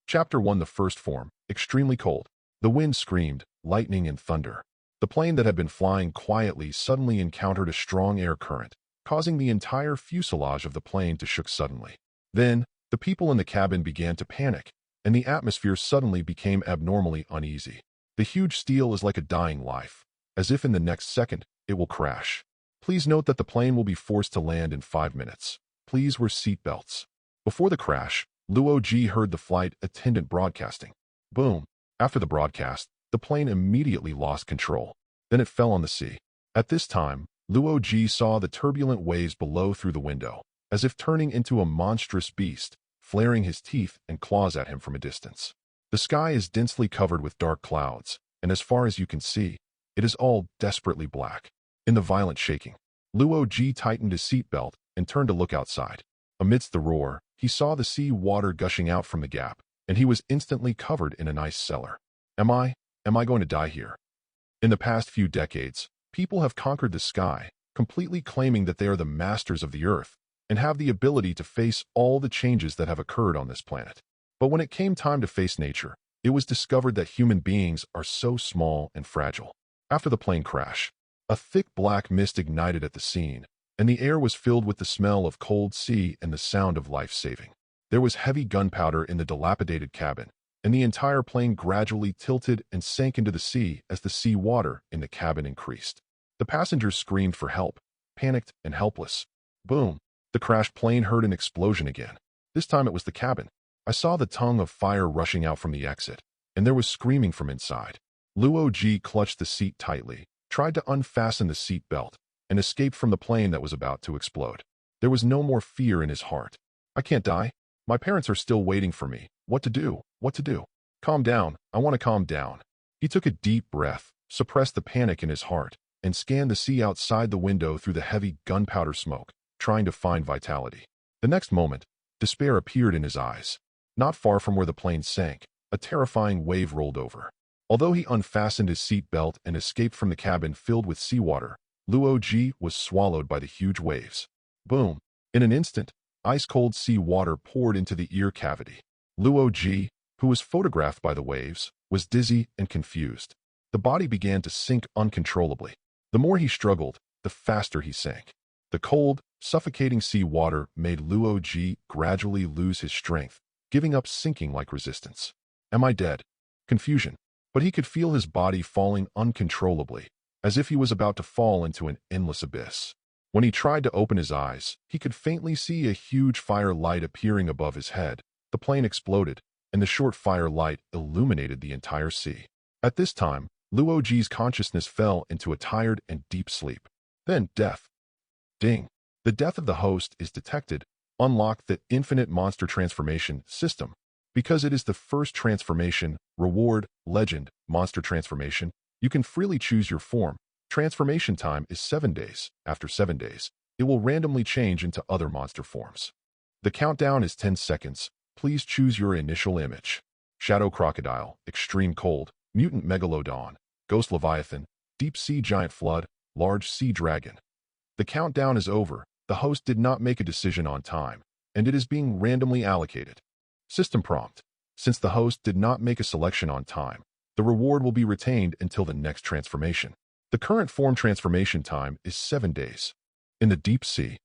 Chapter 1. The first form, extremely cold. The wind screamed, lightning and thunder. The plane that had been flying quietly suddenly encountered a strong air current, causing the entire fuselage of the plane to shook suddenly. Then, the people in the cabin began to panic, and the atmosphere suddenly became abnormally uneasy. The huge steel is like a dying life, as if in the next second, it will crash. Please note that the plane will be forced to land in 5 minutes. Please wear seat belts. Before the crash, Luo Ji heard the flight attendant broadcasting. Boom. After the broadcast, the plane immediately lost control. Then it fell on the sea. At this time, Luo Ji saw the turbulent waves below through the window, as if turning into a monstrous beast, flaring his teeth and claws at him from a distance. The sky is densely covered with dark clouds, and as far as you can see, it is all desperately black. In the violent shaking, Luo Ji tightened his seatbelt and turned to look outside. Amidst the roar, he saw the sea water gushing out from the gap, and he was instantly covered in an ice cellar. Am I going to die here? In the past few decades, people have conquered the sky, completely claiming that they are the masters of the earth and have the ability to face all the changes that have occurred on this planet. But when it came time to face nature, it was discovered that human beings are so small and fragile. After the plane crash, a thick black mist ignited at the scene, and the air was filled with the smell of cold sea and the sound of life-saving. There was heavy gunpowder in the dilapidated cabin, and the entire plane gradually tilted and sank into the sea as the sea water in the cabin increased. The passengers screamed for help, panicked and helpless. Boom! The crashed plane heard an explosion again. This time it was the cabin. I saw the tongue of fire rushing out from the exit, and there was screaming from inside. Luo Ji clutched the seat tightly, tried to unfasten the seat belt, and escaped from the plane that was about to explode. There was no more fear in his heart. I can't die. My parents are still waiting for me. What to do? What to do? Calm down. I want to calm down. He took a deep breath, suppressed the panic in his heart, and scanned the sea outside the window through the heavy gunpowder smoke, trying to find vitality. The next moment, despair appeared in his eyes. Not far from where the plane sank, a terrifying wave rolled over. Although he unfastened his seat belt and escaped from the cabin filled with seawater, Luo Ji was swallowed by the huge waves. Boom! In an instant, ice-cold sea water poured into the ear cavity. Luo Ji, who was photographed by the waves, was dizzy and confused. The body began to sink uncontrollably. The more he struggled, the faster he sank. The cold, suffocating sea water made Luo Ji gradually lose his strength, giving up sinking like resistance. Am I dead? Confusion. But he could feel his body falling uncontrollably, as if he was about to fall into an endless abyss. When he tried to open his eyes, he could faintly see a huge fire light appearing above his head. The plane exploded, and the short fire light illuminated the entire sea. At this time, Luo Ji's consciousness fell into a tired and deep sleep. Then death. Ding. The death of the host is detected. Unlock the infinite monster transformation system. Because it is the first transformation, reward, legend, monster transformation, you can freely choose your form. Transformation time is 7 days. After 7 days, it will randomly change into other monster forms. The countdown is 10 seconds. Please choose your initial image. Shadow Crocodile, Extreme Cold, Mutant Megalodon, Ghost Leviathan, Deep Sea Giant Flood, Large Sea Dragon. The countdown is over. The host did not make a decision on time, and it is being randomly allocated. System prompt. Since the host did not make a selection on time, the reward will be retained until the next transformation. The current form transformation time is 7 days. In the deep sea.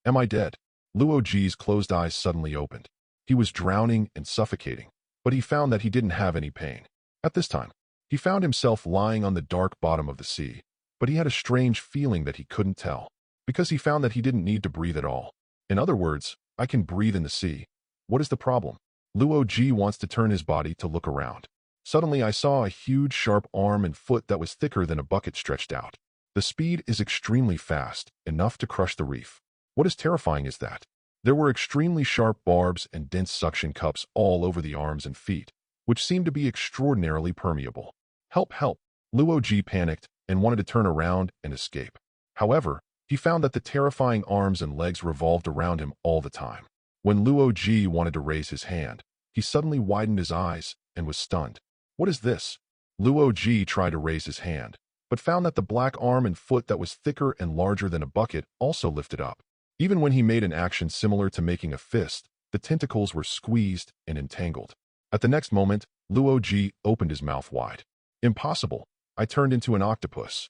Am I dead? Luo Ji's closed eyes suddenly opened. He was drowning and suffocating, but he found that he didn't have any pain. At this time, he found himself lying on the dark bottom of the sea, but he had a strange feeling that he couldn't tell, because he found that he didn't need to breathe at all. In other words, I can breathe in the sea. What is the problem? Luo Ji wants to turn his body to look around. Suddenly I saw a huge sharp arm and foot that was thicker than a bucket stretched out. The speed is extremely fast, enough to crush the reef. What is terrifying is that there were extremely sharp barbs and dense suction cups all over the arms and feet, which seemed to be extraordinarily permeable. Help, help! Luo Ji panicked and wanted to turn around and escape. However, he found that the terrifying arms and legs revolved around him all the time. When Luo Ji wanted to raise his hand, he suddenly widened his eyes and was stunned. What is this? Luo Ji tried to raise his hand, but found that the black arm and foot that was thicker and larger than a bucket also lifted up. Even when he made an action similar to making a fist, the tentacles were squeezed and entangled. At the next moment, Luo Ji opened his mouth wide. Impossible. I turned into an octopus.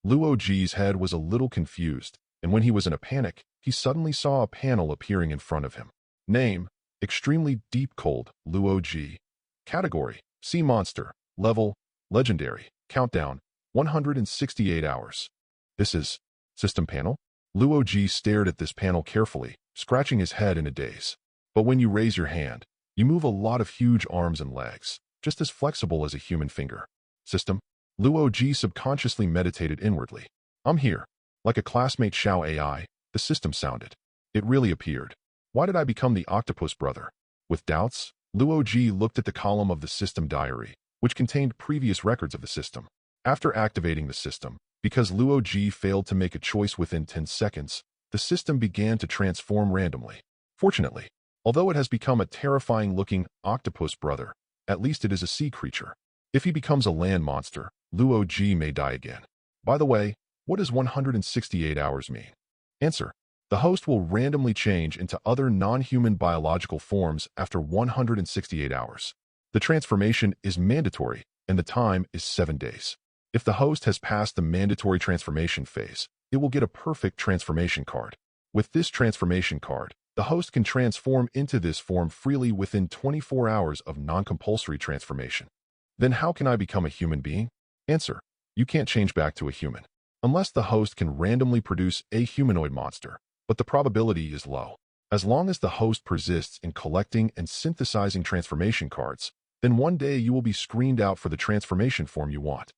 Luo Ji's head was a little confused, and when he was in a panic, he suddenly saw a panel appearing in front of him. Name: Extremely Deep Cold, Luo Ji. Category: Sea Monster. Level: Legendary. Countdown: 168 hours. This is System Panel? Luo Ji stared at this panel carefully, scratching his head in a daze. But when you raise your hand, you move a lot of huge arms and legs, just as flexible as a human finger. System? Luo Ji subconsciously meditated inwardly. I'm here. Like a classmate Xiao AI, the system sounded. It really appeared. Why did I become the octopus brother? With doubts, Luo Ji looked at the column of the system diary, which contained previous records of the system. After activating the system, because Luo Ji failed to make a choice within 10 seconds, the system began to transform randomly. Fortunately, although it has become a terrifying-looking octopus brother, at least it is a sea creature. If he becomes a land monster, Luo Ji may die again. By the way, what does 168 hours mean? Answer: the host will randomly change into other non-human biological forms after 168 hours. The transformation is mandatory, and the time is 7 days. If the host has passed the mandatory transformation phase, it will get a perfect transformation card. With this transformation card, the host can transform into this form freely within 24 hours of non-compulsory transformation. Then how can I become a human being? Answer: you can't change back to a human, unless the host can randomly produce a humanoid monster, but the probability is low. As long as the host persists in collecting and synthesizing transformation cards, then one day you will be screened out for the transformation form you want.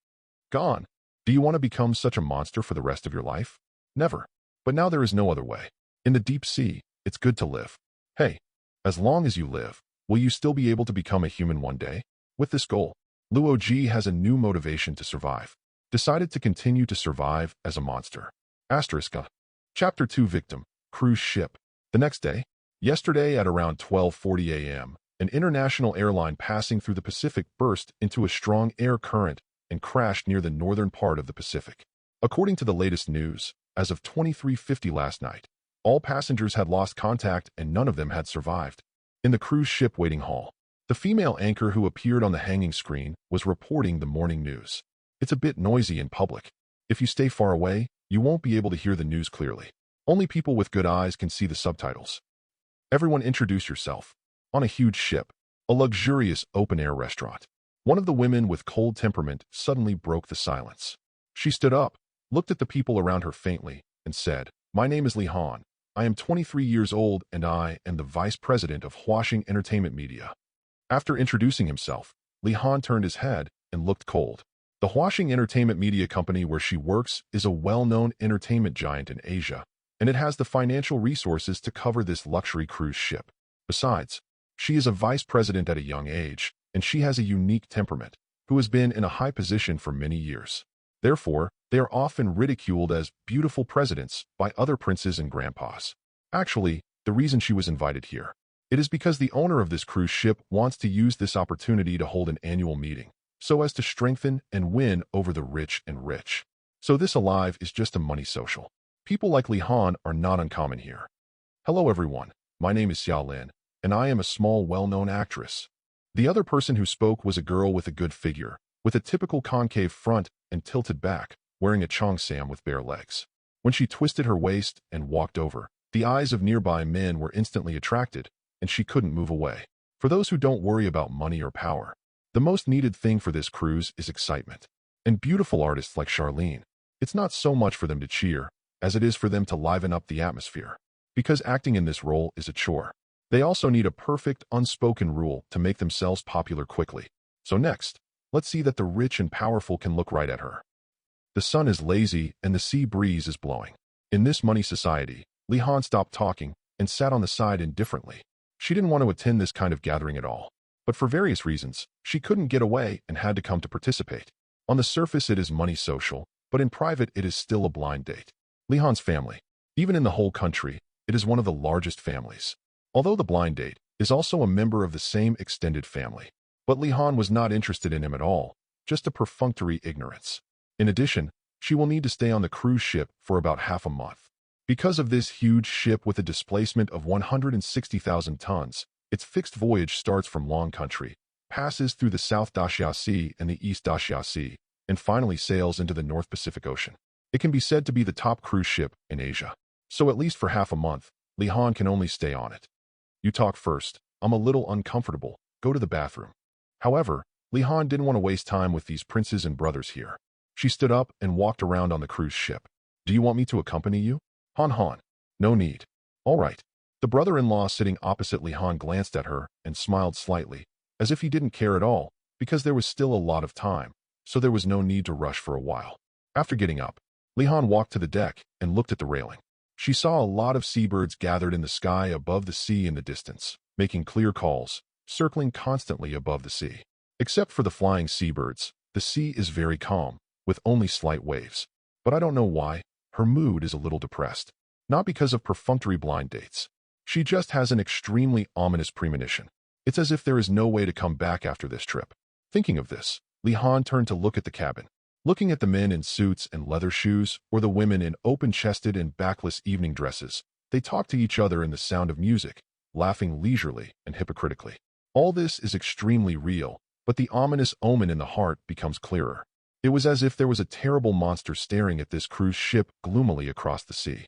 Gone. Do you want to become such a monster for the rest of your life? Never. But now there is no other way. In the deep sea, it's good to live. Hey, as long as you live, will you still be able to become a human one day? With this goal, Luo Ji has a new motivation to survive. Decided to continue to survive as a monster. Asterisk. Chapter 2 Victim, Cruise Ship. The next day, yesterday at around 12:40 a.m., an international airline passing through the Pacific burst into a strong air current and crashed near the northern part of the Pacific. According to the latest news, as of 23:50 last night, all passengers had lost contact and none of them had survived. In the cruise ship waiting hall, the female anchor who appeared on the hanging screen was reporting the morning news. It's a bit noisy in public. If you stay far away, you won't be able to hear the news clearly. Only people with good eyes can see the subtitles. Everyone introduce yourself. On a huge ship, a luxurious open-air restaurant. One of the women with cold temperament suddenly broke the silence. She stood up, looked at the people around her faintly, and said, "My name is Li Han. I am 23 years old and I am the vice president of Huaxing Entertainment Media." After introducing himself, Li Han turned his head and looked cold. The Huaxing Entertainment Media Company where she works is a well-known entertainment giant in Asia, and it has the financial resources to cover this luxury cruise ship. Besides, she is a vice president at a young age, and she has a unique temperament, who has been in a high position for many years. Therefore, they are often ridiculed as beautiful presidents by other princes and grandpas. Actually, the reason she was invited here, it is because the owner of this cruise ship wants to use this opportunity to hold an annual meeting, so as to strengthen and win over the rich and rich. So this alive is just a money social. People like Li Han are not uncommon here. Hello everyone, my name is Xiao Lin, and I am a small well-known actress. The other person who spoke was a girl with a good figure, with a typical concave front and tilted back, wearing a cheongsam with bare legs. When she twisted her waist and walked over, the eyes of nearby men were instantly attracted, and she couldn't move away. For those who don't worry about money or power, the most needed thing for this cruise is excitement. And beautiful artists like Charlene, it's not so much for them to cheer, as it is for them to liven up the atmosphere. Because acting in this role is a chore. They also need a perfect, unspoken rule to make themselves popular quickly. So next, let's see that the rich and powerful can look right at her. The sun is lazy and the sea breeze is blowing. In this money society, Li Han stopped talking and sat on the side indifferently. She didn't want to attend this kind of gathering at all. But for various reasons, she couldn't get away and had to come to participate. On the surface it is money social, but in private it is still a blind date. Li Han's family, even in the whole country, it is one of the largest families. Although the blind date is also a member of the same extended family. But Li Han was not interested in him at all, just a perfunctory ignorance. In addition, she will need to stay on the cruise ship for about half a month. Because of this huge ship with a displacement of 160,000 tons, its fixed voyage starts from Long Country, passes through the South Daxia Sea and the East Daxia Sea, and finally sails into the North Pacific Ocean. It can be said to be the top cruise ship in Asia. So at least for half a month, Li Han can only stay on it. You talk first. I'm a little uncomfortable. Go to the bathroom. However, Li Han didn't want to waste time with these princes and brothers here. She stood up and walked around on the cruise ship. Do you want me to accompany you? Han. No need. All right. The brother-in-law sitting opposite Li Han glanced at her and smiled slightly, as if he didn't care at all, because there was still a lot of time, so there was no need to rush for a while. After getting up, Li Han walked to the deck and looked at the railing. She saw a lot of seabirds gathered in the sky above the sea in the distance, making clear calls, circling constantly above the sea. Except for the flying seabirds, the sea is very calm, with only slight waves. But I don't know why, her mood is a little depressed. Not because of perfunctory blind dates. She just has an extremely ominous premonition. It's as if there is no way to come back after this trip. Thinking of this, Li Han turned to look at the cabin. Looking at the men in suits and leather shoes, or the women in open-chested and backless evening dresses, they talked to each other in the sound of music, laughing leisurely and hypocritically. All this is extremely real, but the ominous omen in the heart becomes clearer. It was as if there was a terrible monster staring at this cruise ship gloomily across the sea.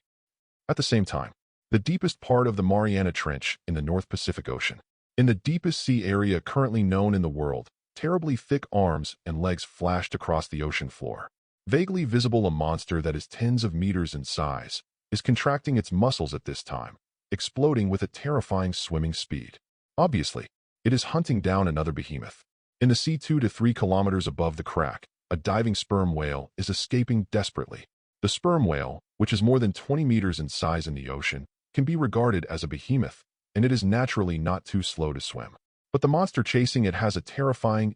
At the same time, the deepest part of the Mariana Trench in the North Pacific Ocean, in the deepest sea area currently known in the world, terribly thick arms and legs flashed across the ocean floor. Vaguely visible, a monster that is tens of meters in size is contracting its muscles at this time, exploding with a terrifying swimming speed. Obviously, it is hunting down another behemoth. In the sea 2 to 3 kilometers above the crack, a diving sperm whale is escaping desperately. The sperm whale, which is more than 20 meters in size in the ocean, can be regarded as a behemoth, and it is naturally not too slow to swim. But the monster chasing it has a terrifying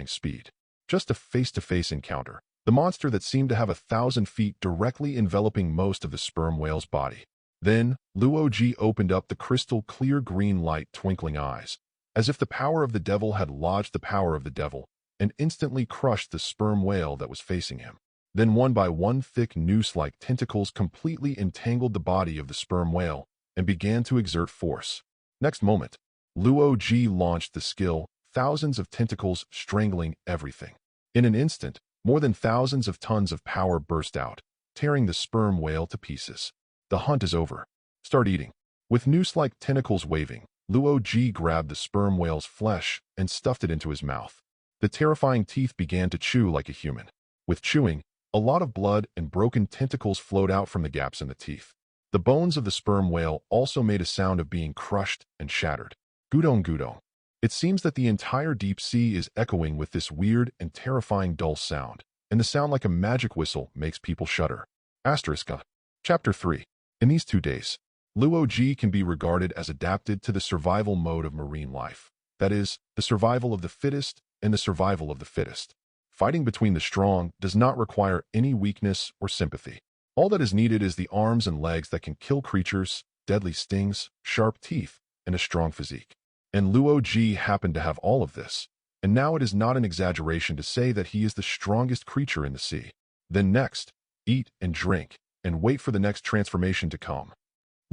speed. Just a face-to-face encounter. The monster that seemed to have 1,000 feet directly enveloping most of the sperm whale's body. Then, Luoji opened up the crystal-clear green light twinkling eyes, as if the power of the devil had lodged the power of the devil, and instantly crushed the sperm whale that was facing him. Then one by one thick noose-like tentacles completely entangled the body of the sperm whale and began to exert force. Next moment, Luoji launched the skill, thousands of tentacles strangling everything. In an instant, more than thousands of tons of power burst out, tearing the sperm whale to pieces. The hunt is over. Start eating. With noose-like tentacles waving, Luoji grabbed the sperm whale's flesh and stuffed it into his mouth. The terrifying teeth began to chew like a human. With chewing, a lot of blood and broken tentacles flowed out from the gaps in the teeth. The bones of the sperm whale also made a sound of being crushed and shattered. Gudong gudong. It seems that the entire deep sea is echoing with this weird and terrifying dull sound, and the sound like a magic whistle makes people shudder. Asterisk. Chapter 3. In these 2 days, Luoji can be regarded as adapted to the survival mode of marine life. That is, the survival of the fittest and the survival of the fittest. Fighting between the strong does not require any weakness or sympathy. All that is needed is the arms and legs that can kill creatures, deadly stings, sharp teeth, and a strong physique. And Luoji happened to have all of this, and now it is not an exaggeration to say that he is the strongest creature in the sea. Then next, eat and drink, and wait for the next transformation to come.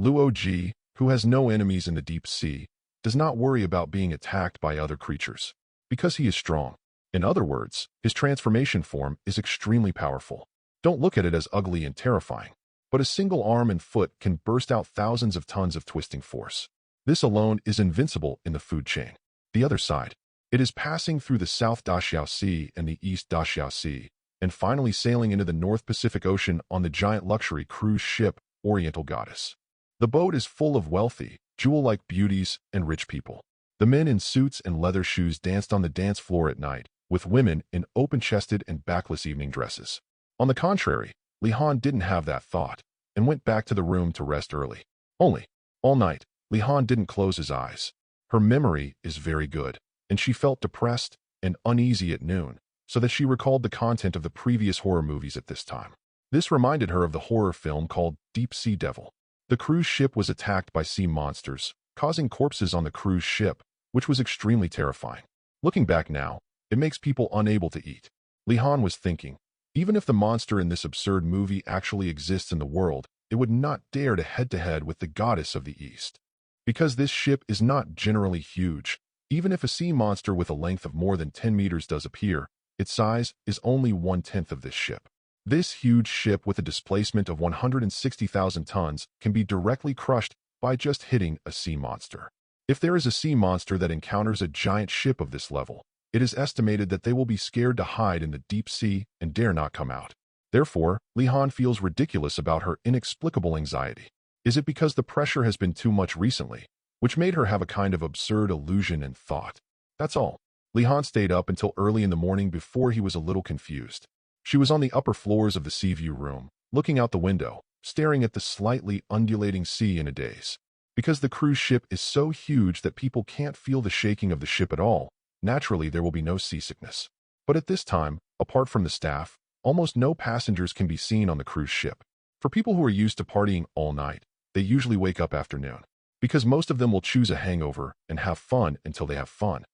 Luoji, who has no enemies in the deep sea, does not worry about being attacked by other creatures, because he is strong. In other words, his transformation form is extremely powerful. Don't look at it as ugly and terrifying, but a single arm and foot can burst out thousands of tons of twisting force. This alone is invincible in the food chain. The other side, it is passing through the South Daxia Sea and the East Daxia Sea, and finally sailing into the North Pacific Ocean on the giant luxury cruise ship Oriental Goddess. The boat is full of wealthy, jewel-like beauties and rich people. The men in suits and leather shoes danced on the dance floor at night, with women in open-chested and backless evening dresses. On the contrary, Li Han didn't have that thought, and went back to the room to rest early. All night, Li Han didn't close his eyes. Her memory is very good, and she felt depressed and uneasy at noon, so that she recalled the content of the previous horror movies at this time. This reminded her of the horror film called Deep Sea Devil. The cruise ship was attacked by sea monsters, causing corpses on the cruise ship, which was extremely terrifying. Looking back now, it makes people unable to eat. Li Han was thinking, even if the monster in this absurd movie actually exists in the world, it would not dare to head-to-head with the goddess of the East. Because this ship is not generally huge, Even if a sea monster with a length of more than 10 meters does appear, its size is only 1/10 of this ship. This huge ship with a displacement of 160,000 tons can be directly crushed by just hitting a sea monster. If there is a sea monster that encounters a giant ship of this level, it is estimated that they will be scared to hide in the deep sea and dare not come out. Therefore, Li-Han feels ridiculous about her inexplicable anxiety. Is it because the pressure has been too much recently, which made her have a kind of absurd illusion and thought? That's all. Li-Han stayed up until early in the morning before he was a little confused. She was on the upper floors of the sea view room, looking out the window, staring at the slightly undulating sea in a daze. Because the cruise ship is so huge that people can't feel the shaking of the ship at all, naturally there will be no seasickness. But at this time, apart from the staff, almost no passengers can be seen on the cruise ship. For people who are used to partying all night, they usually wake up after noon, because most of them will choose a hangover and have fun until they have fun.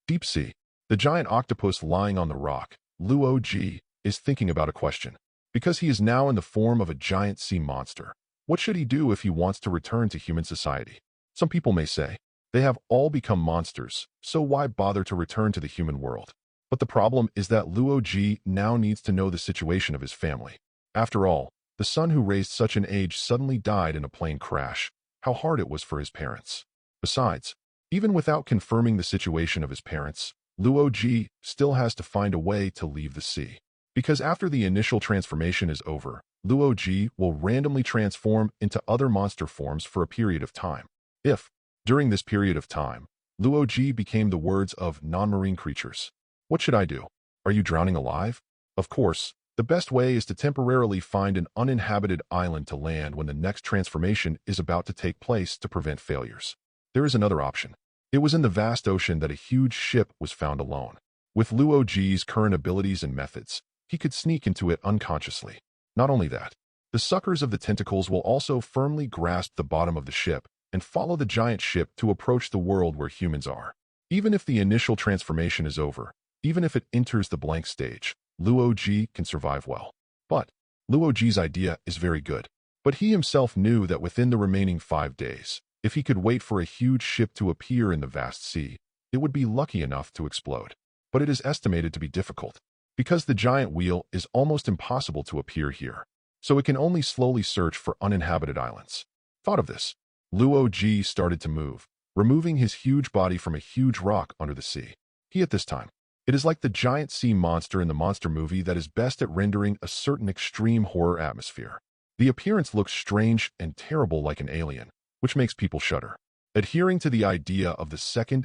Deep sea. The giant octopus lying on the rock, Luo Ji, is thinking about a question. Because he is now in the form of a giant sea monster, what should he do if he wants to return to human society? Some people may say, they have all become monsters, so why bother to return to the human world? But the problem is that Luo Ji now needs to know the situation of his family. After all, the son who raised such an age suddenly died in a plane crash. How hard it was for his parents. Besides, even without confirming the situation of his parents, Luo Ji still has to find a way to leave the sea. Because after the initial transformation is over, Luo Ji will randomly transform into other monster forms for a period of time. If, during this period of time, Luo Ji became the words of non-marine creatures, what should I do? Are you drowning alive? Of course, the best way is to temporarily find an uninhabited island to land when the next transformation is about to take place to prevent failures. There is another option. It was in the vast ocean that a huge ship was found alone. With Luo Ji's current abilities and methods, he could sneak into it unconsciously. Not only that, the suckers of the tentacles will also firmly grasp the bottom of the ship and follow the giant ship to approach the world where humans are. Even if the initial transformation is over, even if it enters the blank stage, Luo Ji can survive well. But Luo Ji's idea is very good. But he himself knew that within the remaining 5 days, if he could wait for a huge ship to appear in the vast sea, it would be lucky enough to explode. But it is estimated to be difficult, because the giant wheel is almost impossible to appear here, so it can only slowly search for uninhabited islands. Thought of this, Luo Ji started to move, removing his huge body from a huge rock under the sea. He at this time, it is like the giant sea monster in the monster movie that is best at rendering a certain extreme horror atmosphere. The appearance looks strange and terrible like an alien, which makes people shudder. Adhering to the idea of the second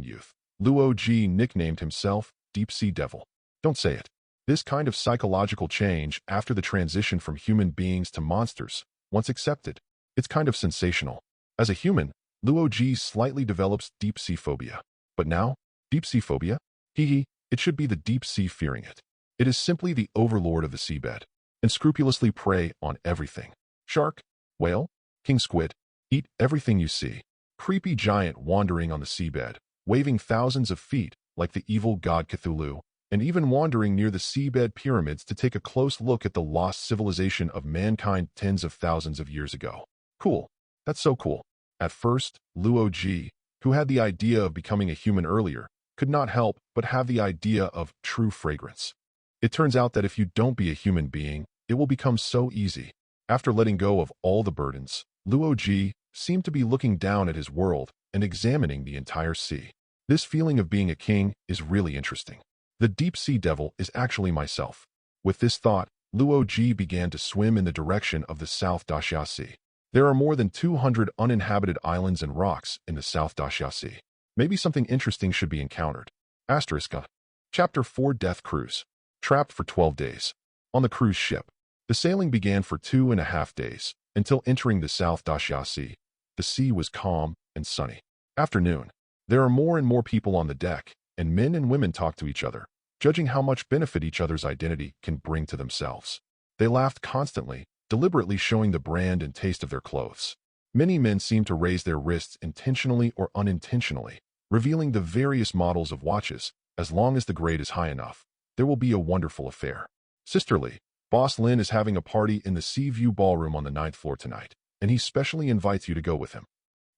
youth, Luo Ji nicknamed himself Deep Sea Devil. Don't say it. This kind of psychological change after the transition from human beings to monsters, once accepted, it's kind of sensational. As a human, Luo Ji slightly develops deep sea phobia. But now, deep sea phobia? It should be the deep sea fearing it. It is simply the overlord of the seabed, and scrupulously prey on everything. Shark, whale, king squid, eat everything you see. Creepy giant wandering on the seabed, waving thousands of feet like the evil god Cthulhu, and even wandering near the seabed pyramids to take a close look at the lost civilization of mankind tens of thousands of years ago. Cool. That's so cool. At first, Luo Ji, who had the idea of becoming a human earlier, could not help but have the idea of true fragrance. It turns out that if you don't be a human being, it will become so easy. After letting go of all the burdens, Luo Ji seemed to be looking down at his world and examining the entire sea. This feeling of being a king is really interesting. The deep sea devil is actually myself. With this thought, Luo Ji began to swim in the direction of the South Daxia Sea. There are more than 200 uninhabited islands and rocks in the South Daxia Sea. Maybe something interesting should be encountered. Asterisk. Chapter 4 Death Cruise. Trapped for 12 days. On the cruise ship, the sailing began for 2.5 days, until entering the South Daxia Sea. The sea was calm and sunny. After noon, there are more and more people on the deck, and men and women talk to each other, judging how much benefit each other's identity can bring to themselves. They laughed constantly, deliberately showing the brand and taste of their clothes. Many men seem to raise their wrists intentionally or unintentionally, revealing the various models of watches. As long as the grade is high enough, there will be a wonderful affair. Sisterly, Boss Lin is having a party in the Sea View Ballroom on the 9th floor tonight, and he specially invites you to go with him.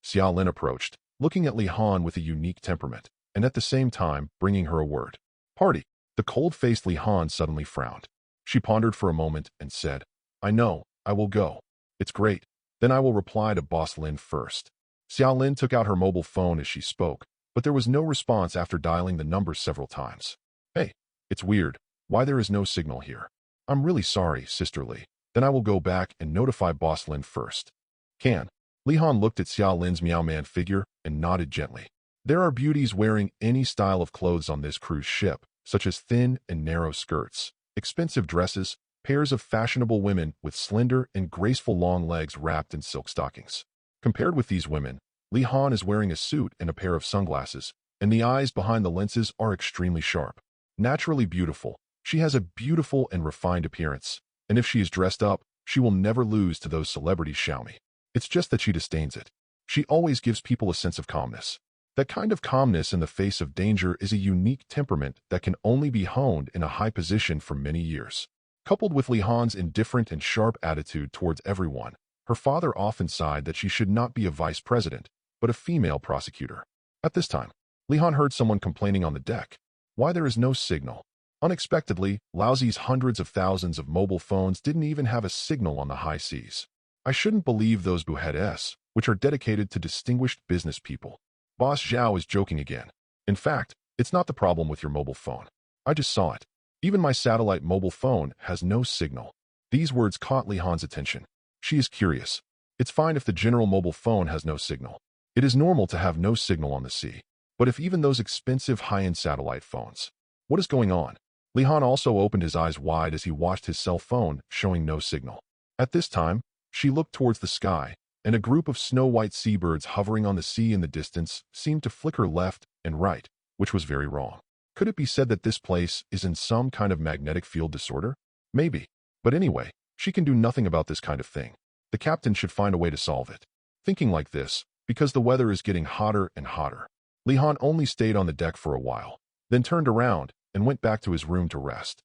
Xia Lin approached, looking at Li Han with a unique temperament, and at the same time bringing her a word. Party. The cold-faced Li Han suddenly frowned. She pondered for a moment and said, I know, I will go. It's great. Then I will reply to Boss Lin first. Xiao Lin took out her mobile phone as she spoke, but there was no response after dialing the number several times. Hey, it's weird. Why there is no signal here? I'm really sorry, Sister Li. Then I will go back and notify Boss Lin first. Can. Li Han looked at Xiao Lin's Meow Man figure and nodded gently. There are beauties wearing any style of clothes on this cruise ship, such as thin and narrow skirts, expensive dresses, pairs of fashionable women with slender and graceful long legs wrapped in silk stockings. Compared with these women, Li Han is wearing a suit and a pair of sunglasses, and the eyes behind the lenses are extremely sharp. Naturally beautiful, she has a beautiful and refined appearance, and if she is dressed up, she will never lose to those celebrities Xiaomi. It's just that she disdains it. She always gives people a sense of calmness. That kind of calmness in the face of danger is a unique temperament that can only be honed in a high position for many years. Coupled with Li Han's indifferent and sharp attitude towards everyone, her father often sighed that she should not be a vice president, but a female prosecutor. At this time, Li Han heard someone complaining on the deck. Why there is no signal? Unexpectedly, Laozi's hundreds of thousands of mobile phones didn't even have a signal on the high seas. I shouldn't believe those buheads, which are dedicated to distinguished business people. Boss Zhao is joking again. In fact, it's not the problem with your mobile phone. I just saw it. Even my satellite mobile phone has no signal. These words caught Li Han's attention. She is curious. It's fine if the general mobile phone has no signal. It is normal to have no signal on the sea. But if even those expensive high-end satellite phones, what is going on? Li Han also opened his eyes wide as he watched his cell phone showing no signal. At this time, she looked towards the sky, and a group of snow-white seabirds hovering on the sea in the distance seemed to flicker left and right, which was very wrong. Could it be said that this place is in some kind of magnetic field disorder? Maybe. But anyway, she can do nothing about this kind of thing. The captain should find a way to solve it. Thinking like this, because the weather is getting hotter and hotter, Li Han only stayed on the deck for a while, then turned around and went back to his room to rest.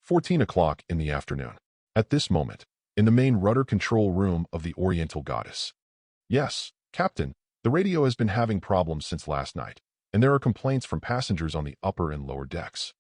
14 o'clock in the afternoon. At this moment, in the main rudder control room of the Oriental Goddess. Yes, Captain, the radio has been having problems since last night, and there are complaints from passengers on the upper and lower decks.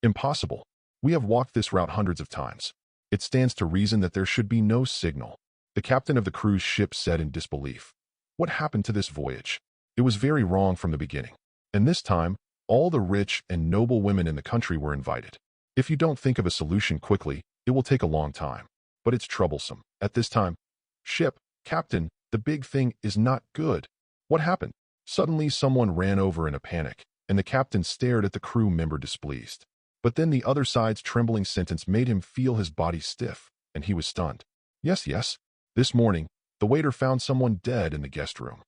Impossible. We have walked this route hundreds of times. It stands to reason that there should be no signal, the captain of the cruise ship said in disbelief. What happened to this voyage? It was very wrong from the beginning. And this time, all the rich and noble women in the country were invited. If you don't think of a solution quickly, it will take a long time. But it's troublesome. At this time, ship, Captain, the big thing is not good. What happened? Suddenly someone ran over in a panic, and the captain stared at the crew member displeased. But then the other side's trembling sentence made him feel his body stiff, and he was stunned. Yes. This morning, the waiter found someone dead in the guest room.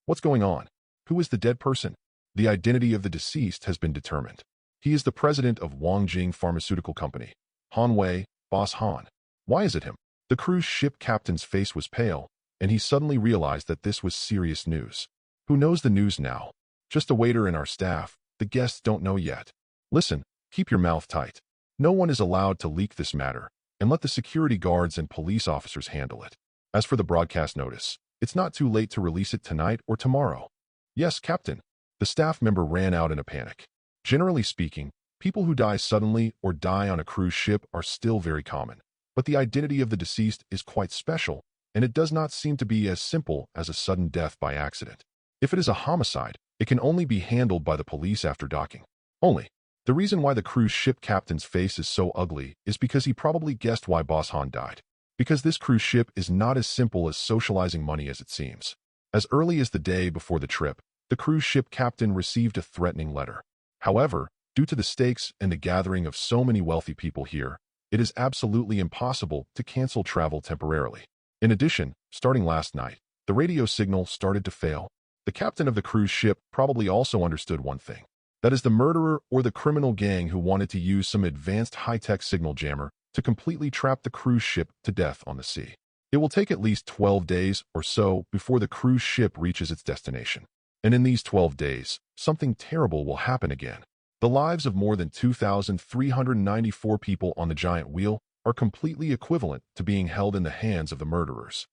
What's going on? Who is the dead person? The identity of the deceased has been determined. He is the president of Wangjing Pharmaceutical Company, Han Wei, Boss Han. Why is it him? The cruise ship captain's face was pale, and he suddenly realized that this was serious news. Who knows the news now? Just a waiter and our staff. The guests don't know yet. Listen, keep your mouth tight. No one is allowed to leak this matter, and let the security guards and police officers handle it. As for the broadcast notice, it's not too late to release it tonight or tomorrow. Yes, Captain. The staff member ran out in a panic. Generally speaking, people who die suddenly or die on a cruise ship are still very common. But the identity of the deceased is quite special, and it does not seem to be as simple as a sudden death by accident. If it is a homicide, it can only be handled by the police after docking. Only. The reason why the cruise ship captain's face is so ugly is because he probably guessed why Boss Han died. Because this cruise ship is not as simple as socializing money as it seems. As early as the day before the trip, the cruise ship captain received a threatening letter. However, due to the stakes and the gathering of so many wealthy people here, it is absolutely impossible to cancel travel temporarily. In addition, starting last night, the radio signal started to fail. The captain of the cruise ship probably also understood one thing. That is the murderer or the criminal gang who wanted to use some advanced high-tech signal jammer to completely trap the cruise ship to death on the sea. It will take at least 12 days or so before the cruise ship reaches its destination. And in these 12 days, something terrible will happen again. The lives of more than 2,394 people on the giant wheel are completely equivalent to being held in the hands of the murderers.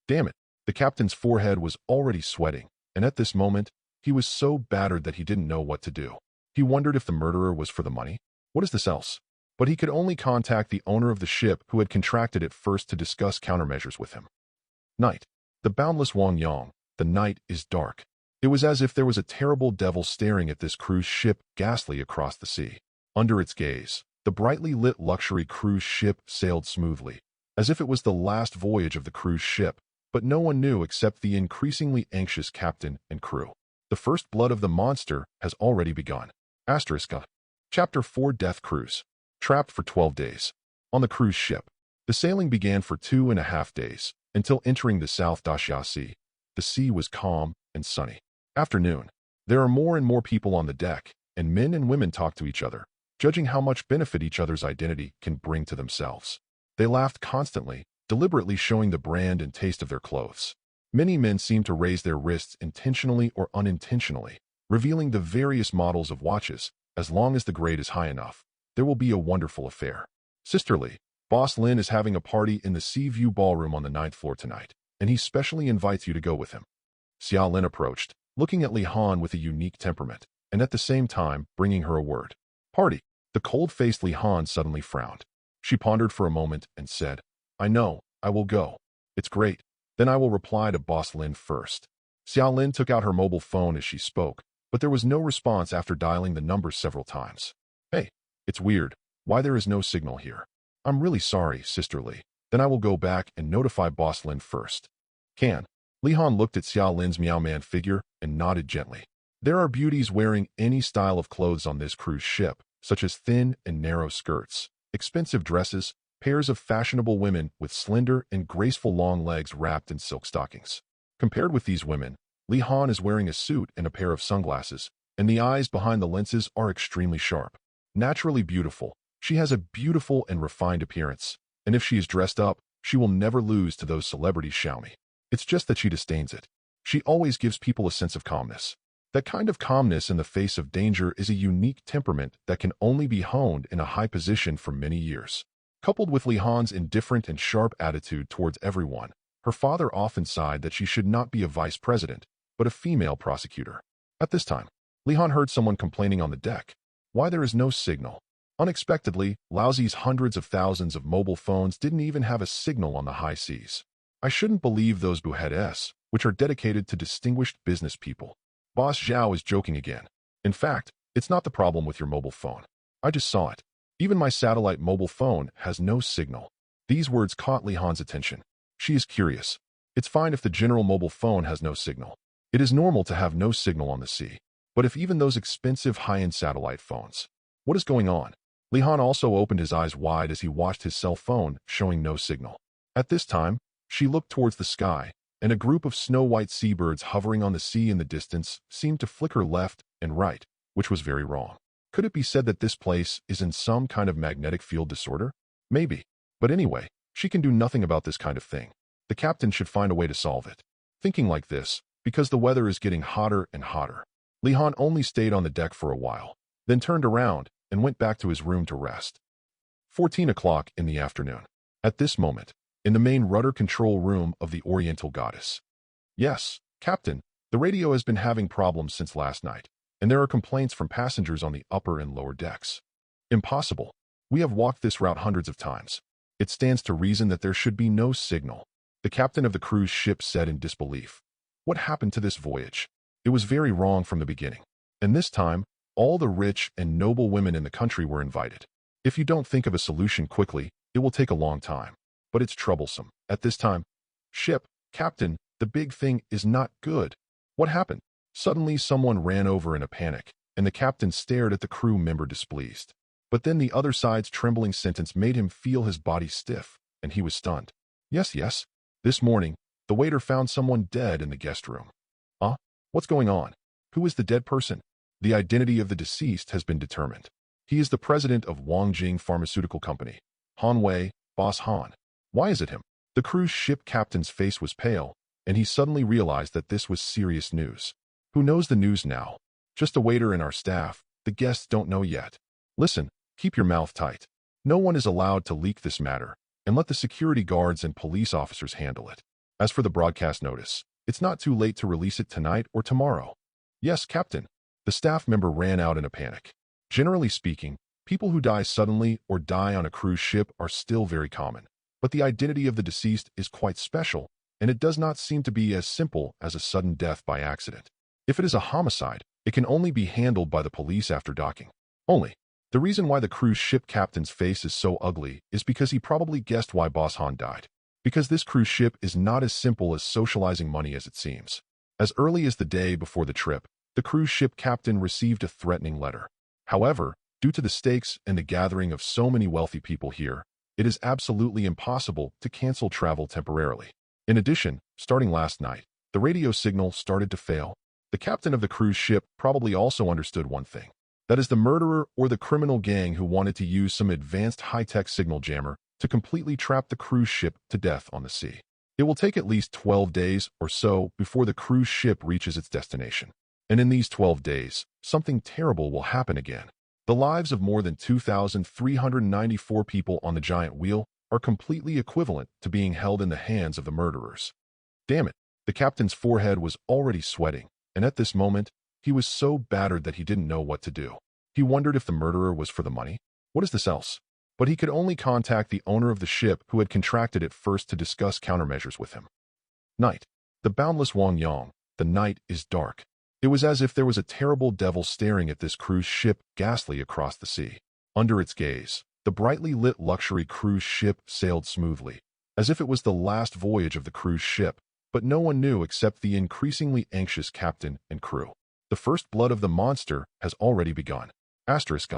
Damn it, the captain's forehead was already sweating, and at this moment, he was so battered that he didn't know what to do. He wondered if the murderer was for the money. What is this else? But he could only contact the owner of the ship who had contracted it first to discuss countermeasures with him. Night. The boundless Wang Yang. The night is dark. It was as if there was a terrible devil staring at this cruise ship ghastly across the sea. Under its gaze, the brightly lit luxury cruise ship sailed smoothly, as if it was the last voyage of the cruise ship, but no one knew except the increasingly anxious captain and crew. The first blood of the monster has already begun. Asterisk. Chapter 4 Death Cruise. Trapped for 12 days. On the cruise ship, the sailing began for 2.5 days, until entering the South Daxia Sea. The sea was calm and sunny. Afternoon. There are more and more people on the deck, and men and women talk to each other, judging how much benefit each other's identity can bring to themselves. They laughed constantly, deliberately showing the brand and taste of their clothes. Many men seem to raise their wrists intentionally or unintentionally, revealing the various models of watches. As long as the grade is high enough, there will be a wonderful affair. Sisterly, Boss Lin is having a party in the Sea View Ballroom on the 9th floor tonight, and he specially invites you to go with him. Xia Lin approached, looking at Li Han with a unique temperament, and at the same time bringing her a word. Party. The cold-faced Li Han suddenly frowned. She pondered for a moment and said, I know, I will go. It's great. Then I will reply to Boss Lin first. Xia Lin took out her mobile phone as she spoke, but there was no response after dialing the number several times. Hey, it's weird. Why there is no signal here? I'm really sorry, Sister Li. Then I will go back and notify Boss Lin first. Can. Li Han looked at Xia Lin's Meow Man figure and nodded gently. There are beauties wearing any style of clothes on this cruise ship, such as thin and narrow skirts, expensive dresses, pairs of fashionable women with slender and graceful long legs wrapped in silk stockings. Compared with these women, Li Han is wearing a suit and a pair of sunglasses, and the eyes behind the lenses are extremely sharp. Naturally beautiful, she has a beautiful and refined appearance, and if she is dressed up, she will never lose to those celebrities Xiaomi. It's just that she disdains it. She always gives people a sense of calmness. That kind of calmness in the face of danger is a unique temperament that can only be honed in a high position for many years. Coupled with Li Han's indifferent and sharp attitude towards everyone, her father often sighed that she should not be a vice president, but a female prosecutor. At this time, Li Han heard someone complaining on the deck. Why there is no signal? Unexpectedly, Laozi's hundreds of thousands of mobile phones didn't even have a signal on the high seas. I shouldn't believe those buheads, which are dedicated to distinguished business people. Boss Zhao is joking again. In fact, it's not the problem with your mobile phone. I just saw it. Even my satellite mobile phone has no signal. These words caught Li Han's attention. She is curious. It's fine if the general mobile phone has no signal. It is normal to have no signal on the sea. But if even those expensive high-end satellite phones, what is going on? Li Han also opened his eyes wide as he watched his cell phone showing no signal. At this time, she looked towards the sky, and a group of snow-white seabirds hovering on the sea in the distance seemed to flicker left and right, which was very wrong. Could it be said that this place is in some kind of magnetic field disorder? Maybe. But anyway, she can do nothing about this kind of thing. The captain should find a way to solve it. Thinking like this, because the weather is getting hotter and hotter, Li Han only stayed on the deck for a while, then turned around and went back to his room to rest. 14 o'clock in the afternoon. At this moment, in the main rudder control room of the Oriental Goddess. Yes, Captain, the radio has been having problems since last night, and there are complaints from passengers on the upper and lower decks. Impossible. We have walked this route hundreds of times. It stands to reason that there should be no signal, the captain of the cruise ship said in disbelief. What happened to this voyage? It was very wrong from the beginning. And this time, all the rich and noble women in the country were invited. If you don't think of a solution quickly, it will take a long time. But it's troublesome. At this time, ship, Captain, the big thing is not good. What happened? Suddenly someone ran over in a panic, and the captain stared at the crew member displeased. But then the other side's trembling sentence made him feel his body stiff, and he was stunned. Yes. This morning, the waiter found someone dead in the guest room. What's going on? Who is the dead person? The identity of the deceased has been determined. He is the president of Wangjing Pharmaceutical Company, Han Wei, Boss Han. Why is it him? The cruise ship captain's face was pale, and he suddenly realized that this was serious news. Who knows the news now? Just a waiter and our staff. The guests don't know yet. Listen, keep your mouth tight. No one is allowed to leak this matter, and let the security guards and police officers handle it. As for the broadcast notice, It's not too late to release it tonight or tomorrow. Yes, Captain. The staff member ran out in a panic. Generally speaking, people who die suddenly or die on a cruise ship are still very common. But the identity of the deceased is quite special, and it does not seem to be as simple as a sudden death by accident. If it is a homicide, it can only be handled by the police after docking. Only. The reason why the cruise ship captain's face is so ugly is because he probably guessed why Boss Han died. Because this cruise ship is not as simple as socializing money as it seems. As early as the day before the trip, the cruise ship captain received a threatening letter. However, due to the stakes and the gathering of so many wealthy people here, it is absolutely impossible to cancel travel temporarily. In addition, starting last night, the radio signal started to fail. The captain of the cruise ship probably also understood one thing. That is the murderer or the criminal gang who wanted to use some advanced high-tech signal jammer to completely trap the cruise ship to death on the sea. It will take at least 12 days or so before the cruise ship reaches its destination. And in these 12 days, something terrible will happen again. The lives of more than 2,394 people on the giant wheel are completely equivalent to being held in the hands of the murderers. Damn it, the captain's forehead was already sweating, and at this moment, he was so battered that he didn't know what to do. He wondered if the murderer was for the money. What is this else? But he could only contact the owner of the ship who had contracted it first to discuss countermeasures with him. Night. The boundless Wang Yang. The night is dark. It was as if there was a terrible devil staring at this cruise ship ghastly across the sea. Under its gaze, the brightly lit luxury cruise ship sailed smoothly, as if it was the last voyage of the cruise ship, but no one knew except the increasingly anxious captain and crew. The first blood of the monster has already begun. Asterisk.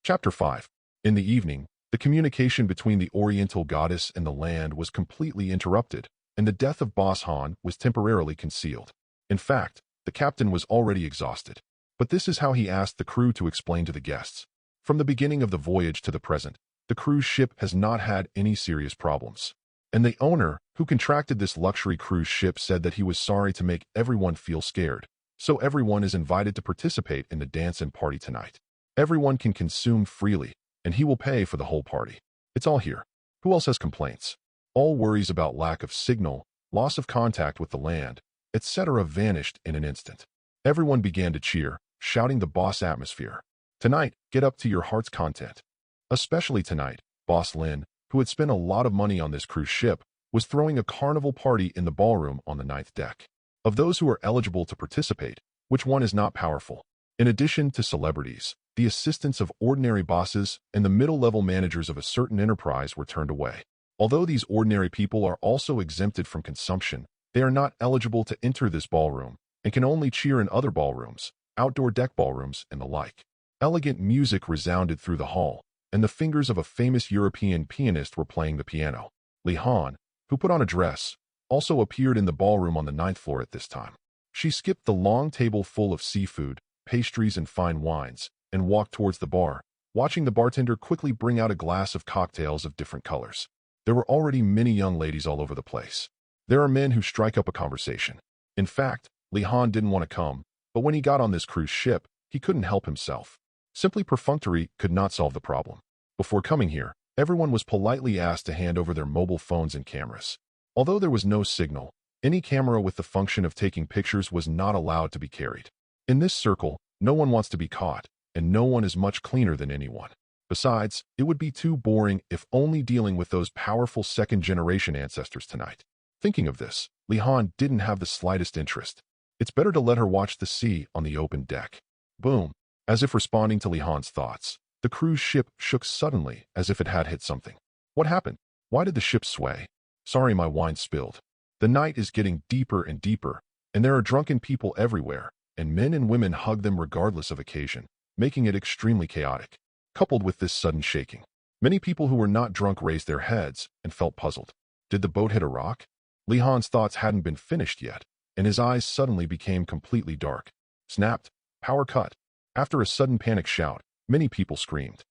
Chapter 5. In the evening, the communication between the Oriental goddess and the land was completely interrupted, and the death of Boss Han was temporarily concealed. In fact, the captain was already exhausted. But this is how he asked the crew to explain to the guests. From the beginning of the voyage to the present, the cruise ship has not had any serious problems. And the owner, who contracted this luxury cruise ship, said that he was sorry to make everyone feel scared. So everyone is invited to participate in the dance and party tonight. Everyone can consume freely, and he will pay for the whole party. It's all here. Who else has complaints? All worries about lack of signal, loss of contact with the land, etc. vanished in an instant. Everyone began to cheer, shouting the boss atmosphere. Tonight, get up to your heart's content. Especially tonight, Boss Lin, who had spent a lot of money on this cruise ship, was throwing a carnival party in the ballroom on the 9th deck. Of those who are eligible to participate, which one is not powerful? In addition to celebrities, the assistants of ordinary bosses and the middle-level managers of a certain enterprise were turned away. Although these ordinary people are also exempted from consumption, they are not eligible to enter this ballroom and can only cheer in other ballrooms, outdoor deck ballrooms, and the like. Elegant music resounded through the hall, and the fingers of a famous European pianist were playing the piano. Li Han, who put on a dress, also appeared in the ballroom on the 9th floor at this time. She skipped the long table full of seafood, pastries, and fine wines, and walked towards the bar, watching the bartender quickly bring out a glass of cocktails of different colors. There were already many young ladies all over the place. There are men who strike up a conversation. In fact, Li Han didn't want to come, but when he got on this cruise ship, he couldn't help himself. Simply perfunctory could not solve the problem. Before coming here, everyone was politely asked to hand over their mobile phones and cameras. Although there was no signal, any camera with the function of taking pictures was not allowed to be carried. In this circle, no one wants to be caught, and no one is much cleaner than anyone. Besides, it would be too boring if only dealing with those powerful second-generation ancestors tonight. Thinking of this, Li Han didn't have the slightest interest. It's better to let her watch the sea on the open deck. Boom. As if responding to Li Han's thoughts, the cruise ship shook suddenly as if it had hit something. What happened? Why did the ship sway? Sorry, my wine spilled. The night is getting deeper and deeper, and there are drunken people everywhere, and men and women hug them regardless of occasion, making it extremely chaotic. Coupled with this sudden shaking, many people who were not drunk raised their heads and felt puzzled. Did the boat hit a rock? Li Han's thoughts hadn't been finished yet, and his eyes suddenly became completely dark. Snapped. Power cut. After a sudden panic shout, many people screamed.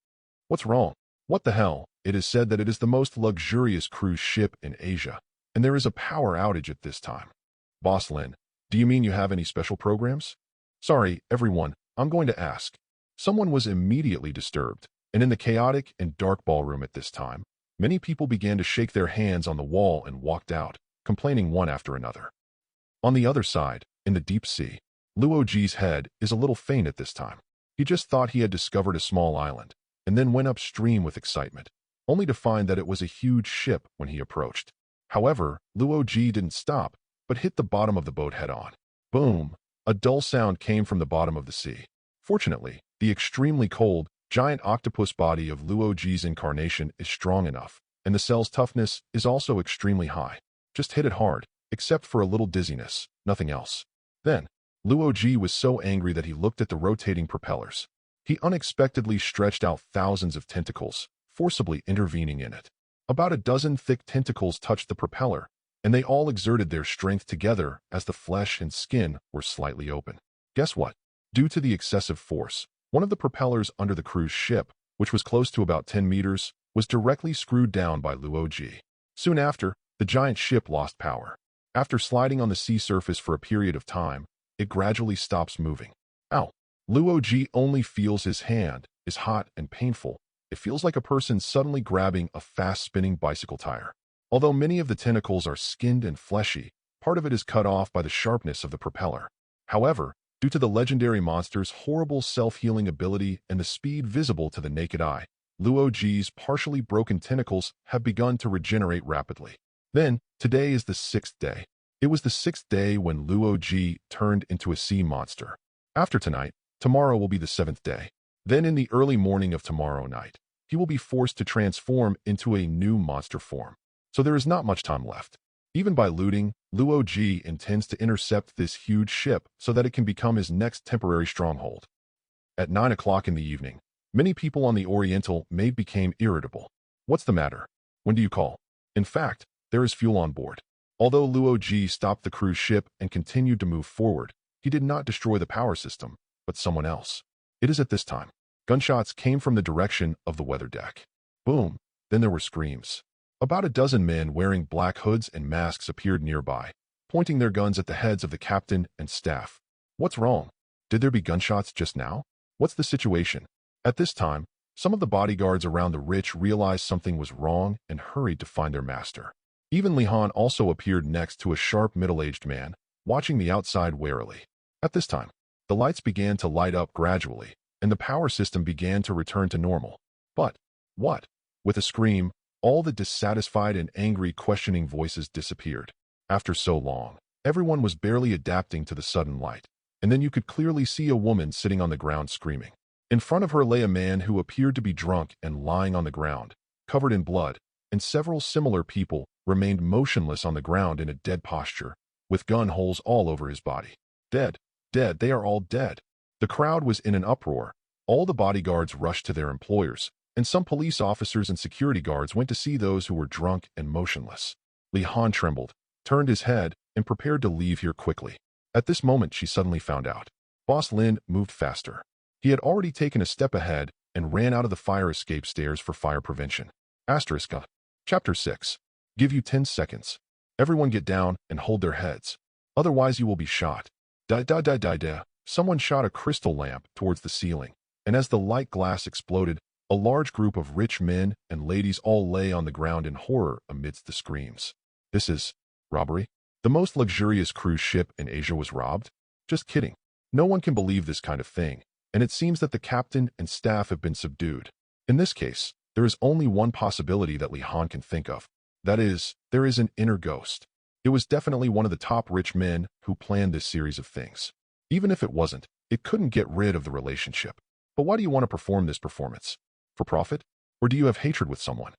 What's wrong? What the hell? It is said that it is the most luxurious cruise ship in Asia, and there is a power outage at this time. Boss Lin, do you mean you have any special programs? Sorry, everyone, I'm going to ask. Someone was immediately disturbed, and in the chaotic and dark ballroom at this time, many people began to shake their hands on the wall and walked out, complaining one after another. On the other side, in the deep sea, Luoji's head is a little faint at this time. He just thought he had discovered a small island, and then went upstream with excitement, only to find that it was a huge ship when he approached. However, Luoji didn't stop, but hit the bottom of the boat head-on. Boom! A dull sound came from the bottom of the sea. Fortunately, the extremely cold, giant octopus body of Luoji's incarnation is strong enough, and the cell's toughness is also extremely high. Just hit it hard, except for a little dizziness, nothing else. Then, Luoji was so angry that he looked at the rotating propellers. He unexpectedly stretched out thousands of tentacles, forcibly intervening in it. About a dozen thick tentacles touched the propeller, and they all exerted their strength together as the flesh and skin were slightly open. Guess what? Due to the excessive force, one of the propellers under the cruise ship, which was close to about 10 meters, was directly screwed down by Luoji. Soon after, the giant ship lost power. After sliding on the sea surface for a period of time, it gradually stops moving. Ow! Luoji only feels his hand is hot and painful. It feels like a person suddenly grabbing a fast-spinning bicycle tire. Although many of the tentacles are skinned and fleshy, part of it is cut off by the sharpness of the propeller. However, due to the legendary monster's horrible self-healing ability and the speed visible to the naked eye, Luoji's partially broken tentacles have begun to regenerate rapidly. Then, today is the 6th day. It was the 6th day when Luoji turned into a sea monster. After tonight, tomorrow will be the 7th day. Then in the early morning of tomorrow night, he will be forced to transform into a new monster form. So there is not much time left. Even by looting, Luoji intends to intercept this huge ship so that it can become his next temporary stronghold. At 9 o'clock in the evening, many people on the Oriental may became irritable. What's the matter? When do you call? In fact, there is fuel on board. Although Luoji stopped the cruise ship and continued to move forward, he did not destroy the power system, but someone else. It is at this time. Gunshots came from the direction of the weather deck. Boom! Then there were screams. About a dozen men wearing black hoods and masks appeared nearby, pointing their guns at the heads of the captain and staff. What's wrong? Did there be gunshots just now? What's the situation? At this time, some of the bodyguards around the rich realized something was wrong and hurried to find their master. Even Li Han also appeared next to a sharp middle-aged man, watching the outside warily. At this time, the lights began to light up gradually, and the power system began to return to normal. But, what? With a scream, all the dissatisfied and angry questioning voices disappeared. After so long, everyone was barely adapting to the sudden light, and then you could clearly see a woman sitting on the ground screaming. In front of her lay a man who appeared to be drunk and lying on the ground, covered in blood, and several similar people remained motionless on the ground in a dead posture, with gun holes all over his body. Dead, dead, they are all dead. The crowd was in an uproar. All the bodyguards rushed to their employers, and some police officers and security guards went to see those who were drunk and motionless. Li Han trembled, turned his head, and prepared to leave here quickly. At this moment, she suddenly found out. Boss Lin moved faster. He had already taken a step ahead and ran out of the fire escape stairs for fire prevention. Asterisk. Chapter 6. Give you 10 seconds. Everyone get down and hold their heads. Otherwise you will be shot. Da. Someone shot a crystal lamp towards the ceiling, and as the light glass exploded, a large group of rich men and ladies all lay on the ground in horror amidst the screams. This is robbery? The most luxurious cruise ship in Asia was robbed? Just kidding. No one can believe this kind of thing, and it seems that the captain and staff have been subdued. In this case, there is only one possibility that Li Han can think of. That is, there is an inner ghost. It was definitely one of the top rich men who planned this series of things. Even if it wasn't, it couldn't get rid of the relationship. But why do you want to perform this performance? For profit? Or do you have hatred with someone?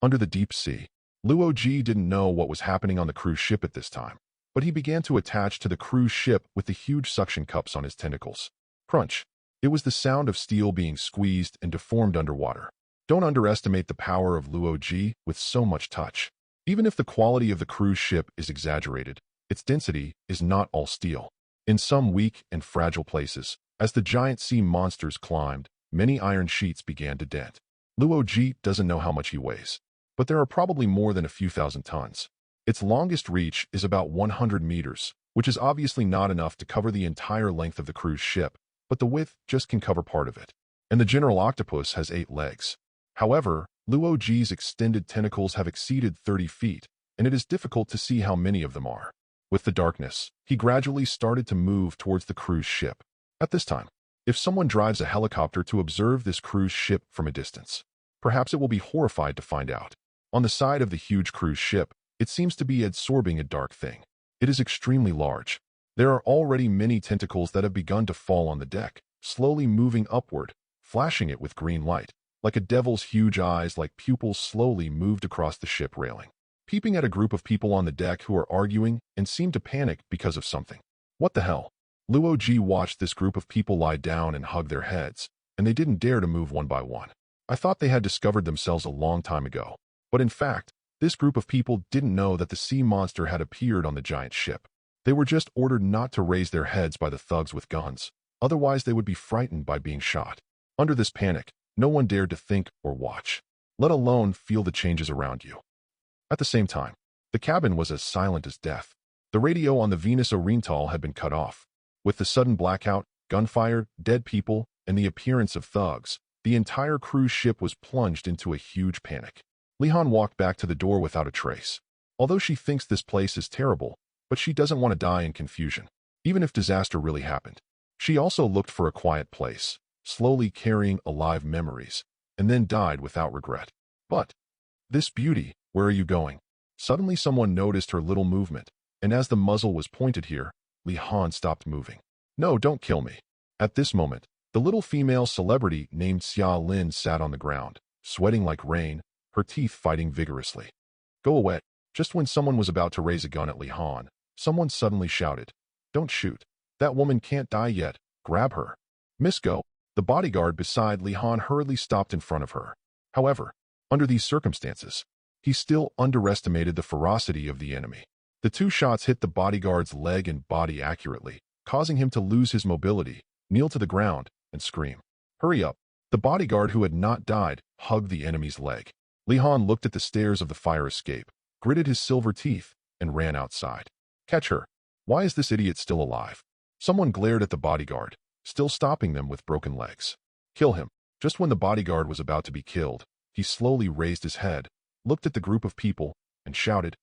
Under the deep sea, Luoji didn't know what was happening on the cruise ship at this time, but he began to attach to the cruise ship with the huge suction cups on his tentacles. Crunch. It was the sound of steel being squeezed and deformed underwater. Don't underestimate the power of Luoji with so much touch. Even if the quality of the cruise ship is exaggerated, its density is not all steel. In some weak and fragile places, as the giant sea monsters climbed, many iron sheets began to dent. Luoji doesn't know how much he weighs, but there are probably more than a few thousand tons. Its longest reach is about 100 meters, which is obviously not enough to cover the entire length of the cruise ship, but the width just can cover part of it. And the general octopus has 8 legs. However, Luoji's extended tentacles have exceeded 30 feet, and it is difficult to see how many of them are. With the darkness, he gradually started to move towards the cruise ship. At this time, if someone drives a helicopter to observe this cruise ship from a distance, perhaps it will be horrified to find out. On the side of the huge cruise ship, it seems to be absorbing a dark thing. It is extremely large. There are already many tentacles that have begun to fall on the deck, slowly moving upward, flashing it with green light. Like a devil's huge eyes like pupils slowly moved across the ship railing, peeping at a group of people on the deck who are arguing and seem to panic because of something. What the hell? Luo Ji watched this group of people lie down and hug their heads, and they didn't dare to move one by one. I thought they had discovered themselves a long time ago. But in fact, this group of people didn't know that the sea monster had appeared on the giant ship. They were just ordered not to raise their heads by the thugs with guns, otherwise they would be frightened by being shot. Under this panic, no one dared to think or watch, let alone feel the changes around you. At the same time, the cabin was as silent as death. The radio on the Venus Oriental had been cut off. With the sudden blackout, gunfire, dead people, and the appearance of thugs, the entire cruise ship was plunged into a huge panic. Li-Han walked back to the door without a trace. Although she thinks this place is terrible, but she doesn't want to die in confusion, even if disaster really happened. She also looked for a quiet place, slowly carrying alive memories, and then died without regret. But, this beauty, where are you going? Suddenly someone noticed her little movement, and as the muzzle was pointed here, Li-Han stopped moving. No, don't kill me. At this moment, the little female celebrity named Xia Lin sat on the ground, sweating like rain, her teeth fighting vigorously. Go away. Just when someone was about to raise a gun at Li-Han, someone suddenly shouted, Don't shoot. That woman can't die yet. Grab her. Miss Go. The bodyguard beside Li-Han hurriedly stopped in front of her. However, under these circumstances, he still underestimated the ferocity of the enemy. The two shots hit the bodyguard's leg and body accurately, causing him to lose his mobility, kneel to the ground, and scream. Hurry up. The bodyguard who had not died hugged the enemy's leg. Li-Han looked at the stairs of the fire escape, gritted his silver teeth, and ran outside. Catch her. Why is this idiot still alive? Someone glared at the bodyguard, still stopping them with broken legs. Kill him. Just when the bodyguard was about to be killed, he slowly raised his head, looked at the group of people, and shouted,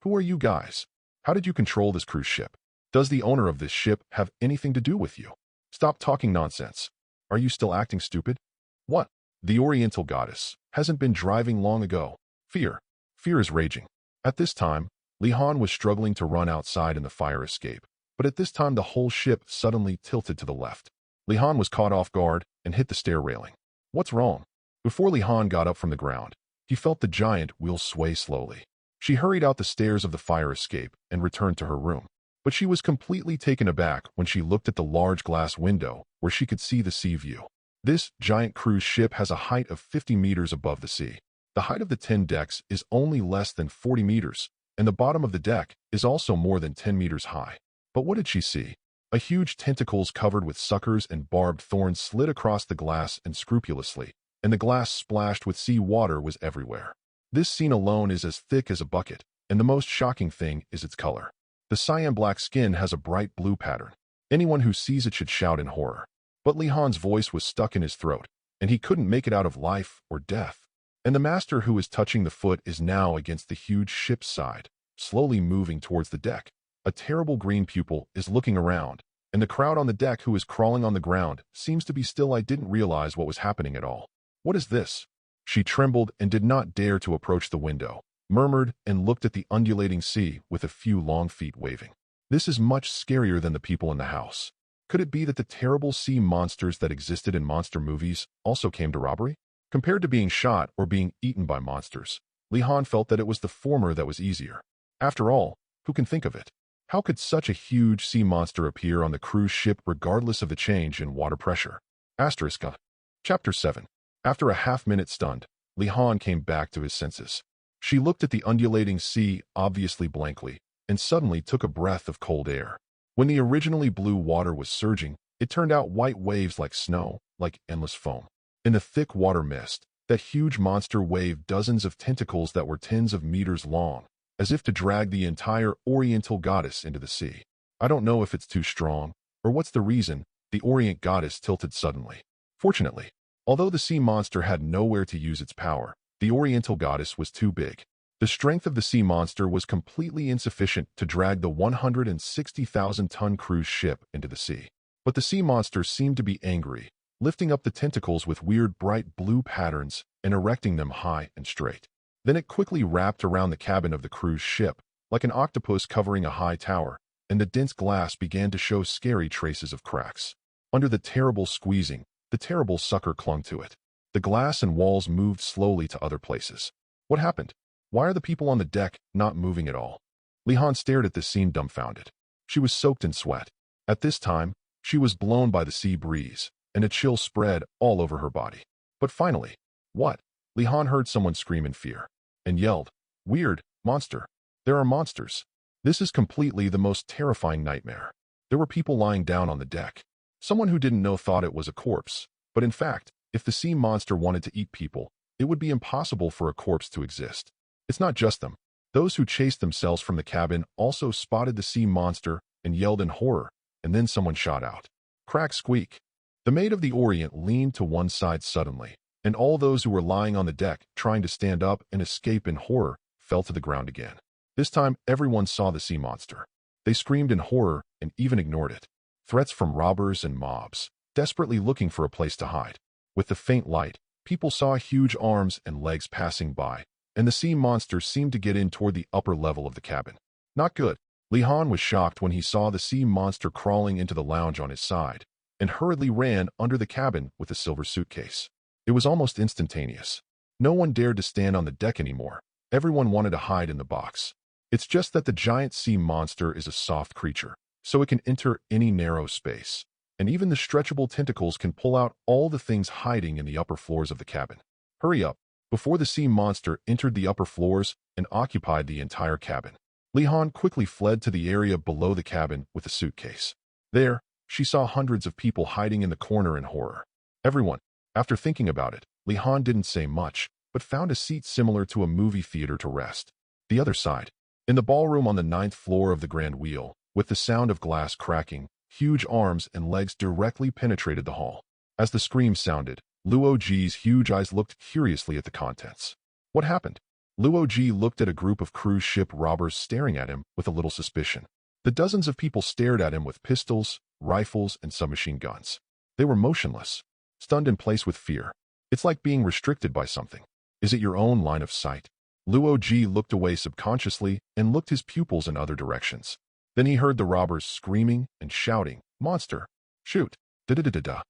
Who are you guys? How did you control this cruise ship? Does the owner of this ship have anything to do with you? Stop talking nonsense. Are you still acting stupid? What? The Oriental goddess hasn't been driving long ago. Fear. Fear is raging. At this time, Li-Han was struggling to run outside in the fire escape, but at this time the whole ship suddenly tilted to the left. Li-Han was caught off guard and hit the stair railing. What's wrong? Before Li-Han got up from the ground, he felt the giant wheel sway slowly. She hurried out the stairs of the fire escape and returned to her room. But she was completely taken aback when she looked at the large glass window where she could see the sea view. This giant cruise ship has a height of 50 meters above the sea. The height of the 10 decks is only less than 40 meters, and the bottom of the deck is also more than 10 meters high. But what did she see? A huge tentacles covered with suckers and barbed thorns slid across the glass unscrupulously, and the glass splashed with sea water was everywhere. This scene alone is as thick as a bucket, and the most shocking thing is its color. The cyan black skin has a bright blue pattern. Anyone who sees it should shout in horror. But Li-Han's voice was stuck in his throat, and he couldn't make it out of life or death. And the master who is touching the foot is now against the huge ship's side, slowly moving towards the deck. A terrible green pupil is looking around, and the crowd on the deck who is crawling on the ground seems to be still. I didn't realize what was happening at all. What is this? She trembled and did not dare to approach the window, murmured and looked at the undulating sea with a few long feet waving. This is much scarier than the people in the house. Could it be that the terrible sea monsters that existed in monster movies also came to robbery? Compared to being shot or being eaten by monsters, Li-Han felt that it was the former that was easier. After all, who can think of it? How could such a huge sea monster appear on the cruise ship regardless of the change in water pressure? Asterisk. Chapter 7. After a half-minute stunned, Li-Han came back to his senses. She looked at the undulating sea obviously blankly, and suddenly took a breath of cold air. When the originally blue water was surging, it turned out white waves like snow, like endless foam. In the thick water mist, that huge monster waved dozens of tentacles that were tens of meters long, as if to drag the entire Oriental goddess into the sea. I don't know if it's too strong, or what's the reason, the Orient goddess tilted suddenly. Fortunately, although the sea monster had nowhere to use its power, the Oriental goddess was too big. The strength of the sea monster was completely insufficient to drag the 160,000-ton cruise ship into the sea. But the sea monster seemed to be angry, lifting up the tentacles with weird bright blue patterns and erecting them high and straight. Then it quickly wrapped around the cabin of the cruise ship, like an octopus covering a high tower, and the dense glass began to show scary traces of cracks. Under the terrible squeezing, the terrible sucker clung to it. The glass and walls moved slowly to other places. What happened? Why are the people on the deck not moving at all? Li-Han stared at this scene dumbfounded. She was soaked in sweat. At this time, she was blown by the sea breeze, and a chill spread all over her body. But finally, what? Li-Han heard someone scream in fear, and yelled, "Weird, monster! There are monsters! This is completely the most terrifying nightmare." There were people lying down on the deck. Someone who didn't know thought it was a corpse, but in fact, if the sea monster wanted to eat people, it would be impossible for a corpse to exist. It's not just them. Those who chased themselves from the cabin also spotted the sea monster and yelled in horror, and then someone shot out. Crack squeak. The Maid of the Orient leaned to one side suddenly, and all those who were lying on the deck trying to stand up and escape in horror fell to the ground again. This time, everyone saw the sea monster. They screamed in horror and even ignored it. Threats from robbers and mobs, desperately looking for a place to hide. With the faint light, people saw huge arms and legs passing by, and the sea monster seemed to get in toward the upper level of the cabin. Not good. Li-Han was shocked when he saw the sea monster crawling into the lounge on his side, and hurriedly ran under the cabin with a silver suitcase. It was almost instantaneous. No one dared to stand on the deck anymore. Everyone wanted to hide in the box. It's just that the giant sea monster is a soft creature, so it can enter any narrow space, and even the stretchable tentacles can pull out all the things hiding in the upper floors of the cabin. Hurry up, before the sea monster entered the upper floors and occupied the entire cabin. Li-Han quickly fled to the area below the cabin with a suitcase. There, she saw hundreds of people hiding in the corner in horror. Everyone. After thinking about it, Li-Han didn't say much, but found a seat similar to a movie theater to rest. The other side. In the ballroom on the 9th floor of the Grand Wheel, with the sound of glass cracking, huge arms and legs directly penetrated the hall. As the scream sounded, Luo Ji's huge eyes looked curiously at the contents. What happened? Luo Ji looked at a group of cruise ship robbers staring at him with a little suspicion. The dozens of people stared at him with pistols, rifles, and submachine guns. They were motionless, stunned in place with fear. It's like being restricted by something. Is it your own line of sight? Luo Ji looked away subconsciously and looked his pupils in other directions. Then he heard the robbers screaming and shouting, "Monster! Shoot! Da-da-da-da-da!"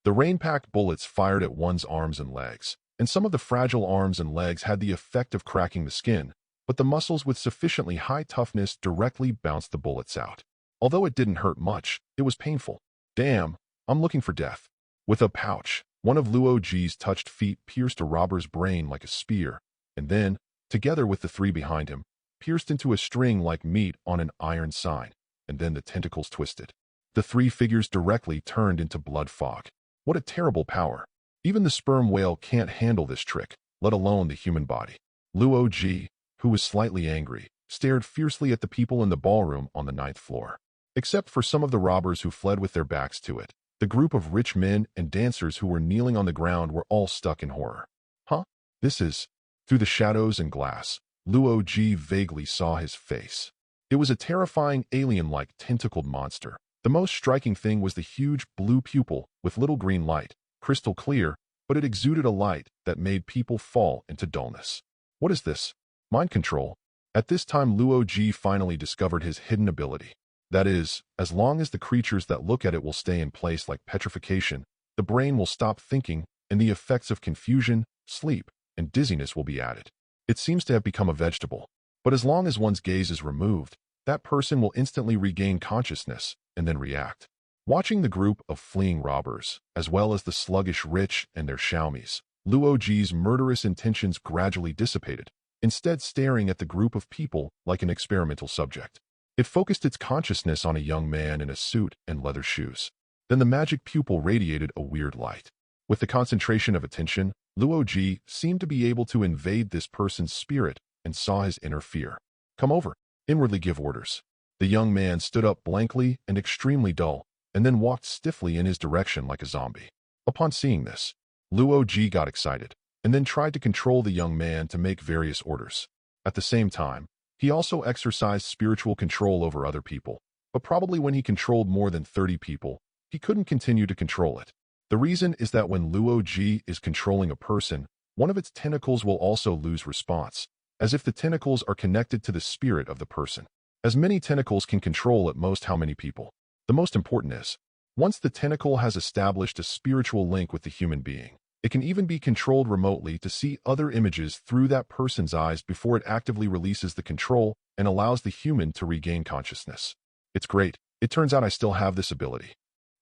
The rain-packed bullets fired at one's arms and legs, and some of the fragile arms and legs had the effect of cracking the skin, but the muscles with sufficiently high toughness directly bounced the bullets out. Although it didn't hurt much, it was painful. Damn, I'm looking for death. With a pouch, one of Luo Ji's touched feet pierced a robber's brain like a spear, and then, together with the three behind him, pierced into a string like meat on an iron sign, and then the tentacles twisted. The three figures directly turned into blood fog. What a terrible power. Even the sperm whale can't handle this trick, let alone the human body. Luo Ji, who was slightly angry, stared fiercely at the people in the ballroom on the 9th floor. Except for some of the robbers who fled with their backs to it, the group of rich men and dancers who were kneeling on the ground were all stuck in horror. Huh? This is... Through the shadows and glass, Luo Ji vaguely saw his face. It was a terrifying alien-like tentacled monster. The most striking thing was the huge blue pupil with little green light, crystal clear, but it exuded a light that made people fall into dullness. What is this? Mind control. At this time, Luo Ji finally discovered his hidden ability. That is, as long as the creatures that look at it will stay in place like petrification, the brain will stop thinking, and the effects of confusion, sleep, and dizziness will be added. It seems to have become a vegetable, but as long as one's gaze is removed, that person will instantly regain consciousness and then react. Watching the group of fleeing robbers, as well as the sluggish rich and their Xiaomis, Luo Ji's murderous intentions gradually dissipated, instead staring at the group of people like an experimental subject. It focused its consciousness on a young man in a suit and leather shoes. Then the magic pupil radiated a weird light. With the concentration of attention, Luo Ji seemed to be able to invade this person's spirit and saw his inner fear. Come over. Inwardly give orders. The young man stood up blankly and extremely dull, and then walked stiffly in his direction like a zombie. Upon seeing this, Luo Ji got excited, and then tried to control the young man to make various orders. At the same time, he also exercised spiritual control over other people, but probably when he controlled more than 30 people, he couldn't continue to control it. The reason is that when Luo Ji is controlling a person, one of its tentacles will also lose response, as if the tentacles are connected to the spirit of the person. As many tentacles can control at most how many people. The most important is, once the tentacle has established a spiritual link with the human being, it can even be controlled remotely to see other images through that person's eyes before it actively releases the control and allows the human to regain consciousness. It's great. It turns out I still have this ability.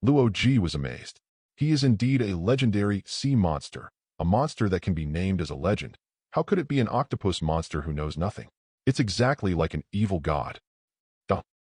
Luo Ji was amazed. He is indeed a legendary sea monster, a monster that can be named as a legend. How could it be an octopus monster who knows nothing? It's exactly like an evil god.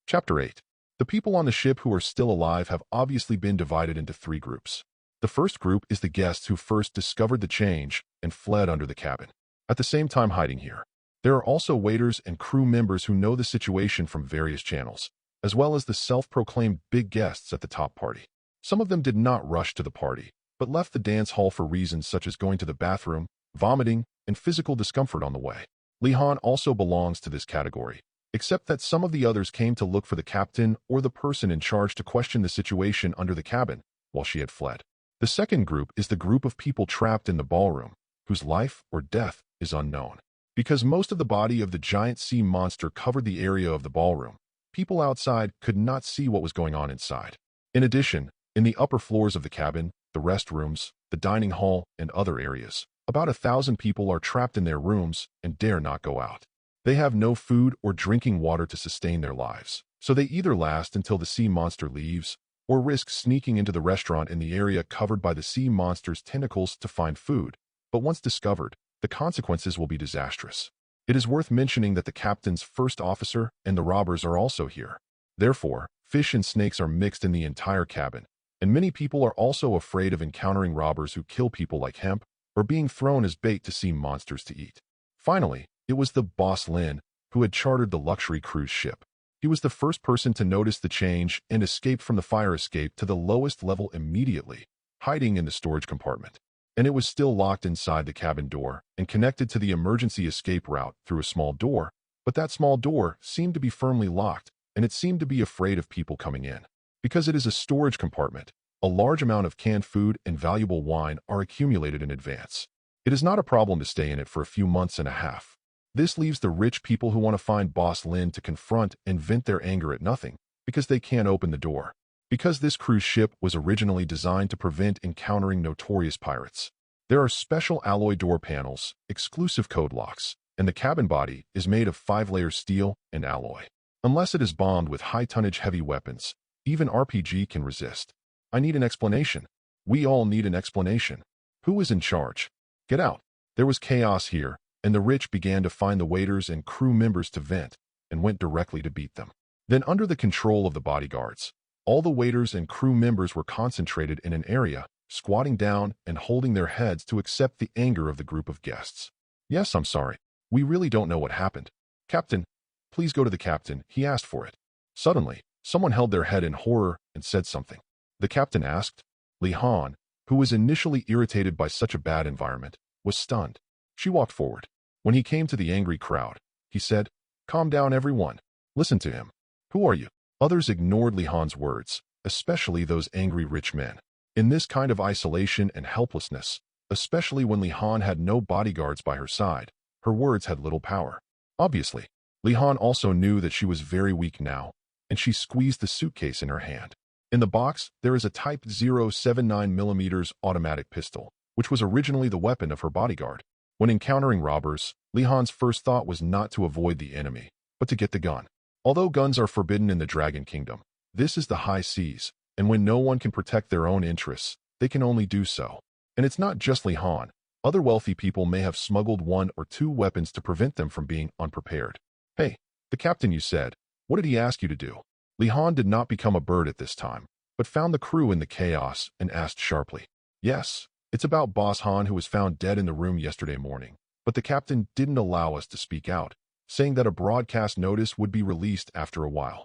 Chapter 8. The people on the ship who are still alive have obviously been divided into 3 groups. The first group is the guests who first discovered the change and fled under the cabin, at the same time hiding here. There are also waiters and crew members who know the situation from various channels, as well as the self-proclaimed big guests at the top party. Some of them did not rush to the party, but left the dance hall for reasons such as going to the bathroom, vomiting, and physical discomfort on the way. Li Han also belongs to this category, except that some of the others came to look for the captain or the person in charge to question the situation under the cabin while she had fled. The second group is the group of people trapped in the ballroom, whose life or death is unknown. Because most of the body of the giant sea monster covered the area of the ballroom, people outside could not see what was going on inside. In addition, in the upper floors of the cabin, the restrooms, the dining hall, and other areas, about 1,000 people are trapped in their rooms and dare not go out. They have no food or drinking water to sustain their lives, so they either last until the sea monster leaves or risk sneaking into the restaurant in the area covered by the sea monster's tentacles to find food. But once discovered, the consequences will be disastrous. It is worth mentioning that the captain's first officer and the robbers are also here. Therefore, fish and snakes are mixed in the entire cabin, and many people are also afraid of encountering robbers who kill people like hemp or being thrown as bait to sea monsters to eat. Finally, it was the boss Lin who had chartered the luxury cruise ship. He was the first person to notice the change and escaped from the fire escape to the lowest level immediately, hiding in the storage compartment. And it was still locked inside the cabin door and connected to the emergency escape route through a small door, but that small door seemed to be firmly locked, and it seemed to be afraid of people coming in. Because it is a storage compartment, a large amount of canned food and valuable wine are accumulated in advance. It is not a problem to stay in it for a few months and a half. This leaves the rich people who want to find Boss Lin to confront and vent their anger at nothing, because they can't open the door. Because this cruise ship was originally designed to prevent encountering notorious pirates. There are special alloy door panels, exclusive code locks, and the cabin body is made of 5-layer steel and alloy. Unless it is bombed with high-tonnage heavy weapons, even RPG can resist. I need an explanation. We all need an explanation. Who is in charge? Get out. There was chaos here, and the rich began to find the waiters and crew members to vent, and went directly to beat them. Then under the control of the bodyguards, all the waiters and crew members were concentrated in an area, squatting down and holding their heads to accept the anger of the group of guests. Yes, I'm sorry. We really don't know what happened. Captain, please go to the captain. He asked for it. Suddenly, someone held their head in horror and said something. The captain asked. Li Han, who was initially irritated by such a bad environment, was stunned. She walked forward. When he came to the angry crowd, he said, "Calm down, everyone. Listen to him. Who are you?" Others ignored Li Han's words, especially those angry rich men. In this kind of isolation and helplessness, especially when Li Han had no bodyguards by her side, her words had little power. Obviously, Li Han also knew that she was very weak now, and she squeezed the suitcase in her hand. In the box, there is a Type 0.79mm automatic pistol, which was originally the weapon of her bodyguard. When encountering robbers, Li Han's first thought was not to avoid the enemy, but to get the gun. Although guns are forbidden in the Dragon Kingdom, this is the high seas, and when no one can protect their own interests, they can only do so. And it's not just Li Han. Other wealthy people may have smuggled 1 or 2 weapons to prevent them from being unprepared. Hey, the captain, you said. What did he ask you to do? Li Han did not become a bird at this time, but found the crew in the chaos and asked sharply. Yes, it's about Boss Han, who was found dead in the room yesterday morning, but the captain didn't allow us to speak out, saying that a broadcast notice would be released after a while.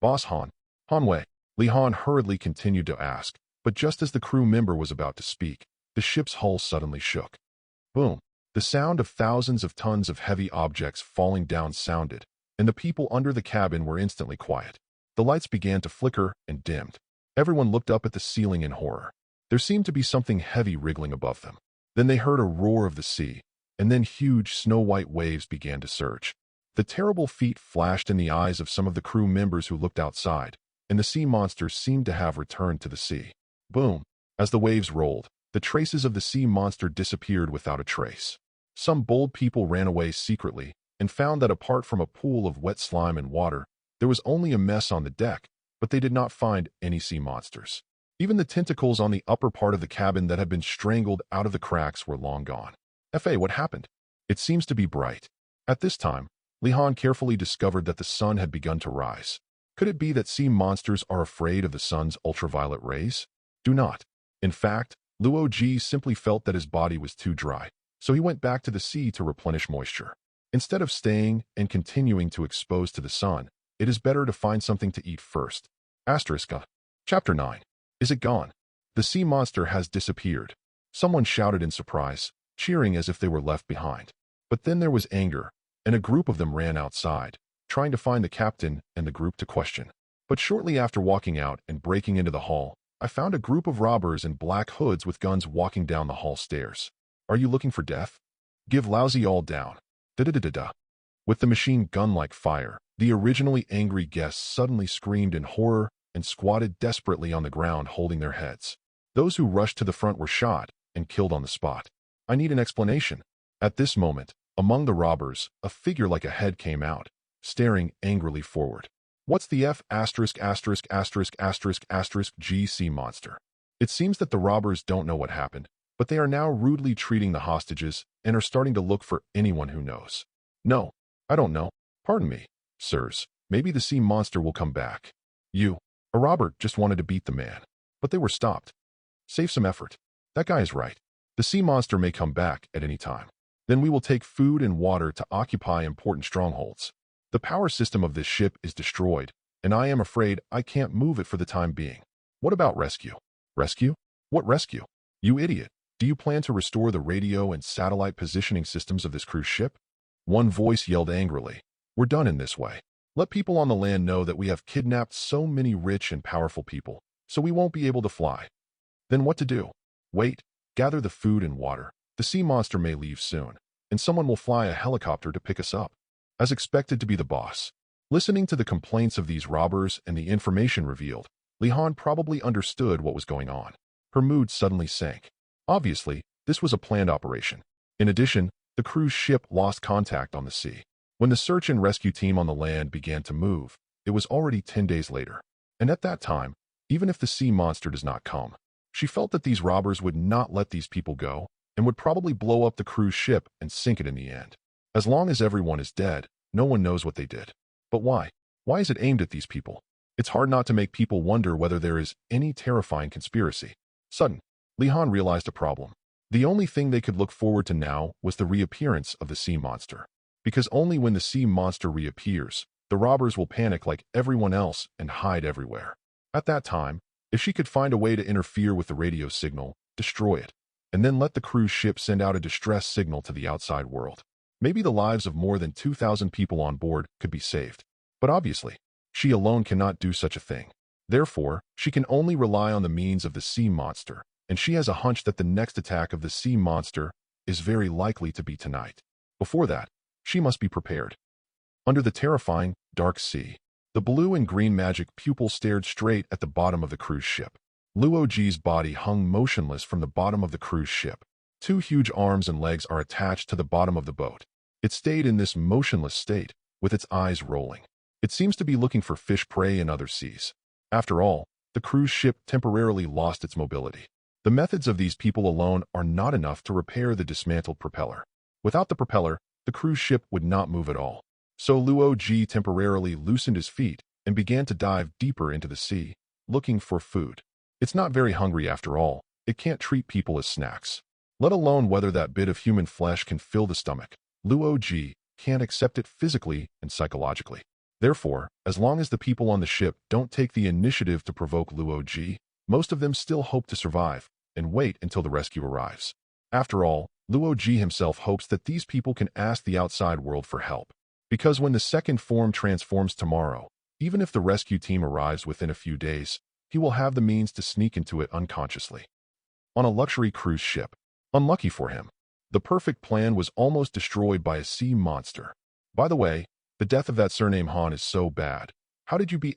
Boss Han, Hanwei, Li Han hurriedly continued to ask, but just as the crew member was about to speak, the ship's hull suddenly shook. Boom. The sound of thousands of tons of heavy objects falling down sounded, and the people under the cabin were instantly quiet. The lights began to flicker and dimmed. Everyone looked up at the ceiling in horror. There seemed to be something heavy wriggling above them. Then they heard a roar of the sea, and then huge snow-white waves began to surge. The terrible feat flashed in the eyes of some of the crew members who looked outside, and the sea monster seemed to have returned to the sea. Boom! As the waves rolled, the traces of the sea monster disappeared without a trace. Some bold people ran away secretly and found that apart from a pool of wet slime and water, there was only a mess on the deck, but they did not find any sea monsters. Even the tentacles on the upper part of the cabin that had been strangled out of the cracks were long gone. What happened? It seems to be bright. At this time, Li-Han carefully discovered that the sun had begun to rise. Could it be that sea monsters are afraid of the sun's ultraviolet rays? Do not. In fact, Luo Ji simply felt that his body was too dry, so he went back to the sea to replenish moisture. Instead of staying and continuing to expose to the sun, it is better to find something to eat first. Chapter 9. Is it gone? The sea monster has disappeared. Someone shouted in surprise, cheering as if they were left behind. But then there was anger, and a group of them ran outside, trying to find the captain and the group to question. But shortly after walking out and breaking into the hall, I found a group of robbers in black hoods with guns walking down the hall stairs. Are you looking for death? Give lousy all down. Da-da-da-da-da. With the machine gun like fire, the originally angry guests suddenly screamed in horror and squatted desperately on the ground holding their heads. Those who rushed to the front were shot and killed on the spot. I need an explanation. At this moment, among the robbers, a figure like a head came out, staring angrily forward. What's the G sea monster? It seems that the robbers don't know what happened, but they are now rudely treating the hostages and are starting to look for anyone who knows. No, I don't know. Pardon me, sirs. Maybe the sea monster will come back. A robber just wanted to beat the man, but they were stopped. Save some effort. That guy is right. The sea monster may come back at any time. Then we will take food and water to occupy important strongholds. The power system of this ship is destroyed, and I am afraid I can't move it for the time being. What about rescue? Rescue? What rescue? You idiot. Do you plan to restore the radio and satellite positioning systems of this cruise ship? One voice yelled angrily. We're done in this way. Let people on the land know that we have kidnapped so many rich and powerful people, so we won't be able to fly. Then what to do? Wait, gather the food and water. The sea monster may leave soon, and someone will fly a helicopter to pick us up. As expected to be the boss. Listening to the complaints of these robbers and the information revealed, Li-Han probably understood what was going on. Her mood suddenly sank. Obviously, this was a planned operation. In addition, the cruise ship lost contact on the sea. When the search and rescue team on the land began to move, it was already 10 days later. And at that time, even if the sea monster does not come, she felt that these robbers would not let these people go and would probably blow up the cruise ship and sink it in the end. As long as everyone is dead, no one knows what they did. But why? Why is it aimed at these people? It's hard not to make people wonder whether there is any terrifying conspiracy. Sudden, Li-Han realized a problem. The only thing they could look forward to now was the reappearance of the sea monster. Because only when the sea monster reappears, the robbers will panic like everyone else and hide everywhere. At that time, if she could find a way to interfere with the radio signal, destroy it, and then let the cruise ship send out a distress signal to the outside world, maybe the lives of more than 2,000 people on board could be saved. But obviously, she alone cannot do such a thing. Therefore, she can only rely on the means of the sea monster, and she has a hunch that the next attack of the sea monster is very likely to be tonight. Before that, she must be prepared. Under the terrifying, dark sea, the blue and green magic pupil stared straight at the bottom of the cruise ship. Luo Ji's body hung motionless from the bottom of the cruise ship. Two huge arms and legs are attached to the bottom of the boat. It stayed in this motionless state, with its eyes rolling. It seems to be looking for fish prey in other seas. After all, the cruise ship temporarily lost its mobility. The methods of these people alone are not enough to repair the dismantled propeller. Without the propeller, the cruise ship would not move at all. So Luo Ji temporarily loosened his feet and began to dive deeper into the sea, looking for food. It's not very hungry after all. It can't treat people as snacks. Let alone whether that bit of human flesh can fill the stomach. Luo Ji can't accept it physically and psychologically. Therefore, as long as the people on the ship don't take the initiative to provoke Luo Ji, most of them still hope to survive and wait until the rescue arrives. After all, Luo Ji himself hopes that these people can ask the outside world for help. Because when the second form transforms tomorrow, even if the rescue team arrives within a few days, he will have the means to sneak into it unconsciously. On a luxury cruise ship. Unlucky for him. The perfect plan was almost destroyed by a sea monster. By the way, the death of that surname Han is so bad. How did you be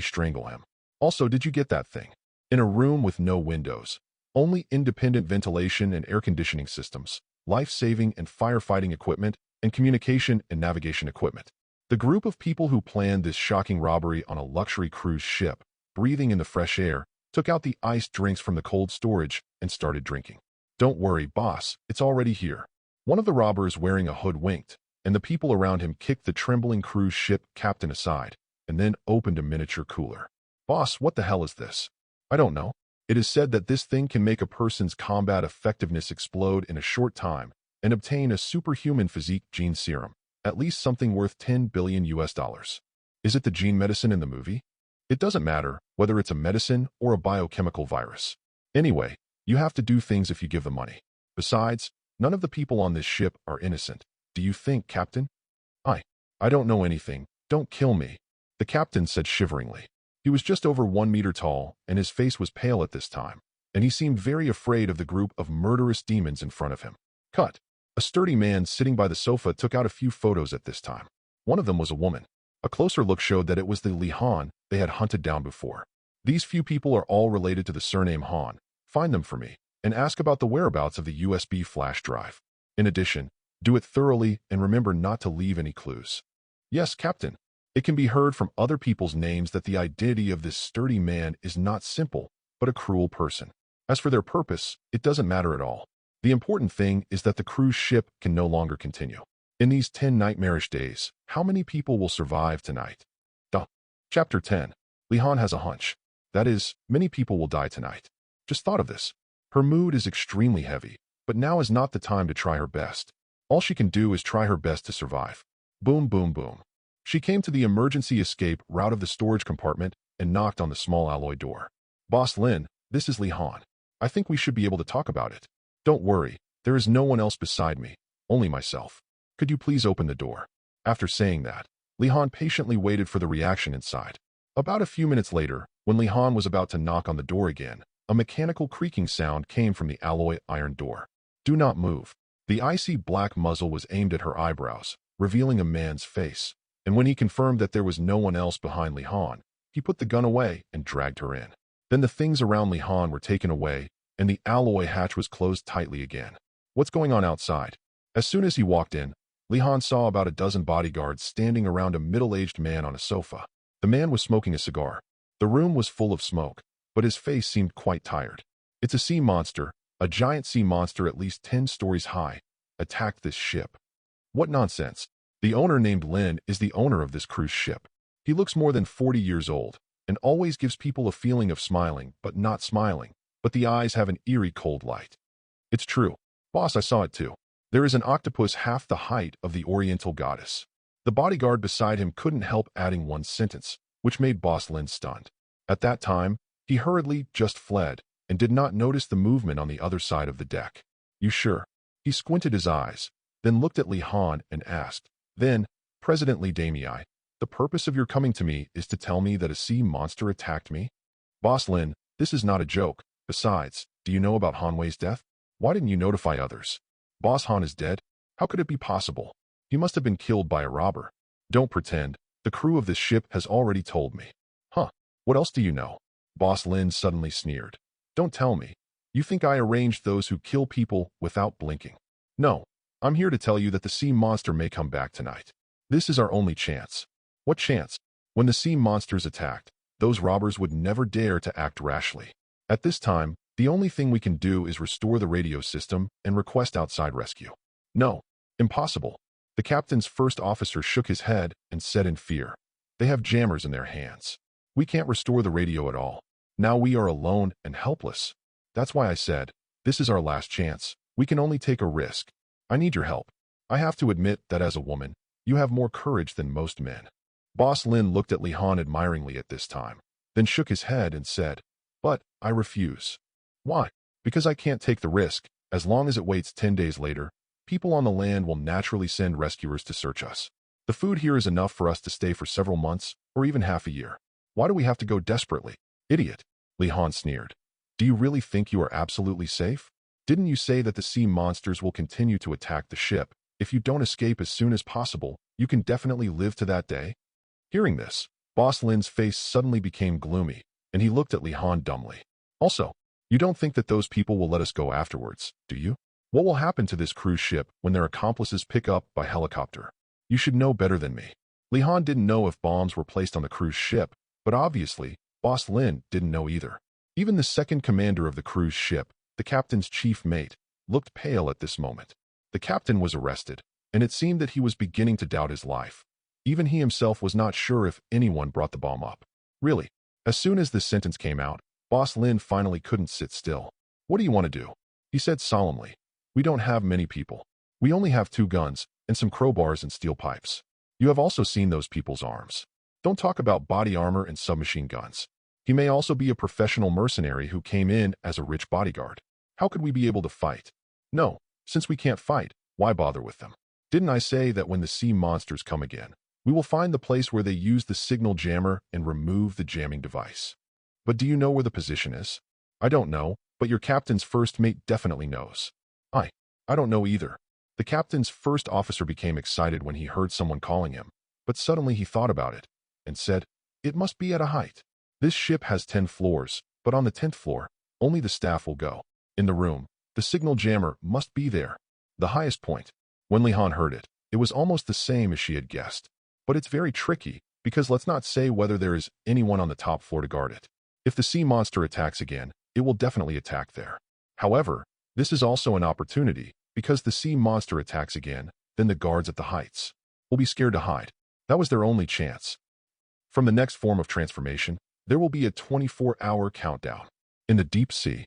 strangle him? Also, did you get that thing? In a room with no windows, only independent ventilation and air conditioning systems, life-saving and firefighting equipment, and communication and navigation equipment. The group of people who planned this shocking robbery on a luxury cruise ship, breathing in the fresh air, took out the iced drinks from the cold storage and started drinking. Don't worry, boss, it's already here. One of the robbers wearing a hood winked, and the people around him kicked the trembling cruise ship captain aside, and then opened a miniature cooler. Boss, what the hell is this? I don't know. It is said that this thing can make a person's combat effectiveness explode in a short time and obtain a superhuman physique gene serum, at least something worth $10 billion. Is it the gene medicine in the movie? It doesn't matter whether it's a medicine or a biochemical virus. Anyway, you have to do things if you give the money. Besides, none of the people on this ship are innocent. Do you think, Captain? I don't know anything. Don't kill me, the captain said shiveringly. He was just over 1 meter tall, and his face was pale at this time, and he seemed very afraid of the group of murderous demons in front of him. Cut. A sturdy man sitting by the sofa took out a few photos at this time. One of them was a woman. A closer look showed that it was the Li Han they had hunted down before. These few people are all related to the surname Han. Find them for me, and ask about the whereabouts of the USB flash drive. In addition, do it thoroughly and remember not to leave any clues. Yes, Captain. It can be heard from other people's names that the identity of this sturdy man is not simple, but a cruel person. As for their purpose, it doesn't matter at all. The important thing is that the cruise ship can no longer continue. In these 10 nightmarish days, how many people will survive tonight? Chapter 10. Li Han has a hunch. That is, many people will die tonight. Just thought of this. Her mood is extremely heavy, but now is not the time to try her best. All she can do is try her best to survive. Boom, boom, boom. She came to the emergency escape route of the storage compartment and knocked on the small alloy door. Boss Lin, this is Li Han. I think we should be able to talk about it. Don't worry, there is no one else beside me, only myself. Could you please open the door? After saying that, Li Han patiently waited for the reaction inside. About a few minutes later, when Li Han was about to knock on the door again, a mechanical creaking sound came from the alloy iron door. Do not move. The icy black muzzle was aimed at her eyebrows, revealing a man's face. And when he confirmed that there was no one else behind Li Han, he put the gun away and dragged her in. Then the things around Li Han were taken away, and the alloy hatch was closed tightly again. What's going on outside? As soon as he walked in, Li Han saw about a dozen bodyguards standing around a middle-aged man on a sofa. The man was smoking a cigar. The room was full of smoke, but his face seemed quite tired. It's a sea monster, a giant sea monster at least 10 stories high, attacked this ship. What nonsense. The owner named Lin is the owner of this cruise ship. He looks more than 40 years old and always gives people a feeling of smiling, but not smiling, but the eyes have an eerie cold light. It's true. Boss, I saw it too. There is an octopus half the height of the Oriental goddess. The bodyguard beside him couldn't help adding one sentence, which made Boss Lin stunned. At that time, he hurriedly just fled and did not notice the movement on the other side of the deck. You sure? He squinted his eyes, then looked at Li Han and asked, Then, President Li Damei, the purpose of your coming to me is to tell me that a sea monster attacked me? Boss Lin, this is not a joke. Besides, do you know about Han Wei's death? Why didn't you notify others? Boss Han is dead? How could it be possible? He must have been killed by a robber. Don't pretend. The crew of this ship has already told me. Huh, what else do you know? Boss Lin suddenly sneered. Don't tell me. You think I arranged those who kill people without blinking? No. I'm here to tell you that the sea monster may come back tonight. This is our only chance. What chance? When the sea monsters attacked, those robbers would never dare to act rashly. At this time, the only thing we can do is restore the radio system and request outside rescue. No, impossible. The captain's first officer shook his head and said in fear, They have jammers in their hands. We can't restore the radio at all. Now we are alone and helpless. That's why I said, this is our last chance. We can only take a risk. I need your help. I have to admit that as a woman, you have more courage than most men. Boss Lin looked at Li Han admiringly at this time, then shook his head and said, But I refuse. Why? Because I can't take the risk. As long as it waits 10 days later, people on the land will naturally send rescuers to search us. The food here is enough for us to stay for several months, or even half a year. Why do we have to go desperately? Idiot, Li Han sneered. Do you really think you are absolutely safe? Didn't you say that the sea monsters will continue to attack the ship? If you don't escape as soon as possible, you can definitely live to that day? Hearing this, Boss Lin's face suddenly became gloomy, and he looked at Li Han dumbly. Also, you don't think that those people will let us go afterwards, do you? What will happen to this cruise ship when their accomplices pick up by helicopter? You should know better than me. Li Han didn't know if bombs were placed on the cruise ship, but obviously, Boss Lin didn't know either. Even the second commander of the cruise ship, the captain's chief mate, looked pale at this moment. The captain was arrested, and it seemed that he was beginning to doubt his life. Even he himself was not sure if anyone brought the bomb up. Really, as soon as this sentence came out, Boss Lin finally couldn't sit still. What do you want to do? He said solemnly. We don't have many people. We only have 2 guns and some crowbars and steel pipes. You have also seen those people's arms. Don't talk about body armor and submachine guns. He may also be a professional mercenary who came in as a rich bodyguard. How could we be able to fight? No, since we can't fight, why bother with them? Didn't I say that when the sea monsters come again, we will find the place where they use the signal jammer and remove the jamming device? But do you know where the position is? I don't know, but your captain's first mate definitely knows. I don't know either. The captain's first officer became excited when he heard someone calling him, but suddenly he thought about it and said, it must be at a height. This ship has 10 floors, but on the 10th floor, only the staff will go. In the room, the signal jammer must be there, the highest point. When Li Han heard it, it was almost the same as she had guessed. But it's very tricky, because let's not say whether there is anyone on the top floor to guard it. If the sea monster attacks again, it will definitely attack there. However, this is also an opportunity, because the sea monster attacks again, then the guards at the heights will be scared to hide. That was their only chance. From the next form of transformation, there will be a 24-hour countdown. In the deep sea,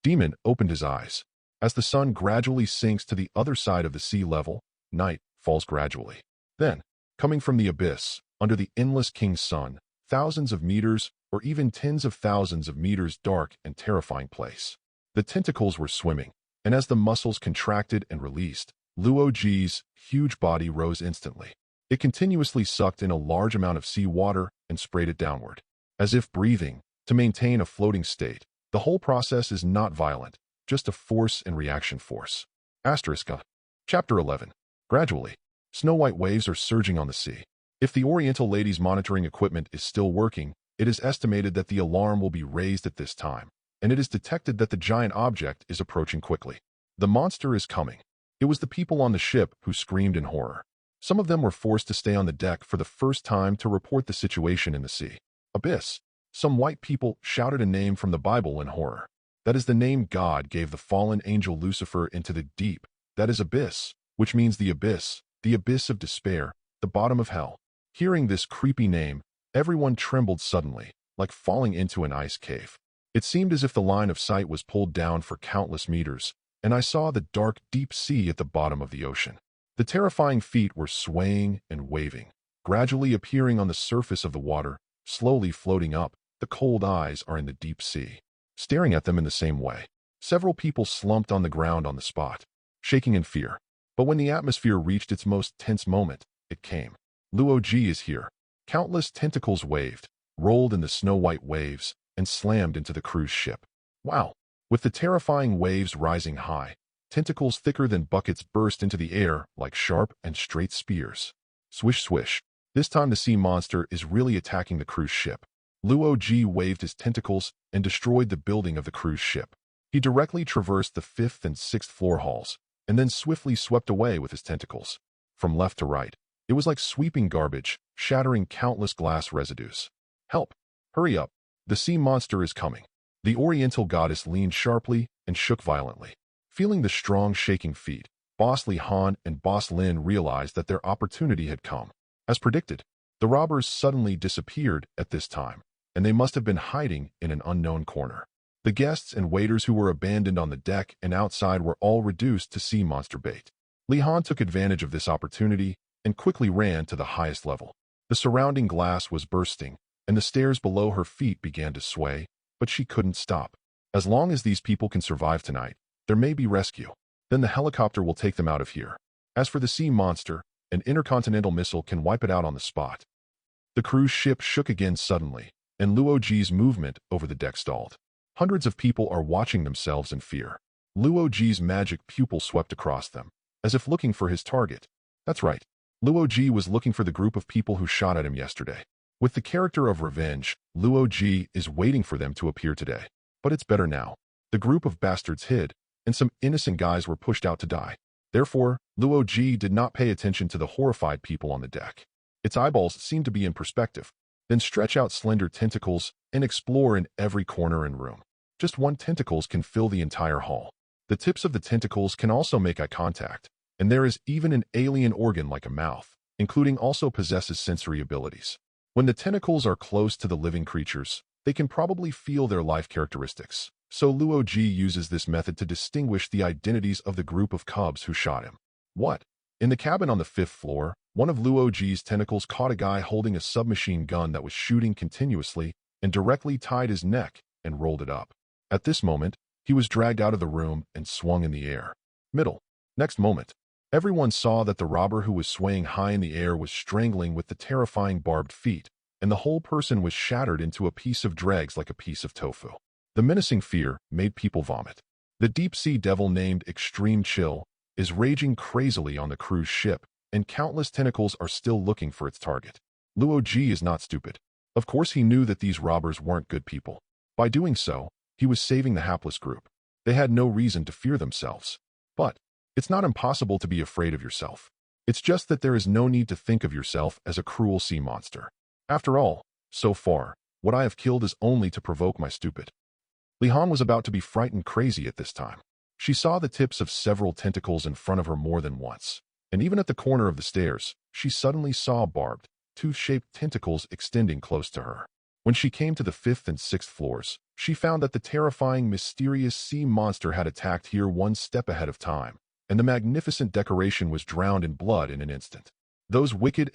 Demon opened his eyes. As the sun gradually sinks to the other side of the sea level, night falls gradually. Then, coming from the abyss, under the endless king's sun, thousands of meters or even tens of thousands of meters dark and terrifying place. The tentacles were swimming, and as the muscles contracted and released, Luo Ji's huge body rose instantly. It continuously sucked in a large amount of sea water and sprayed it downward, as if breathing, to maintain a floating state. The whole process is not violent, just a force and reaction force. Asterisk. Chapter 11. Gradually, snow-white waves are surging on the sea. If the Oriental lady's monitoring equipment is still working, it is estimated that the alarm will be raised at this time, and it is detected that the giant object is approaching quickly. The monster is coming. It was the people on the ship who screamed in horror. Some of them were forced to stay on the deck for the first time to report the situation in the sea. Abyss. Some white people shouted a name from the Bible in horror. That is the name God gave the fallen angel Lucifer into the deep. That is abyss, which means the abyss of despair, the bottom of hell. Hearing this creepy name, everyone trembled suddenly, like falling into an ice cave. It seemed as if the line of sight was pulled down for countless meters, and I saw the dark, deep sea at the bottom of the ocean. The terrifying feet were swaying and waving, gradually appearing on the surface of the water, slowly floating up. The cold eyes are in the deep sea, staring at them in the same way. Several people slumped on the ground on the spot, shaking in fear. But when the atmosphere reached its most tense moment, it came. Luo Ji is here. Countless tentacles waved, rolled in the snow-white waves, and slammed into the cruise ship. Wow! With the terrifying waves rising high, tentacles thicker than buckets burst into the air like sharp and straight spears. Swish, swish. This time the sea monster is really attacking the cruise ship. Luo Ji waved his tentacles and destroyed the building of the cruise ship. He directly traversed the 5th and 6th floor halls, and then swiftly swept away with his tentacles. From left to right, it was like sweeping garbage, shattering countless glass residues. Help! Hurry up! The sea monster is coming. The Oriental goddess leaned sharply and shook violently. Feeling the strong shaking feet, Boss Li Han and Boss Lin realized that their opportunity had come. As predicted, the robbers suddenly disappeared at this time, and they must have been hiding in an unknown corner. The guests and waiters who were abandoned on the deck and outside were all reduced to sea monster bait. Li Han took advantage of this opportunity and quickly ran to the highest level. The surrounding glass was bursting, and the stairs below her feet began to sway, but she couldn't stop. As long as these people can survive tonight, there may be rescue. Then the helicopter will take them out of here. As for the sea monster, an intercontinental missile can wipe it out on the spot. The cruise ship shook again suddenly, and Luo Ji's movement over the deck stalled. Hundreds of people are watching themselves in fear. Luo Ji's magic pupil swept across them, as if looking for his target. That's right. Luo Ji was looking for the group of people who shot at him yesterday. With the character of revenge, Luo Ji is waiting for them to appear today. But it's better now. The group of bastards hid, and some innocent guys were pushed out to die. Therefore, Luo Ji did not pay attention to the horrified people on the deck. Its eyeballs seemed to be in perspective, then stretch out slender tentacles and explore in every corner and room. Just one tentacles can fill the entire hall. The tips of the tentacles can also make eye contact, and there is even an alien organ like a mouth, including also possesses sensory abilities. When the tentacles are close to the living creatures, they can probably feel their life characteristics. So Luo Ji uses this method to distinguish the identities of the group of cubs who shot him. What? In the cabin on the 5th floor, one of Luo Ji's tentacles caught a guy holding a submachine gun that was shooting continuously and directly tied his neck and rolled it up. At this moment, he was dragged out of the room and swung in the air. Middle. Next moment, everyone saw that the robber who was swaying high in the air was strangling with the terrifying barbed feet, and the whole person was shattered into a piece of dregs like a piece of tofu. The menacing fear made people vomit. The deep-sea devil named Extreme Chill is raging crazily on the cruise ship, and countless tentacles are still looking for its target. Luo Ji is not stupid. Of course he knew that these robbers weren't good people. By doing so, he was saving the hapless group. They had no reason to fear themselves. But it's not impossible to be afraid of yourself. It's just that there is no need to think of yourself as a cruel sea monster. After all, so far, what I have killed is only to provoke my stupid. Li Han was about to be frightened crazy at this time. She saw the tips of several tentacles in front of her more than once, and even at the corner of the stairs, she suddenly saw barbed, tooth-shaped tentacles extending close to her. When she came to the 5th and 6th floors, she found that the terrifying, mysterious sea monster had attacked here one step ahead of time, and the magnificent decoration was drowned in blood in an instant. Those wicked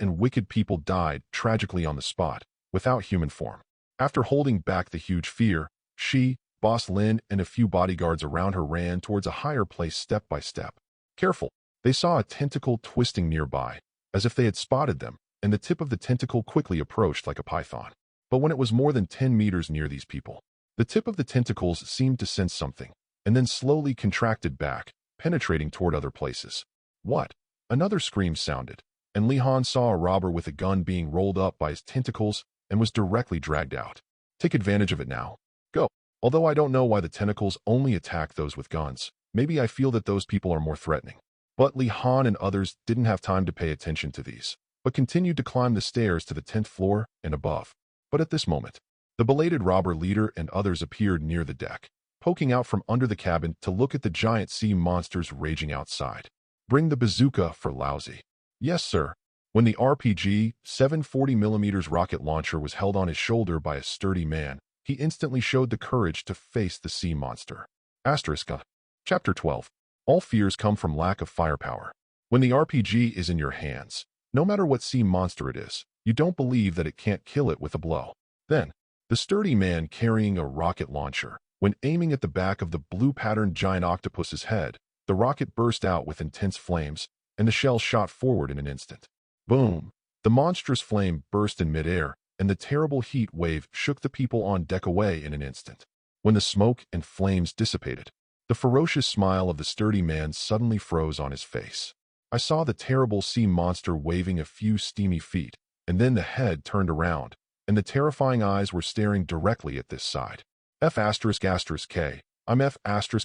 people died tragically on the spot, without human form. After holding back the huge fear, she, Boss Lin, and a few bodyguards around her ran towards a higher place step by step. Careful! They saw a tentacle twisting nearby, as if they had spotted them, and the tip of the tentacle quickly approached like a python. But when it was more than 10 meters near these people, the tip of the tentacles seemed to sense something, and then slowly contracted back, penetrating toward other places. What? Another scream sounded, and Li Han saw a robber with a gun being rolled up by his tentacles and was directly dragged out. Take advantage of it now. Go. Although I don't know why the tentacles only attack those with guns, maybe I feel that those people are more threatening. But Li Han and others didn't have time to pay attention to these, but continued to climb the stairs to the 10th floor and above. But at this moment, the belated robber leader and others appeared near the deck, poking out from under the cabin to look at the giant sea monsters raging outside. Bring the bazooka for lousy. Yes, sir. When the RPG 740mm rocket launcher was held on his shoulder by a sturdy man, he instantly showed the courage to face the sea monster. Chapter 12. All fears come from lack of firepower. When the RPG is in your hands, no matter what sea monster it is, you don't believe that it can't kill it with a blow. Then, the sturdy man carrying a rocket launcher, when aiming at the back of the blue-patterned giant octopus's head, the rocket burst out with intense flames, and the shell shot forward in an instant. Boom! The monstrous flame burst in midair, and the terrible heat wave shook the people on deck away in an instant. When the smoke and flames dissipated, the ferocious smile of the sturdy man suddenly froze on his face. I saw the terrible sea monster waving a few steamy feet, and then the head turned around, and the terrifying eyes were staring directly at this side. F***K. I'm F***G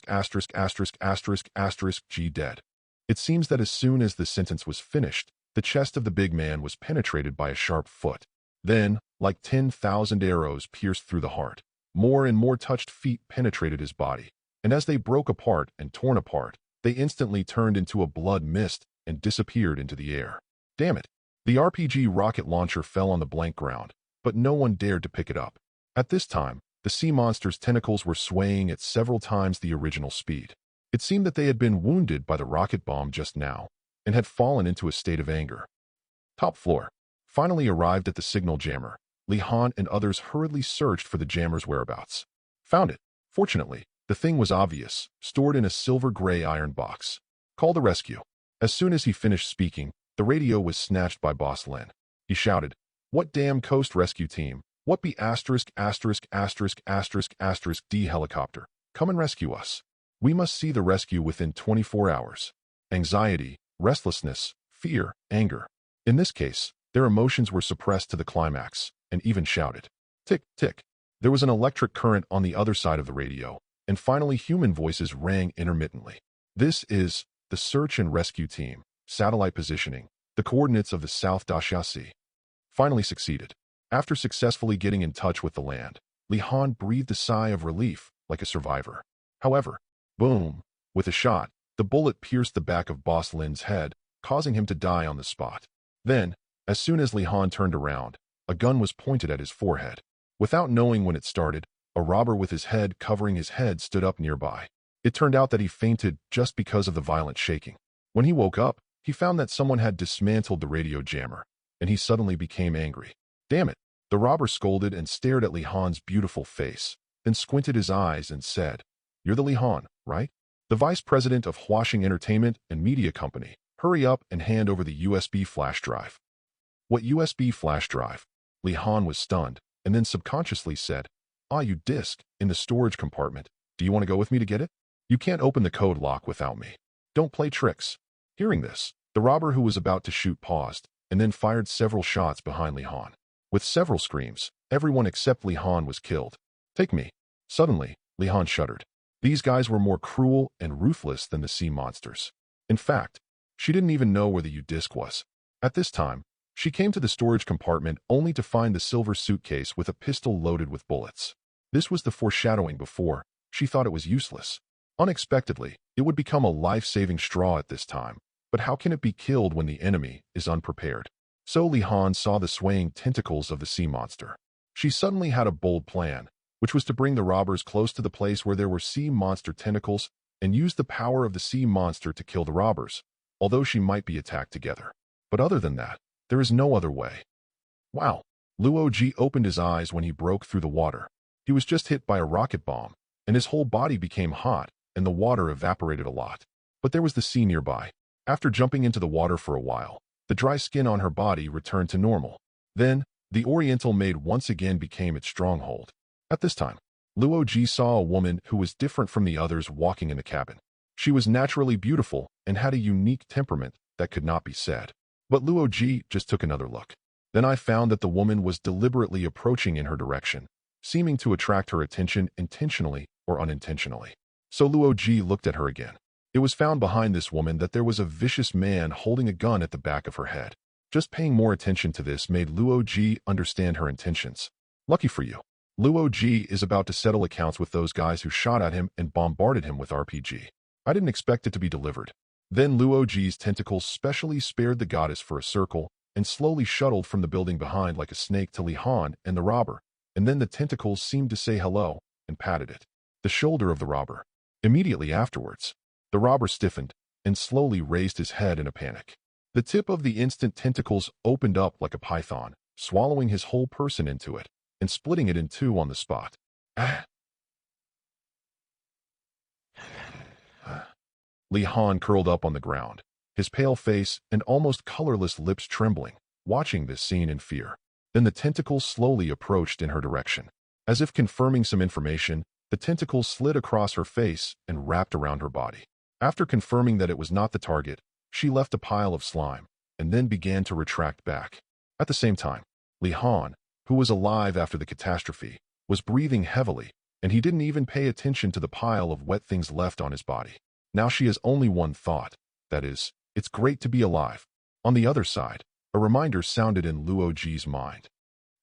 dead. It seems that as soon as the sentence was finished, the chest of the big man was penetrated by a sharp foot. Then, like 10,000 arrows pierced through the heart, more and more touched feet penetrated his body, and as they broke apart and torn apart, they instantly turned into a blood mist and disappeared into the air. Damn it! The RPG rocket launcher fell on the blank ground, but no one dared to pick it up. At this time, the sea monster's tentacles were swaying at several times the original speed. It seemed that they had been wounded by the rocket bomb just now, and had fallen into a state of anger. Top floor. Finally arrived at the signal jammer, Li Han and others hurriedly searched for the jammer's whereabouts. Found it. Fortunately, the thing was obvious, stored in a silver-gray iron box. Call the rescue. As soon as he finished speaking, the radio was snatched by Boss Lin. He shouted, "What damn coast rescue team? What be asterisk asterisk asterisk asterisk asterisk D helicopter? Come and rescue us. We must see the rescue within 24 hours. Anxiety, restlessness, fear, anger. In this case, their emotions were suppressed to the climax, and even shouted. Tick, tick. There was an electric current on the other side of the radio, and finally human voices rang intermittently. This is the search and rescue team, satellite positioning, the coordinates of the South Daxia Sea. Finally succeeded. After successfully getting in touch with the land, Li Han breathed a sigh of relief, like a survivor. However, boom, with a shot, the bullet pierced the back of Boss Lin's head, causing him to die on the spot. Then, as soon as Li Han turned around, a gun was pointed at his forehead. Without knowing when it started, a robber with his head covering his head stood up nearby. It turned out that he fainted just because of the violent shaking. When he woke up, he found that someone had dismantled the radio jammer, and he suddenly became angry. Damn it! The robber scolded and stared at Li Han's beautiful face, then squinted his eyes and said, "You're the Li Han, right? The vice president of Huaxing Entertainment and Media Company. Hurry up and hand over the USB flash drive." What USB flash drive? Li Han was stunned, and then subconsciously said, "Ah, you disk, in the storage compartment. Do you want to go with me to get it? You can't open the code lock without me. Don't play tricks." Hearing this, the robber who was about to shoot paused, and then fired several shots behind Li Han. With several screams, everyone except Li Han was killed. Take me. Suddenly, Li Han shuddered. These guys were more cruel and ruthless than the sea monsters. In fact, she didn't even know where the U-disc was. At this time, she came to the storage compartment only to find the silver suitcase with a pistol loaded with bullets. This was the foreshadowing before. She thought it was useless. Unexpectedly, it would become a life-saving straw at this time. But how can it be killed when the enemy is unprepared? So Li Han saw the swaying tentacles of the sea monster. She suddenly had a bold plan, which was to bring the robbers close to the place where there were sea monster tentacles and use the power of the sea monster to kill the robbers, although she might be attacked together. But other than that, there is no other way. Wow! Luo Ji opened his eyes when he broke through the water. He was just hit by a rocket bomb, and his whole body became hot, and the water evaporated a lot. But there was the sea nearby. After jumping into the water for a while, the dry skin on her body returned to normal. Then, the Oriental Maid once again became its stronghold. At this time, Luo Ji saw a woman who was different from the others walking in the cabin. She was naturally beautiful and had a unique temperament that could not be said. But Luo Ji just took another look. Then I found that the woman was deliberately approaching in her direction, seeming to attract her attention intentionally or unintentionally. So Luo Ji looked at her again. It was found behind this woman that there was a vicious man holding a gun at the back of her head. Just paying more attention to this made Luo Ji understand her intentions. Lucky for you, Luo Ji is about to settle accounts with those guys who shot at him and bombarded him with RPG. I didn't expect it to be delivered. Then Luo Ji's tentacles specially spared the goddess for a circle and slowly shuttled from the building behind like a snake to Li Han and the robber, and then the tentacles seemed to say hello and patted it. The shoulder of the robber. Immediately afterwards, the robber stiffened and slowly raised his head in a panic. The tip of the instant tentacles opened up like a python, swallowing his whole person into it and splitting it in two on the spot. Li Han curled up on the ground, his pale face and almost colorless lips trembling, watching this scene in fear. Then the tentacles slowly approached in her direction. As if confirming some information, the tentacles slid across her face and wrapped around her body. After confirming that it was not the target, she left a pile of slime, and then began to retract back. At the same time, Li Han, who was alive after the catastrophe, was breathing heavily, and he didn't even pay attention to the pile of wet things left on his body. Now she has only one thought, that is, it's great to be alive. On the other side, a reminder sounded in Luo Ji's mind.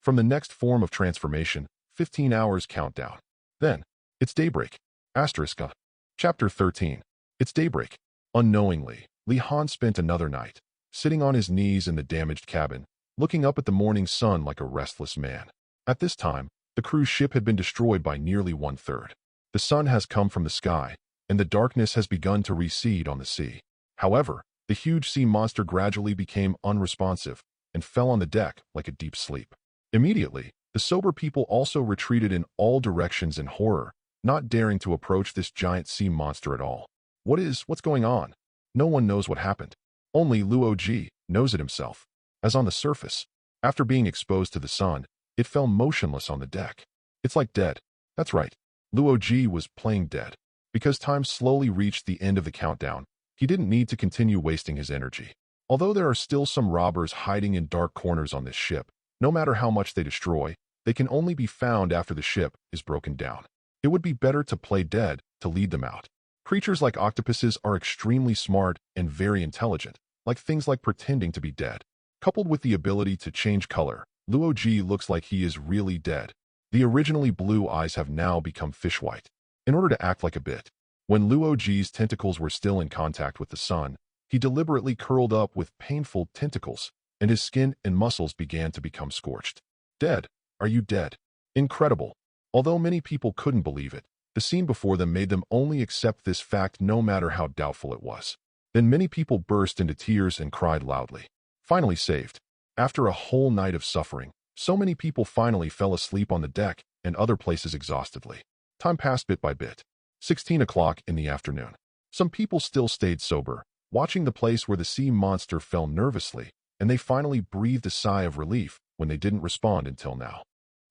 From the next form of transformation, 15 hours countdown. Then, it's daybreak. Asteriska. Chapter 13. It's daybreak. Unknowingly, Li Han spent another night, sitting on his knees in the damaged cabin, looking up at the morning sun like a restless man. At this time, the cruise ship had been destroyed by nearly 1/3. The sun has come from the sky, and the darkness has begun to recede on the sea. However, the huge sea monster gradually became unresponsive and fell on the deck like a deep sleep. Immediately, the sober people also retreated in all directions in horror, not daring to approach this giant sea monster at all. What's going on? No one knows what happened. Only Luo knows it himself. As on the surface, after being exposed to the sun, it fell motionless on the deck. It's like dead. That's right. Luo was playing dead. Because time slowly reached the end of the countdown, he didn't need to continue wasting his energy. Although there are still some robbers hiding in dark corners on this ship, no matter how much they destroy, they can only be found after the ship is broken down. It would be better to play dead to lead them out. Creatures like octopuses are extremely smart and very intelligent, like things like pretending to be dead. Coupled with the ability to change color, Luo looks like he is really dead. The originally blue eyes have now become fish white. In order to act like a bit, when Luo's tentacles were still in contact with the sun, he deliberately curled up with painful tentacles, and his skin and muscles began to become scorched. Dead? Are you dead? Incredible. Although many people couldn't believe it, the scene before them made them only accept this fact no matter how doubtful it was. Then many people burst into tears and cried loudly. Finally saved. After a whole night of suffering, so many people finally fell asleep on the deck and other places exhaustedly. Time passed bit by bit. 16 o'clock in the afternoon. Some people still stayed sober, watching the place where the sea monster fell nervously, and they finally breathed a sigh of relief when they didn't respond until now.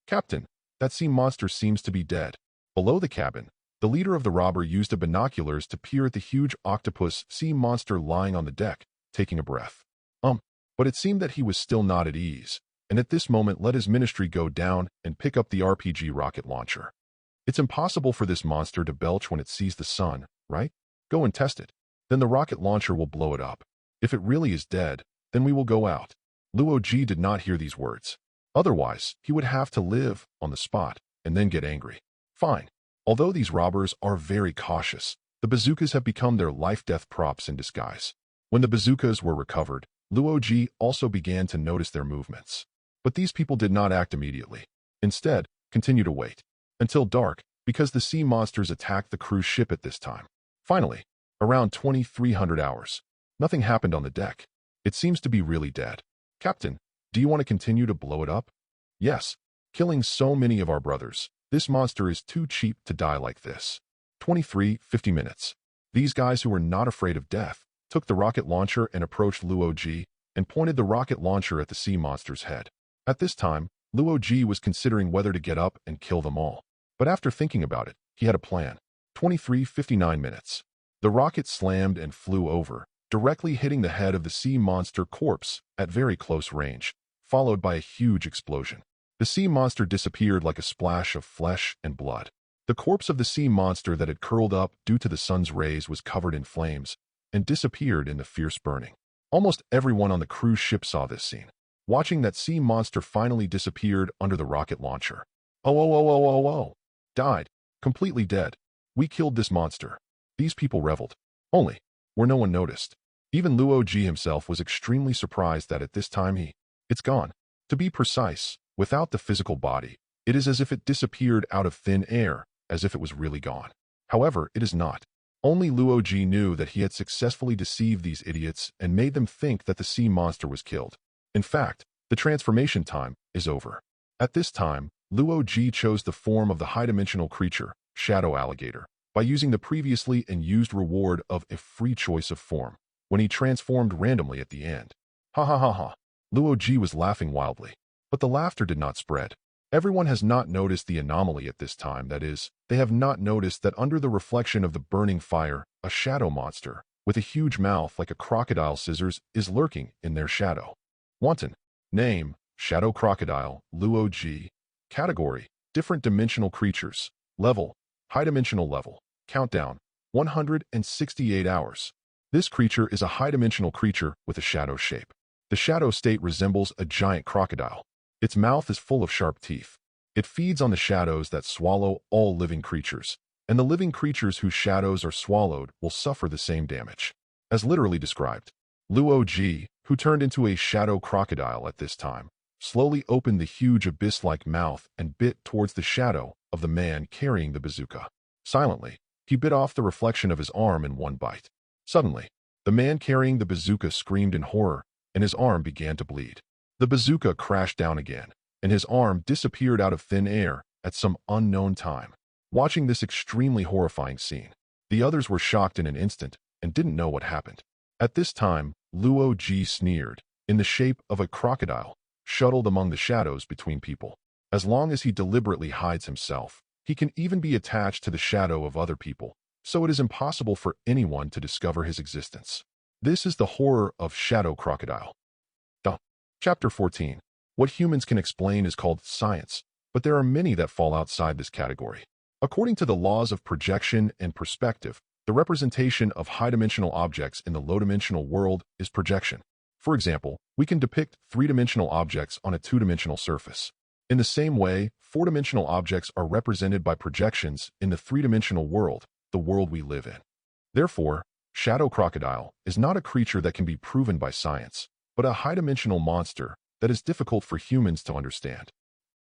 Captain, that sea monster seems to be dead. Below the cabin, the leader of the robber used the binoculars to peer at the huge octopus sea monster lying on the deck, taking a breath. But it seemed that he was still not at ease, and at this moment let his ministry go down and pick up the RPG rocket launcher. It's impossible for this monster to belch when it sees the sun, right? Go and test it. Then the rocket launcher will blow it up. If it really is dead, then we will go out. Luo did not hear these words. Otherwise, he would have to live on the spot and then get angry. Fine. Although these robbers are very cautious, the bazookas have become their life-death props in disguise. When the bazookas were recovered, Luo also began to notice their movements. But these people did not act immediately. Instead, continue to wait. Until dark, because the sea monsters attacked the cruise ship at this time. Finally, around 2300 hours, nothing happened on the deck. It seems to be really dead. Captain, do you want to continue to blow it up? Yes. Killing so many of our brothers, this monster is too cheap to die like this. 50 minutes. These guys who were not afraid of death took the rocket launcher and approached Luo and pointed the rocket launcher at the sea monster's head. At this time, Luo was considering whether to get up and kill them all. But after thinking about it, he had a plan. 59 minutes. The rocket slammed and flew over, directly hitting the head of the sea monster corpse at very close range, followed by a huge explosion. The sea monster disappeared like a splash of flesh and blood. The corpse of the sea monster that had curled up due to the sun's rays was covered in flames and disappeared in the fierce burning. Almost everyone on the cruise ship saw this scene, watching that sea monster finally disappeared under the rocket launcher. Oh. Died. Completely dead. We killed this monster. These people reveled. Only, where no one noticed. Even Luo himself was extremely surprised that at this time it's gone. To be precise, without the physical body, it is as if it disappeared out of thin air, as if it was really gone. However, it is not. Only Luo knew that he had successfully deceived these idiots and made them think that the sea monster was killed. In fact, the transformation time is over. At this time, Luo chose the form of the high-dimensional creature, Shadow Alligator, by using the previously and used reward of a free choice of form, when he transformed randomly at the end. Ha ha ha ha. Luo was laughing wildly, but the laughter did not spread. Everyone has not noticed the anomaly at this time, that is, they have not noticed that under the reflection of the burning fire, a shadow monster, with a huge mouth like a crocodile scissors, is lurking in their shadow. Wanton. Name, Shadow Crocodile, Luo. Category, different dimensional creatures. Level, high dimensional level. Countdown, 168 hours. This creature is a high-dimensional creature with a shadow shape. The shadow state resembles a giant crocodile. Its mouth is full of sharp teeth. It feeds on the shadows that swallow all living creatures, and the living creatures whose shadows are swallowed will suffer the same damage. As literally described, Luo, who turned into a shadow crocodile at this time, slowly opened the huge abyss-like mouth and bit towards the shadow of the man carrying the bazooka. Silently, he bit off the reflection of his arm in one bite. Suddenly, the man carrying the bazooka screamed in horror, and his arm began to bleed. The bazooka crashed down again, and his arm disappeared out of thin air at some unknown time. watching this extremely horrifying scene. The others were shocked in an instant and didn't know what happened. At this time, Luo Ji sneered, in the shape of a crocodile, shuttled among the shadows between people. As long as he deliberately hides himself, he can even be attached to the shadow of other people, so it is impossible for anyone to discover his existence. This is the horror of Shadow Crocodile. Chapter 14. What humans can explain is called science, but there are many that fall outside this category. According to the laws of projection and perspective, the representation of high-dimensional objects in the low-dimensional world is projection. For example, we can depict three-dimensional objects on a two-dimensional surface. In the same way, four-dimensional objects are represented by projections in the three-dimensional world, the world we live in. Therefore, Shadow Crocodile is not a creature that can be proven by science, but a high-dimensional monster that is difficult for humans to understand.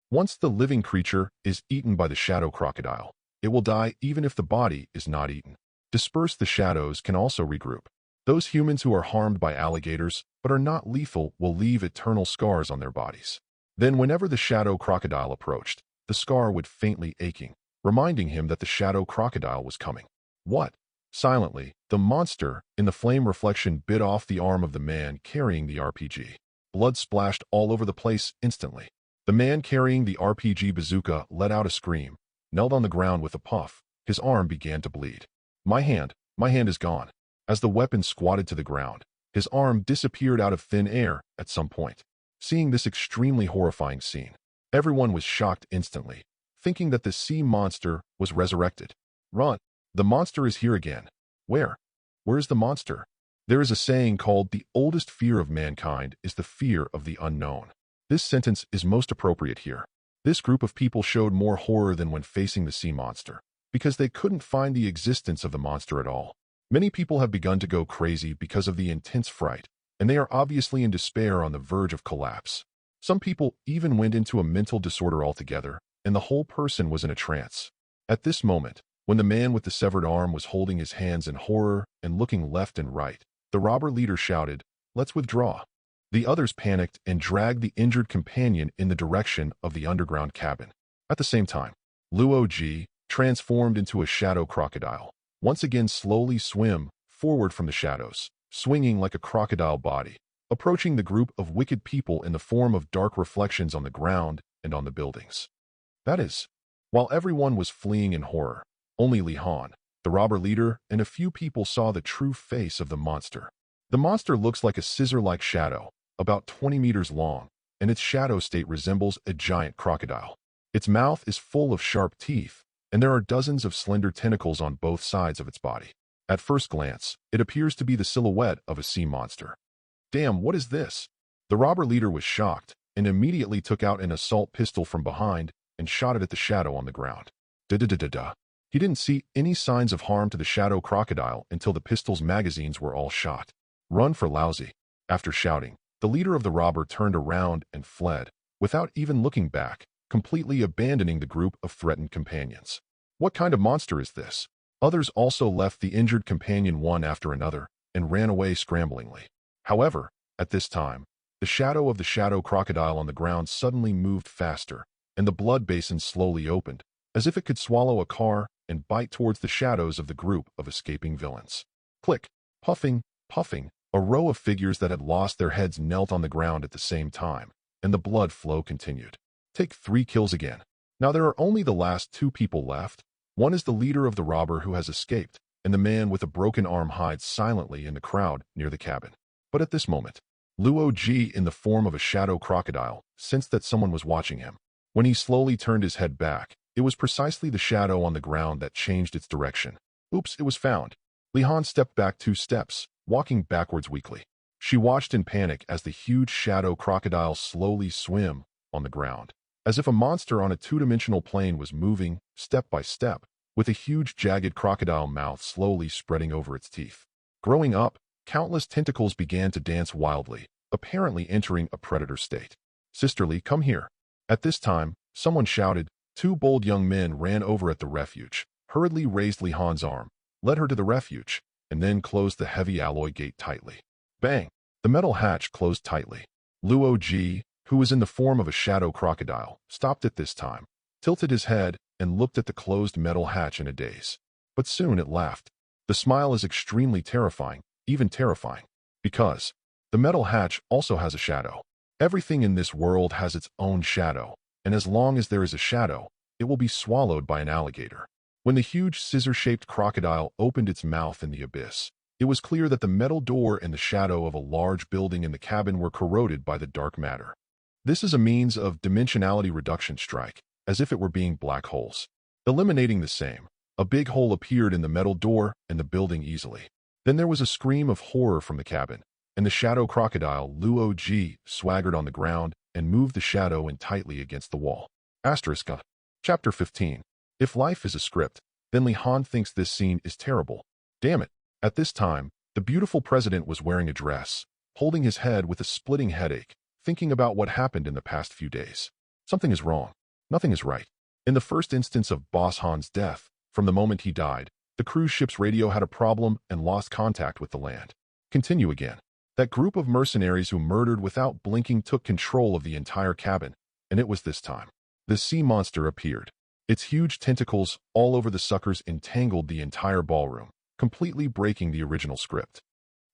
Once the living creature is eaten by the Shadow Crocodile, it will die even if the body is not eaten. Disperse the shadows can also regroup. Those humans who are harmed by alligators but are not lethal will leave eternal scars on their bodies. Then whenever the Shadow Crocodile approached, the scar would faintly aching, reminding him that the Shadow Crocodile was coming. What? Silently, the monster in the flame reflection bit off the arm of the man carrying the RPG. Blood splashed all over the place instantly. The man carrying the RPG bazooka let out a scream, knelt on the ground with a puff. His arm began to bleed. My hand is gone. As the weapon squatted to the ground, his arm disappeared out of thin air at some point. Seeing this extremely horrifying scene, everyone was shocked instantly, thinking that the sea monster was resurrected. Run! The monster is here again. Where? Where is the monster? There is a saying called, the oldest fear of mankind is the fear of the unknown. This sentence is most appropriate here. This group of people showed more horror than when facing the sea monster, because they couldn't find the existence of the monster at all. Many people have begun to go crazy because of the intense fright, and they are obviously in despair on the verge of collapse. Some people even went into a mental disorder altogether, and the whole person was in a trance. At this moment, when the man with the severed arm was holding his hands in horror and looking left and right, the robber leader shouted, "Let's withdraw." The others panicked and dragged the injured companion in the direction of the underground cabin. At the same time, Luo Ji, transformed into a shadow crocodile, once again slowly swim forward from the shadows, swinging like a crocodile body, approaching the group of wicked people in the form of dark reflections on the ground and on the buildings. That is, while everyone was fleeing in horror, only Li Han, the robber leader, and a few people saw the true face of the monster. The monster looks like a scissor-like shadow, about 20 meters long, and its shadow state resembles a giant crocodile. Its mouth is full of sharp teeth, and there are dozens of slender tentacles on both sides of its body. At first glance, it appears to be the silhouette of a sea monster. Damn, what is this? The robber leader was shocked, and immediately took out an assault pistol from behind and shot it at the shadow on the ground. Da-da-da-da-da. He didn't see any signs of harm to the shadow crocodile until the pistol's magazines were all shot. Run for lousy. After shouting, the leader of the robber turned around and fled, without even looking back, completely abandoning the group of threatened companions. What kind of monster is this? Others also left the injured companion one after another and ran away scramblingly. However, at this time, the shadow of the shadow crocodile on the ground suddenly moved faster, and the blood basin slowly opened, as if it could swallow a car and bite towards the shadows of the group of escaping villains. Click, puffing, puffing, a row of figures that had lost their heads knelt on the ground at the same time, and the blood flow continued. Take 3 kills again. Now there are only the last 2 people left. One is the leader of the robber who has escaped, and the man with a broken arm hides silently in the crowd near the cabin. But at this moment, Luo Ji, in the form of a shadow crocodile, sensed that someone was watching him. When he slowly turned his head back, it was precisely the shadow on the ground that changed its direction. Oops, it was found. Li Han stepped back 2 steps, walking backwards weakly. She watched in panic as the huge shadow crocodile slowly swam on the ground, as if a monster on a 2-dimensional plane was moving, step by step, with a huge jagged crocodile mouth slowly spreading over its teeth. Growing up, countless tentacles began to dance wildly, apparently entering a predator state. Sisterly, come here. At this time, someone shouted. 2 bold young men ran over at the refuge, hurriedly raised Li Han's arm, led her to the refuge, and then closed the heavy alloy gate tightly. Bang! The metal hatch closed tightly. Luo Ji, who was in the form of a shadow crocodile, stopped at this time, tilted his head, and looked at the closed metal hatch in a daze. But soon it laughed. The smile is extremely terrifying, even terrifying, because the metal hatch also has a shadow. Everything in this world has its own shadow, and as long as there is a shadow, it will be swallowed by an alligator. When the huge scissor-shaped crocodile opened its mouth in the abyss, it was clear that the metal door and the shadow of a large building in the cabin were corroded by the dark matter. This is a means of dimensionality reduction strike, as if it were being black holes. Eliminating the same, a big hole appeared in the metal door and the building easily. Then there was a scream of horror from the cabin, and the shadow crocodile, Luo-G, swaggered on the ground and moved the shadow in tightly against the wall. Asterisk. Chapter 15. If life is a script, then Li Han thinks this scene is terrible. Damn it. At this time, the beautiful president was wearing a dress, holding his head with a splitting headache, thinking about what happened in the past few days. Something is wrong. Nothing is right. In the first instance of Boss Han's death, from the moment he died, the cruise ship's radio had a problem and lost contact with the land. Continue again. That group of mercenaries who murdered without blinking took control of the entire cabin, and it was this time. The sea monster appeared. Its huge tentacles all over the suckers entangled the entire ballroom, completely breaking the original script.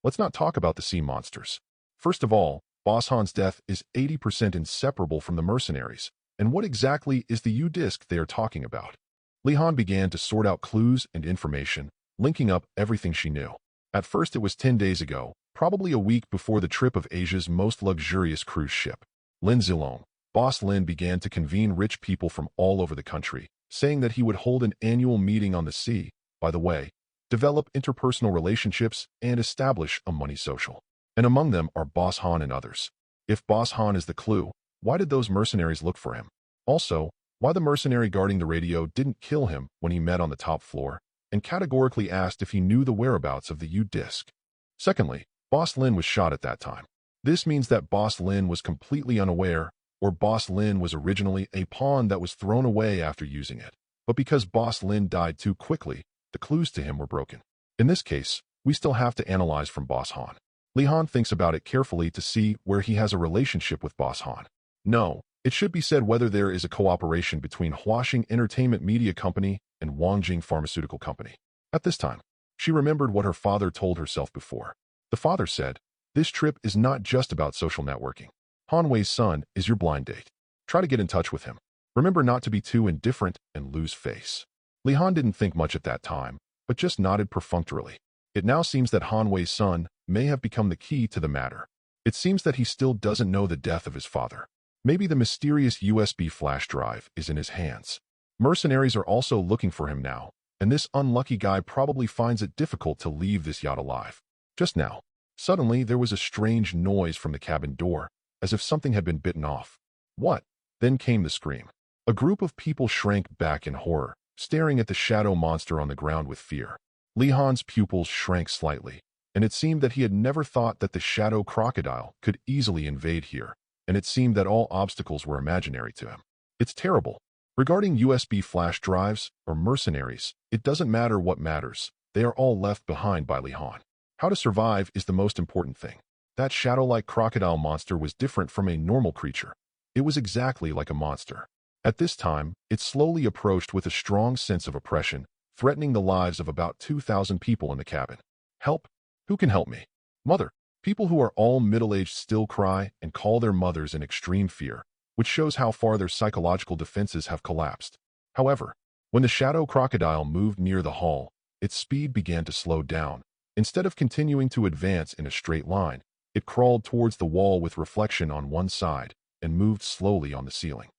Let's not talk about the sea monsters. First of all, Boss Han's death is 80% inseparable from the mercenaries, and what exactly is the U-disc they are talking about? Li Han began to sort out clues and information, linking up everything she knew. At first it was 10 days ago, probably a week before the trip of Asia's most luxurious cruise ship. Lin Zilong, Boss Lin, began to convene rich people from all over the country, saying that he would hold an annual meeting on the sea, by the way, develop interpersonal relationships, and establish a money social. And among them are Boss Han and others. If Boss Han is the clue, why did those mercenaries look for him? Also, why the mercenary guarding the radio didn't kill him when he met on the top floor, and categorically asked if he knew the whereabouts of the U-disc. Secondly, Boss Lin was shot at that time. This means that Boss Lin was completely unaware, or Boss Lin was originally a pawn that was thrown away after using it. But because Boss Lin died too quickly, the clues to him were broken. In this case, we still have to analyze from Boss Han. Li Han thinks about it carefully to see where he has a relationship with Boss Han. No, it should be said whether there is a cooperation between Huaxing Entertainment Media Company and Wangjing Pharmaceutical Company. At this time, she remembered what her father told herself before. The father said, "This trip is not just about social networking. Han Wei's son is your blind date. Try to get in touch with him. Remember not to be too indifferent and lose face." Li Han didn't think much at that time, but just nodded perfunctorily. It now seems that Han Wei's son may have become the key to the matter. It seems that he still doesn't know the death of his father. Maybe the mysterious USB flash drive is in his hands. Mercenaries are also looking for him now, and this unlucky guy probably finds it difficult to leave this yacht alive. Just now, suddenly there was a strange noise from the cabin door, as if something had been bitten off. What? Then came the scream. A group of people shrank back in horror, staring at the shadow monster on the ground with fear. Li Han's pupils shrank slightly, and it seemed that he had never thought that the shadow crocodile could easily invade here, and it seemed that all obstacles were imaginary to him. It's terrible. Regarding USB flash drives or mercenaries, it doesn't matter what matters. They are all left behind by Li Han. How to survive is the most important thing. That shadow-like crocodile monster was different from a normal creature. It was exactly like a monster. At this time, it slowly approached with a strong sense of oppression, threatening the lives of about 2,000 people in the cabin. Help? Who can help me? Mother. People who are all middle-aged still cry and call their mothers in extreme fear, which shows how far their psychological defenses have collapsed. However, when the shadow crocodile moved near the hall, its speed began to slow down. Instead of continuing to advance in a straight line, it crawled towards the wall with reflection on one side and moved slowly on the ceiling.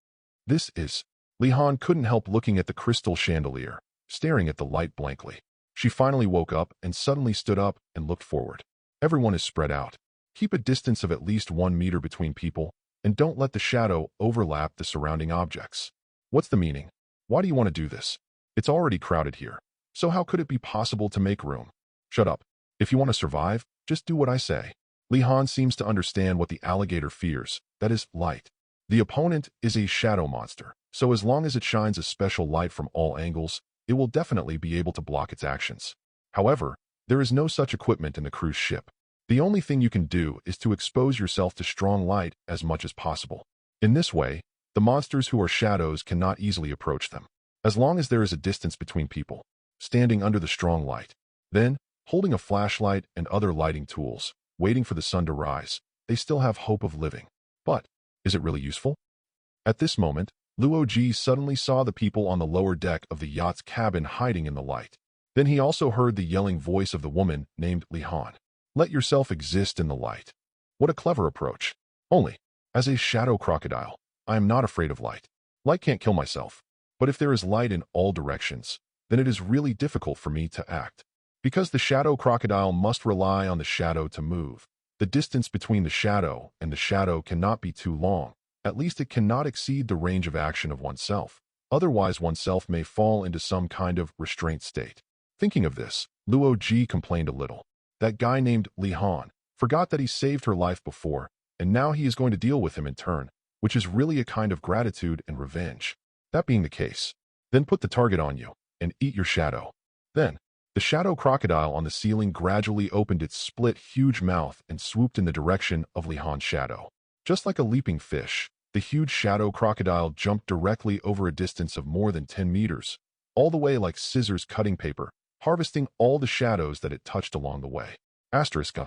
Li Han couldn't help looking at the crystal chandelier, staring at the light blankly. She finally woke up and suddenly stood up and looked forward. Everyone is spread out. Keep a distance of at least 1 meter between people, and don't let the shadow overlap the surrounding objects. What's the meaning? Why do you want to do this? It's already crowded here. So how could it be possible to make room? Shut up. If you want to survive, just do what I say. Li Han seems to understand what the alligator fears, that is, light. The opponent is a shadow monster, so as long as it shines a special light from all angles, it will definitely be able to block its actions. However, there is no such equipment in the cruise ship. The only thing you can do is to expose yourself to strong light as much as possible. In this way, the monsters who are shadows cannot easily approach them. as long as there is a distance between people, standing under the strong light. Then, holding a flashlight and other lighting tools, waiting for the sun to rise, they still have hope of living. But, is it really useful? At this moment, Luo Ji suddenly saw the people on the lower deck of the yacht's cabin hiding in the light. Then he also heard the yelling voice of the woman named Li Han. Let yourself exist in the light. What a clever approach. Only, as a shadow crocodile, I am not afraid of light. Light can't kill myself. But if there is light in all directions, then it is really difficult for me to act. Because the shadow crocodile must rely on the shadow to move. The distance between the shadow and the shadow cannot be too long. At least it cannot exceed the range of action of oneself. Otherwise oneself may fall into some kind of restraint state. Thinking of this, Luo Ji complained a little. That guy named Li Han forgot that he saved her life before, and now he is going to deal with him in turn, which is really a kind of gratitude and revenge. That being the case, then put the target on you, and eat your shadow. Then, the shadow crocodile on the ceiling gradually opened its split huge mouth and swooped in the direction of Li Han's shadow. Just like a leaping fish, the huge shadow crocodile jumped directly over a distance of more than 10 meters, all the way like scissors cutting paper, harvesting all the shadows that it touched along the way. Asterisk.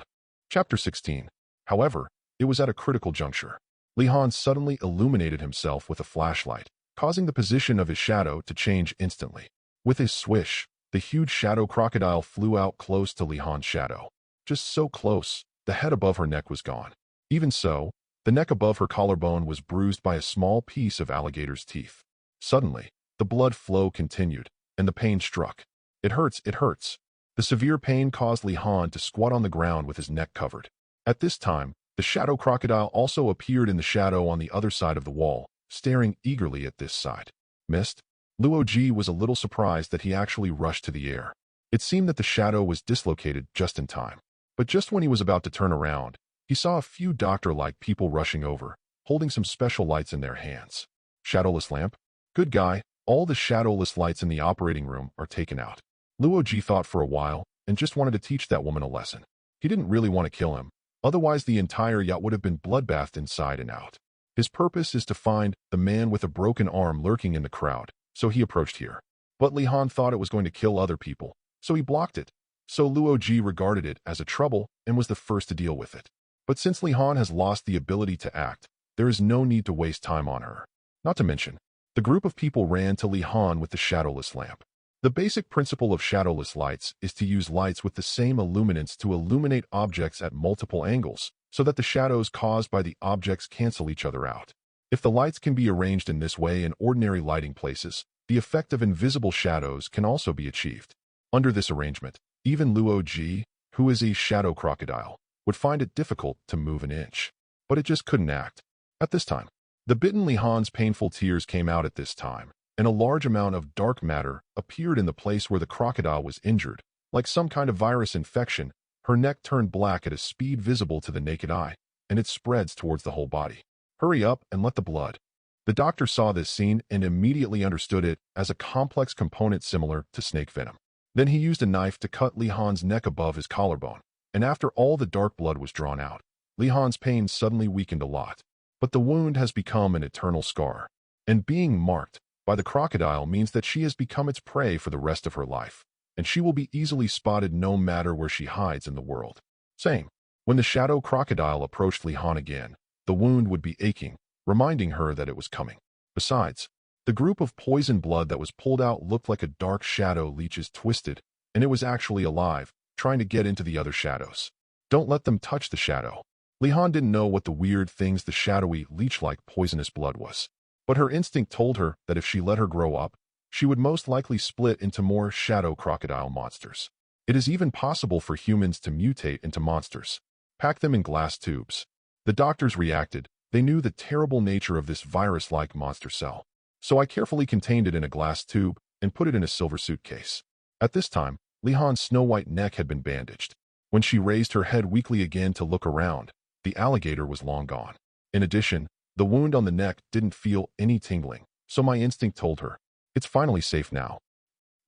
Chapter 16. However, it was at a critical juncture. Li Han suddenly illuminated himself with a flashlight, causing the position of his shadow to change instantly. With his swish, the huge shadow crocodile flew out close to Li Han's shadow. Just so close, the head above her neck was gone. Even so, the neck above her collarbone was bruised by a small piece of alligator's teeth. Suddenly, the blood flow continued, and the pain struck. It hurts, it hurts. The severe pain caused Li Han to squat on the ground with his neck covered. At this time, the shadow crocodile also appeared in the shadow on the other side of the wall, staring eagerly at this side. Missed? Luo Ji was a little surprised that he actually rushed to the air. It seemed that the shadow was dislocated just in time. But just when he was about to turn around, he saw a few doctor-like people rushing over, holding some special lights in their hands. Shadowless lamp? Good guy, all the shadowless lights in the operating room are taken out. Luo Ji thought for a while and just wanted to teach that woman a lesson. He didn't really want to kill him, otherwise the entire yacht would have been bloodbathed inside and out. His purpose is to find the man with a broken arm lurking in the crowd, so he approached here. But Li Han thought it was going to kill other people, so he blocked it. So Luo Ji regarded it as a trouble and was the first to deal with it. But since Li Han has lost the ability to act, there is no need to waste time on her. Not to mention, the group of people ran to Li Han with the shadowless lamp. The basic principle of shadowless lights is to use lights with the same illuminance to illuminate objects at multiple angles, so that the shadows caused by the objects cancel each other out. If the lights can be arranged in this way in ordinary lighting places, the effect of invisible shadows can also be achieved. Under this arrangement, even Luo Ji, who is a shadow crocodile, would find it difficult to move an inch. But it just couldn't act. At this time, the bitten Li Han's painful tears came out at this time, and a large amount of dark matter appeared in the place where the crocodile was injured. Like some kind of virus infection, her neck turned black at a speed visible to the naked eye, and it spreads towards the whole body. Hurry up and let the blood. The doctor saw this scene and immediately understood it as a complex component similar to snake venom. Then he used a knife to cut Li Han's neck above his collarbone, and after all the dark blood was drawn out, Li Han's pain suddenly weakened a lot. But the wound has become an eternal scar, and being marked by the crocodile means that she has become its prey for the rest of her life, and she will be easily spotted no matter where she hides in the world. Same. When the shadow crocodile approached Li Han again, the wound would be aching, reminding her that it was coming. Besides, the group of poison blood that was pulled out looked like a dark shadow leech's twisted, and it was actually alive, trying to get into the other shadows. Don't let them touch the shadow. Li Han didn't know what the weird things the shadowy, leech-like poisonous blood was. But her instinct told her that if she let her grow up, she would most likely split into more shadow crocodile monsters. It is even possible for humans to mutate into monsters. Pack them in glass tubes. The doctors reacted. They knew the terrible nature of this virus-like monster cell. So I carefully contained it in a glass tube and put it in a silver suitcase. At this time, Li Han's snow-white neck had been bandaged. When she raised her head weakly again to look around, the alligator was long gone. In addition, the wound on the neck didn't feel any tingling, so my instinct told her, it's finally safe now.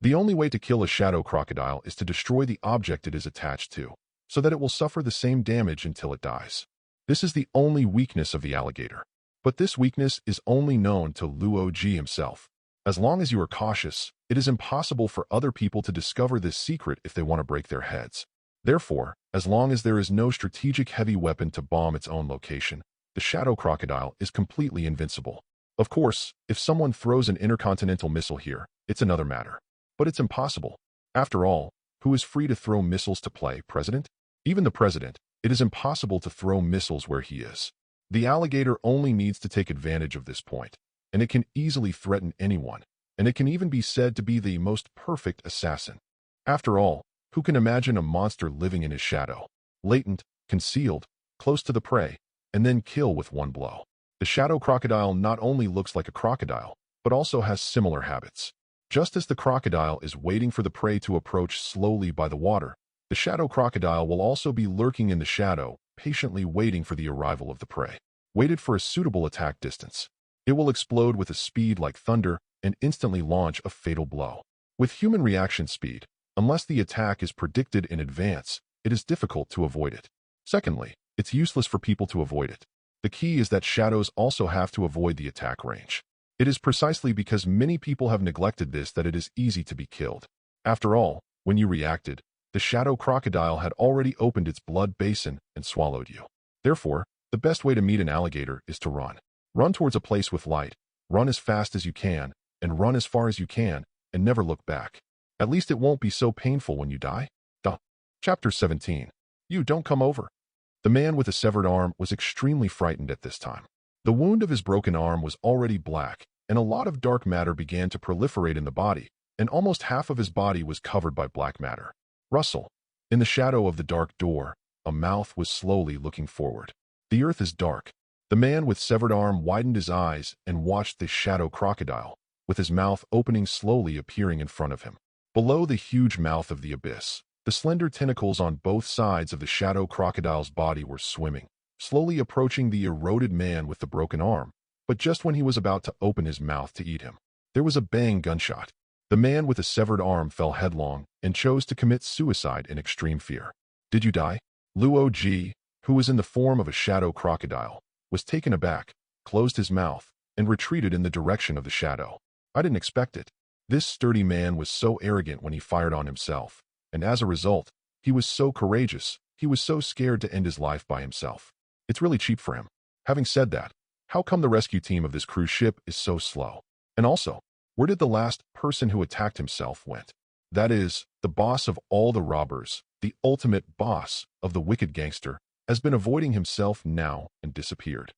The only way to kill a shadow crocodile is to destroy the object it is attached to, so that it will suffer the same damage until it dies. This is the only weakness of the alligator. But this weakness is only known to Luo Ji himself. As long as you are cautious, it is impossible for other people to discover this secret if they want to break their heads. Therefore, as long as there is no strategic heavy weapon to bomb its own location, the Shadow Crocodile is completely invincible. Of course, if someone throws an intercontinental missile here, it's another matter. But it's impossible. After all, who is free to throw missiles to play, President? Even the President. It is impossible to throw missiles where he is. The alligator only needs to take advantage of this point, and it can easily threaten anyone, and it can even be said to be the most perfect assassin. After all, who can imagine a monster living in his shadow, latent, concealed, close to the prey, and then kill with one blow? The Shadow Crocodile not only looks like a crocodile, but also has similar habits. Just as the crocodile is waiting for the prey to approach slowly by the water, the Shadow Crocodile will also be lurking in the shadow, patiently waiting for the arrival of the prey. Waited for a suitable attack distance. It will explode with a speed like thunder and instantly launch a fatal blow. With human reaction speed, unless the attack is predicted in advance, it is difficult to avoid it. Secondly, it's useless for people to avoid it. The key is that shadows also have to avoid the attack range. It is precisely because many people have neglected this that it is easy to be killed. After all, when you reacted, the Shadow Crocodile had already opened its blood basin and swallowed you. Therefore, the best way to meet an alligator is to run. Run towards a place with light, run as fast as you can, and run as far as you can, and never look back. At least it won't be so painful when you die. Chapter 17. You don't come over. The man with the severed arm was extremely frightened at this time. The wound of his broken arm was already black, and a lot of dark matter began to proliferate in the body, and almost half of his body was covered by black matter. Rustle. In the shadow of the dark door, a mouth was slowly looking forward. The earth is dark. The man with severed arm widened his eyes and watched the Shadow Crocodile, with his mouth opening slowly appearing in front of him. Below the huge mouth of the abyss, the slender tentacles on both sides of the Shadow Crocodile's body were swimming, slowly approaching the eroded man with the broken arm. But just when he was about to open his mouth to eat him, there was a bang gunshot. The man with the severed arm fell headlong and chose to commit suicide in extreme fear. Did you die? Luo Ji, who was in the form of a Shadow Crocodile, was taken aback, closed his mouth, and retreated in the direction of the shadow. I didn't expect it. This sturdy man was so arrogant when he fired on himself, and as a result, he was so courageous, he was so scared to end his life by himself. It's really cheap for him. Having said that, how come the rescue team of this cruise ship is so slow? And also, where did the last person who attacked himself went? That is, the boss of all the robbers, the ultimate boss of the wicked gangster, has been avoiding himself now and disappeared.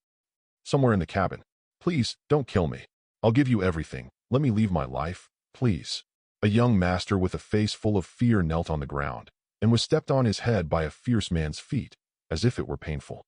Somewhere in the cabin. Please, don't kill me. I'll give you everything. Let me leave my life, please. A young master with a face full of fear knelt on the ground and was stepped on his head by a fierce man's feet, as if it were painful.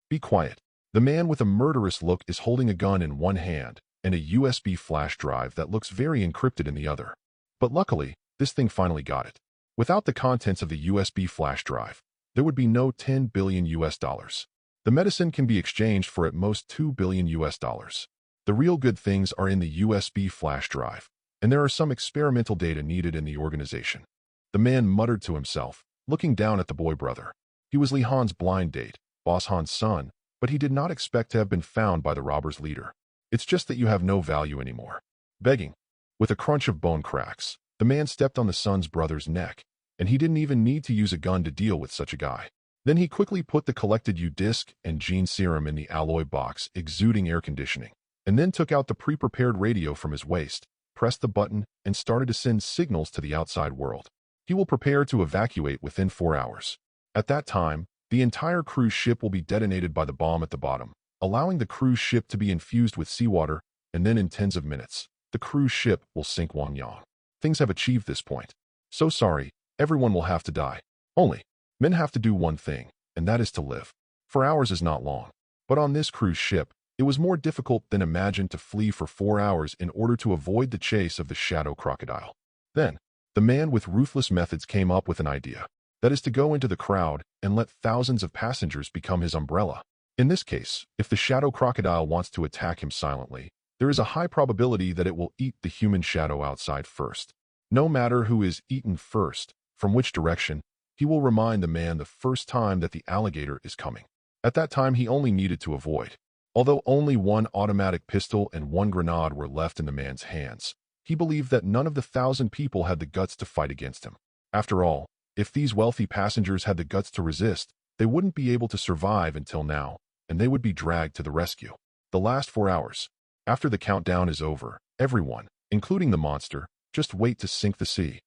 Be quiet. The man with a murderous look is holding a gun in one hand and a USB flash drive that looks very encrypted in the other. But luckily, this thing finally got it. Without the contents of the USB flash drive, there would be no 10 billion US dollars. The medicine can be exchanged for at most 2 billion US dollars. The real good things are in the USB flash drive, and there are some experimental data needed in the organization. The man muttered to himself, looking down at the boy brother. He was Li Han's blind date, Boss Han's son, but he did not expect to have been found by the robber's leader. It's just that you have no value anymore. Begging. With a crunch of bone cracks, the man stepped on the son's brother's neck, and he didn't even need to use a gun to deal with such a guy. Then he quickly put the collected U-disc and gene serum in the alloy box, exuding air conditioning, and then took out the pre-prepared radio from his waist, pressed the button, and started to send signals to the outside world. He will prepare to evacuate within 4 hours. At that time, the entire cruise ship will be detonated by the bomb at the bottom, allowing the cruise ship to be infused with seawater, and then in tens of minutes, the cruise ship will sink Wangyang. Things have achieved this point. So sorry, everyone will have to die. Only, men have to do one thing, and that is to live. 4 hours is not long. But on this cruise ship, it was more difficult than imagined to flee for 4 hours in order to avoid the chase of the Shadow Crocodile. Then, the man with ruthless methods came up with an idea. That is to go into the crowd and let thousands of passengers become his umbrella. In this case, if the Shadow Crocodile wants to attack him silently, there is a high probability that it will eat the human shadow outside first. No matter who is eaten first, from which direction, he will remind the man the first time that the alligator is coming. At that time he only needed to avoid. Although only one automatic pistol and one grenade were left in the man's hands, He believed that none of the 1,000 people had the guts to fight against him. After all, if these wealthy passengers had the guts to resist, they wouldn't be able to survive until now, and they would be dragged to the rescue. The last 4 hours. After the countdown is over, everyone, including the monster, just wait to sink the sea.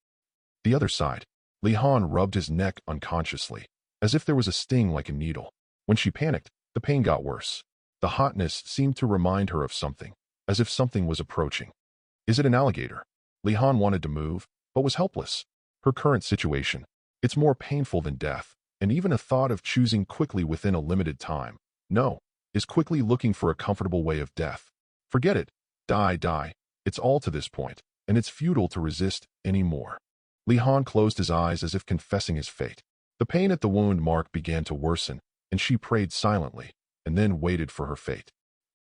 The other side. Li Han rubbed his neck unconsciously, as if there was a sting like a needle. When she panicked, the pain got worse. The hotness seemed to remind her of something, as if something was approaching. Is it an alligator? Li Han wanted to move, but was helpless. Her current situation. It's more painful than death, and even a thought of choosing quickly within a limited time. No, is quickly looking for a comfortable way of death. Forget it. Die. It's all to this point, and it's futile to resist anymore. Li Han closed his eyes as if confessing his fate. The pain at the wound mark began to worsen, and she prayed silently, and then waited for her fate.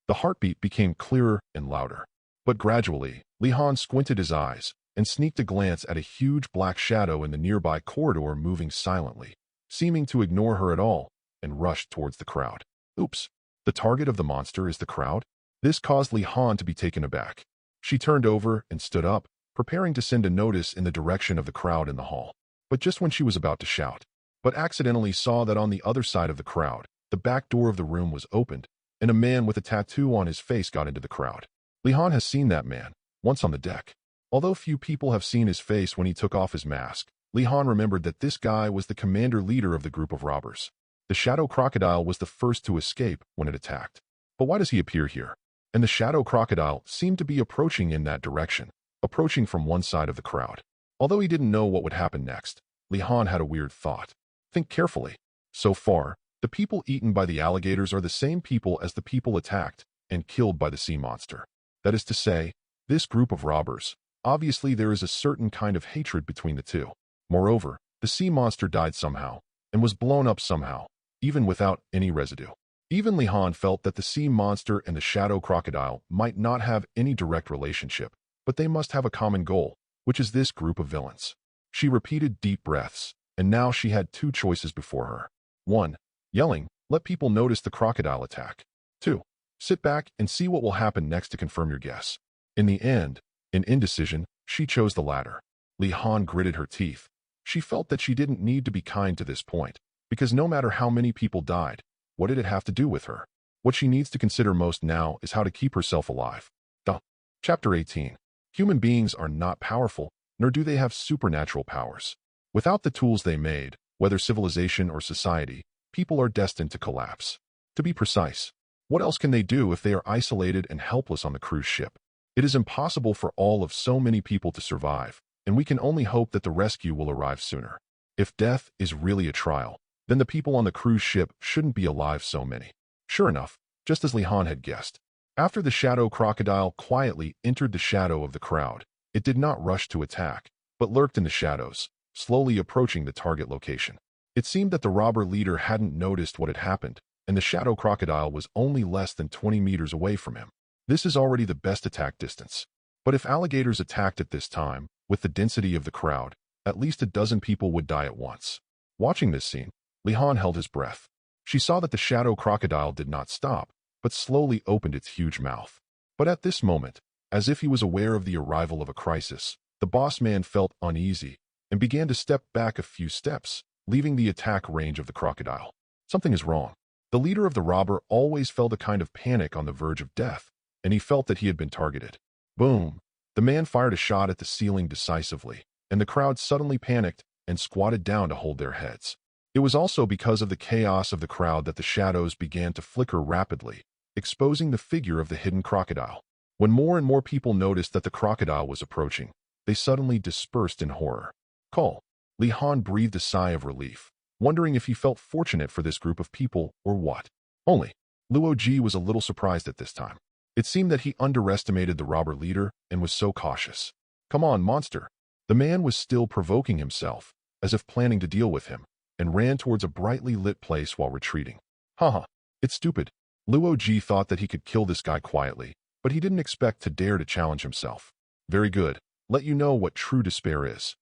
The heartbeat became clearer and louder. But gradually, Li Han squinted his eyes and sneaked a glance at a huge black shadow in the nearby corridor moving silently, seeming to ignore her at all, and rushed towards the crowd. Oops, the target of the monster is the crowd? This caused Li Han to be taken aback. She turned over and stood up, preparing to send a notice in the direction of the crowd in the hall. But just when she was about to shout, but accidentally saw that on the other side of the crowd, the back door of the room was opened, and a man with a tattoo on his face got into the crowd. Li Han has seen that man, once on the deck. Although few people have seen his face when he took off his mask, Li Han remembered that this guy was the commander-leader of the group of robbers. The Shadow Crocodile was the first to escape when it attacked. But why does he appear here? And the Shadow Crocodile seemed to be approaching in that direction, approaching from one side of the crowd. Although he didn't know what would happen next, Li Han had a weird thought. Think carefully. So far, the people eaten by the alligators are the same people as the people attacked and killed by the sea monster. That is to say, this group of robbers. Obviously, there is a certain kind of hatred between the two. Moreover, the sea monster died somehow, and was blown up somehow, even without any residue. Even Li Han felt that the sea monster and the Shadow Crocodile might not have any direct relationship, but they must have a common goal, which is this group of villains. She repeated deep breaths, and now she had two choices before her. 1. Yelling, let people notice the crocodile attack. 2. Sit back and see what will happen next to confirm your guess. In the end, in indecision, she chose the latter. Li Han gritted her teeth. She felt that she didn't need to be kind to this point, because no matter how many people died, what did it have to do with her? What she needs to consider most now is how to keep herself alive. Chapter 18. Human beings are not powerful, nor do they have supernatural powers. Without the tools they made, whether civilization or society, people are destined to collapse. To be precise, what else can they do if they are isolated and helpless on the cruise ship? It is impossible for all of so many people to survive, and we can only hope that the rescue will arrive sooner. If death is really a trial, then the people on the cruise ship shouldn't be alive so many. Sure enough, just as Li Han had guessed, after the Shadow Crocodile quietly entered the shadow of the crowd, it did not rush to attack, but lurked in the shadows, slowly approaching the target location. It seemed that the robber leader hadn't noticed what had happened, and the Shadow Crocodile was only less than 20 meters away from him. This is already the best attack distance. But if alligators attacked at this time, with the density of the crowd, at least a dozen people would die at once. Watching this scene, Li Han held his breath. She saw that the Shadow Crocodile did not stop, but slowly opened its huge mouth. But at this moment, as if he was aware of the arrival of a crisis, the boss man felt uneasy and began to step back a few steps, leaving the attack range of the crocodile. Something is wrong. The leader of the robber always felt a kind of panic on the verge of death, and he felt that he had been targeted. Boom! The man fired a shot at the ceiling decisively, and the crowd suddenly panicked and squatted down to hold their heads. It was also because of the chaos of the crowd that the shadows began to flicker rapidly, exposing the figure of the hidden crocodile. When more and more people noticed that the crocodile was approaching, they suddenly dispersed in horror. Call. Li Han breathed a sigh of relief, wondering if he felt fortunate for this group of people or what. Only, Luo Ji was a little surprised at this time. It seemed that he underestimated the robber leader and was so cautious. Come on, monster. The man was still provoking himself, as if planning to deal with him, and ran towards a brightly lit place while retreating. Haha, it's stupid. Luo Ji thought that he could kill this guy quietly, but he didn't expect to dare to challenge himself. Very good. Let you know what true despair is.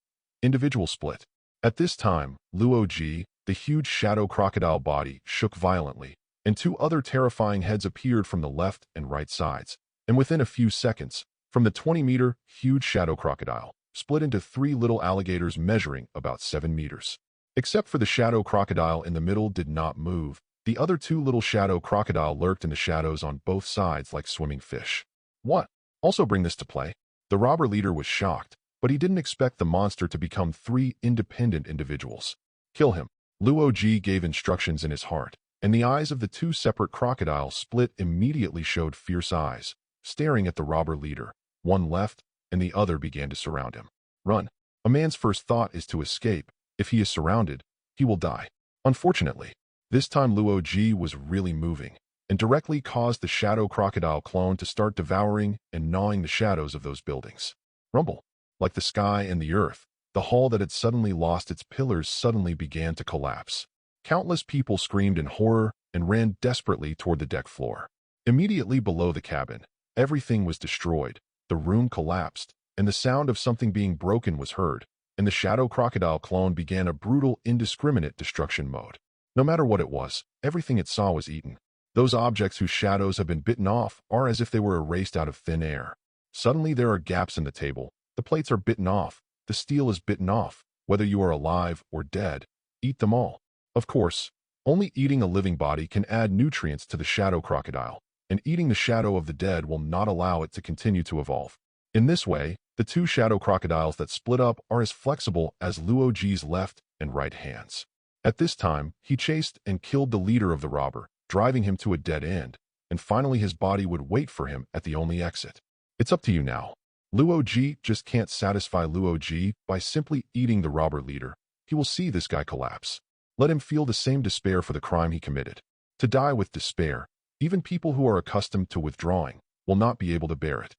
Individual split. At this time, Luo Ji, the huge shadow crocodile body, shook violently, and two other terrifying heads appeared from the left and right sides, and within a few seconds, from the 20-meter huge shadow crocodile, split into 3 little alligators measuring about 7 meters. Except for the shadow crocodile in the middle did not move, the other 2 little shadow crocodile lurked in the shadows on both sides like swimming fish. What? Also bring this to play? The robber leader was shocked, but he didn't expect the monster to become 3 independent individuals. Kill him. Luo Ji gave instructions in his heart, and the eyes of the 2 separate crocodiles split immediately showed fierce eyes, staring at the robber leader. One left, and the other began to surround him. Run. A man's first thought is to escape. If he is surrounded, he will die. Unfortunately, this time Luo Ji was really moving, and directly caused the shadow crocodile clone to start devouring and gnawing the shadows of those buildings. Rumble. Like the sky and the earth, the hall that had suddenly lost its pillars suddenly began to collapse. Countless people screamed in horror and ran desperately toward the deck floor. Immediately below the cabin, everything was destroyed. The room collapsed, and the sound of something being broken was heard, and the shadow crocodile clone began a brutal, indiscriminate destruction mode. No matter what it was, everything it saw was eaten. Those objects whose shadows have been bitten off are as if they were erased out of thin air. Suddenly there are gaps in the table. The plates are bitten off. The steel is bitten off. Whether you are alive or dead, eat them all. Of course, only eating a living body can add nutrients to the shadow crocodile, and eating the shadow of the dead will not allow it to continue to evolve. In this way, the 2 shadow crocodiles that split up are as flexible as Luo Ji's left and right hands. At this time, he chased and killed the leader of the robber, driving him to a dead end, and finally his body would wait for him at the only exit. It's up to you now. Luo Ji just can't satisfy Luo Ji by simply eating the robber leader. He will see this guy collapse. Let him feel the same despair for the crime he committed. To die with despair, even people who are accustomed to withdrawing will not be able to bear it.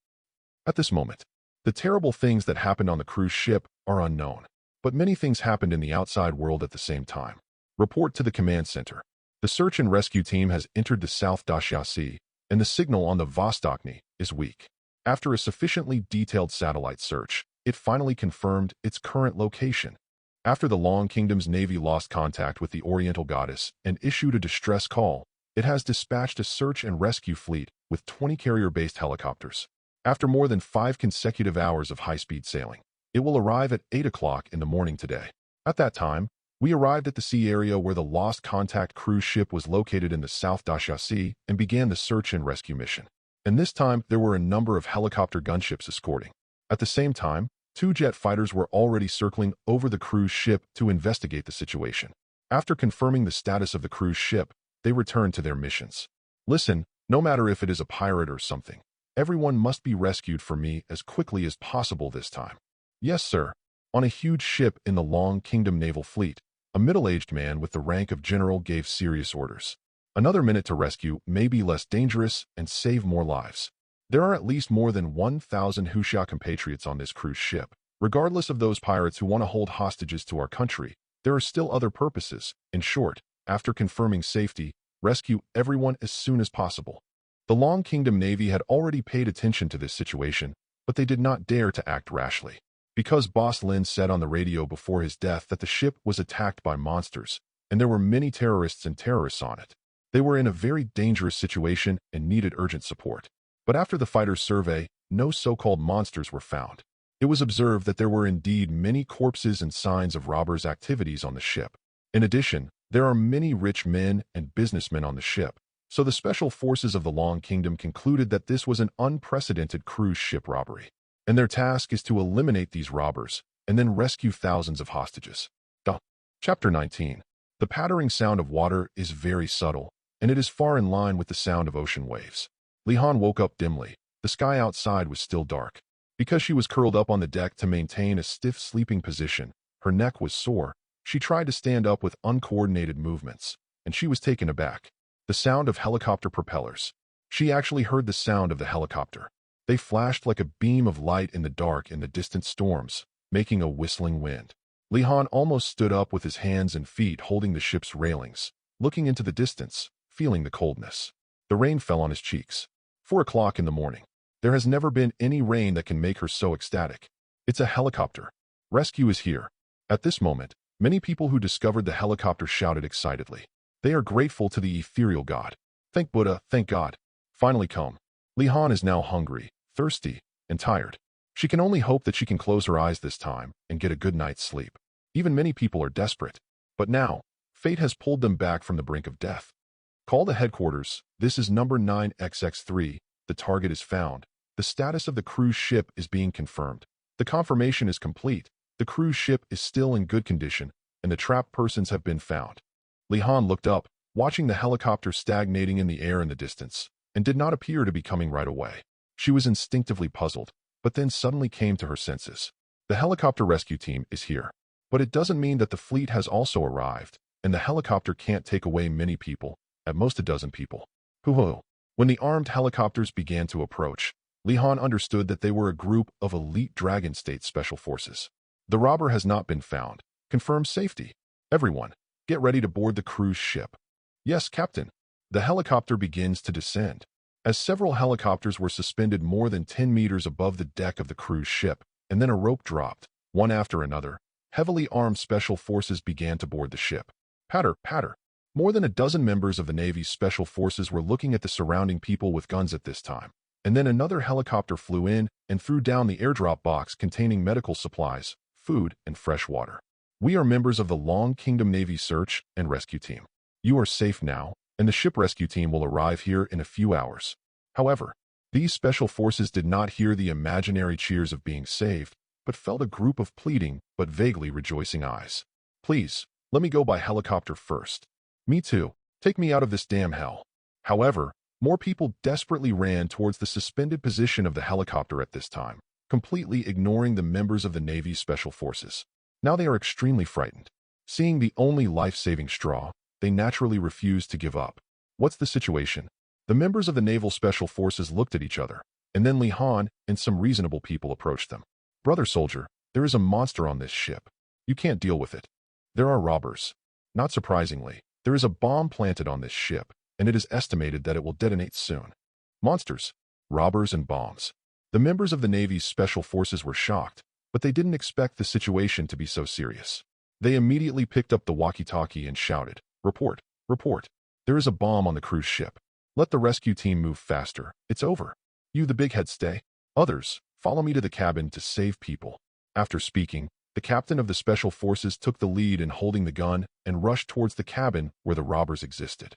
At this moment, the terrible things that happened on the cruise ship are unknown, but many things happened in the outside world at the same time. Report to the command center. The search and rescue team has entered the South Daxia Sea, and the signal on the Vostokny is weak. After a sufficiently detailed satellite search, it finally confirmed its current location. After the Long Kingdom's navy lost contact with the Oriental Goddess and issued a distress call, it has dispatched a search and rescue fleet with 20 carrier-based helicopters. After more than 5 consecutive hours of high-speed sailing, it will arrive at 8 o'clock in the morning today. At that time, we arrived at the sea area where the lost contact cruise ship was located in the South Daxia Sea and began the search and rescue mission. And this time, there were a number of helicopter gunships escorting. At the same time, 2 jet fighters were already circling over the cruise ship to investigate the situation. After confirming the status of the cruise ship, they returned to their missions. Listen, no matter if it is a pirate or something, everyone must be rescued for me as quickly as possible this time. Yes, sir. On a huge ship in the Long Kingdom naval fleet, a middle-aged man with the rank of general gave serious orders. Another minute to rescue may be less dangerous and save more lives. There are at least more than 1,000 Huxia compatriots on this cruise ship. Regardless of those pirates who want to hold hostages to our country, there are still other purposes. In short, after confirming safety, rescue everyone as soon as possible. The Long Kingdom Navy had already paid attention to this situation, but they did not dare to act rashly. Because Boss Lin said on the radio before his death that the ship was attacked by monsters, and there were many terrorists and terrorists on it. They were in a very dangerous situation and needed urgent support. But after the fighters' survey, no so-called monsters were found. It was observed that there were indeed many corpses and signs of robbers' activities on the ship. In addition, there are many rich men and businessmen on the ship, so the special forces of the Long Kingdom concluded that this was an unprecedented cruise ship robbery, and their task is to eliminate these robbers and then rescue thousands of hostages. Chapter 19. The pattering sound of water is very subtle, and it is far in line with the sound of ocean waves. Li Han woke up dimly. The sky outside was still dark. Because she was curled up on the deck to maintain a stiff sleeping position, her neck was sore. She tried to stand up with uncoordinated movements, and she was taken aback. The sound of helicopter propellers. She actually heard the sound of the helicopter. They flashed like a beam of light in the dark in the distant storms, making a whistling wind. Li Han almost stood up with his hands and feet holding the ship's railings, looking into the distance, feeling the coldness. The rain fell on his cheeks. 4 o'clock in the morning. There has never been any rain that can make her so ecstatic. It's a helicopter. Rescue is here. At this moment, many people who discovered the helicopter shouted excitedly. They are grateful to the ethereal god. Thank Buddha, thank God. Finally come. Li Han is now hungry, thirsty, and tired. She can only hope that she can close her eyes this time and get a good night's sleep. Even many people are desperate. But now, fate has pulled them back from the brink of death. Call the headquarters. This is number 9XX3. The target is found. The status of the cruise ship is being confirmed. The confirmation is complete. The cruise ship is still in good condition, and the trapped persons have been found. Li-Han looked up, watching the helicopter stagnating in the air in the distance, and did not appear to be coming right away. She was instinctively puzzled, but then suddenly came to her senses. The helicopter rescue team is here. But it doesn't mean that the fleet has also arrived, and the helicopter can't take away many people, at most a dozen people. Hoo-hoo. When the armed helicopters began to approach, Li-Han understood that they were a group of elite Dragon State Special Forces. The robber has not been found. Confirm safety. Everyone, get ready to board the cruise ship. Yes, Captain. The helicopter begins to descend. As several helicopters were suspended more than 10 meters above the deck of the cruise ship, and then a rope dropped, one after another, heavily armed special forces began to board the ship. Patter, patter. More than a dozen members of the Navy's special forces were looking at the surrounding people with guns at this time. And then another helicopter flew in and threw down the airdrop box containing medical supplies, food, and fresh water. We are members of the Long Kingdom Navy Search and Rescue Team. You are safe now, and the ship rescue team will arrive here in a few hours. However, these special forces did not hear the imaginary cheers of being saved, but felt a group of pleading but vaguely rejoicing eyes. Please, let me go by helicopter first. Me too. Take me out of this damn hell. However, more people desperately ran towards the suspended position of the helicopter at this time, completely ignoring the members of the Navy's special forces. Now they are extremely frightened. Seeing the only life-saving straw, they naturally refused to give up. What's the situation? The members of the Naval Special Forces looked at each other, and then Li-Han and some reasonable people approached them. Brother soldier, there is a monster on this ship. You can't deal with it. There are robbers. Not surprisingly, there is a bomb planted on this ship, and it is estimated that it will detonate soon. Monsters, robbers, and bombs. The members of the Navy's Special Forces were shocked, but they didn't expect the situation to be so serious. They immediately picked up the walkie-talkie and shouted, "Report, report. There is a bomb on the cruise ship. Let the rescue team move faster. It's over. You the big head stay. Others, follow me to the cabin to save people." After speaking, the captain of the Special Forces took the lead in holding the gun and rushed towards the cabin where the robbers existed.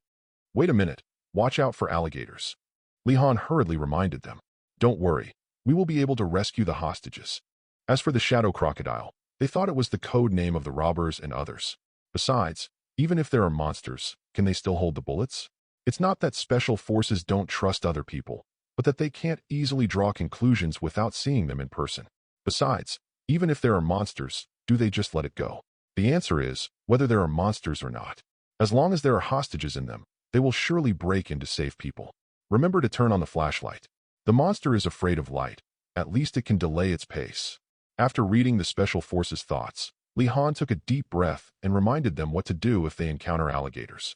Wait a minute. Watch out for alligators. Li-Han hurriedly reminded them. Don't worry. We will be able to rescue the hostages. As for the Shadow Crocodile, they thought it was the code name of the robbers and others. Besides, even if there are monsters, can they still hold the bullets? It's not that Special Forces don't trust other people, but that they can't easily draw conclusions without seeing them in person. Besides, even if there are monsters, do they just let it go? The answer is, whether there are monsters or not. As long as there are hostages in them, they will surely break in to save people. Remember to turn on the flashlight. The monster is afraid of light. At least it can delay its pace. After reading the Special Forces' thoughts, Li-Han took a deep breath and reminded them what to do if they encounter alligators.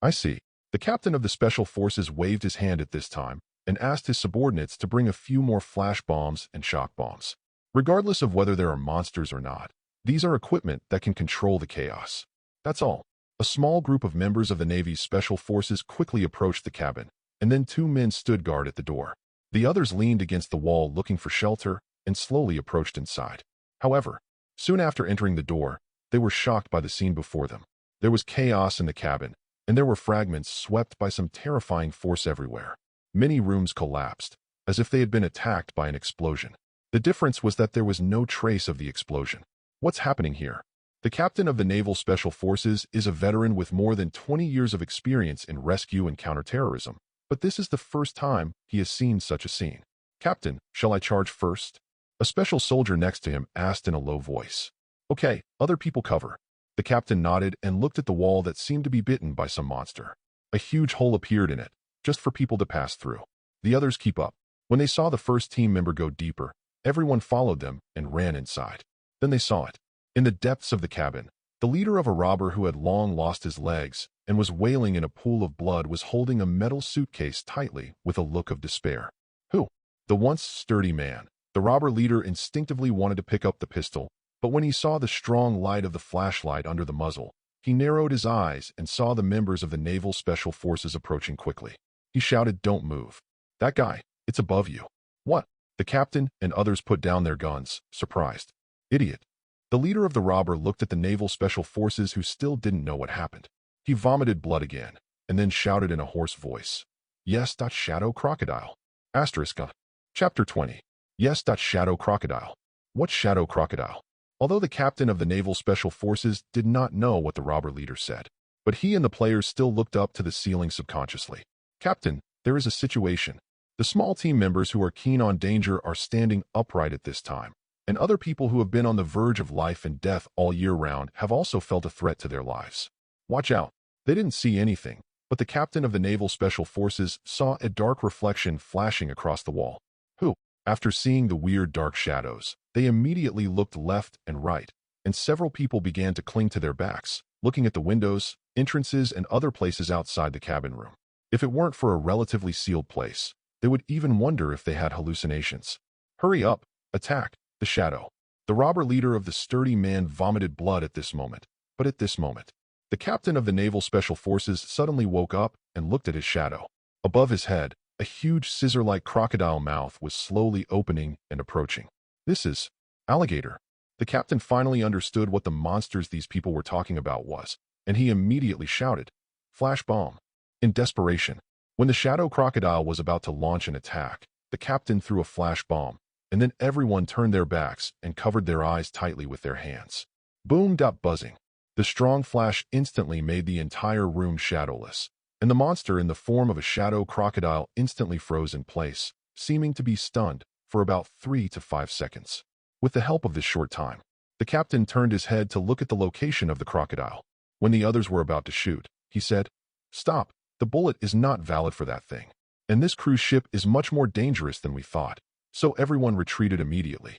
I see. The captain of the Special Forces waved his hand at this time and asked his subordinates to bring a few more flash bombs and shock bombs. Regardless of whether there are monsters or not, these are equipment that can control the chaos. That's all. A small group of members of the Navy's Special Forces quickly approached the cabin, and then two men stood guard at the door. The others leaned against the wall looking for shelter and slowly approached inside. However, soon after entering the door, they were shocked by the scene before them. There was chaos in the cabin, and there were fragments swept by some terrifying force everywhere. Many rooms collapsed, as if they had been attacked by an explosion. The difference was that there was no trace of the explosion. What's happening here? The captain of the Naval Special Forces is a veteran with more than 20 years of experience in rescue and counterterrorism, but this is the first time he has seen such a scene. Captain, shall I charge first? A special soldier next to him asked in a low voice. Okay, other people cover. The captain nodded and looked at the wall that seemed to be bitten by some monster. A huge hole appeared in it, just for people to pass through. The others keep up. When they saw the first team member go deeper, everyone followed them and ran inside. Then they saw it. In the depths of the cabin, the leader of a robber who had long lost his legs and was wailing in a pool of blood was holding a metal suitcase tightly with a look of despair. Who? The once sturdy man. The robber leader instinctively wanted to pick up the pistol, but when he saw the strong light of the flashlight under the muzzle, he narrowed his eyes and saw the members of the Naval Special Forces approaching quickly. He shouted, "Don't move. That guy, it's above you." What? The captain and others put down their guns, surprised. Idiot. The leader of the robber looked at the naval special forces who still didn't know what happened. He vomited blood again, and then shouted in a hoarse voice. Yes, Shadow Crocodile. Asterisk. Chapter 20. Yes, Shadow Crocodile. What Shadow Crocodile? Although the captain of the naval special forces did not know what the robber leader said, but he and the players still looked up to the ceiling subconsciously. Captain, there is a situation. The small team members who are keen on danger are standing upright at this time, and other people who have been on the verge of life and death all year round have also felt a threat to their lives. Watch out. They didn't see anything, but the captain of the naval special forces saw a dark reflection flashing across the wall. Who? After seeing the weird dark shadows, they immediately looked left and right, and several people began to cling to their backs, looking at the windows, entrances, and other places outside the cabin room. If it weren't for a relatively sealed place, they would even wonder if they had hallucinations. Hurry up! Attack! The shadow. The robber leader of the sturdy man vomited blood at this moment, but at this moment, the captain of the naval special forces suddenly woke up and looked at his shadow. Above his head, a huge scissor-like crocodile mouth was slowly opening and approaching. This is alligator. The captain finally understood what the monsters these people were talking about was, and he immediately shouted, "Flash bomb!" In desperation, when the shadow crocodile was about to launch an attack, the captain threw a flash bomb, and then everyone turned their backs and covered their eyes tightly with their hands. Boom! Buzzing. The strong flash instantly made the entire room shadowless, and the monster in the form of a shadow crocodile instantly froze in place, seeming to be stunned for about 3 to 5 seconds. With the help of this short time, the captain turned his head to look at the location of the crocodile. When the others were about to shoot, he said, "Stop, the bullet is not valid for that thing, and this cruise ship is much more dangerous than we thought." So everyone retreated immediately.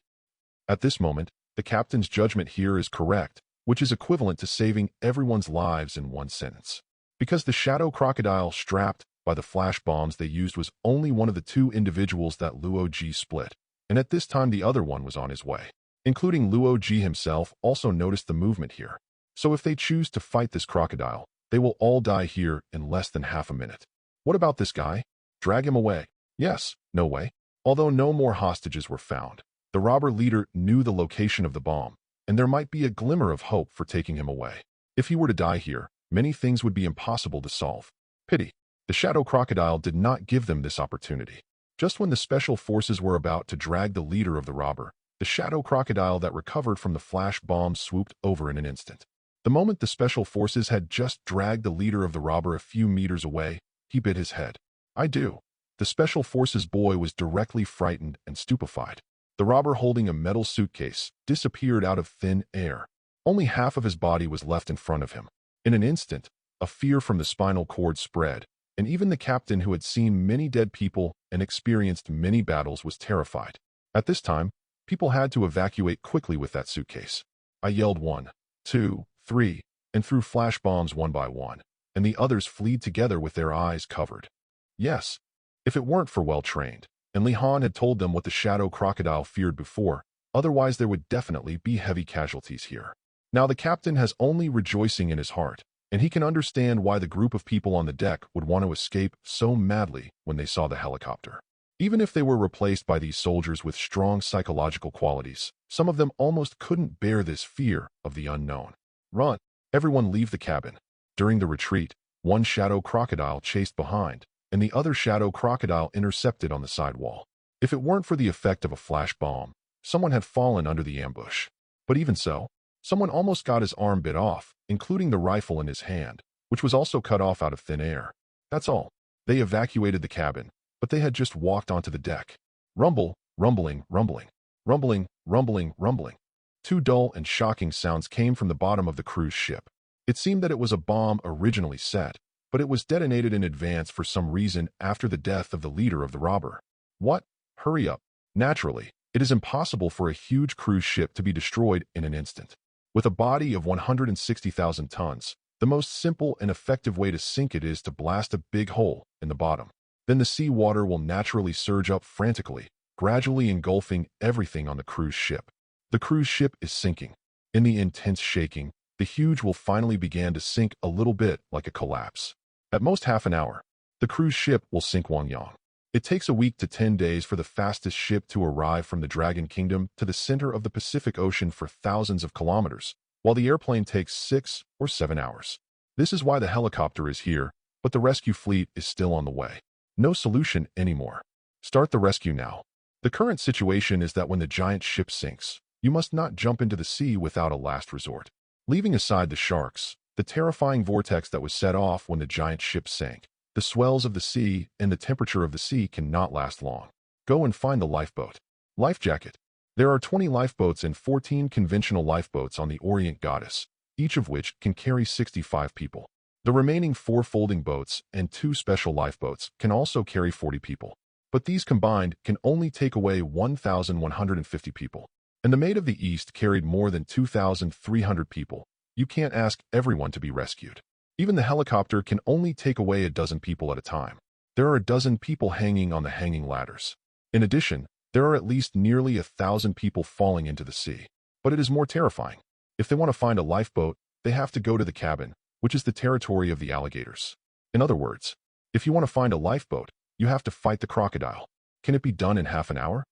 At this moment, the captain's judgment here is correct, which is equivalent to saving everyone's lives in one sentence. Because the shadow crocodile strapped by the flash bombs they used was only one of the 2 individuals that Luo Ji split, and at this time the other one was on his way. Including Luo Ji himself also noticed the movement here. So if they choose to fight this crocodile, they will all die here in less than half a minute. What about this guy? Drag him away. Yes, no way. Although no more hostages were found, the robber leader knew the location of the bomb, and there might be a glimmer of hope for taking him away. If he were to die here, many things would be impossible to solve. Pity. The shadow crocodile did not give them this opportunity. Just when the special forces were about to drag the leader of the robber, the shadow crocodile that recovered from the flash bomb swooped over in an instant. The moment the special forces had just dragged the leader of the robber a few meters away, he bit his head. I do. The special forces boy was directly frightened and stupefied. The robber, holding a metal suitcase, disappeared out of thin air. Only half of his body was left in front of him. In an instant, a fear from the spinal cord spread, and even the captain, who had seen many dead people and experienced many battles, was terrified. At this time, people had to evacuate quickly with that suitcase. I yelled 1, 2, 3, and threw flash bombs one by one, and the others fled together with their eyes covered. Yes, if it weren't for well-trained, and Li Han had told them what the shadow crocodile feared before, otherwise there would definitely be heavy casualties here. Now the captain has only rejoicing in his heart, and he can understand why the group of people on the deck would want to escape so madly when they saw the helicopter. Even if they were replaced by these soldiers with strong psychological qualities, some of them almost couldn't bear this fear of the unknown. Run! Everyone leave the cabin. During the retreat, one shadow crocodile chased behind, and the other shadow crocodile intercepted on the side wall. If it weren't for the effect of a flash bomb, someone had fallen under the ambush. But even so, someone almost got his arm bit off, including the rifle in his hand, which was also cut off out of thin air. That's all. They evacuated the cabin, but they had just walked onto the deck. Rumble, rumbling, rumbling, rumbling, rumbling, rumbling. 2 dull and shocking sounds came from the bottom of the cruise ship. It seemed that it was a bomb originally set, but it was detonated in advance for some reason after the death of the leader of the robber. What? Hurry up. Naturally, it is impossible for a huge cruise ship to be destroyed in an instant. With a body of 160,000 tons, the most simple and effective way to sink it is to blast a big hole in the bottom. Then the sea water will naturally surge up frantically, gradually engulfing everything on the cruise ship. The cruise ship is sinking. In the intense shaking, the huge will finally begin to sink a little bit like a collapse. At most half an hour, the cruise ship will sink Wangyang. It takes a week to 10 days for the fastest ship to arrive from the Dragon Kingdom to the center of the Pacific Ocean for thousands of kilometers, while the airplane takes 6 or 7 hours. This is why the helicopter is here, but the rescue fleet is still on the way. No solution anymore. Start the rescue now. The current situation is that when the giant ship sinks, you must not jump into the sea without a last resort. Leaving aside the sharks, the terrifying vortex that was set off when the giant ship sank, the swells of the sea and the temperature of the sea cannot last long. Go and find the lifeboat. Life jacket. There are 20 lifeboats and 14 conventional lifeboats on the Orient Goddess, each of which can carry 65 people. The remaining 4 folding boats and 2 special lifeboats can also carry 40 people. But these combined can only take away 1,150 people. And the Maid of the East carried more than 2,300 people. You can't ask everyone to be rescued. Even the helicopter can only take away a dozen people at a time. There are a dozen people hanging on the hanging ladders. In addition, there are at least nearly 1,000 people falling into the sea. But it is more terrifying. If they want to find a lifeboat, they have to go to the cabin, which is the territory of the alligators. In other words, if you want to find a lifeboat, you have to fight the crocodile. Can it be done in half an hour?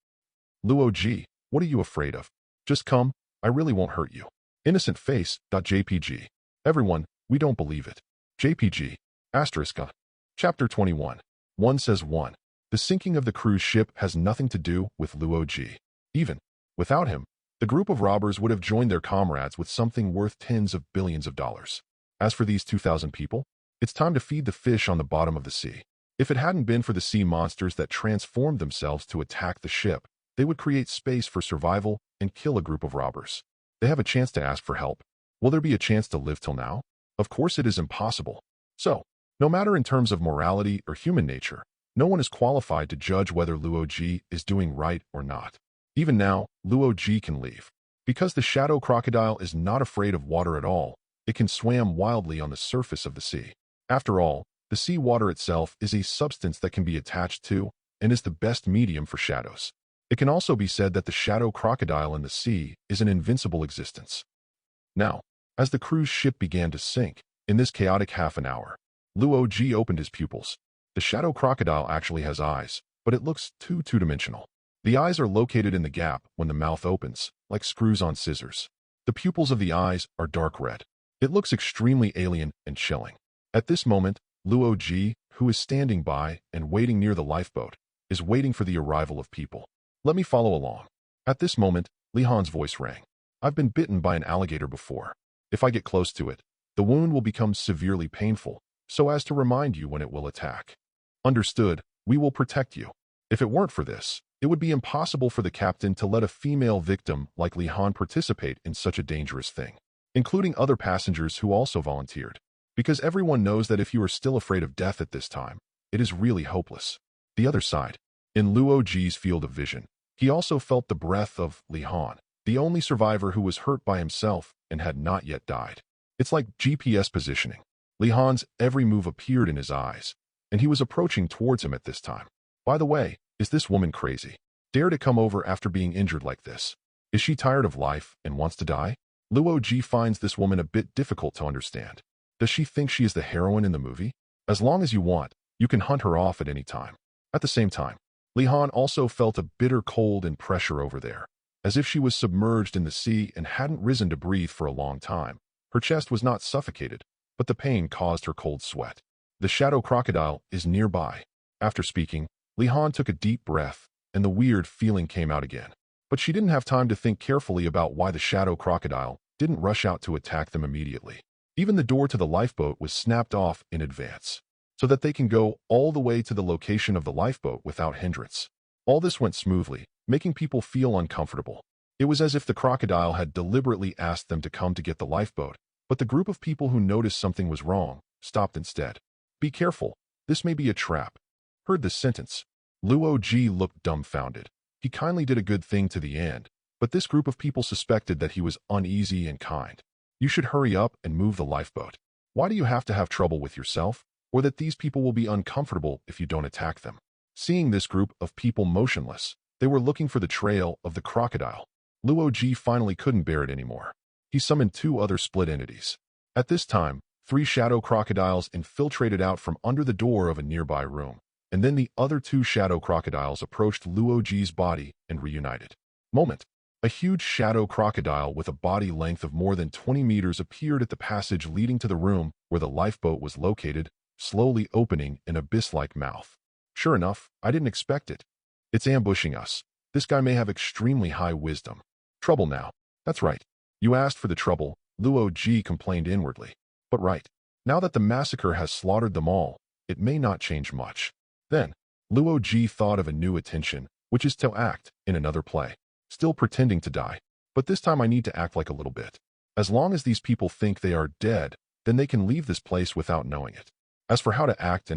Luo Ji, what are you afraid of? Just come, I really won't hurt you. Innocent face. JPG. Everyone, we don't believe it. JPG. Asterisk. Chapter 21. 1 says 1. The sinking of the cruise ship has nothing to do with Luo Ji. Even without him, the group of robbers would have joined their comrades with something worth tens of billions of dollars. As for these 2,000 people, it's time to feed the fish on the bottom of the sea. If it hadn't been for the sea monsters that transformed themselves to attack the ship, they would create space for survival and kill a group of robbers. They have a chance to ask for help. Will there be a chance to live till now? Of course it is impossible. So, no matter in terms of morality or human nature, no one is qualified to judge whether Luo Ji is doing right or not. Even now, Luo Ji can leave. Because the Shadow Crocodile is not afraid of water at all, it can swim wildly on the surface of the sea. After all, the sea water itself is a substance that can be attached to and is the best medium for shadows. It can also be said that the Shadow Crocodile in the sea is an invincible existence. Now, as the cruise ship began to sink, in this chaotic half an hour, Luo Ji opened his pupils. The Shadow Crocodile actually has eyes, but it looks too two-dimensional. The eyes are located in the gap when the mouth opens, like screws on scissors. The pupils of the eyes are dark red. It looks extremely alien and chilling. At this moment, Luo Ji, who is standing by and waiting near the lifeboat, is waiting for the arrival of people. Let me follow along. At this moment, Li Han's voice rang. I've been bitten by an alligator before. If I get close to it, the wound will become severely painful, so as to remind you when it will attack. Understood, we will protect you. If it weren't for this, it would be impossible for the captain to let a female victim like Li Han participate in such a dangerous thing, including other passengers who also volunteered. Because everyone knows that if you are still afraid of death at this time, it is really hopeless. The other side. In Luo Ji's field of vision, he also felt the breath of Li Han, the only survivor who was hurt by himself and had not yet died. It's like GPS positioning. Li Han's every move appeared in his eyes, and he was approaching towards him at this time. By the way, is this woman crazy? Dare to come over after being injured like this? Is she tired of life and wants to die? Luo Ji finds this woman a bit difficult to understand. Does she think she is the heroine in the movie? As long as you want, you can hunt her off at any time. At the same time, Li Han also felt a bitter cold and pressure over there, as if she was submerged in the sea and hadn't risen to breathe for a long time. Her chest was not suffocated, but the pain caused her cold sweat. The Shadow Crocodile is nearby. After speaking, Li Han took a deep breath, and the weird feeling came out again. But she didn't have time to think carefully about why the Shadow Crocodile didn't rush out to attack them immediately. Even the door to the lifeboat was snapped off in advance, so that they can go all the way to the location of the lifeboat without hindrance. All this went smoothly, making people feel uncomfortable. It was as if the crocodile had deliberately asked them to come to get the lifeboat, but the group of people who noticed something was wrong stopped instead. Be careful, this may be a trap. Heard this sentence. Luo Ji looked dumbfounded. He kindly did a good thing to the end, but this group of people suspected that he was uneasy and kind. You should hurry up and move the lifeboat. Why do you have to have trouble with yourself? Or that these people will be uncomfortable if you don't attack them? Seeing this group of people motionless, they were looking for the trail of the crocodile. Luo Ji finally couldn't bear it anymore. He summoned 2 other split entities. At this time, 3 shadow crocodiles infiltrated out from under the door of a nearby room. and then the other two shadow crocodiles approached Luoji's body and reunited. Moment. A huge shadow crocodile with a body length of more than 20 meters appeared at the passage leading to the room where the lifeboat was located, slowly opening an abyss-like mouth. Sure enough, I didn't expect it. It's ambushing us. This guy may have extremely high wisdom. Trouble now. That's right. You asked for the trouble, Luoji complained inwardly. But right. Now that the massacre has slaughtered them all, it may not change much. Then, Luoji thought of a new attention, which is to act in another play. Still pretending to die. But this time I need to act like a little bit. As long as these people think they are dead, then they can leave this place without knowing it. As for how to act,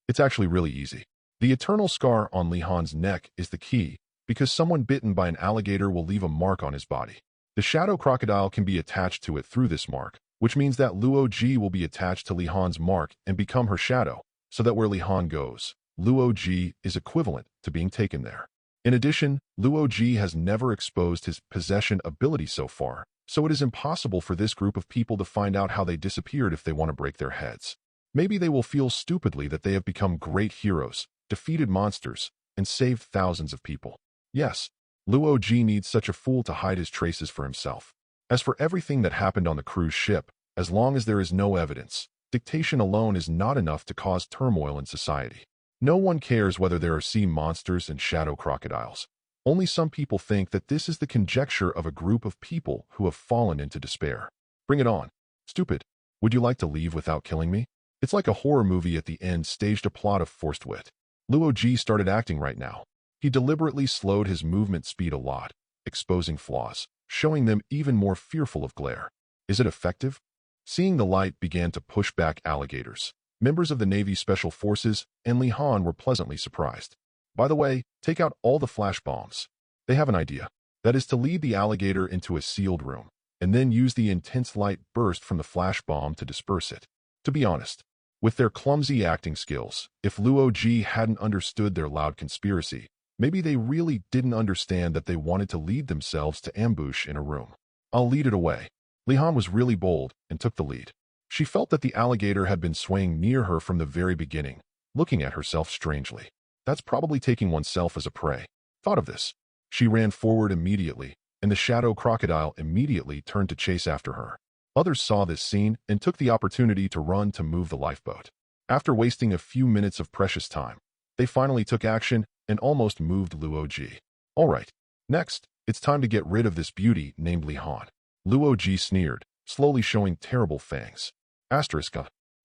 it's actually really easy. The eternal scar on Li Han's neck is the key, because someone bitten by an alligator will leave a mark on his body. The shadow crocodile can be attached to it through this mark, which means that Luoji will be attached to Li Han's mark and become her shadow, so that where Li Han goes, Luoji is equivalent to being taken there. In addition, Luoji has never exposed his possession ability so far, so it is impossible for this group of people to find out how they disappeared if they want to break their heads. Maybe they will feel stupidly that they have become great heroes, defeated monsters, and saved thousands of people. Yes, Luoji needs such a fool to hide his traces for himself. As for everything that happened on the cruise ship, as long as there is no evidence, dictation alone is not enough to cause turmoil in society. No one cares whether there are sea monsters and shadow crocodiles. Only some people think that this is the conjecture of a group of people who have fallen into despair. Bring it on. Stupid. Would you like to leave without killing me? It's like a horror movie at the end staged a plot of forced wit. Luoji started acting right now. He deliberately slowed his movement speed a lot, exposing flaws, showing them even more fearful of glare. Is it effective? Seeing the light began to push back alligators. Members of the Navy Special Forces and Li Han were pleasantly surprised. By the way, take out all the flash bombs. They have an idea. That is to lead the alligator into a sealed room, and then use the intense light burst from the flash bomb to disperse it. To be honest, with their clumsy acting skills, if Luoji hadn't understood their loud conspiracy, maybe they really didn't understand that they wanted to lead themselves to ambush in a room. I'll lead it away. Li Han was really bold and took the lead. She felt that the alligator had been swaying near her from the very beginning, looking at herself strangely. That's probably taking oneself as a prey. Thought of this. She ran forward immediately, and the shadow crocodile immediately turned to chase after her. Others saw this scene and took the opportunity to run to move the lifeboat. After wasting a few minutes of precious time, they finally took action and almost moved Luoji. All right, next, it's time to get rid of this beauty named Li Han. Luoji sneered, slowly showing terrible fangs. Asterisk.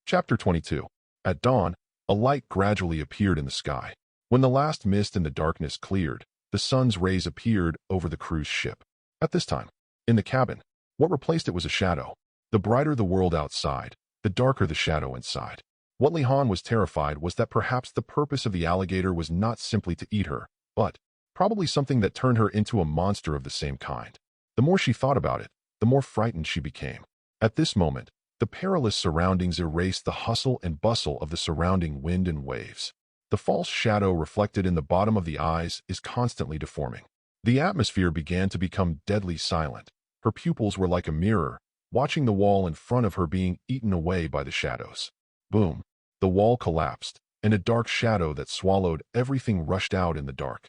Chapter 22. At dawn, a light gradually appeared in the sky. When the last mist and the darkness cleared, the sun's rays appeared over the cruise ship. At this time, in the cabin, what replaced it was a shadow. The brighter the world outside, the darker the shadow inside. What Li Han was terrified was that perhaps the purpose of the alligator was not simply to eat her, but probably something that turned her into a monster of the same kind. The more she thought about it, the more frightened she became. At this moment, the perilous surroundings erased the hustle and bustle of the surrounding wind and waves. The false shadow reflected in the bottom of the eyes is constantly deforming. The atmosphere began to become deadly silent. Her pupils were like a mirror, watching the wall in front of her being eaten away by the shadows. Boom. The wall collapsed, and a dark shadow that swallowed everything rushed out in the dark.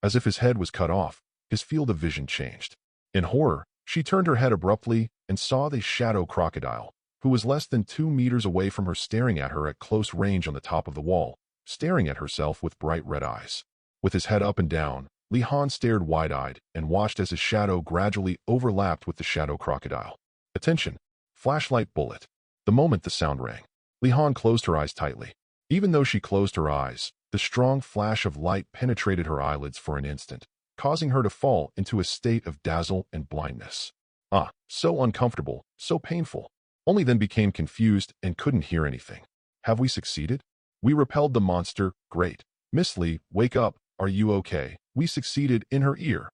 As if his head was cut off, his field of vision changed. In horror, she turned her head abruptly and saw the shadow crocodile, who was less than 2 meters away from her, staring at her at close range on the top of the wall, staring at herself with bright red eyes. With his head up and down, Li Han stared wide-eyed and watched as his shadow gradually overlapped with the shadow crocodile. Attention! Flashlight bullet. The moment the sound rang, Li Han closed her eyes tightly. Even though she closed her eyes, the strong flash of light penetrated her eyelids for an instant, causing her to fall into a state of dazzle and blindness. So uncomfortable, so painful. Only then became confused and couldn't hear anything. Have we succeeded? We repelled the monster, great. Miss Li, wake up, are you okay? We succeeded in her ear.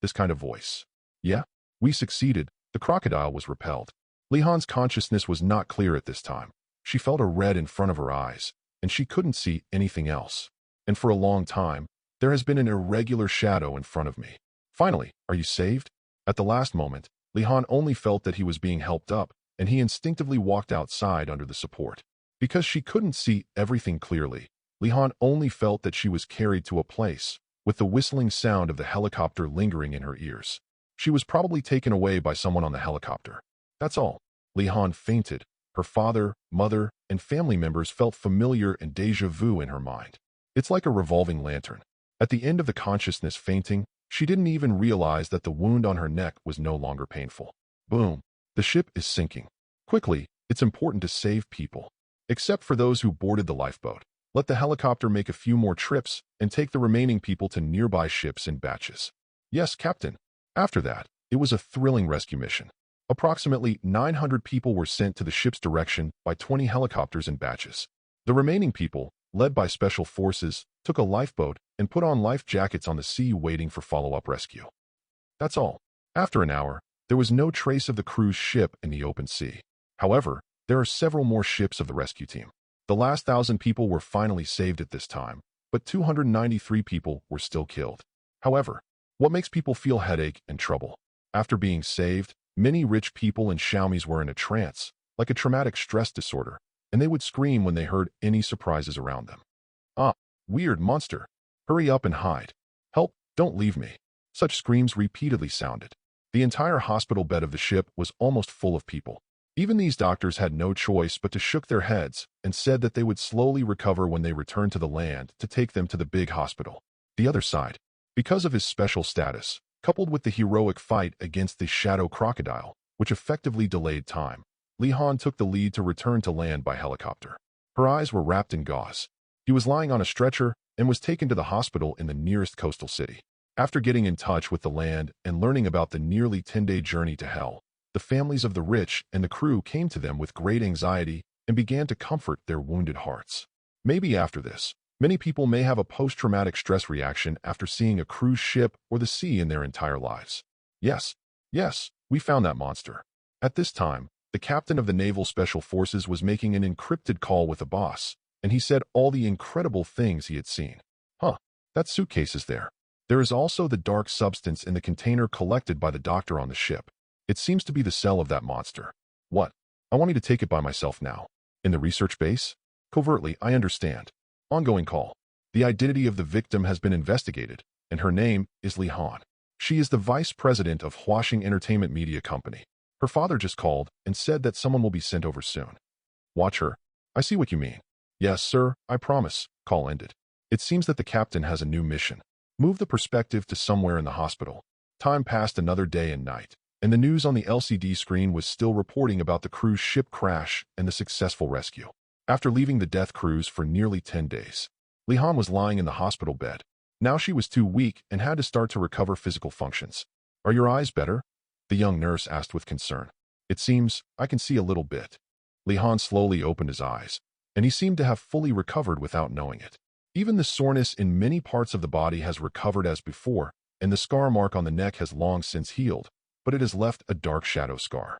This kind of voice. Yeah, we succeeded, the crocodile was repelled. Li Han's consciousness was not clear at this time. She felt a red in front of her eyes, and she couldn't see anything else. And for a long time, there has been an irregular shadow in front of me. Finally, are you saved? At the last moment, Li Han only felt that he was being helped up, and he instinctively walked outside under the support. Because she couldn't see everything clearly, Li Han only felt that she was carried to a place, with the whistling sound of the helicopter lingering in her ears. She was probably taken away by someone on the helicopter. That's all. Li Han fainted. Her father, mother, and family members felt familiar and déjà vu in her mind. It's like a revolving lantern. At the end of the consciousness fainting, she didn't even realize that the wound on her neck was no longer painful. Boom. The ship is sinking. Quickly, it's important to save people. Except for those who boarded the lifeboat. Let the helicopter make a few more trips and take the remaining people to nearby ships in batches. Yes, Captain. After that, it was a thrilling rescue mission. Approximately 900 people were sent to the ship's direction by 20 helicopters in batches. The remaining people, led by special forces, took a lifeboat and put on life jackets on the sea waiting for follow-up rescue. That's all. After an hour, there was no trace of the cruise ship in the open sea. However, there are several more ships of the rescue team. The last 1,000 people were finally saved at this time, but 293 people were still killed. However, what makes people feel headache and trouble? After being saved, many rich people and Xiaomis were in a trance, like a traumatic stress disorder, and they would scream when they heard any surprises around them. Ah, weird monster. Hurry up and hide. Help, don't leave me. Such screams repeatedly sounded. The entire hospital bed of the ship was almost full of people. Even these doctors had no choice but to shook their heads and said that they would slowly recover when they returned to the land to take them to the big hospital. The other side, because of his special status, coupled with the heroic fight against the Shadow Crocodile, which effectively delayed time, Li Han took the lead to return to land by helicopter. Her eyes were wrapped in gauze. He was lying on a stretcher and was taken to the hospital in the nearest coastal city. After getting in touch with the land and learning about the nearly 10-day journey to hell, the families of the rich and the crew came to them with great anxiety and began to comfort their wounded hearts. Maybe after this, many people may have a post-traumatic stress reaction after seeing a cruise ship or the sea in their entire lives. Yes, we found that monster. At this time, the captain of the Naval Special Forces was making an encrypted call with the boss, and he said all the incredible things he had seen. That suitcase is there. There is also the dark substance in the container collected by the doctor on the ship. It seems to be the cell of that monster. What? I want me to take it by myself now. In the research base? Covertly, I understand. Ongoing call. The identity of the victim has been investigated, and her name is Li Han. She is the vice president of Huaxing Entertainment Media Company. Her father just called and said that someone will be sent over soon. Watch her. I see what you mean. Yes, sir, I promise. Call ended. It seems that the captain has a new mission. Move the perspective to somewhere in the hospital. Time passed another day and night, and the news on the LCD screen was still reporting about the cruise ship crash and the successful rescue. After leaving the death cruise for nearly 10 days, Li Han was lying in the hospital bed. Now she was too weak and had to start to recover physical functions. Are your eyes better? The young nurse asked with concern. It seems I can see a little bit. Li Han slowly opened his eyes, and he seemed to have fully recovered without knowing it. Even the soreness in many parts of the body has recovered as before, and the scar mark on the neck has long since healed, but it has left a dark shadow scar.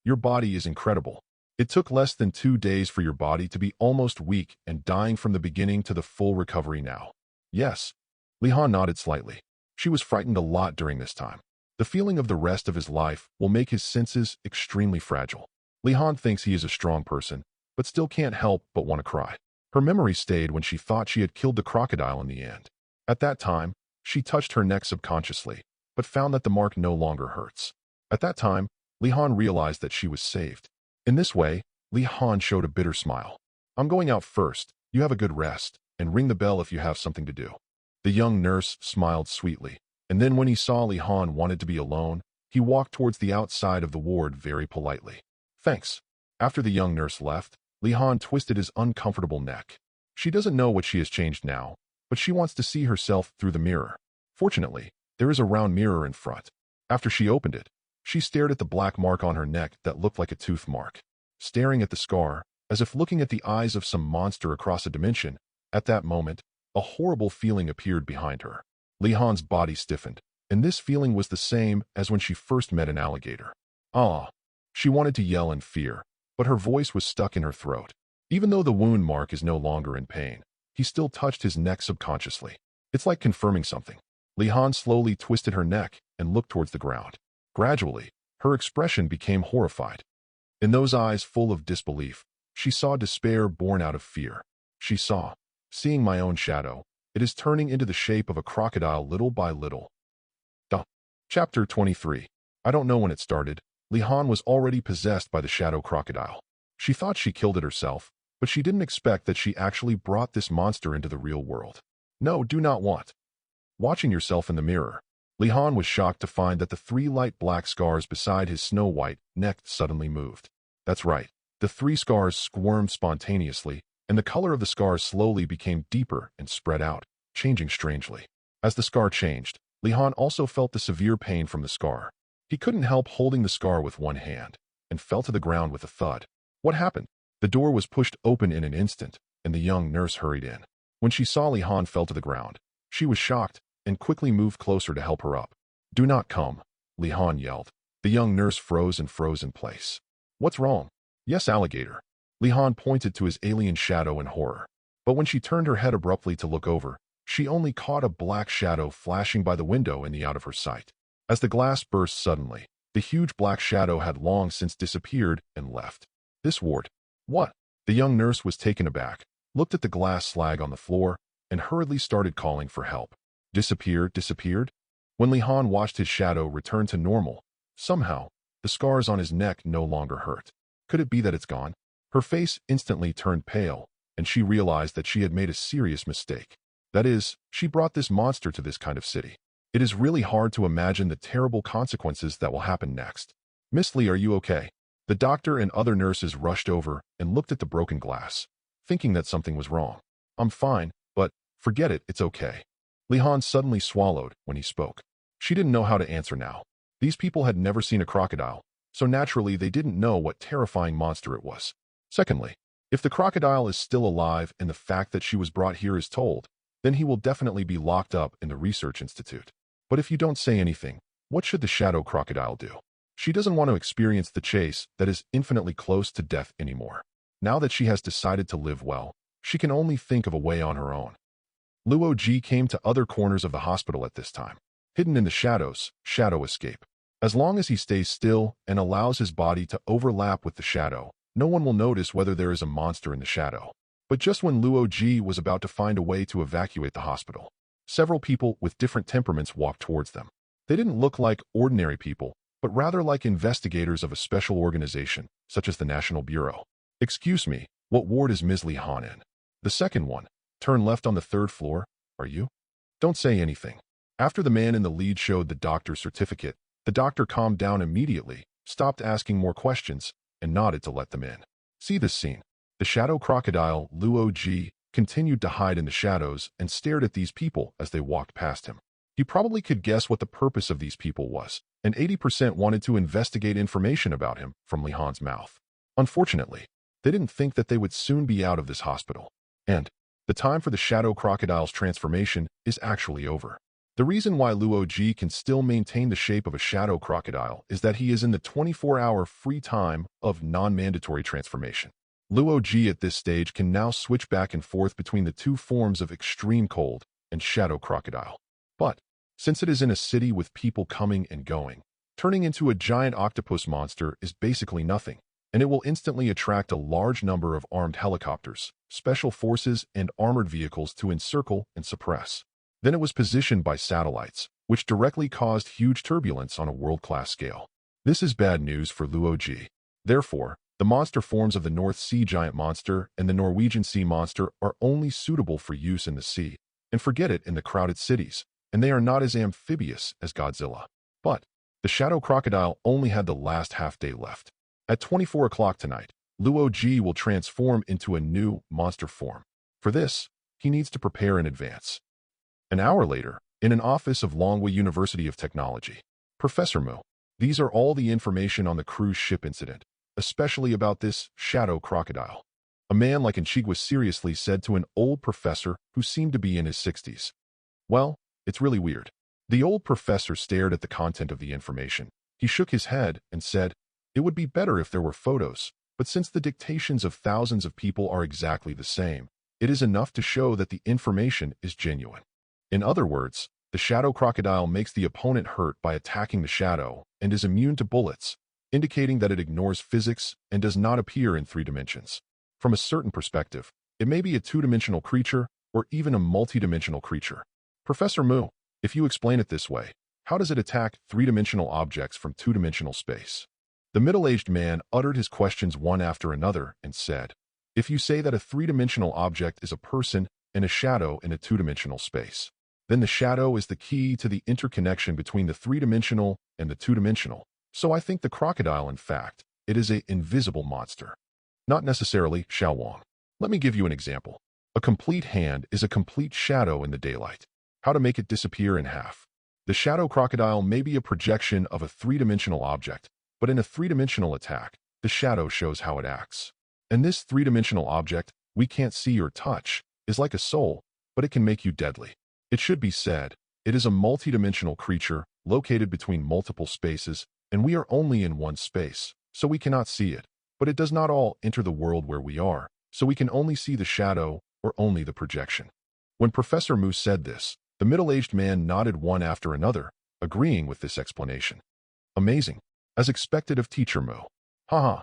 Your body is incredible. It took less than 2 days for your body to be almost weak and dying from the beginning to the full recovery now. Yes. Li Han nodded slightly. She was frightened a lot during this time. The feeling of the rest of his life will make his senses extremely fragile. Li Han thinks he is a strong person, but still can't help but want to cry. Her memory stayed when she thought she had killed the crocodile in the end. At that time, she touched her neck subconsciously, but found that the mark no longer hurts. At that time, Li Han realized that she was saved. In this way, Li Han showed a bitter smile. I'm going out first. You have a good rest, and ring the bell if you have something to do. The young nurse smiled sweetly, and then when he saw Li Han wanted to be alone, he walked towards the outside of the ward very politely. Thanks. After the young nurse left, Li Han twisted his uncomfortable neck. She doesn't know what she has changed now, but she wants to see herself through the mirror. Fortunately, there is a round mirror in front. After she opened it, she stared at the black mark on her neck that looked like a tooth mark. Staring at the scar, as if looking at the eyes of some monster across a dimension, at that moment, a horrible feeling appeared behind her. Li Han's body stiffened, and this feeling was the same as when she first met an alligator. Ah! She wanted to yell in fear, but her voice was stuck in her throat. Even though the wound mark is no longer in pain, he still touched his neck subconsciously. It's like confirming something. Li Han slowly twisted her neck and looked towards the ground. Gradually, her expression became horrified. In those eyes full of disbelief, she saw despair born out of fear. She saw seeing my own shadow. It is turning into the shape of a crocodile little by little. Duh. Chapter 23. I don't know when it started. Li-Han was already possessed by the Shadow Crocodile. She thought she killed it herself, but she didn't expect that she actually brought this monster into the real world. No, do not want. Watching yourself in the mirror, Li-Han was shocked to find that the 3 light black scars beside his snow-white neck suddenly moved. That's right. The 3 scars squirmed spontaneously, and the color of the scars slowly became deeper and spread out, changing strangely. As the scar changed, Li-Han also felt the severe pain from the scar. He couldn't help holding the scar with one hand, and fell to the ground with a thud. What happened? The door was pushed open in an instant, and the young nurse hurried in. When she saw Li-Han fell to the ground, she was shocked and quickly moved closer to help her up. "Do not come," Li-Han yelled. The young nurse froze in place. "What's wrong?" "Yes, alligator." Li-Han pointed to his alien shadow in horror. But when she turned her head abruptly to look over, she only caught a black shadow flashing by the window in the out of her sight. As the glass burst suddenly, the huge black shadow had long since disappeared and left. This ward. What? The young nurse was taken aback, looked at the glass slag on the floor, and hurriedly started calling for help. Disappeared? When Li-Han watched his shadow return to normal, somehow, the scars on his neck no longer hurt. Could it be that it's gone? Her face instantly turned pale, and she realized that she had made a serious mistake. That is, she brought this monster to this kind of city. It is really hard to imagine the terrible consequences that will happen next. "Miss Li, are you okay?" The doctor and other nurses rushed over and looked at the broken glass, thinking that something was wrong. "I'm fine, but forget it, it's okay." Li-Han suddenly swallowed when he spoke. She didn't know how to answer now. These people had never seen a crocodile, so naturally they didn't know what terrifying monster it was. Secondly, if the crocodile is still alive and the fact that she was brought here is told, then he will definitely be locked up in the research institute. But if you don't say anything, what should the Shadow Crocodile do? She doesn't want to experience the chase that is infinitely close to death anymore. Now that she has decided to live well, she can only think of a way on her own. Luo Ji came to other corners of the hospital at this time. Hidden in the shadows, shadow escape. As long as he stays still and allows his body to overlap with the shadow, no one will notice whether there is a monster in the shadow. But just when Luo Ji was about to find a way to evacuate the hospital, several people with different temperaments walked towards them. They didn't look like ordinary people, but rather like investigators of a special organization, such as the National Bureau. "Excuse me, what ward is Ms. Li-Han in?" "The second one. Turn left on the 3rd floor. Are you?" "Don't say anything." After the man in the lead showed the doctor's certificate, the doctor calmed down immediately, stopped asking more questions, and nodded to let them in. See this scene. The Shadow Crocodile, Luo Ji, continued to hide in the shadows and stared at these people as they walked past him. He probably could guess what the purpose of these people was, and 80% wanted to investigate information about him from Li-Han's mouth. Unfortunately, they didn't think that they would soon be out of this hospital. And the time for the Shadow Crocodile's transformation is actually over. The reason why Luo Ji can still maintain the shape of a Shadow Crocodile is that he is in the 24-hour free time of non-mandatory transformation. Luo Ji at this stage can now switch back and forth between the 2 forms of extreme cold and Shadow Crocodile. But since it is in a city with people coming and going, turning into a giant octopus monster is basically nothing, and it will instantly attract a large number of armed helicopters, special forces, and armored vehicles to encircle and suppress. Then it was positioned by satellites, which directly caused huge turbulence on a world-class scale. This is bad news for Luo Ji. Therefore, the monster forms of the North Sea giant monster and the Norwegian sea monster are only suitable for use in the sea, and forget it in the crowded cities, and they are not as amphibious as Godzilla. But the Shadow Crocodile only had the last half-day left. At 24 o'clock tonight, Luo Ji will transform into a new monster form. For this, he needs to prepare in advance. An hour later, in an office of Longwei University of Technology, Professor Mu, these are all the information on the cruise ship incident, especially about this Shadow Crocodile. A man like Anchigua seriously said to an old professor who seemed to be in his 60s. Well, it's really weird. The old professor stared at the content of the information. He shook his head and said, "It would be better if there were photos, but since the dictations of thousands of people are exactly the same, it is enough to show that the information is genuine." In other words, the Shadow Crocodile makes the opponent hurt by attacking the shadow and is immune to bullets, indicating that it ignores physics and does not appear in 3 dimensions. From a certain perspective, it may be a 2-dimensional creature, or even a multidimensional creature. Professor Mu, if you explain it this way, how does it attack three-dimensional objects from two-dimensional space? The middle-aged man uttered his questions one after another and said, if you say that a three-dimensional object is a person and a shadow in a two-dimensional space, then the shadow is the key to the interconnection between the three-dimensional and the two-dimensional. So I think the crocodile, in fact, it is an invisible monster. Not necessarily, Shenlong. Let me give you an example. A complete hand is a complete shadow in the daylight. How to make it disappear in half? The shadow crocodile may be a projection of a three-dimensional object, but in a three-dimensional attack, the shadow shows how it acts. And this three-dimensional object, we can't see or touch, is like a soul, but it can make you deadly. It should be said, it is a multidimensional creature located between multiple spaces, and we are only in one space, so we cannot see it. But it does not all enter the world where we are, so we can only see the shadow or only the projection. When Professor Mu said this, the middle-aged man nodded one after another, agreeing with this explanation. Amazing. As expected of Teacher Mu. Haha.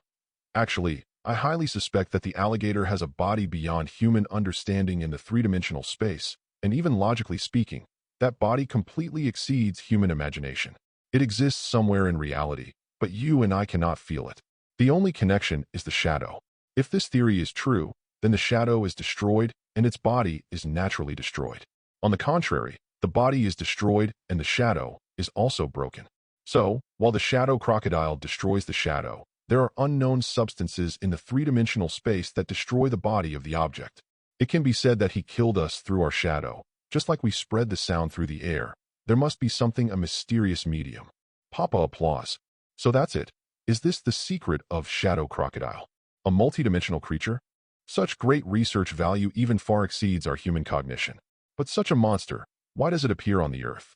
Actually, I highly suspect that the alligator has a body beyond human understanding in the three-dimensional space, and even logically speaking, that body completely exceeds human imagination. It exists somewhere in reality, but you and I cannot feel it. The only connection is the shadow. If this theory is true, then the shadow is destroyed and its body is naturally destroyed. On the contrary, the body is destroyed and the shadow is also broken. So, while the shadow crocodile destroys the shadow, there are unknown substances in the three-dimensional space that destroy the body of the object. It can be said that he killed us through our shadow, just like we spread the sound through the air. There must be something, a mysterious medium. Papa applause. So that's it. Is this the secret of Shadow Crocodile? A multidimensional creature? Such great research value even far exceeds our human cognition. But such a monster, why does it appear on the Earth?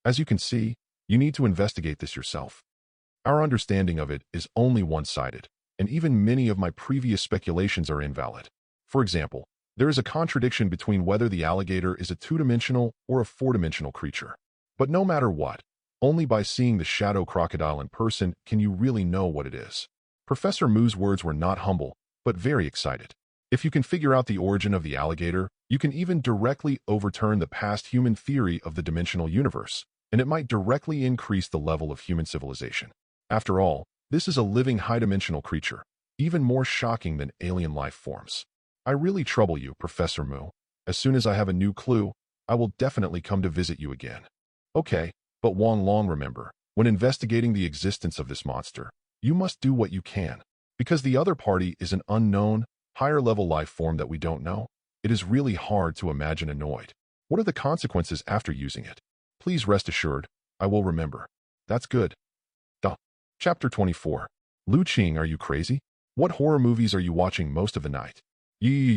As you can see, you need to investigate this yourself. Our understanding of it is only one-sided, and even many of my previous speculations are invalid. For example, there is a contradiction between whether the alligator is a two-dimensional or a four-dimensional creature. But no matter what, only by seeing the shadow crocodile in person can you really know what it is. Professor Mu's words were not humble, but very excited. If you can figure out the origin of the alligator, you can even directly overturn the past human theory of the dimensional universe, and it might directly increase the level of human civilization. After all, this is a living high-dimensional creature, even more shocking than alien life forms. I really trouble you, Professor Mu. As soon as I have a new clue, I will definitely come to visit you again. Okay, but Wang Long, remember, when investigating the existence of this monster, you must do what you can. Because the other party is an unknown, higher-level life form that we don't know, it is really hard to imagine annoyed. What are the consequences after using it? Please rest assured, I will remember. That's good. Chapter 24. Lu Qing, are you crazy? What horror movies are you watching most of the night?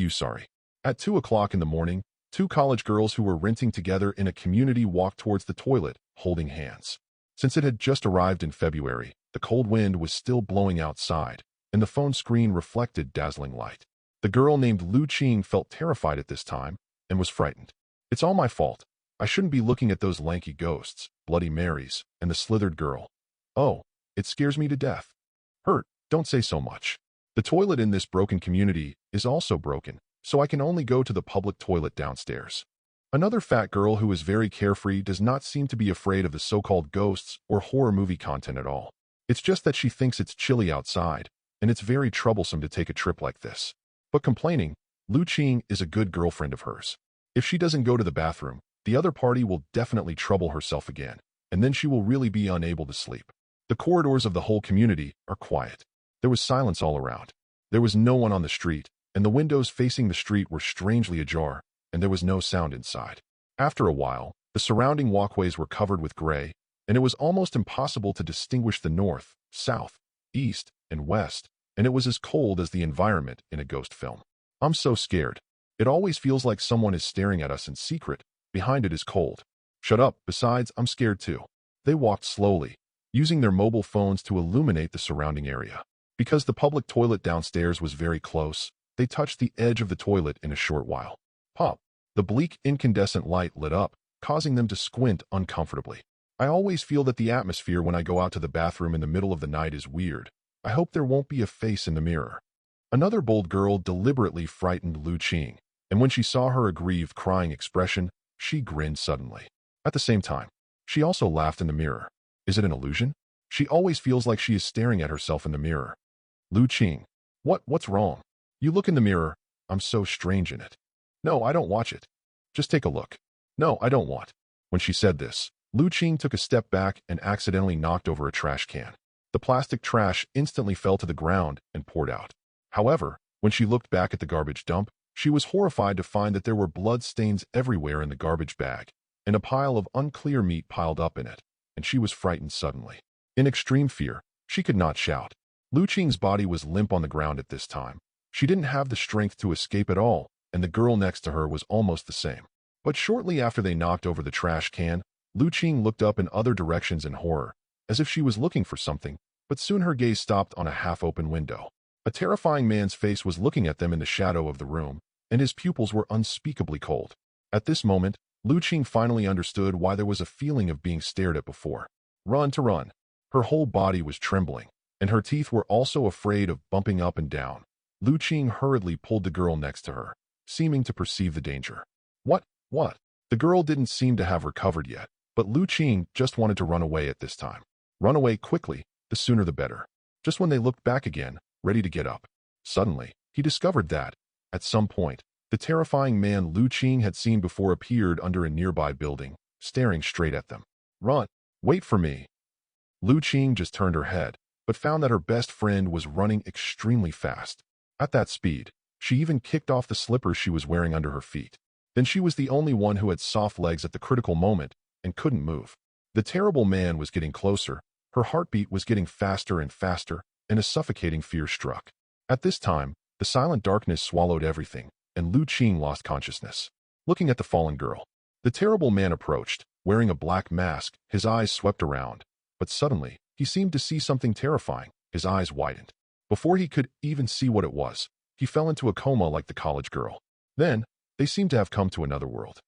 Sorry. At 2 o'clock in the morning, two college girls who were renting together in a community walked towards the toilet, holding hands. Since it had just arrived in February, the cold wind was still blowing outside, and the phone screen reflected dazzling light. The girl named Lu Qing felt terrified at this time and was frightened. It's all my fault. I shouldn't be looking at those lanky ghosts, Bloody Marys, and the slithered girl. Oh, it scares me to death. Hurt, don't say so much. The toilet in this broken community is also broken, so I can only go to the public toilet downstairs. Another fat girl who is very carefree does not seem to be afraid of the so-called ghosts or horror movie content at all. It's just that she thinks it's chilly outside, and it's very troublesome to take a trip like this. But complaining, Lu Qing is a good girlfriend of hers. If she doesn't go to the bathroom, the other party will definitely trouble herself again, and then she will really be unable to sleep. The corridors of the whole community are quiet. There was silence all around. There was no one on the street, and the windows facing the street were strangely ajar, and there was no sound inside. After a while, the surrounding walkways were covered with gray, and it was almost impossible to distinguish the north, south, east, and west, and it was as cold as the environment in a ghost film. I'm so scared. It always feels like someone is staring at us in secret. Behind it is cold. Shut up, besides, I'm scared too. They walked slowly, using their mobile phones to illuminate the surrounding area. Because the public toilet downstairs was very close, they touched the edge of the toilet in a short while. Pop! The bleak incandescent light lit up, causing them to squint uncomfortably. I always feel that the atmosphere when I go out to the bathroom in the middle of the night is weird. I hope there won't be a face in the mirror. Another bold girl deliberately frightened Lu Qing. And when she saw her aggrieved, crying expression, she grinned suddenly. At the same time, she also laughed in the mirror. Is it an illusion? She always feels like she is staring at herself in the mirror. Lu Qing. What's wrong? You look in the mirror. I'm so strange in it. No, I don't watch it. Just take a look. No, I don't want. When she said this, Lu Qing took a step back and accidentally knocked over a trash can. The plastic trash instantly fell to the ground and poured out. However, when she looked back at the garbage dump, she was horrified to find that there were blood stains everywhere in the garbage bag, and a pile of unclear meat piled up in it, and she was frightened suddenly. In extreme fear, she could not shout. Lu Qing's body was limp on the ground at this time. She didn't have the strength to escape at all, and the girl next to her was almost the same. But shortly after they knocked over the trash can, Lu Qing looked up in other directions in horror, as if she was looking for something, but soon her gaze stopped on a half-open window. A terrifying man's face was looking at them in the shadow of the room, and his pupils were unspeakably cold. At this moment, Lu Qing finally understood why there was a feeling of being stared at before. Run to run. Her whole body was trembling, and her teeth were also afraid of bumping up and down. Lu Qing hurriedly pulled the girl next to her, seeming to perceive the danger. What? The girl didn't seem to have recovered yet, but Lu Qing just wanted to run away at this time. Run away quickly, the sooner the better. Just when they looked back again, ready to get up. Suddenly, he discovered that, at some point, the terrifying man Lu Qing had seen before appeared under a nearby building, staring straight at them. Run! Wait for me! Lu Qing just turned her head, but found that her best friend was running extremely fast. At that speed, she even kicked off the slippers she was wearing under her feet. Then she was the only one who had soft legs at the critical moment and couldn't move. The terrible man was getting closer, her heartbeat was getting faster and faster, and a suffocating fear struck. At this time, the silent darkness swallowed everything, and Lu Qing lost consciousness. Looking at the fallen girl, the terrible man approached, wearing a black mask, his eyes swept around. But suddenly, he seemed to see something terrifying. His eyes widened. Before he could even see what it was, he fell into a coma like the college girl. Then, they seemed to have come to another world.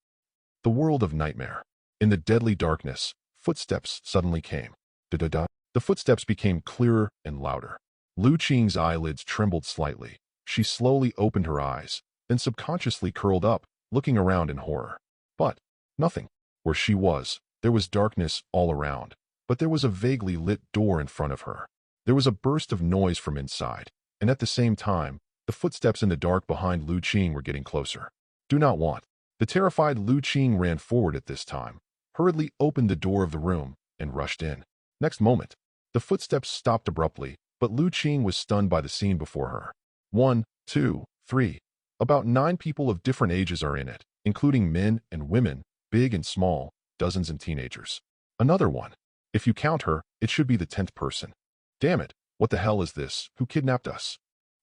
The world of nightmare. In the deadly darkness, footsteps suddenly came. Da-da-da. The footsteps became clearer and louder. Lu Qing's eyelids trembled slightly. She slowly opened her eyes, then subconsciously curled up, looking around in horror. But, nothing. Where she was, there was darkness all around, but there was a vaguely lit door in front of her. There was a burst of noise from inside, and at the same time, the footsteps in the dark behind Lu Qing were getting closer. Do not want. The terrified Lu Qing ran forward at this time, hurriedly opened the door of the room, and rushed in. Next moment, the footsteps stopped abruptly, but Lu Qing was stunned by the scene before her. 1, 2, 3. About 9 people of different ages are in it, including men and women, big and small, dozens and teenagers. Another one. If you count her, it should be the 10th person. Damn it, what the hell is this? Who kidnapped us?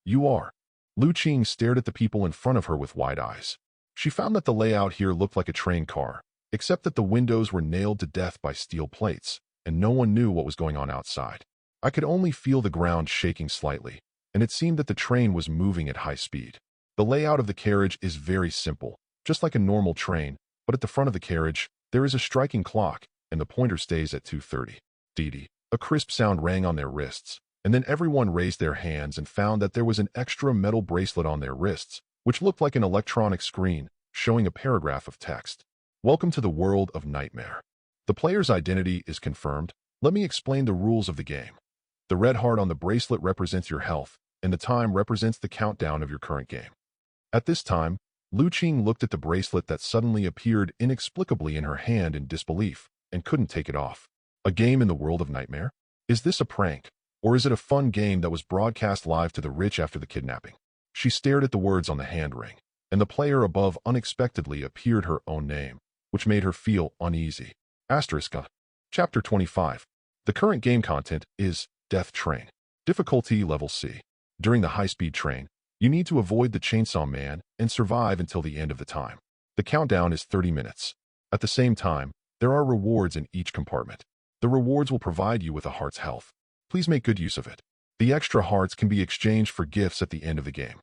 You are. Lu Qing stared at the people in front of her with wide eyes. She found that the layout here looked like a train car, except that the windows were nailed to death by steel plates, and no one knew what was going on outside. I could only feel the ground shaking slightly, and it seemed that the train was moving at high speed. The layout of the carriage is very simple, just like a normal train, but at the front of the carriage, there is a striking clock, and the pointer stays at 2:30. Dee. A crisp sound rang on their wrists, and then everyone raised their hands and found that there was an extra metal bracelet on their wrists, which looked like an electronic screen, showing a paragraph of text. Welcome to the world of nightmare. The player's identity is confirmed. Let me explain the rules of the game. The red heart on the bracelet represents your health, and the time represents the countdown of your current game. At this time, Lu Qing looked at the bracelet that suddenly appeared inexplicably in her hand in disbelief, and couldn't take it off. A game in the world of nightmare? Is this a prank, or is it a fun game that was broadcast live to the rich after the kidnapping? She stared at the words on the hand ring, and the player above unexpectedly appeared her own name, which made her feel uneasy. Asterisk. Chapter 25. The current game content is Death Train. Difficulty level C. During the high-speed train, you need to avoid the Chainsaw Man and survive until the end of the time. The countdown is 30 minutes. At the same time, there are rewards in each compartment. The rewards will provide you with a heart's health. Please make good use of it. The extra hearts can be exchanged for gifts at the end of the game.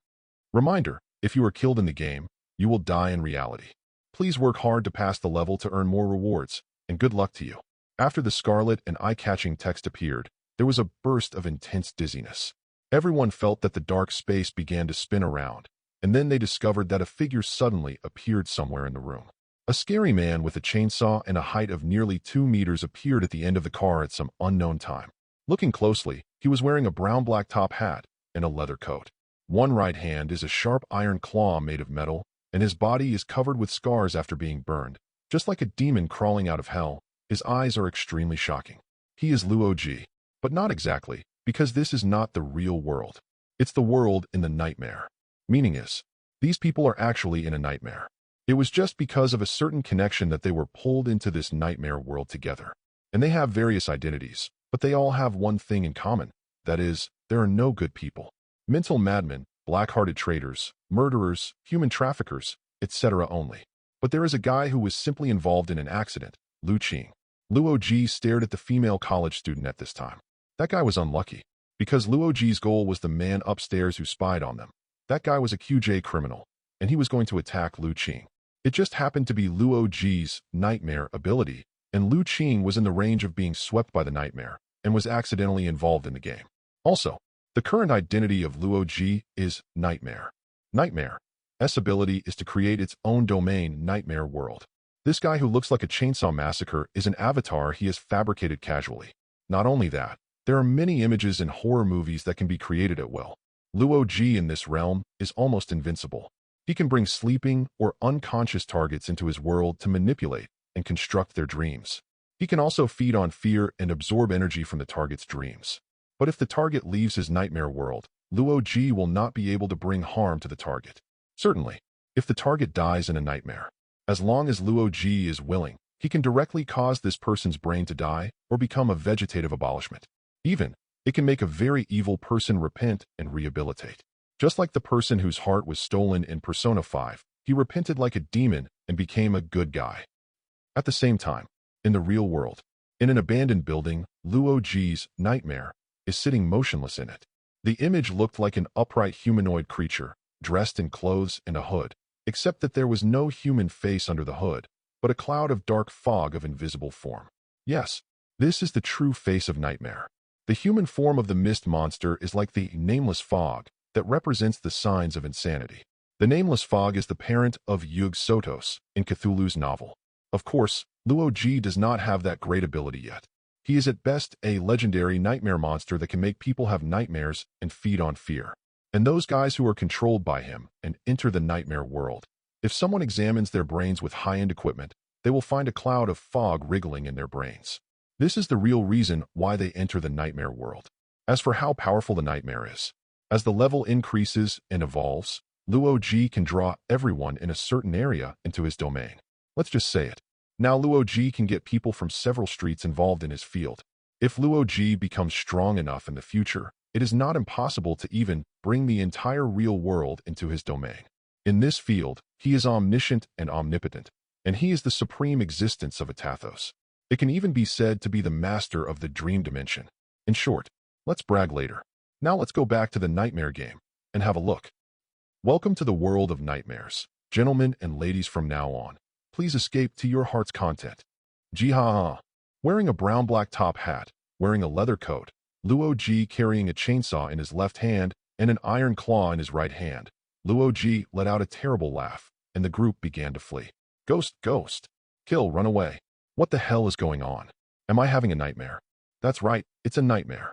Reminder, if you are killed in the game, you will die in reality. Please work hard to pass the level to earn more rewards, and good luck to you. After the scarlet and eye-catching text appeared, there was a burst of intense dizziness. Everyone felt that the dark space began to spin around, and then they discovered that a figure suddenly appeared somewhere in the room. A scary man with a chainsaw and a height of nearly 2 meters appeared at the end of the car at some unknown time. Looking closely, he was wearing a brown-black top hat and a leather coat. One right hand is a sharp iron claw made of metal, and his body is covered with scars after being burned. Just like a demon crawling out of hell, his eyes are extremely shocking. He is Luo-Ji, but not exactly, because this is not the real world. It's the world in the nightmare. Meaning is, these people are actually in a nightmare. It was just because of a certain connection that they were pulled into this nightmare world together. And they have various identities, but they all have one thing in common. That is, there are no good people. Mental madmen, black-hearted traitors, murderers, human traffickers, etc. only. But there is a guy who was simply involved in an accident, Lu Qing. Luo-Ji stared at the female college student at this time. That guy was unlucky, because Luo-Ji's goal was the man upstairs who spied on them. That guy was a QJ criminal, and he was going to attack Lu Qing. It just happened to be Luo-Ji's nightmare ability, and Lu Qing was in the range of being swept by the nightmare, and was accidentally involved in the game. Also, the current identity of Luo-Ji is Nightmare. Nightmare's ability is to create its own domain, Nightmare World. This guy who looks like a chainsaw massacre is an avatar he has fabricated casually. Not only that, there are many images in horror movies that can be created at will. Luo-Ji in this realm is almost invincible. He can bring sleeping or unconscious targets into his world to manipulate and construct their dreams. He can also feed on fear and absorb energy from the target's dreams. But if the target leaves his nightmare world, Luo-Ji will not be able to bring harm to the target. Certainly, if the target dies in a nightmare, as long as Luo-Ji is willing, he can directly cause this person's brain to die or become a vegetative abolishment. Even, it can make a very evil person repent and rehabilitate. Just like the person whose heart was stolen in Persona 5, he repented like a demon and became a good guy. At the same time, in the real world, in an abandoned building, Luo-Ji's nightmare is sitting motionless in it. The image looked like an upright humanoid creature, dressed in clothes and a hood, except that there was no human face under the hood, but a cloud of dark fog of invisible form. Yes, this is the true face of Nightmare. The human form of the mist monster is like the nameless fog that represents the signs of insanity. The nameless fog is the parent of Yog-Sothoth in Cthulhu's novel. Of course, Luo-Ji does not have that great ability yet. He is at best a legendary nightmare monster that can make people have nightmares and feed on fear. And those guys who are controlled by him and enter the nightmare world, if someone examines their brains with high-end equipment, they will find a cloud of fog wriggling in their brains. This is the real reason why they enter the nightmare world. As for how powerful the nightmare is, as the level increases and evolves, Luo-Ji can draw everyone in a certain area into his domain. Let's just say it. Now Luo-Ji can get people from several streets involved in his field. If Luo-Ji becomes strong enough in the future, it is not impossible to even bring the entire real world into his domain. In this field, he is omniscient and omnipotent, and he is the supreme existence of Atathos. It can even be said to be the master of the dream dimension. In short, let's brag later. Now let's go back to the nightmare game and have a look. Welcome to the world of nightmares. Gentlemen and ladies, from now on, please escape to your heart's content. Jiha. Wearing a brown-black top hat, wearing a leather coat, Luo-Ji carrying a chainsaw in his left hand and an iron claw in his right hand, Luo-Ji let out a terrible laugh, and the group began to flee. Ghost, ghost. Kill, run away. What the hell is going on? Am I having a nightmare? That's right, it's a nightmare.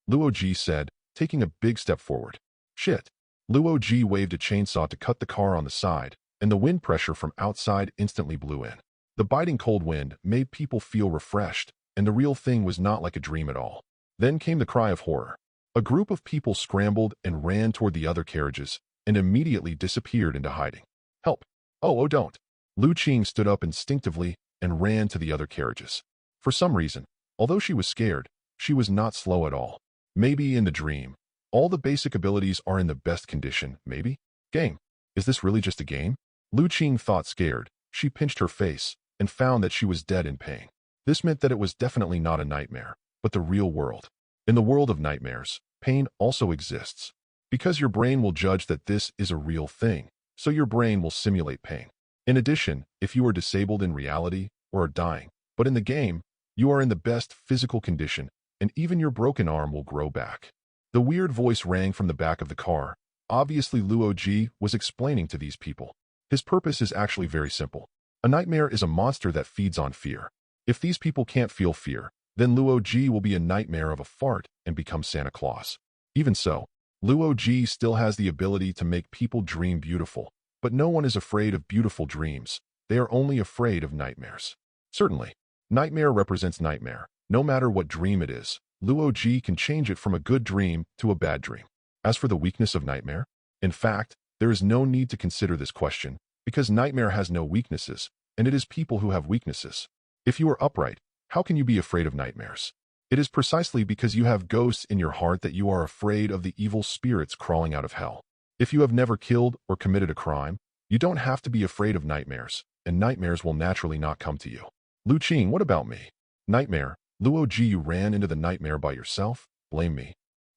Luo-Ji said, taking a big step forward. Shit. Luo-Ji waved a chainsaw to cut the car on the side, and the wind pressure from outside instantly blew in. The biting cold wind made people feel refreshed, and the real thing was not like a dream at all. Then came the cry of horror. A group of people scrambled and ran toward the other carriages, and immediately disappeared into hiding. Help! Oh, don't! Lu Qing stood up instinctively and ran to the other carriages. For some reason, although she was scared, she was not slow at all. Maybe in the dream, all the basic abilities are in the best condition, maybe? Game. Is this really just a game? Lu Qing thought, scared. She pinched her face and found that she was dead in pain. This meant that it was definitely not a nightmare, but the real world. In the world of nightmares, pain also exists. Because your brain will judge that this is a real thing, so your brain will simulate pain. In addition, if you are disabled in reality or are dying, but in the game, you are in the best physical condition, and even your broken arm will grow back. The weird voice rang from the back of the car. Obviously, Luo Ji was explaining to these people. His purpose is actually very simple. A nightmare is a monster that feeds on fear. If these people can't feel fear, then Luo Ji will be a nightmare of a fart and become Santa Claus. Even so, Luo Ji still has the ability to make people dream beautiful, but no one is afraid of beautiful dreams. They are only afraid of nightmares. Certainly, nightmare represents nightmare. No matter what dream it is, Luo Ji can change it from a good dream to a bad dream. As for the weakness of nightmare, in fact, there is no need to consider this question, because nightmare has no weaknesses, and it is people who have weaknesses. If you are upright, how can you be afraid of nightmares? It is precisely because you have ghosts in your heart that you are afraid of the evil spirits crawling out of hell. If you have never killed or committed a crime, you don't have to be afraid of nightmares, and nightmares will naturally not come to you. Lu Qing, what about me? Nightmare. Luo Ji, you ran into the nightmare by yourself? Blame me.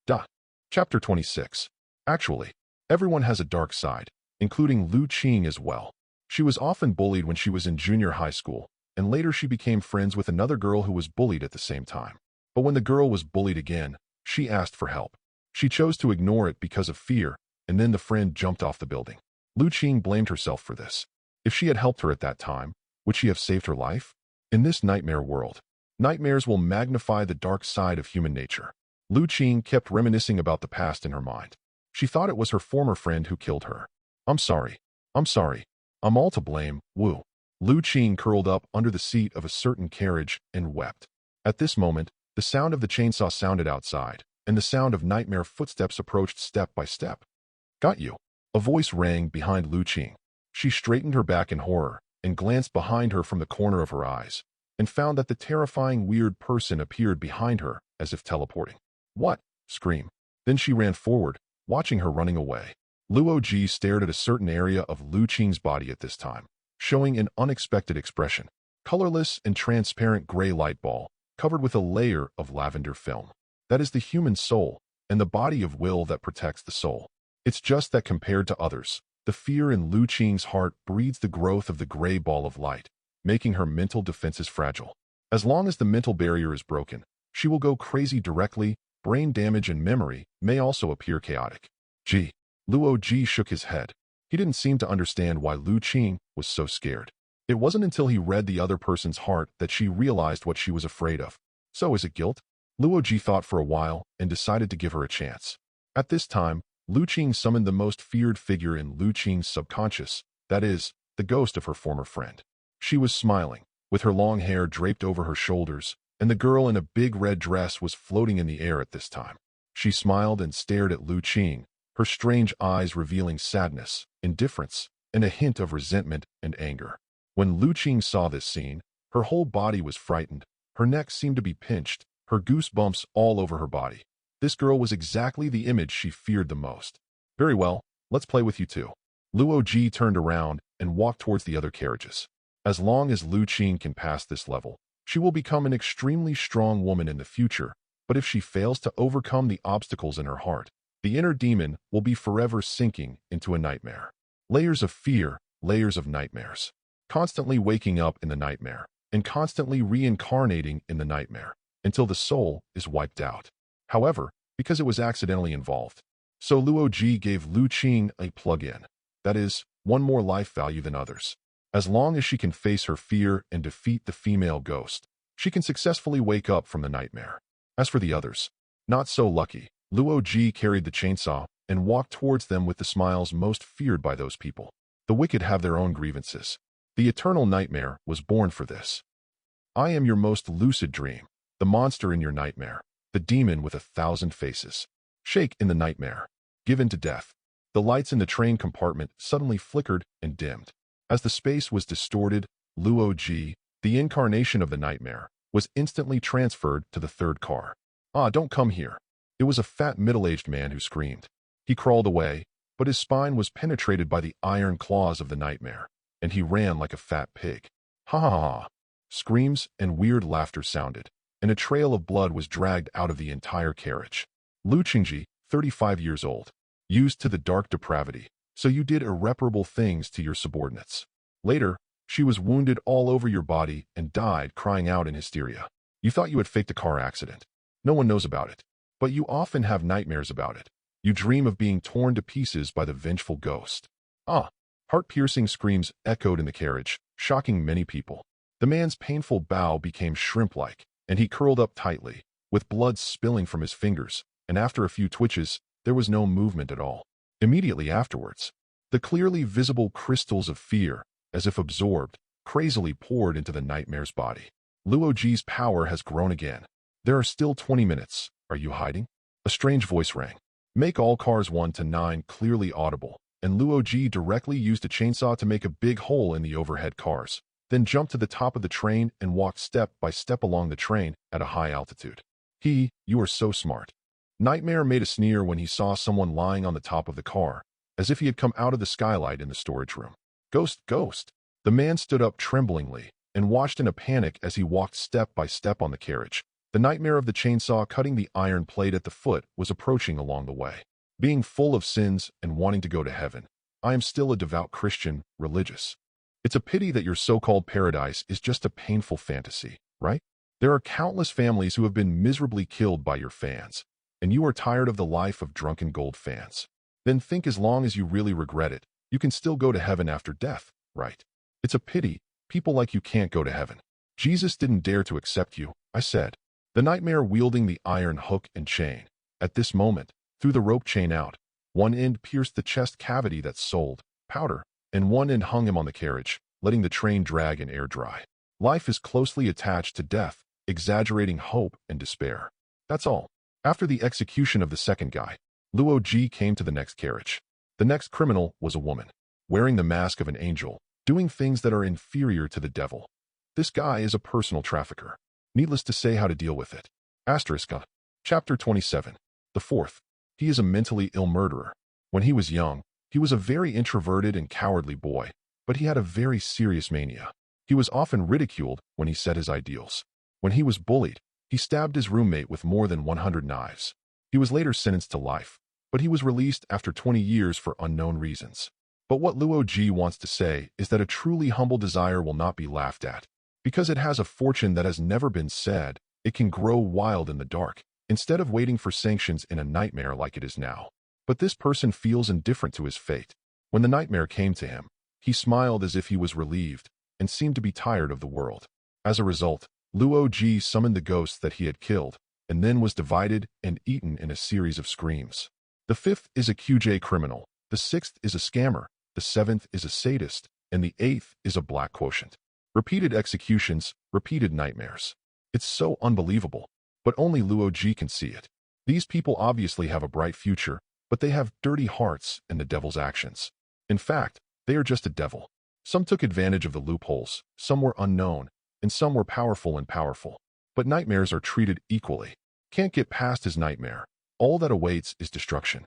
Duh. Chapter 26. Actually, everyone has a dark side, including Lu Qing as well. She was often bullied when she was in junior high school, and later she became friends with another girl who was bullied at the same time. But when the girl was bullied again, she asked for help. She chose to ignore it because of fear, and then the friend jumped off the building. Lu Qing blamed herself for this. If she had helped her at that time, would she have saved her life? In this nightmare world, nightmares will magnify the dark side of human nature. Lu Qing kept reminiscing about the past in her mind. She thought it was her former friend who killed her. I'm sorry. I'm all to blame, Wu. Lu Qing curled up under the seat of a certain carriage and wept. At this moment, the sound of the chainsaw sounded outside, and the sound of nightmare footsteps approached step by step. Got you. A voice rang behind Lu Qing. She straightened her back in horror and glanced behind her from the corner of her eyes, and found that the terrifying weird person appeared behind her as if teleporting. What? Scream. Then she ran forward, watching her running away. Luo Ji stared at a certain area of Lu Qing's body at this time, showing an unexpected expression. Colorless and transparent gray light ball, covered with a layer of lavender film. That is the human soul, and the body of will that protects the soul. It's just that compared to others, the fear in Lu Qing's heart breeds the growth of the gray ball of light, making her mental defenses fragile. As long as the mental barrier is broken, she will go crazy directly. Brain damage and memory may also appear chaotic. Gee. Luo Ji shook his head. He didn't seem to understand why Lu Qing was so scared. It wasn't until he read the other person's heart that she realized what she was afraid of. So is it guilt? Luo Ji thought for a while and decided to give her a chance. At this time, Lu Qing summoned the most feared figure in Lu Qing's subconscious, that is, the ghost of her former friend. She was smiling, with her long hair draped over her shoulders, and the girl in a big red dress was floating in the air at this time. She smiled and stared at Lu Qing, her strange eyes revealing sadness, indifference, and a hint of resentment and anger. When Lu Qing saw this scene, her whole body was frightened, her neck seemed to be pinched, her goosebumps all over her body. This girl was exactly the image she feared the most. Very well, let's play with you too. Luo Ji turned around and walked towards the other carriages. As long as Lu Qing can pass this level, she will become an extremely strong woman in the future, but if she fails to overcome the obstacles in her heart, the inner demon will be forever sinking into a nightmare. Layers of fear, layers of nightmares. Constantly waking up in the nightmare, and constantly reincarnating in the nightmare, until the soul is wiped out. However, because it was accidentally involved, so Luo Ji gave Lu Qing a plug-in. That is, one more life value than others. As long as she can face her fear and defeat the female ghost, she can successfully wake up from the nightmare. As for the others, not so lucky. Luo Ji carried the chainsaw and walked towards them with the smiles most feared by those people. The wicked have their own grievances. The eternal nightmare was born for this. I am your most lucid dream, the monster in your nightmare, the demon with 1,000 faces. Shake in the nightmare. Give in to death. The lights in the train compartment suddenly flickered and dimmed. As the space was distorted, Luo Ji, the incarnation of the nightmare, was instantly transferred to the third car. Ah, don't come here. It was a fat middle-aged man who screamed. He crawled away, but his spine was penetrated by the iron claws of the nightmare, and he ran like a fat pig. Ha ha ha. Screams and weird laughter sounded, and a trail of blood was dragged out of the entire carriage. Lu Qingji, 35 years old, used to the dark depravity, so you did irreparable things to your subordinates. Later, she was wounded all over your body and died crying out in hysteria. You thought you had faked a car accident. No one knows about it. But you often have nightmares about it. You dream of being torn to pieces by the vengeful ghost. Ah! Heart-piercing screams echoed in the carriage, shocking many people. The man's painful bow became shrimp-like, and he curled up tightly, with blood spilling from his fingers, and after a few twitches, there was no movement at all. Immediately afterwards, the clearly visible crystals of fear, as if absorbed, crazily poured into the nightmare's body. Luoji's power has grown again. There are still 20 minutes. Are you hiding? A strange voice rang. Make all cars 1 to 9 clearly audible, and Luoji directly used a chainsaw to make a big hole in the overhead cars, then jumped to the top of the train and walked step by step along the train at a high altitude. You are so smart. Nightmare made a sneer when he saw someone lying on the top of the car, as if he had come out of the skylight in the storage room. Ghost, ghost! The man stood up tremblingly and watched in a panic as he walked step by step on the carriage. The nightmare of the chainsaw cutting the iron plate at the foot was approaching along the way. Being full of sins and wanting to go to heaven, I am still a devout Christian, religious. It's a pity that your so-called paradise is just a painful fantasy, right? There are countless families who have been miserably killed by your fans, and you are tired of the life of drunken gold fans. Then think as long as you really regret it, you can still go to heaven after death, right? It's a pity people like you can't go to heaven. Jesus didn't dare to accept you, I said. The nightmare wielding the iron hook and chain. At this moment, threw the rope chain out. One end pierced the chest cavity that sold powder, and one end hung him on the carriage, letting the train drag and air dry. Life is closely attached to death, exaggerating hope and despair. That's all. After the execution of the second guy, Luo Ji came to the next carriage. The next criminal was a woman, wearing the mask of an angel, doing things that are inferior to the devil. This guy is a personal trafficker. Needless to say how to deal with it. Asterisk. Chapter 27. The fourth. He is a mentally ill murderer. When he was young, he was a very introverted and cowardly boy, but he had a very serious mania. He was often ridiculed when he set his ideals. When he was bullied, he stabbed his roommate with more than 100 knives. He was later sentenced to life, but he was released after 20 years for unknown reasons. But what Luo Ji wants to say is that a truly humble desire will not be laughed at. Because it has a fortune that has never been said, it can grow wild in the dark, instead of waiting for sanctions in a nightmare like it is now. But this person feels indifferent to his fate. When the nightmare came to him, he smiled as if he was relieved, and seemed to be tired of the world. As a result, Luo Ji summoned the ghosts that he had killed, and then was divided and eaten in a series of screams. The fifth is a QJ criminal, the sixth is a scammer, the seventh is a sadist, and the eighth is a black quotient. Repeated executions, repeated nightmares. It's so unbelievable, but only Luo Ji can see it. These people obviously have a bright future, but they have dirty hearts and the devil's actions. In fact, they are just a devil. Some took advantage of the loopholes, some were unknown, and some were powerful and powerful. But nightmares are treated equally. Can't get past his nightmare. All that awaits is destruction.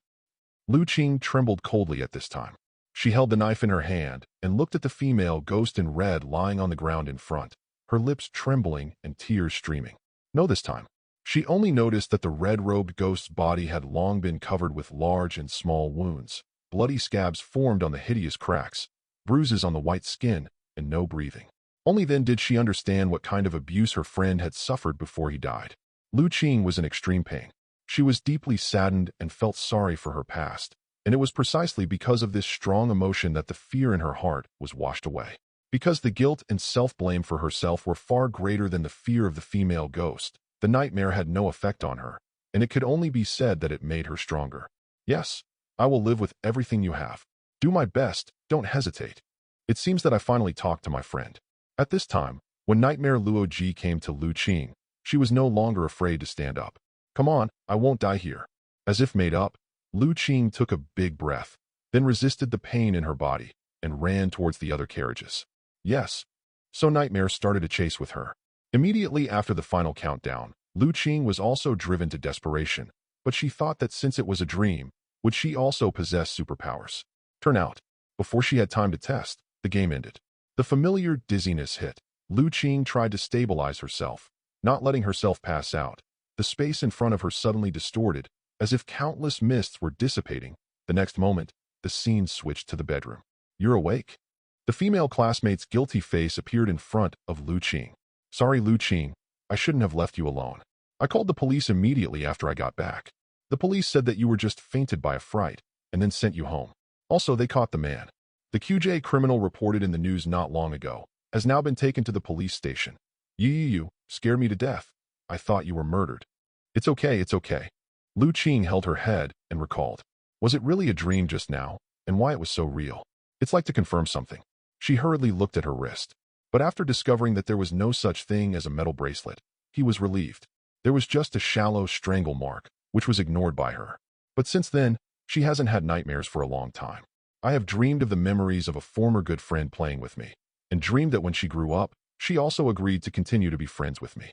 Lu Qing trembled coldly at this time. She held the knife in her hand and looked at the female ghost in red lying on the ground in front, her lips trembling and tears streaming. No, this time, she only noticed that the red-robed ghost's body had long been covered with large and small wounds. Bloody scabs formed on the hideous cracks, bruises on the white skin, and no breathing. Only then did she understand what kind of abuse her friend had suffered before he died. Lu Qing was in extreme pain. She was deeply saddened and felt sorry for her past, and it was precisely because of this strong emotion that the fear in her heart was washed away. Because the guilt and self-blame for herself were far greater than the fear of the female ghost, the nightmare had no effect on her, and it could only be said that it made her stronger. Yes, I will live with everything you have. Do my best, don't hesitate. It seems that I finally talked to my friend. At this time, when Nightmare Luo Ji came to Lu Qing, she was no longer afraid to stand up. Come on, I won't die here. As if made up, Lu Qing took a big breath, then resisted the pain in her body, and ran towards the other carriages. Yes. So Nightmare started a chase with her. Immediately after the final countdown, Lu Qing was also driven to desperation, but she thought that since it was a dream, would she also possess superpowers? Turn out, before she had time to test, the game ended. The familiar dizziness hit. Lu Qing tried to stabilize herself, not letting herself pass out. The space in front of her suddenly distorted, as if countless mists were dissipating. The next moment, the scene switched to the bedroom. You're awake? The female classmate's guilty face appeared in front of Lu Qing. Sorry, Lu Qing, I shouldn't have left you alone. I called the police immediately after I got back. The police said that you were just fainted by a fright and then sent you home. Also, they caught the man. The QJ criminal reported in the news not long ago has now been taken to the police station. You scared me to death. I thought you were murdered. It's okay, it's okay. Lu Qing held her head and recalled. Was it really a dream just now, and why it was so real? It's like to confirm something. She hurriedly looked at her wrist. But after discovering that there was no such thing as a metal bracelet, he was relieved. There was just a shallow strangle mark, which was ignored by her. But since then, she hasn't had nightmares for a long time. I have dreamed of the memories of a former good friend playing with me, and dreamed that when she grew up, she also agreed to continue to be friends with me.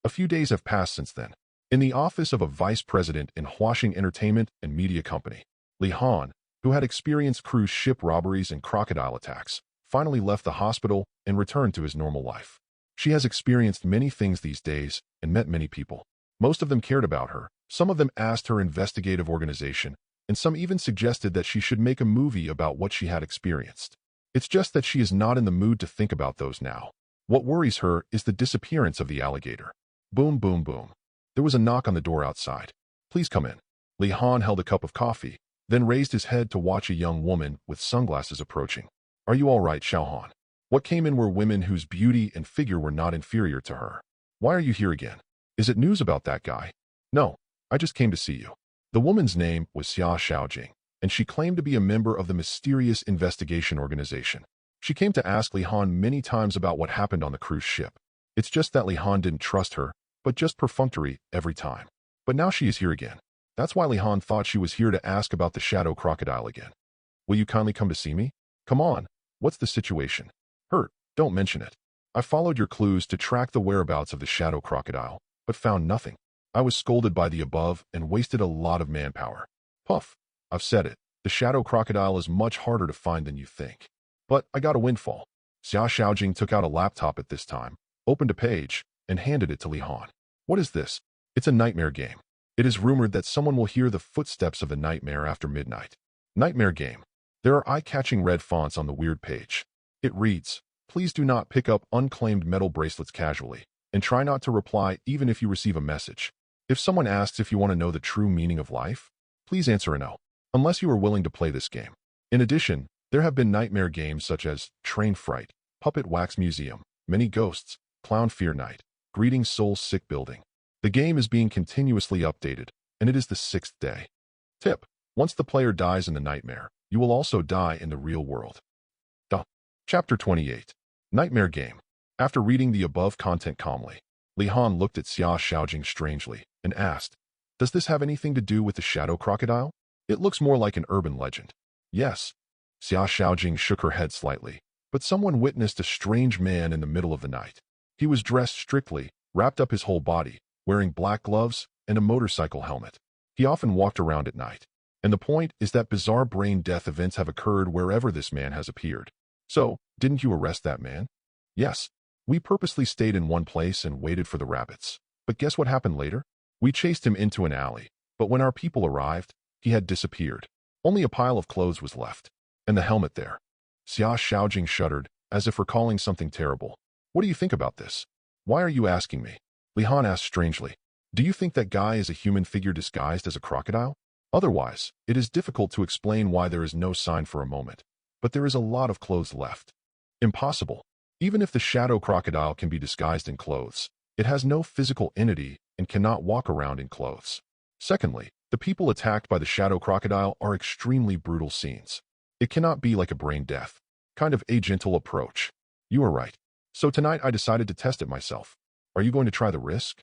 A few days have passed since then. In the office of a vice president in Huaxing Entertainment and Media Company, Li Han, who had experienced cruise ship robberies and crocodile attacks, finally left the hospital and returned to his normal life. She has experienced many things these days and met many people. Most of them cared about her. Some of them asked her investigative organization, and some even suggested that she should make a movie about what she had experienced. It's just that she is not in the mood to think about those now. What worries her is the disappearance of the alligator. Boom, boom, boom. There was a knock on the door outside. Please come in. Li Han held a cup of coffee, then raised his head to watch a young woman with sunglasses approaching. Are you all right, Xiao Han? What came in were women whose beauty and figure were not inferior to her. Why are you here again? Is it news about that guy? No, I just came to see you. The woman's name was Xia Xiaojing, and she claimed to be a member of the mysterious investigation organization. She came to ask Li Han many times about what happened on the cruise ship. It's just that Li Han didn't trust her, but just perfunctory every time. But now she is here again. That's why Li Han thought she was here to ask about the Shadow Crocodile again. Will you kindly come to see me? Come on. What's the situation? Hurt. Don't mention it. I followed your clues to track the whereabouts of the Shadow Crocodile, but found nothing. I was scolded by the above and wasted a lot of manpower. Puff. I've said it. The Shadow Crocodile is much harder to find than you think. But I got a windfall. Xia Xiaojing took out a laptop at this time, opened a page, and handed it to Li Han. What is this? It's a nightmare game. It is rumored that someone will hear the footsteps of the nightmare after midnight. Nightmare game. There are eye-catching red fonts on the weird page. It reads, please do not pick up unclaimed metal bracelets casually, and try not to reply even if you receive a message. If someone asks if you want to know the true meaning of life, please answer a no, unless you are willing to play this game. In addition, there have been nightmare games such as Train Fright, Puppet Wax Museum, Many Ghosts, Clown Fear Night, Greeting Soul Sick Building. The game is being continuously updated, and it is the 6th day. Tip: once the player dies in the nightmare, you will also die in the real world. Chapter 28. Nightmare Game. After reading the above content calmly, Li Han looked at Xia Xiaojing strangely and asked, does this have anything to do with the Shadow Crocodile? It looks more like an urban legend. Yes. Xia Xiaojing shook her head slightly, but someone witnessed a strange man in the middle of the night. He was dressed strictly, wrapped up his whole body, wearing black gloves and a motorcycle helmet. He often walked around at night. And the point is that bizarre brain death events have occurred wherever this man has appeared. So, didn't you arrest that man? Yes. We purposely stayed in one place and waited for the rabbits. But guess what happened later? We chased him into an alley, but when our people arrived, he had disappeared. Only a pile of clothes was left. And the helmet there. Xia Xiaojing shuddered, as if recalling something terrible. What do you think about this? Why are you asking me? Li Han asked strangely. Do you think that guy is a human figure disguised as a crocodile? Otherwise, it is difficult to explain why there is no sign for a moment. But there is a lot of clothes left. Impossible. Even if the Shadow Crocodile can be disguised in clothes, it has no physical entity and cannot walk around in clothes. Secondly, the people attacked by the Shadow Crocodile are extremely brutal scenes. It cannot be like a brain death, kind of a gentle approach. You are right. So tonight I decided to test it myself. Are you going to try the risk?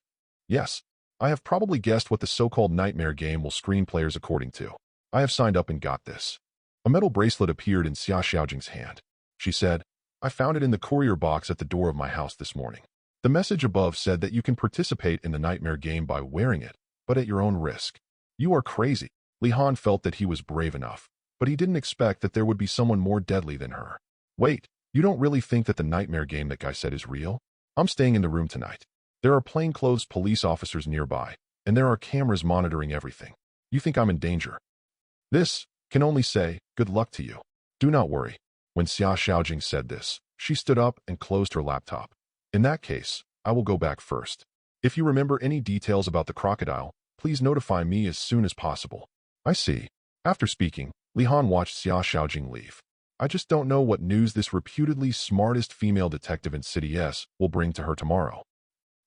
Yes. I have probably guessed what the so-called nightmare game will screen players according to. I have signed up and got this. A metal bracelet appeared in Xia Xiaojing's hand. She said, I found it in the courier box at the door of my house this morning. The message above said that you can participate in the nightmare game by wearing it, but at your own risk. You are crazy. Li Han felt that he was brave enough, but he didn't expect that there would be someone more deadly than her. Wait, you don't really think that the nightmare game that guy said is real? I'm staying in the room tonight. There are plainclothes police officers nearby, and there are cameras monitoring everything. You think I'm in danger? This can only say, good luck to you. Do not worry. When Xia Xiaojing said this, she stood up and closed her laptop. In that case, I will go back first. If you remember any details about the crocodile, Please notify me as soon as possible. I see. After speaking, Li Han watched Xia Xiaojing leave. I just don't know what news this reputedly smartest female detective in City S will bring to her tomorrow.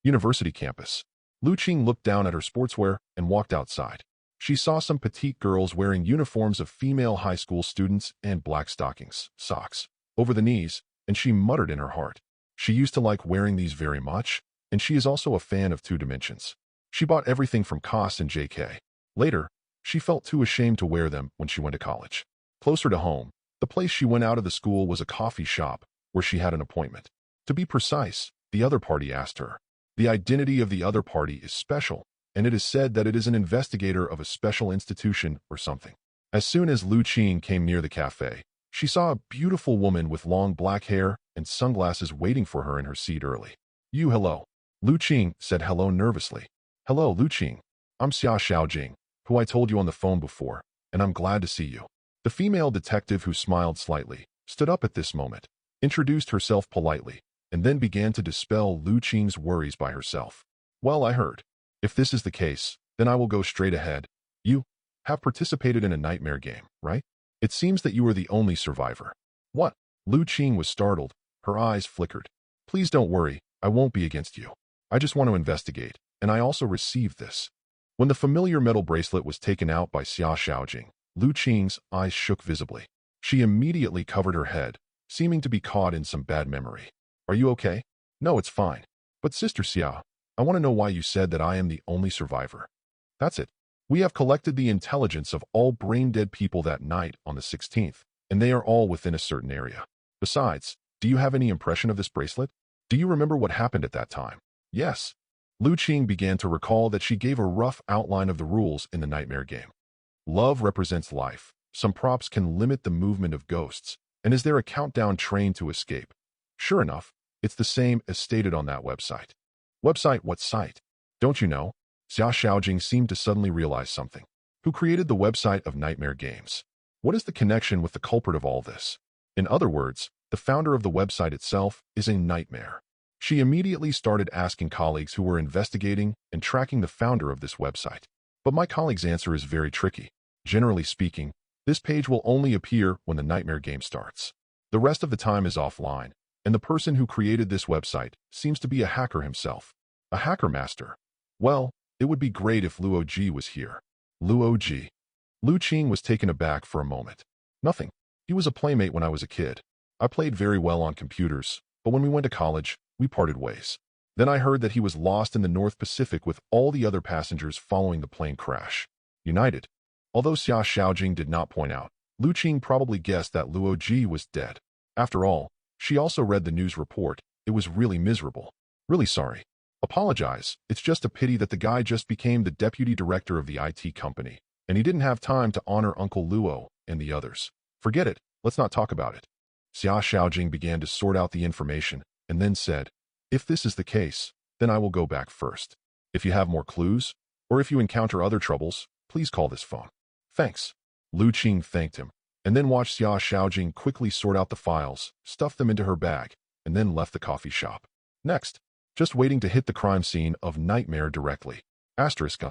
University campus. Lu Qing looked down at her sportswear and walked outside. She saw some petite girls wearing uniforms of female high school students and black socks, over the knees, and she muttered in her heart. She used to like wearing these very much, and she is also a fan of 2 dimensions. She bought everything from COS and JK. Later, she felt too ashamed to wear them when she went to college. Closer to home, the place she went out of the school was a coffee shop where she had an appointment. To be precise, the other party asked her. The identity of the other party is special, and it is said that it is an investigator of a special institution or something. As soon as Lu Qing came near the cafe, she saw a beautiful woman with long black hair and sunglasses waiting for her in her seat early. Hello. Lu Qing said hello nervously. Hello, Lu Qing. I'm Xia Xiaojing, who I told you on the phone before, and I'm glad to see you. The female detective, who smiled slightly, stood up at this moment, introduced herself politely, and then began to dispel Lu Qing's worries by herself. Well, I heard. If this is the case, then I will go straight ahead. You have participated in a nightmare game, right? It seems that you are the only survivor. What? Lu Qing was startled. Her eyes flickered. Please don't worry, I won't be against you. I just want to investigate, and I also received this. When the familiar metal bracelet was taken out by Xia Xiaojing, Lu Qing's eyes shook visibly. She immediately covered her head, seeming to be caught in some bad memory. Are you okay? No, it's fine. But Sister Xia, I want to know why you said that I am the only survivor. That's it. We have collected the intelligence of all brain-dead people that night on the 16th, and they are all within a certain area. Besides, do you have any impression of this bracelet? Do you remember what happened at that time? Yes. Lu Qing began to recall that she gave a rough outline of the rules in the nightmare game. Love represents life. Some props can limit the movement of ghosts, and is there a countdown train to escape? Sure enough, it's the same as stated on that website. Website? What site? Don't you know? Xia Xiaojing seemed to suddenly realize something. Who created the website of nightmare games? What is the connection with the culprit of all this? In other words, the founder of the website itself is a nightmare. She immediately started asking colleagues who were investigating and tracking the founder of this website. But my colleague's answer is very tricky. Generally speaking, this page will only appear when the nightmare game starts. The rest of the time is offline, and the person who created this website seems to be a hacker himself. A hacker master. Well, it would be great if Luo Ji was here. Luo Ji. Lu Qing was taken aback for a moment. Nothing. He was a playmate when I was a kid. I played very well on computers, but when we went to college, we parted ways. Then I heard that he was lost in the North Pacific with all the other passengers following the plane crash. United. Although Xia Xiaojing did not point out, Lu Qing probably guessed that Luo Ji was dead. After all, she also read the news report. It was really miserable. Really sorry. Apologize. It's just a pity that the guy just became the deputy director of the IT company, and he didn't have time to honor Uncle Luo and the others. Forget it. Let's not talk about it. Xia Xiaojing began to sort out the information and then said, if this is the case, then I will go back first. If you have more clues, or if you encounter other troubles, please call this phone. Thanks. Lu Qing thanked him, and then watched Xia Xiaojing quickly sort out the files, stuff them into her bag, and then left the coffee shop. Next, just waiting to hit the crime scene of Nightmare directly. Asterisk.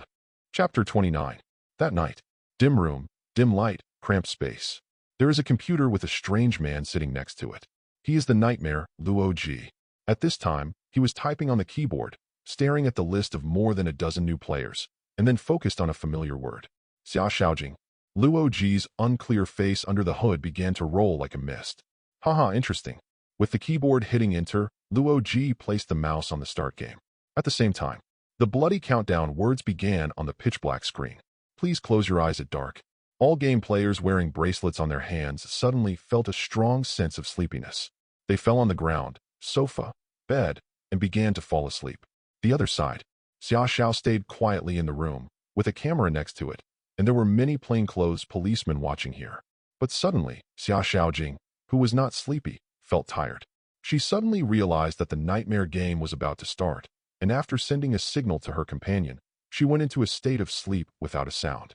Chapter 29. That night. Dim room, dim light, cramped space. There is a computer with a strange man sitting next to it. He is the Nightmare, Luo Ji. At this time, he was typing on the keyboard, staring at the list of more than a dozen new players, and then focused on a familiar word. Xia Xiaojing. Luo Ji's unclear face under the hood began to roll like a mist. Haha, interesting. With the keyboard hitting enter, Luo Ji placed the mouse on the start game. At the same time, the bloody countdown words began on the pitch-black screen. Please close your eyes at dark. All game players wearing bracelets on their hands suddenly felt a strong sense of sleepiness. They fell on the ground, sofa, bed, and began to fall asleep. The other side. Xia Xiao stayed quietly in the room, with a camera next to it, and there were many plainclothes policemen watching here. But suddenly, Xia Xiaojing, who was not sleepy, felt tired. She suddenly realized that the nightmare game was about to start, and after sending a signal to her companion, she went into a state of sleep without a sound.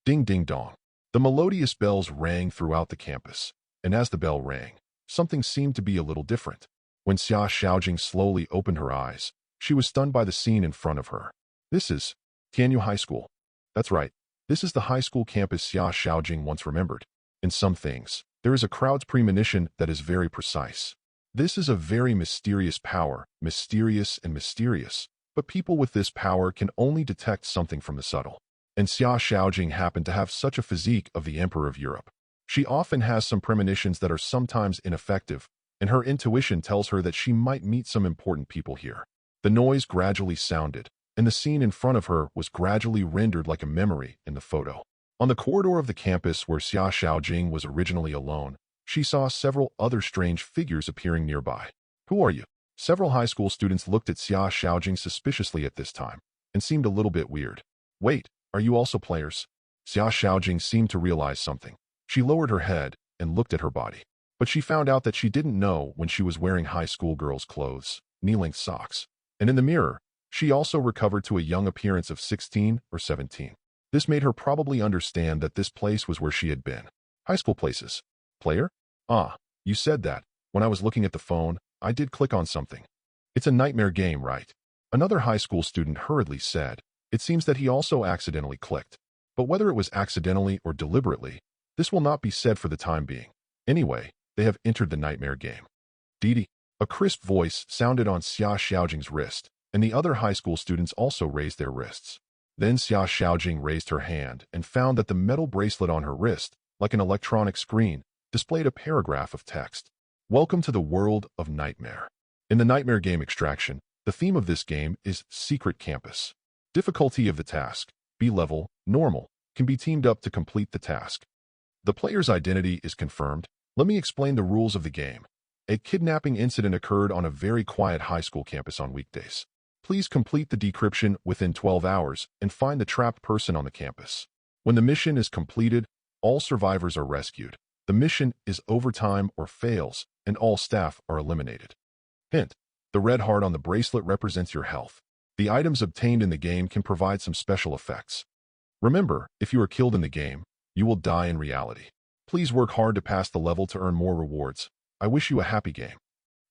Ding ding dong. The melodious bells rang throughout the campus, and as the bell rang, something seemed to be a little different. When Xia Xiaojing slowly opened her eyes, she was stunned by the scene in front of her. This is Tianyu High School. That's right. This is the high school campus Xia Xiaojing once remembered. In some things, there is a crowd's premonition that is very precise. This is a very mysterious power, mysterious and mysterious, but people with this power can only detect something from the subtle. And Xia Xiaojing happened to have such a physique of the Emperor of Europe. She often has some premonitions that are sometimes ineffective, and her intuition tells her that she might meet some important people here. The noise gradually sounded, and the scene in front of her was gradually rendered like a memory in the photo. On the corridor of the campus where Xia Xiaojing was originally alone, she saw several other strange figures appearing nearby. Who are you? Several high school students looked at Xia Xiaojing suspiciously at this time, and seemed a little bit weird. Wait, are you also players? Xia Xiaojing seemed to realize something. She lowered her head and looked at her body. But she found out that she didn't know when she was wearing high school girls' clothes, knee-length socks. And in the mirror, she also recovered to a young appearance of 16 or 17. This made her probably understand that this place was where she had been. High school places. Player? Ah, you said that. When I was looking at the phone, I did click on something. It's a nightmare game, right? Another high school student hurriedly said. It seems that he also accidentally clicked. But whether it was accidentally or deliberately, this will not be said for the time being. Anyway, they have entered the nightmare game. Didi. A crisp voice sounded on Xia Xiaojing's wrist, and the other high school students also raised their wrists. Then Xia Xiaojing raised her hand and found that the metal bracelet on her wrist, like an electronic screen, displayed a paragraph of text. Welcome to the world of nightmare. In the nightmare game Extraction, the theme of this game is Secret Campus. Difficulty of the task, B-level, normal, can be teamed up to complete the task. The player's identity is confirmed. Let me explain the rules of the game. A kidnapping incident occurred on a very quiet high school campus on weekdays. Please complete the decryption within 12 hours and find the trapped person on the campus. When the mission is completed, all survivors are rescued. The mission is overtime or fails, and all staff are eliminated. Hint: the red heart on the bracelet represents your health. The items obtained in the game can provide some special effects. Remember, if you are killed in the game, you will die in reality. Please work hard to pass the level to earn more rewards. I wish you a happy game.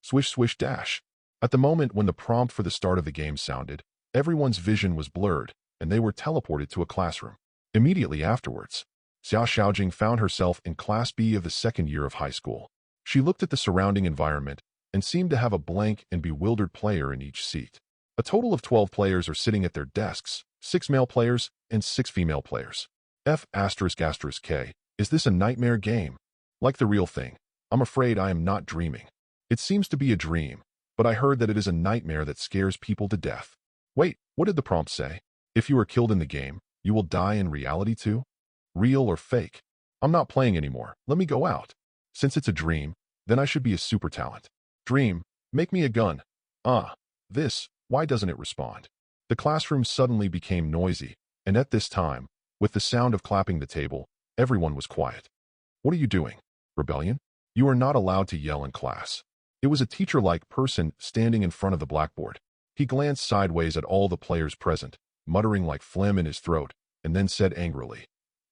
Swish swish dash. At the moment when the prompt for the start of the game sounded, everyone's vision was blurred, and they were teleported to a classroom. Immediately afterwards, Xia Xiaojing found herself in Class B of the second year of high school. She looked at the surrounding environment and seemed to have a blank and bewildered player in each seat. A total of 12 players are sitting at their desks, 6 male players and 6 female players. F***K. Is this a nightmare game? Like the real thing. I'm afraid I am not dreaming. It seems to be a dream, but I heard that it is a nightmare that scares people to death. Wait, what did the prompt say? If you are killed in the game, you will die in reality too? Real or fake? I'm not playing anymore. Let me go out. Since it's a dream, then I should be a super talent. Dream, make me a gun. Why doesn't it respond? The classroom suddenly became noisy, and at this time, with the sound of clapping the table, everyone was quiet. What are you doing? Rebellion? You are not allowed to yell in class. It was a teacher-like person standing in front of the blackboard. He glanced sideways at all the players present, muttering like phlegm in his throat, and then said angrily,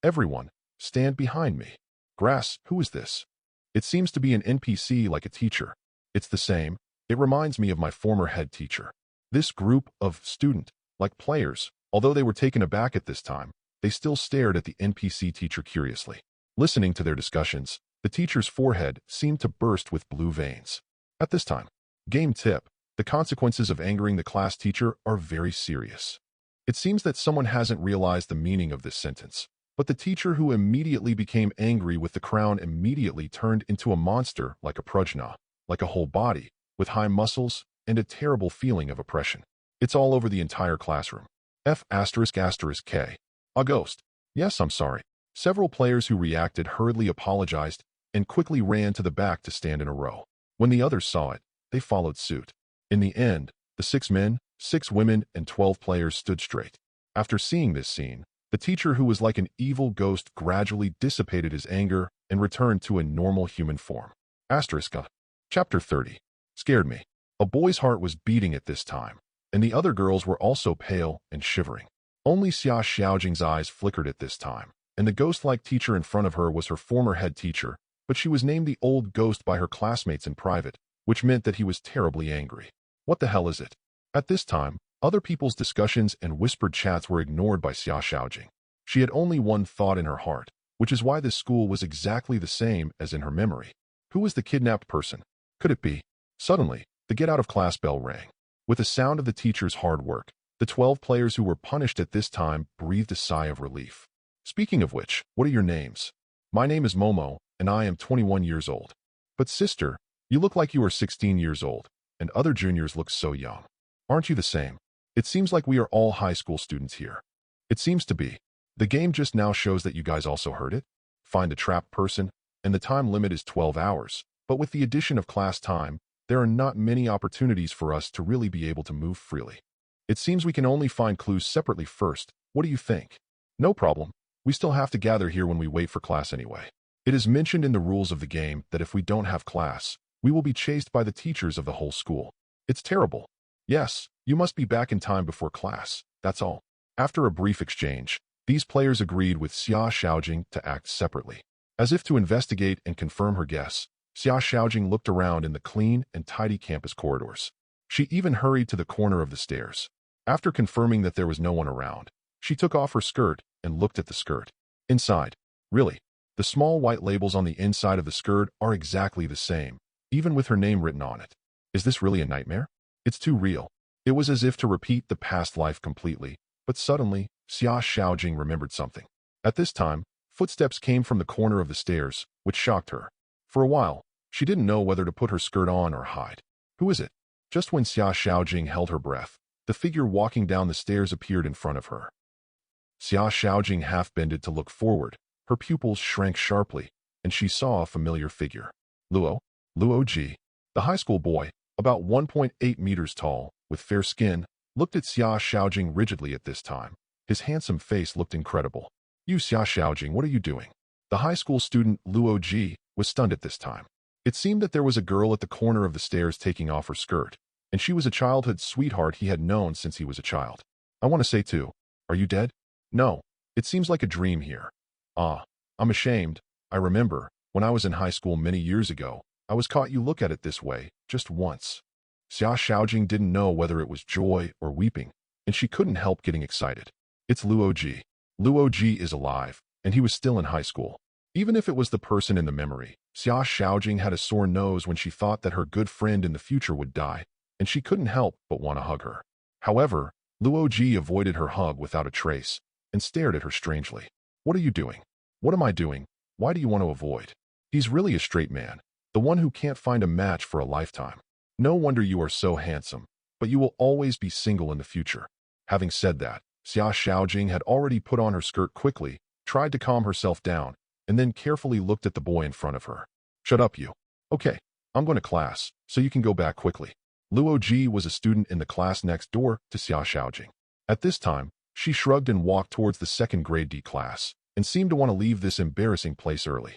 "Everyone, stand behind me." Grass, who is this? It seems to be an NPC like a teacher. It's the same. It reminds me of my former head teacher. This group of student, like players, although they were taken aback at this time, they still stared at the NPC teacher curiously. Listening to their discussions, the teacher's forehead seemed to burst with blue veins. At this time, game tip, the consequences of angering the class teacher are very serious. It seems that someone hasn't realized the meaning of this sentence, but the teacher who immediately became angry with the crown immediately turned into a monster like a prajna, like a whole body, with high muscles and a terrible feeling of oppression. It's all over the entire classroom. F***K. A ghost. Yes, I'm sorry. Several players who reacted hurriedly apologized and quickly ran to the back to stand in a row. When the others saw it, they followed suit. In the end, the 6 men, 6 women, and 12 players stood straight. After seeing this scene, the teacher who was like an evil ghost gradually dissipated his anger and returned to a normal human form. Chapter 30. Scared me. A boy's heart was beating at this time, and the other girls were also pale and shivering. Only Xia Xiaojing's eyes flickered at this time, and the ghost-like teacher in front of her was her former head teacher, but she was named the old ghost by her classmates in private, which meant that he was terribly angry. What the hell is it? At this time, Other people's discussions and whispered chats were ignored by Xia Xiaojing. She had only one thought in her heart, which is why this school was exactly the same as in her memory. Who was the kidnapped person? Could it be? Suddenly, the get-out-of-class bell rang. With the sound of the teacher's hard work, the 12 players who were punished at this time breathed a sigh of relief. Speaking of which, what are your names? My name is Momo, and I am 21 years old. But sister, you look like you are 16 years old, and other juniors look so young. Aren't you the same? It seems like we are all high school students here. It seems to be. The game just now shows that you guys also heard it. Find the trapped person, and the time limit is 12 hours. But with the addition of class time, there are not many opportunities for us to really be able to move freely. It seems we can only find clues separately first. What do you think? No problem. We still have to gather here when we wait for class anyway. It is mentioned in the rules of the game that if we don't have class, we will be chased by the teachers of the whole school. It's terrible. Yes, you must be back in time before class. That's all. After a brief exchange, these players agreed with Xia Xiaojing to act separately. As if to investigate and confirm her guess, Xia Xiaojing looked around in the clean and tidy campus corridors. She even hurried to the corner of the stairs. After confirming that there was no one around, she took off her skirt and looked at the skirt. Inside, really, the small white labels on the inside of the skirt are exactly the same, even with her name written on it. Is this really a nightmare? It's too real. It was as if to repeat the past life completely, but suddenly, Xia Xiaojing remembered something. At this time, footsteps came from the corner of the stairs, which shocked her. For a while, she didn't know whether to put her skirt on or hide. Who is it? Just when Xia Xiaojing held her breath, the figure walking down the stairs appeared in front of her. Xia Xiaojing half-bended to look forward. Her pupils shrank sharply, and she saw a familiar figure. Luo Ji, the high school boy, about 1.8 meters tall, with fair skin, looked at Xia Xiaojing rigidly at this time. His handsome face looked incredible. You Xia Xiaojing, what are you doing? The high school student Luo Ji was stunned at this time. It seemed that there was a girl at the corner of the stairs taking off her skirt, and she was a childhood sweetheart he had known since he was a child. I want to say too, are you dead? No, it seems like a dream here. Ah, I'm ashamed. I remember, when I was in high school many years ago, I was caught you look at it this way, just once. Xia Xiaojing didn't know whether it was joy or weeping, and she couldn't help getting excited. It's Luo Ji. Luo Ji is alive, and he was still in high school. Even if it was the person in the memory, Xia Xiaojing had a sore nose when she thought that her good friend in the future would die, and she couldn't help but want to hug her. However, Luo Ji avoided her hug without a trace, and stared at her strangely. What are you doing? What am I doing? Why do you want to avoid? He's really a straight man, the one who can't find a match for a lifetime. No wonder you are so handsome, but you will always be single in the future. Having said that, Xia Xiaojing had already put on her skirt quickly, tried to calm herself down, and then carefully looked at the boy in front of her. Shut up, you. Okay, I'm going to class, so you can go back quickly. Luo Ji was a student in the class next door to Xia Xiaojing. At this time, she shrugged and walked towards the second grade D class, and seemed to want to leave this embarrassing place early.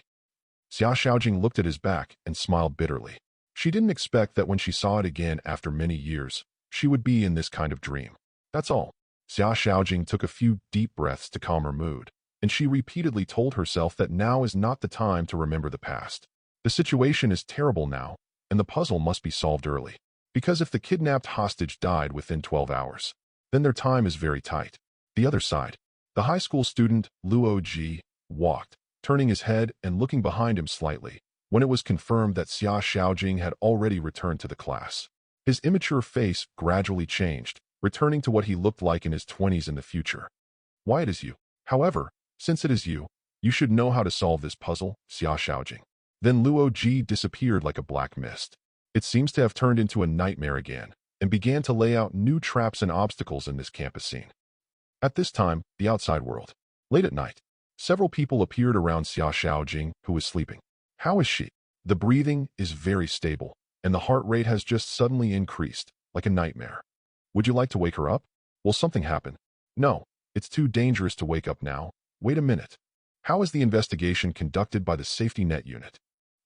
Xia Xiaojing looked at his back and smiled bitterly. She didn't expect that when she saw it again after many years, she would be in this kind of dream. That's all. Xia Xiaojing took a few deep breaths to calm her mood, and she repeatedly told herself that now is not the time to remember the past. The situation is terrible now, and the puzzle must be solved early. Because if the kidnapped hostage died within 12 hours, then their time is very tight. The other side. The high school student, Luo Ji, walked, turning his head and looking behind him slightly, when it was confirmed that Xia Xiaojing had already returned to the class. His immature face gradually changed, returning to what he looked like in his 20s in the future. Why it is you? However, since it is you, you should know how to solve this puzzle, Xia Xiaojing. Then Luo Ji disappeared like a black mist. It seems to have turned into a nightmare again, and began to lay out new traps and obstacles in this campus scene. At this time, the outside world. Late at night, several people appeared around Xia Xiaojing, who was sleeping. How is she? The breathing is very stable, and the heart rate has just suddenly increased, like a nightmare. Would you like to wake her up? Will something happen? No, it's too dangerous to wake up now. Wait a minute. How is the investigation conducted by the safety net unit?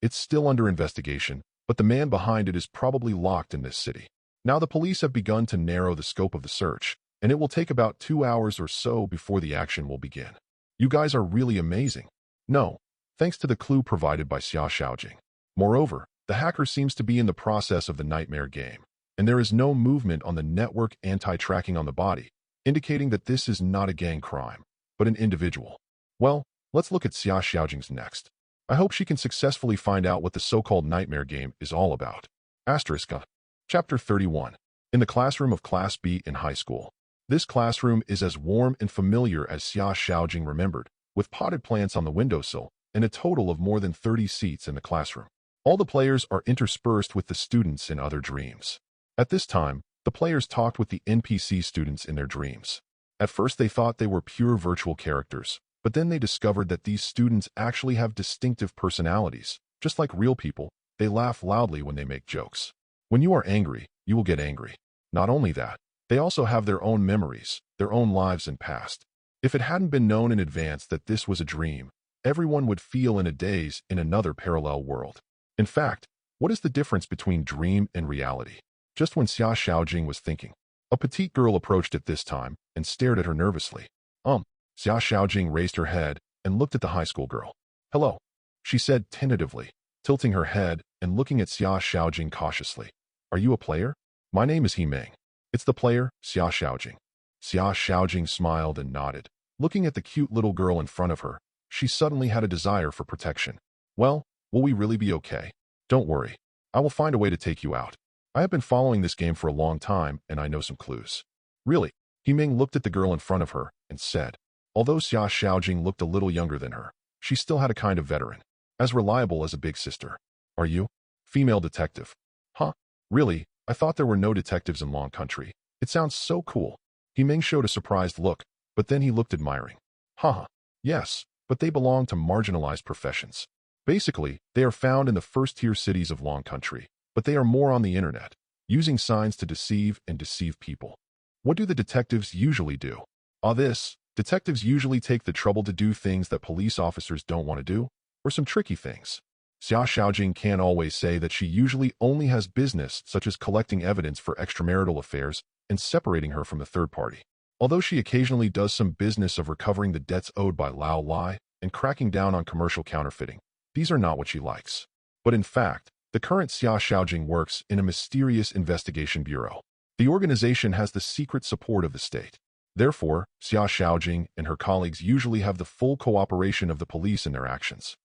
It's still under investigation, but the man behind it is probably locked in this city. Now the police have begun to narrow the scope of the search, and it will take about 2 hours or so before the action will begin. You guys are really amazing. No, thanks to the clue provided by Xia Xiaojing. Moreover, the hacker seems to be in the process of the nightmare game. and there is no movement on the network anti-tracking on the body, indicating that this is not a gang crime, but an individual. Well, let's look at Xia Xiaojing's next. I hope she can successfully find out what the so-called nightmare game is all about. Asterisk. Chapter 31. In the classroom of Class B in high school. This classroom is as warm and familiar as Xia Xiaojing remembered, with potted plants on the windowsill and a total of more than 30 seats in the classroom. All the players are interspersed with the students in other dreams. At this time, the players talked with the NPC students in their dreams. At first they thought they were pure virtual characters, but then they discovered that these students actually have distinctive personalities. Just like real people, they laugh loudly when they make jokes. When you are angry, you will get angry. Not only that, they also have their own memories, their own lives and past. If it hadn't been known in advance that this was a dream, everyone would feel in a daze in another parallel world. In fact, what is the difference between dream and reality? Just when Xia Xiaojing was thinking, a petite girl approached at this time and stared at her nervously. Xia Xiaojing raised her head and looked at the high school girl. Hello, she said tentatively, tilting her head and looking at Xia Xiaojing cautiously. Are you a player? My name is Meng. It's the player, Xia Xiaojing. Xia Xiaojing smiled and nodded. Looking at the cute little girl in front of her, she suddenly had a desire for protection. Well, will we really be okay? Don't worry. I will find a way to take you out. I have been following this game for a long time, and I know some clues. Really? Meng looked at the girl in front of her and said. Although Xia Xiaojing looked a little younger than her, she still had a kind of veteran. As reliable as a big sister. Are you? Female detective. Huh? Really? I thought there were no detectives in Long Country. It sounds so cool. Meng showed a surprised look, but then he looked admiring. Haha. Yes, but they belong to marginalized professions. Basically, they are found in the first-tier cities of Long Country, but they are more on the internet, using signs to deceive and deceive people. What do the detectives usually do? Detectives usually take the trouble to do things that police officers don't want to do, or some tricky things. Xia Xiaojing can't always say that she usually only has business such as collecting evidence for extramarital affairs and separating her from the third party. Although she occasionally does some business of recovering the debts owed by Lao Lai and cracking down on commercial counterfeiting, these are not what she likes. But in fact, the current Xia Xiaojing works in a mysterious investigation bureau. The organization has the secret support of the state. Therefore, Xia Xiaojing and her colleagues usually have the full cooperation of the police in their actions.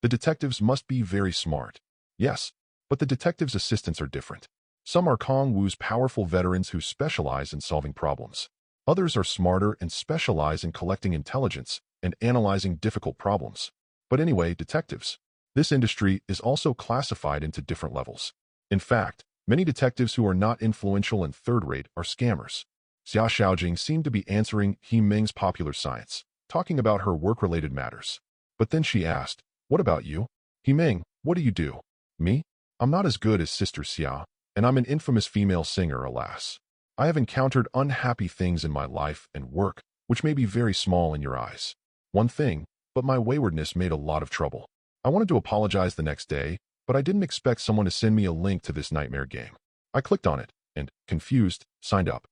The detectives must be very smart. Yes, but the detectives' assistants are different. Some are Kong Wu's powerful veterans who specialize in solving problems. Others are smarter and specialize in collecting intelligence and analyzing difficult problems. But anyway, detectives. This industry is also classified into different levels. In fact, many detectives who are not influential and third-rate are scammers. Xia Xiaojing seemed to be answering Meng's popular science, talking about her work-related matters. But then she asked, what about you? Meng, what do you do? Me? I'm not as good as Sister Xia, and I'm an infamous female singer, alas. I have encountered unhappy things in my life and work, which may be very small in your eyes. One thing, but my waywardness made a lot of trouble. I wanted to apologize the next day, but I didn't expect someone to send me a link to this nightmare game. I clicked on it, and, confused, signed up.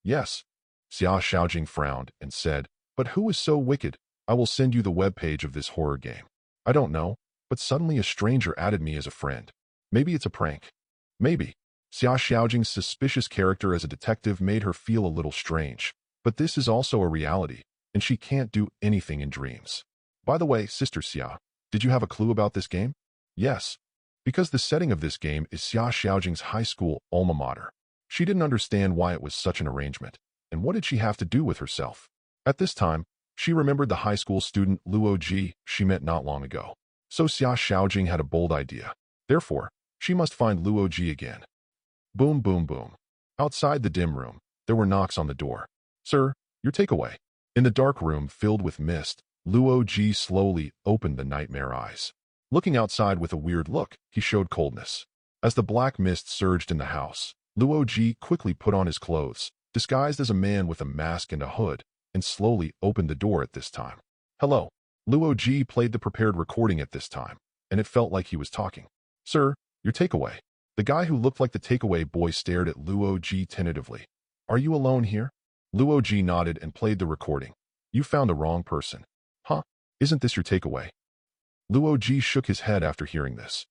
Yes. Xia Xiaojing frowned and said, but who is so wicked? I will send you the webpage of this horror game. I don't know, but suddenly a stranger added me as a friend. Maybe it's a prank. Maybe. Xia Xiaojing's suspicious character as a detective made her feel a little strange. But this is also a reality, and she can't do anything in dreams. By the way, Sister Xia, did you have a clue about this game? Yes. Because the setting of this game is Xia Xiaojing's high school alma mater. She didn't understand why it was such an arrangement, and what did she have to do with herself? At this time, she remembered the high school student Luo Ji she met not long ago. So Xia Xiaojing had a bold idea. Therefore, she must find Luo Ji again. Boom, boom, boom. Outside the dim room, there were knocks on the door. Sir, your takeaway. In the dark room filled with mist, Luo Ji slowly opened the nightmare eyes. Looking outside with a weird look, he showed coldness. As the black mist surged in the house, Luo Ji quickly put on his clothes, disguised as a man with a mask and a hood, and slowly opened the door at this time. Hello. Luo Ji played the prepared recording at this time, and it felt like he was talking. Sir, your takeaway. The guy who looked like the takeaway boy stared at Luo Ji tentatively. Are you alone here? Luo Ji nodded and played the recording. You found the wrong person. Huh? Isn't this your takeaway? Luo Ji shook his head after hearing this.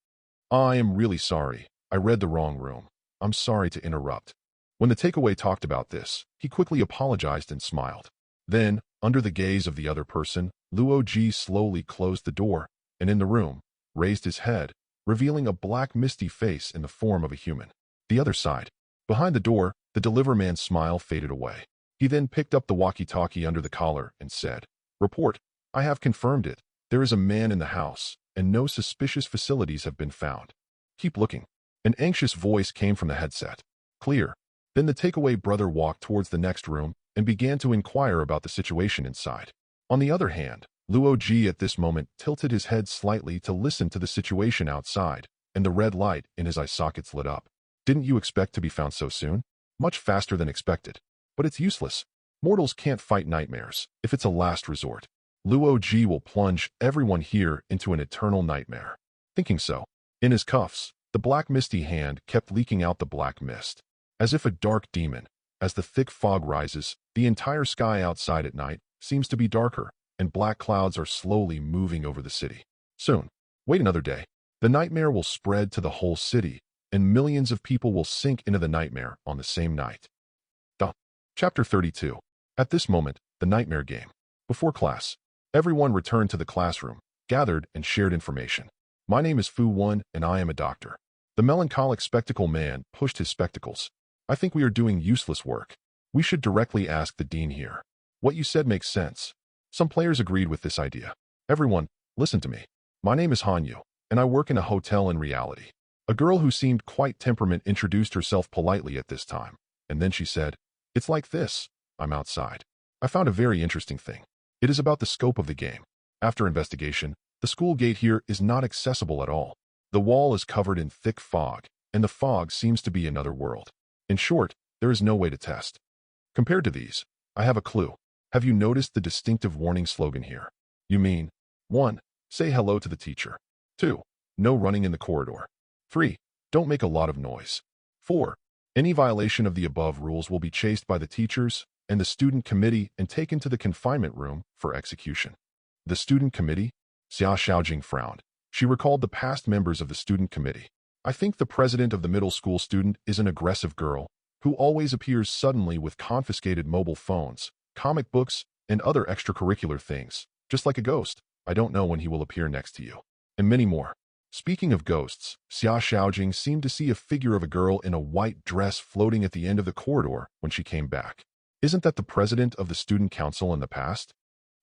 I am really sorry. I read the wrong room. I'm sorry to interrupt. When the takeaway talked about this, he quickly apologized and smiled. Then, under the gaze of the other person, Luo Ji slowly closed the door, and in the room, raised his head, revealing a black misty face in the form of a human. The other side. Behind the door, the deliver man's smile faded away. He then picked up the walkie-talkie under the collar and said, "Report, I have confirmed it. There is a man in the house, and no suspicious facilities have been found. Keep looking." An anxious voice came from the headset. Clear. Then the takeaway brother walked towards the next room and began to inquire about the situation inside. On the other hand, Luo Ji at this moment tilted his head slightly to listen to the situation outside, and the red light in his eye sockets lit up. Didn't you expect to be found so soon? Much faster than expected. But it's useless. Mortals can't fight nightmares if it's a last resort. Luo Ji will plunge everyone here into an eternal nightmare. Thinking so, in his cuffs, the black misty hand kept leaking out the black mist. As if a dark demon, as the thick fog rises, the entire sky outside at night seems to be darker, and black clouds are slowly moving over the city. Soon, wait another day, the nightmare will spread to the whole city, and millions of people will sink into the nightmare on the same night. Chapter 32. At this moment, the nightmare game. Before class, everyone returned to the classroom, gathered and shared information. My name is Fu Wen, and I am a doctor. The melancholic spectacle man pushed his spectacles. I think we are doing useless work. We should directly ask the dean here. What you said makes sense. Some players agreed with this idea. Everyone, listen to me. My name is Hanyu, and I work in a hotel in reality. A girl who seemed quite temperament introduced herself politely at this time, and then she said, "It's like this. I'm outside. I found a very interesting thing. It is about the scope of the game. After investigation, the school gate here is not accessible at all. The wall is covered in thick fog, and the fog seems to be another world. In short, there is no way to test. Compared to these, I have a clue. Have you noticed the distinctive warning slogan here? You mean, 1. Say hello to the teacher. 2. No running in the corridor. 3. Don't make a lot of noise. 4. Any violation of the above rules will be chased by the teachers and the student committee and taken to the confinement room for execution." The student committee? Xia Xiaojing frowned. She recalled the past members of the student committee. I think the president of the middle school student is an aggressive girl who always appears suddenly with confiscated mobile phones, comic books, and other extracurricular things, just like a ghost. I don't know when he will appear next to you. And many more. Speaking of ghosts, Xia Xiaojing seemed to see a figure of a girl in a white dress floating at the end of the corridor when she came back. Isn't that the president of the student council in the past?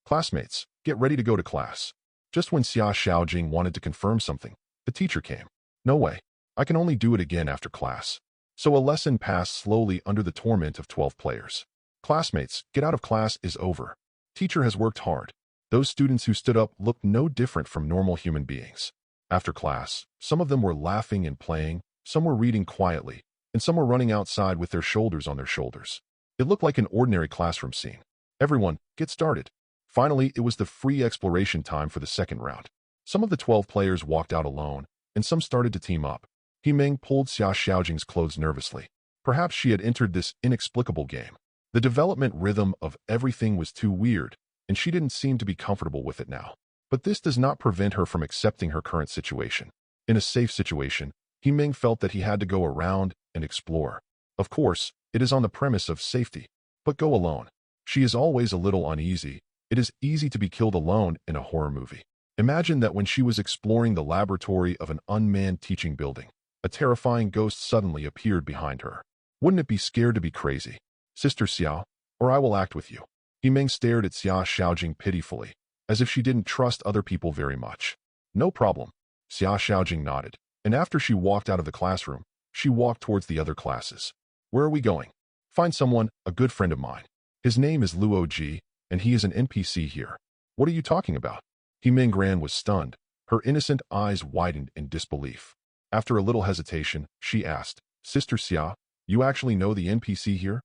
Classmates, get ready to go to class. Just when Xia Xiaojing wanted to confirm something, the teacher came. No way. I can only do it again after class. So a lesson passed slowly under the torment of 12 players. Classmates, get out of class is over. Teacher has worked hard. Those students who stood up looked no different from normal human beings. After class, some of them were laughing and playing, some were reading quietly, and some were running outside with their shoulders on their shoulders. It looked like an ordinary classroom scene. Everyone, get started. Finally, it was the free exploration time for the second round. Some of the 12 players walked out alone, and some started to team up. Meng pulled Xia Xiaojing's clothes nervously. Perhaps she had entered this inexplicable game. The development rhythm of everything was too weird, and she didn't seem to be comfortable with it now. But this does not prevent her from accepting her current situation. In a safe situation, Meng felt that he had to go around and explore. Of course, it is on the premise of safety. But go alone. She is always a little uneasy. It is easy to be killed alone in a horror movie. Imagine that when she was exploring the laboratory of an unmanned teaching building, a terrifying ghost suddenly appeared behind her. Wouldn't it be scared to be crazy? Sister Xiao, or I will act with you. Meng stared at Xia Xiaojing pitifully, as if she didn't trust other people very much. No problem. Xia Xiaojing nodded, and after she walked out of the classroom, she walked towards the other classes. Where are we going? Find someone, a good friend of mine. His name is Luo Ji, and he is an NPC here. What are you talking about? Meng Gran was stunned. Her innocent eyes widened in disbelief. After a little hesitation, she asked, Sister Xia, you actually know the NPC here?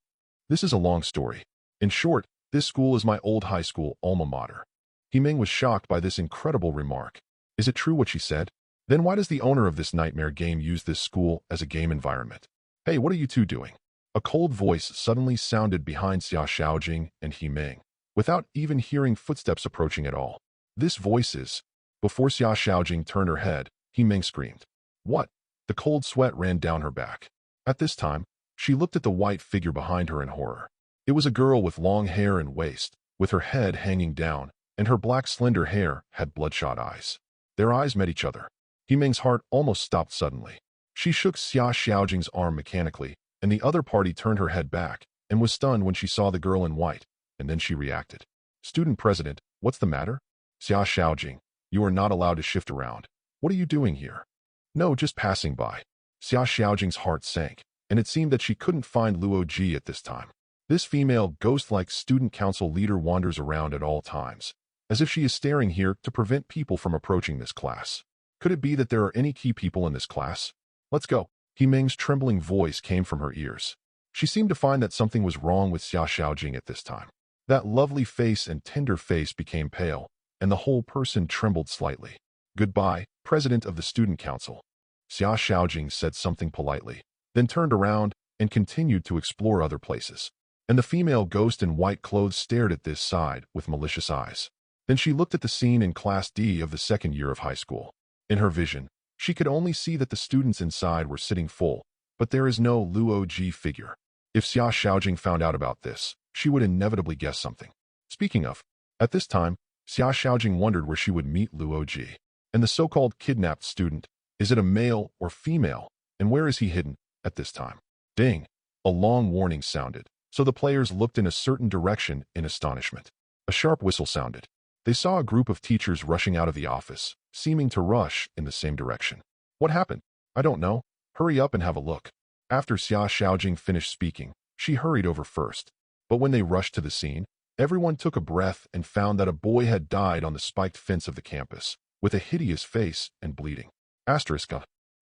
This is a long story. In short, this school is my old high school alma mater. Meng was shocked by this incredible remark. Is it true what she said? Then why does the owner of this nightmare game use this school as a game environment? Hey, what are you two doing? A cold voice suddenly sounded behind Xia Xiaojing and Meng, without even hearing footsteps approaching at all. This voice is... Before Xia Xiaojing turned her head, Meng screamed. What? The cold sweat ran down her back. At this time, she looked at the white figure behind her in horror. It was a girl with long hair and waist, with her head hanging down, and her black slender hair had bloodshot eyes. Their eyes met each other. Himing's heart almost stopped suddenly. She shook Xia Xiaojing's arm mechanically, and the other party turned her head back, and was stunned when she saw the girl in white, and then she reacted. "Student President, what's the matter?" "Xia Xiaojing, you are not allowed to shift around. What are you doing here?" "No, just passing by." Xia Xiaojing's heart sank, and it seemed that she couldn't find Luo Ji at this time. This female ghost-like student council leader wanders around at all times, as if she is staring here to prevent people from approaching this class. Could it be that there are any key people in this class? "Let's go." Himing's trembling voice came from her ears. She seemed to find that something was wrong with Xia Xiaojing at this time. That lovely face and tender face became pale, and the whole person trembled slightly. "Goodbye, President of the Student Council." Xia Xiaojing said something politely, then turned around and continued to explore other places. And the female ghost in white clothes stared at this side with malicious eyes. Then she looked at the scene in Class D of the second year of high school. In her vision, she could only see that the students inside were sitting full, but there is no Luo Ji figure. If Xia Xiaojing found out about this, she would inevitably guess something. Speaking of, at this time, Xia Xiaojing wondered where she would meet Luo Ji. And the so-called kidnapped student, is it a male or female, and where is he hidden at this time? Ding! A long warning sounded, so the players looked in a certain direction in astonishment. A sharp whistle sounded. They saw a group of teachers rushing out of the office, seeming to rush in the same direction. "What happened?" "I don't know. Hurry up and have a look." After Xia Xiaojing finished speaking, she hurried over first. But when they rushed to the scene, everyone took a breath and found that a boy had died on the spiked fence of the campus, with a hideous face and bleeding. Asterisk.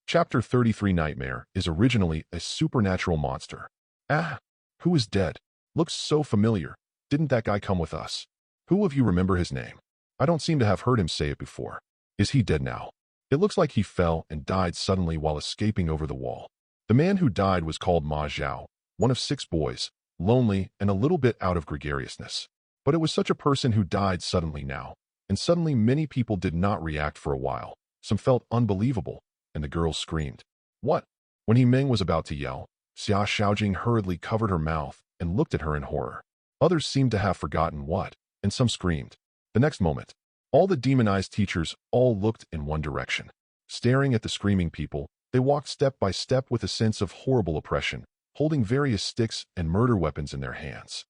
Chapter 33 Nightmare is originally a supernatural monster. "Ah! Who is dead? Looks so familiar. Didn't that guy come with us? Who of you remember his name? I don't seem to have heard him say it before. Is he dead now? It looks like he fell and died suddenly while escaping over the wall." The man who died was called Ma Zhao, one of 6 boys, lonely and a little bit out of gregariousness. But it was such a person who died suddenly now, and suddenly many people did not react for a while. Some felt unbelievable, and the girls screamed. "What?" When Himing was about to yell, Xia Xiaojing hurriedly covered her mouth and looked at her in horror. Others seemed to have forgotten what, and some screamed. The next moment, all the demonized teachers all looked in one direction. Staring at the screaming people, they walked step by step with a sense of horrible oppression, holding various sticks and murder weapons in their hands.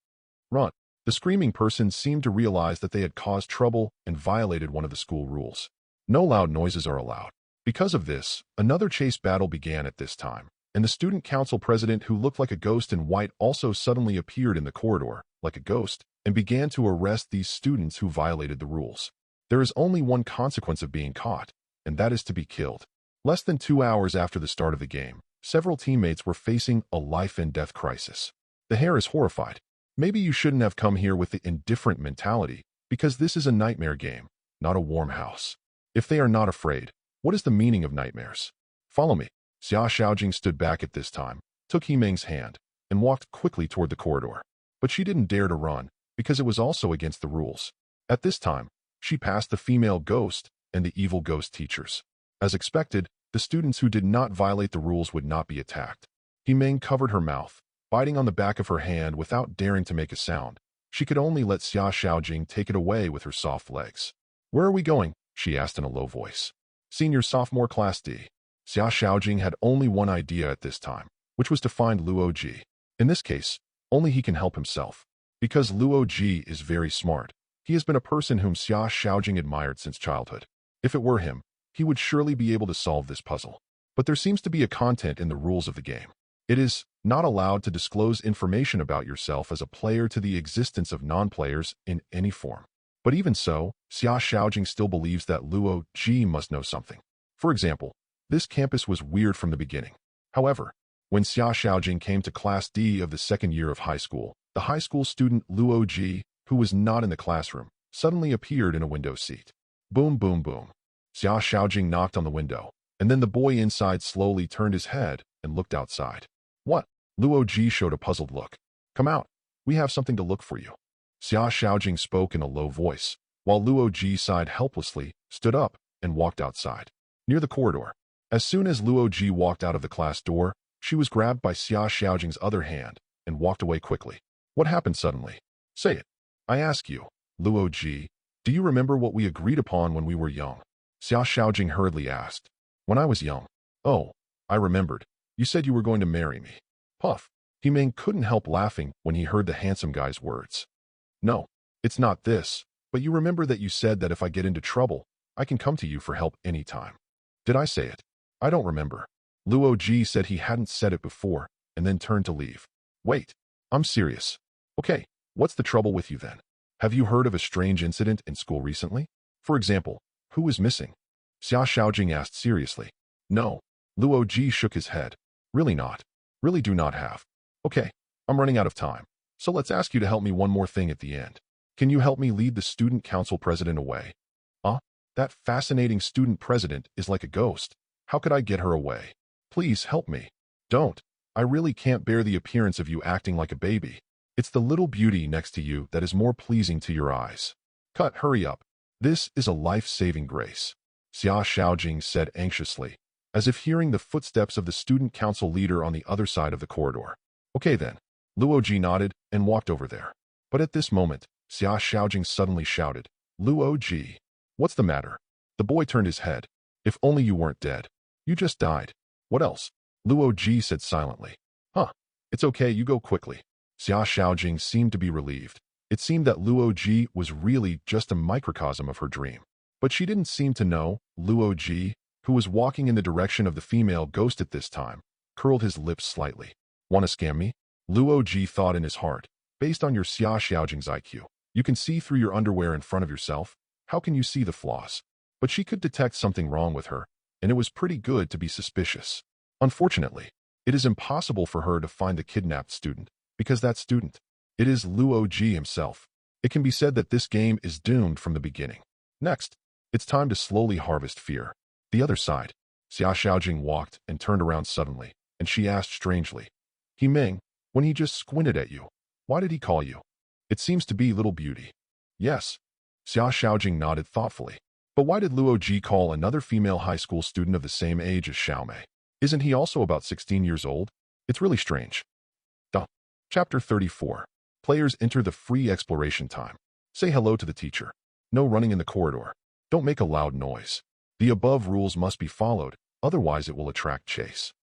"Run!" The screaming person seemed to realize that they had caused trouble and violated one of the school rules. No loud noises are allowed. Because of this, another chase battle began at this time, and the student council president who looked like a ghost in white also suddenly appeared in the corridor, like a ghost, and began to arrest these students who violated the rules. There is only one consequence of being caught, and that is to be killed. Less than 2 hours after the start of the game, several teammates were facing a life-and-death crisis. The hare is horrified. Maybe you shouldn't have come here with the indifferent mentality, because this is a nightmare game, not a warm house. If they are not afraid, what is the meaning of nightmares? Follow me. Xia Xiaojing stood back at this time, took Himing's hand, and walked quickly toward the corridor. But she didn't dare to run, because it was also against the rules. At this time, she passed the female ghost and the evil ghost teachers. As expected, the students who did not violate the rules would not be attacked. Himing covered her mouth, biting on the back of her hand without daring to make a sound. She could only let Xia Xiaojing take it away with her soft legs. "Where are we going?" she asked in a low voice. "Senior Sophomore Class D." Xia Xiaojing had only one idea at this time, which was to find Luo Ji. In this case, only he can help himself. Because Luo Ji is very smart, he has been a person whom Xia Xiaojing admired since childhood. If it were him, he would surely be able to solve this puzzle. But there seems to be a content in the rules of the game. It is not allowed to disclose information about yourself as a player to the existence of non-players in any form. But even so, Xia Xiaojing still believes that Luo Ji must know something. For example, this campus was weird from the beginning. However, when Xia Xiaojing came to Class D of the second year of high school, the high school student Luo Ji, who was not in the classroom, suddenly appeared in a window seat. Boom, boom, boom. Xia Xiaojing knocked on the window, and then the boy inside slowly turned his head and looked outside. "What?" Luo Ji showed a puzzled look. "Come out. We have something to look for you." Xia Xiaojing spoke in a low voice, while Luo Ji sighed helplessly, stood up, and walked outside. Near the corridor. As soon as Luo Ji walked out of the class door, She was grabbed by Xia Xiaojing's other hand and walked away quickly. What happened suddenly? Say it. I ask you, Luo Ji, do you remember what we agreed upon when we were young? Xia Xiaojing hurriedly asked. When I was young. Oh, I remembered. You said you were going to marry me. Puff. He Ming couldn't help laughing when he heard the handsome guy's words. No, it's not this, but you remember that you said that if I get into trouble, I can come to you for help anytime. Did I say it? I don't remember. Luo Ji said he hadn't said it before and then turned to leave. Wait, I'm serious. Okay, what's the trouble with you then? Have you heard of a strange incident in school recently? For example, who is missing? Xia Xiaojing asked seriously. No. Luo Ji shook his head. Really not. Really do not have. Okay, I'm running out of time. So let's ask you to help me one more thing at the end. Can you help me lead the student council president away? That fascinating student president is like a ghost. How could I get her away? Please help me. Don't. I really can't bear the appearance of you acting like a baby. It's the little beauty next to you that is more pleasing to your eyes. Cut, hurry up. This is a life-saving grace. Xia Xiaojing said anxiously, as if hearing the footsteps of the student council leader on the other side of the corridor. Okay then. Luo Ji nodded and walked over there. But at this moment, Xia Xiaojing suddenly shouted, Luo Ji. What's the matter? The boy turned his head. If only you weren't dead. You just died. What else? Luo Ji said silently. Huh. It's okay, you go quickly. Xia Xiaojing seemed to be relieved. It seemed that Luo Ji was really just a microcosm of her dream. But she didn't seem to know. Luo Ji, who was walking in the direction of the female ghost at this time, curled his lips slightly. Want to scam me? Luo Ji thought in his heart. Based on your Xia Xiaojing's IQ, you can see through your underwear in front of yourself. How can you see the flaws? But she could detect something wrong with her, and it was pretty good to be suspicious. Unfortunately, it is impossible for her to find the kidnapped student, because that student, it is Luo Ji himself. It can be said that this game is doomed from the beginning. Next, it's time to slowly harvest fear. The other side. Xia Xiaojing walked and turned around suddenly, and she asked strangely, He Ming, when he just squinted at you, why did he call you? It seems to be little beauty. Yes. Xia Xiaojing nodded thoughtfully. But why did Luo Ji call another female high school student of the same age as Xiaomei? Isn't he also about 16 years old? It's really strange. Chapter 34. Players enter the free exploration time. Say hello to the teacher. No running in the corridor. Don't make a loud noise. The above rules must be followed, otherwise it will attract chase.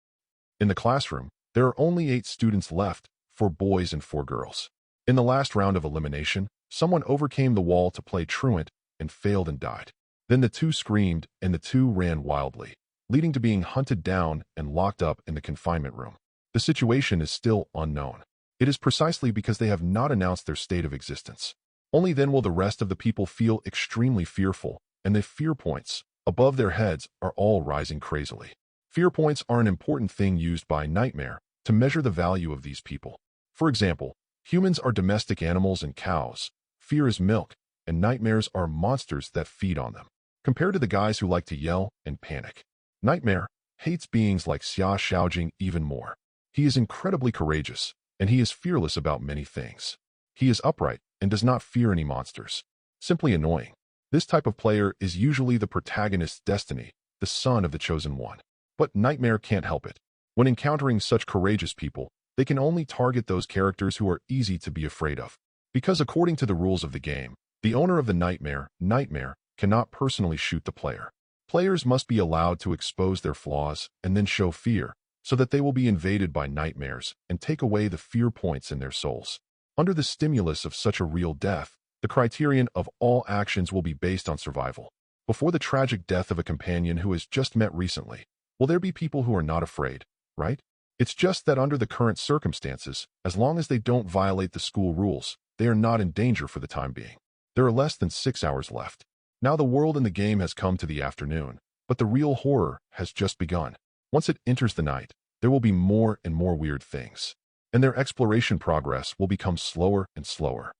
In the classroom, there are only 8 students left, 4 boys and 4 girls. In the last round of elimination, someone overcame the wall to play truant and failed and died. Then the 2 screamed and the 2 ran wildly, leading to being hunted down and locked up in the confinement room. The situation is still unknown. It is precisely because they have not announced their state of existence. Only then will the rest of the people feel extremely fearful, and the fear points above their heads are all rising crazily. Fear points are an important thing used by Nightmare to measure the value of these people. For example, humans are domestic animals and cows. Fear is milk, and nightmares are monsters that feed on them. Compared to the guys who like to yell and panic, Nightmare hates beings like Xia Xiaojing even more. He is incredibly courageous, and he is fearless about many things. He is upright and does not fear any monsters. Simply annoying. This type of player is usually the protagonist's destiny, the son of the chosen one. But Nightmare can't help it. When encountering such courageous people, they can only target those characters who are easy to be afraid of. Because according to the rules of the game, the owner of the Nightmare cannot personally shoot the player. Players must be allowed to expose their flaws and then show fear, so that they will be invaded by nightmares and take away the fear points in their souls. Under the stimulus of such a real death, the criterion of all actions will be based on survival. Before the tragic death of a companion who has just met recently, will there be people who are not afraid, right? It's just that under the current circumstances, as long as they don't violate the school rules, they are not in danger for the time being. There are less than 6 hours left. Now the world in the game has come to the afternoon, but the real horror has just begun. Once it enters the night, there will be more and more weird things, and their exploration progress will become slower and slower.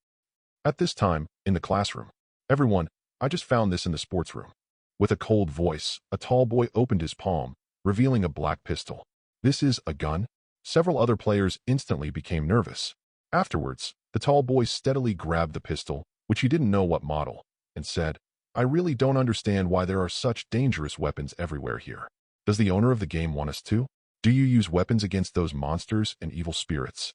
At this time, in the classroom, everyone, I just found this in the sports room. With a cold voice, a tall boy opened his palm, revealing a black pistol. This is a gun? Several other players instantly became nervous. Afterwards, the tall boy steadily grabbed the pistol, which he didn't know what model, and said, I really don't understand why there are such dangerous weapons everywhere here. Does the owner of the game want us to? Do you use weapons against those monsters and evil spirits?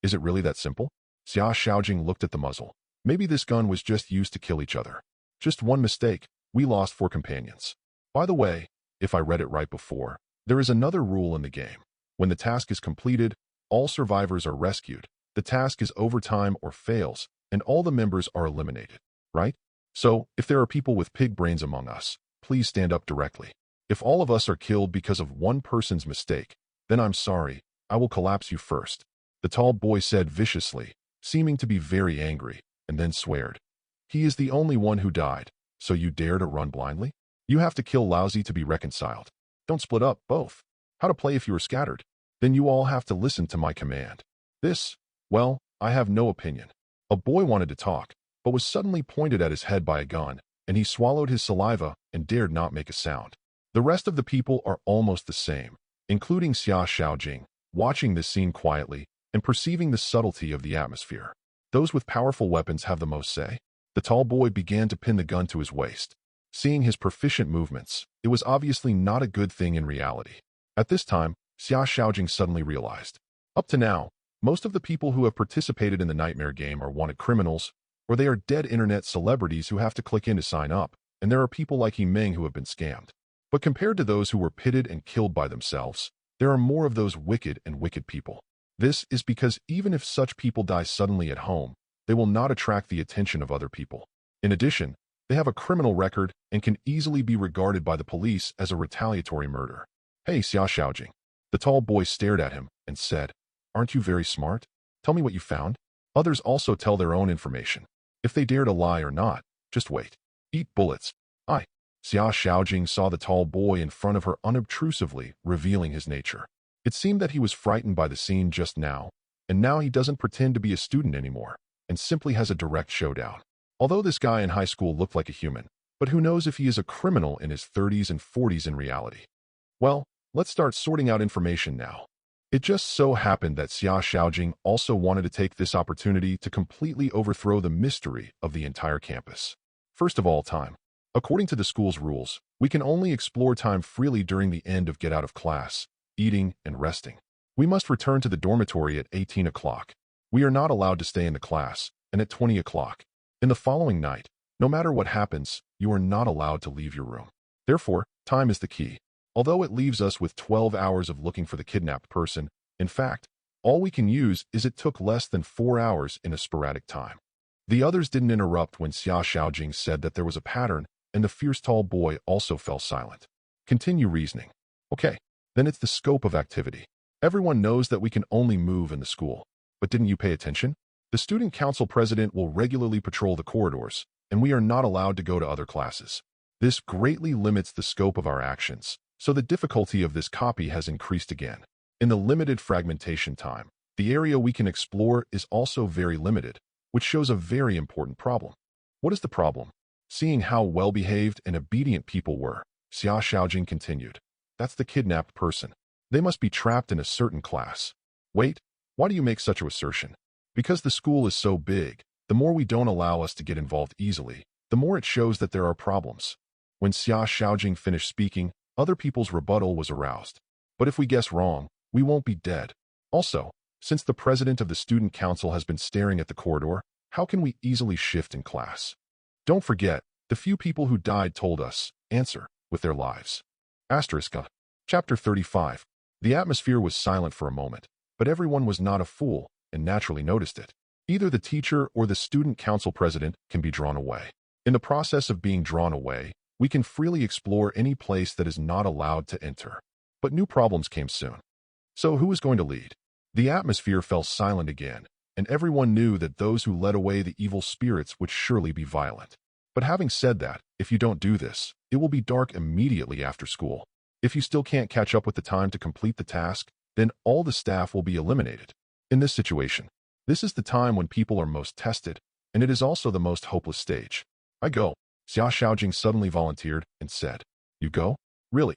Is it really that simple? Xia Xiaojing looked at the muzzle. Maybe this gun was just used to kill each other. Just one mistake, we lost 4 companions. By the way, if I read it right before, there is another rule in the game. When the task is completed, all survivors are rescued. The task is overtime or fails, and all the members are eliminated, right? So, if there are people with pig brains among us, please stand up directly. If all of us are killed because of one person's mistake, then I'm sorry, I will collapse you first. The tall boy said viciously, seeming to be very angry, and then sweared. He is the only one who died, so you dare to run blindly? You have to kill Lousy to be reconciled. Don't split up, both. How to play if you are scattered? Then you all have to listen to my command. This, well, I have no opinion. A boy wanted to talk, but was suddenly pointed at his head by a gun, and he swallowed his saliva and dared not make a sound. The rest of the people are almost the same, including Xia Xiaojing, watching this scene quietly and perceiving the subtlety of the atmosphere. Those with powerful weapons have the most say. The tall boy began to pin the gun to his waist. Seeing his proficient movements, it was obviously not a good thing in reality. At this time, Xia Xiaojing suddenly realized. Up to now, most of the people who have participated in the nightmare game are wanted criminals, or they are dead internet celebrities who have to click in to sign up, and there are people like Meng who have been scammed. But compared to those who were pitted and killed by themselves, there are more of those wicked people. This is because even if such people die suddenly at home, they will not attract the attention of other people. In addition, they have a criminal record and can easily be regarded by the police as a retaliatory murder. Hey, Xia Xiaojing. The tall boy stared at him and said, Aren't you very smart? Tell me what you found. Others also tell their own information. If they dare to lie or not, just wait. Eat bullets. Xia Xiaojing saw the tall boy in front of her unobtrusively, revealing his nature. It seemed that he was frightened by the scene just now, and now he doesn't pretend to be a student anymore, and simply has a direct showdown. Although this guy in high school looked like a human, but who knows if he is a criminal in his 30s and 40s in reality. Well, let's start sorting out information now. It just so happened that Xia Xiaojing also wanted to take this opportunity to completely overthrow the mystery of the entire campus. First of all, time. According to the school's rules, we can only explore time freely during the end of get out of class, eating, and resting. We must return to the dormitory at 18 o'clock. We are not allowed to stay in the class, and at 20 o'clock. In the following night, no matter what happens, you are not allowed to leave your room. Therefore, time is the key. Although it leaves us with 12 hours of looking for the kidnapped person, in fact, all we can use is it took less than 4 hours in a sporadic time. The others didn't interrupt when Xia Xiaojing said that there was a pattern, and the fierce tall boy also fell silent. Continue reasoning. Okay, then it's the scope of activity. Everyone knows that we can only move in the school. But didn't you pay attention? The student council president will regularly patrol the corridors, and we are not allowed to go to other classes. This greatly limits the scope of our actions, so the difficulty of this copy has increased again. In the limited fragmentation time, the area we can explore is also very limited, which shows a very important problem. What is the problem? Seeing how well-behaved and obedient people were, Xia Xiaojing continued. That's the kidnapped person. They must be trapped in a certain class. Wait, why do you make such an assertion? Because the school is so big, the more we don't allow us to get involved easily, the more it shows that there are problems. When Xia Xiaojing finished speaking, other people's rebuttal was aroused. But if we guess wrong, we won't be dead. Also, since the president of the student council has been staring at the corridor, how can we easily shift in class? Don't forget, the few people who died told us, answer, with their lives. Asterisk. Chapter 35. The atmosphere was silent for a moment, but everyone was not a fool and naturally noticed it. Either the teacher or the student council president can be drawn away. In the process of being drawn away, we can freely explore any place that is not allowed to enter. But new problems came soon. So who was going to lead? The atmosphere fell silent again, and everyone knew that those who led away the evil spirits would surely be violent. But having said that, if you don't do this, it will be dark immediately after school. If you still can't catch up with the time to complete the task, then all the staff will be eliminated. In this situation, this is the time when people are most tested, and it is also the most hopeless stage. I go. Xia Xiaojing suddenly volunteered and said, You go? Really?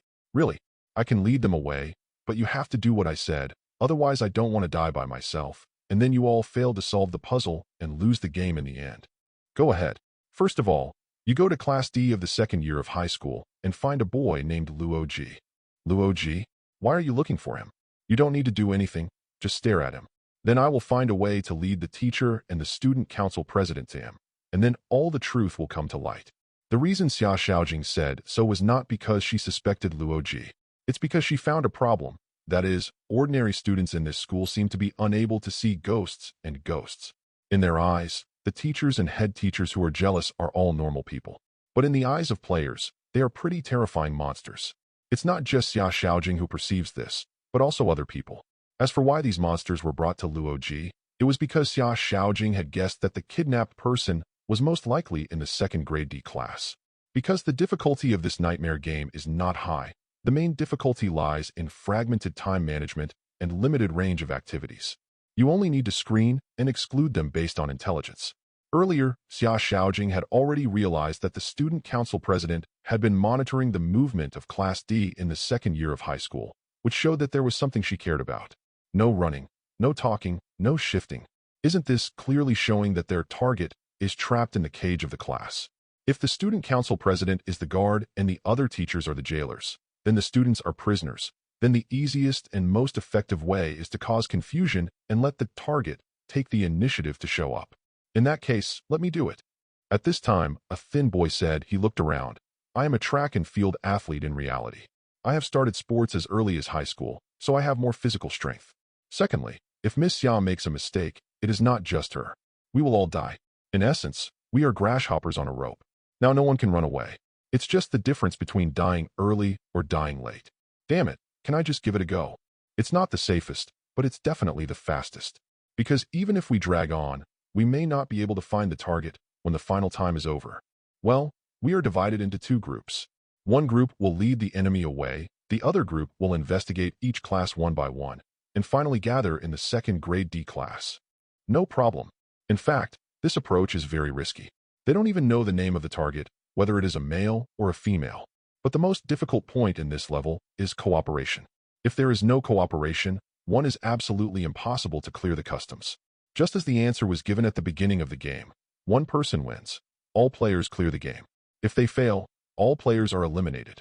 I can lead them away, but you have to do what I said, otherwise I don't want to die by myself, and then you all fail to solve the puzzle and lose the game in the end. Go ahead. First of all, you go to Class D of the second year of high school and fide a boy named Luo Ji. Luo Ji? Why are you looking for him? You don't need to do anything, just stare at him. Then I will find a way to lead the teacher and the student council president to him, and then all the truth will come to light. The reason Xia Xiaojing said so was not because she suspected Luo Ji. It's because she found a problem. That is, ordinary students in this school seem to be unable to see ghosts and ghosts. In their eyes, the teachers and head teachers who are jealous are all normal people. But in the eyes of players, they are pretty terrifying monsters. It's not just Xia Xiaojing who perceives this, but also other people. As for why these monsters were brought to Luo Ji, it was because Xia Xiaojing had guessed that the kidnapped person was most likely in the second grade D class. Because the difficulty of this nightmare game is not high, the main difficulty lies in fragmented time management and limited range of activities. You only need to screen and exclude them based on intelligence. Earlier, Xia Xiaojing had already realized that the student council president had been monitoring the movement of Class D in the second year of high school, which showed that there was something she cared about. No running, no talking, no shifting. Isn't this clearly showing that their target is trapped in the cage of the class? If the student council president is the guard and the other teachers are the jailers, then the students are prisoners. Then the easiest and most effective way is to cause confusion and let the target take the initiative to show up. In that case, let me do it. At this time, a thin boy said. He looked around. I am a track and field athlete in reality. I have started sports as early as high school, so I have more physical strength. Secondly, if Miss Xia makes a mistake, it is not just her. We will all die. In essence, we are grasshoppers on a rope. Now no one can run away. It's just the difference between dying early or dying late. Damn it, can I just give it a go? It's not the safest, but it's definitely the fastest. Because even if we drag on, we may not be able to find the target when the final time is over. Well, we are divided into two groups. One group will lead the enemy away, the other group will investigate each class one by one, and finally gather in the second grade D class. No problem. In fact, this approach is very risky. They don't even know the name of the target, whether it is a male or a female. But the most difficult point in this level is cooperation. If there is no cooperation, one is absolutely impossible to clear the customs. Just as the answer was given at the beginning of the game, one person wins. All players clear the game. If they fail, all players are eliminated.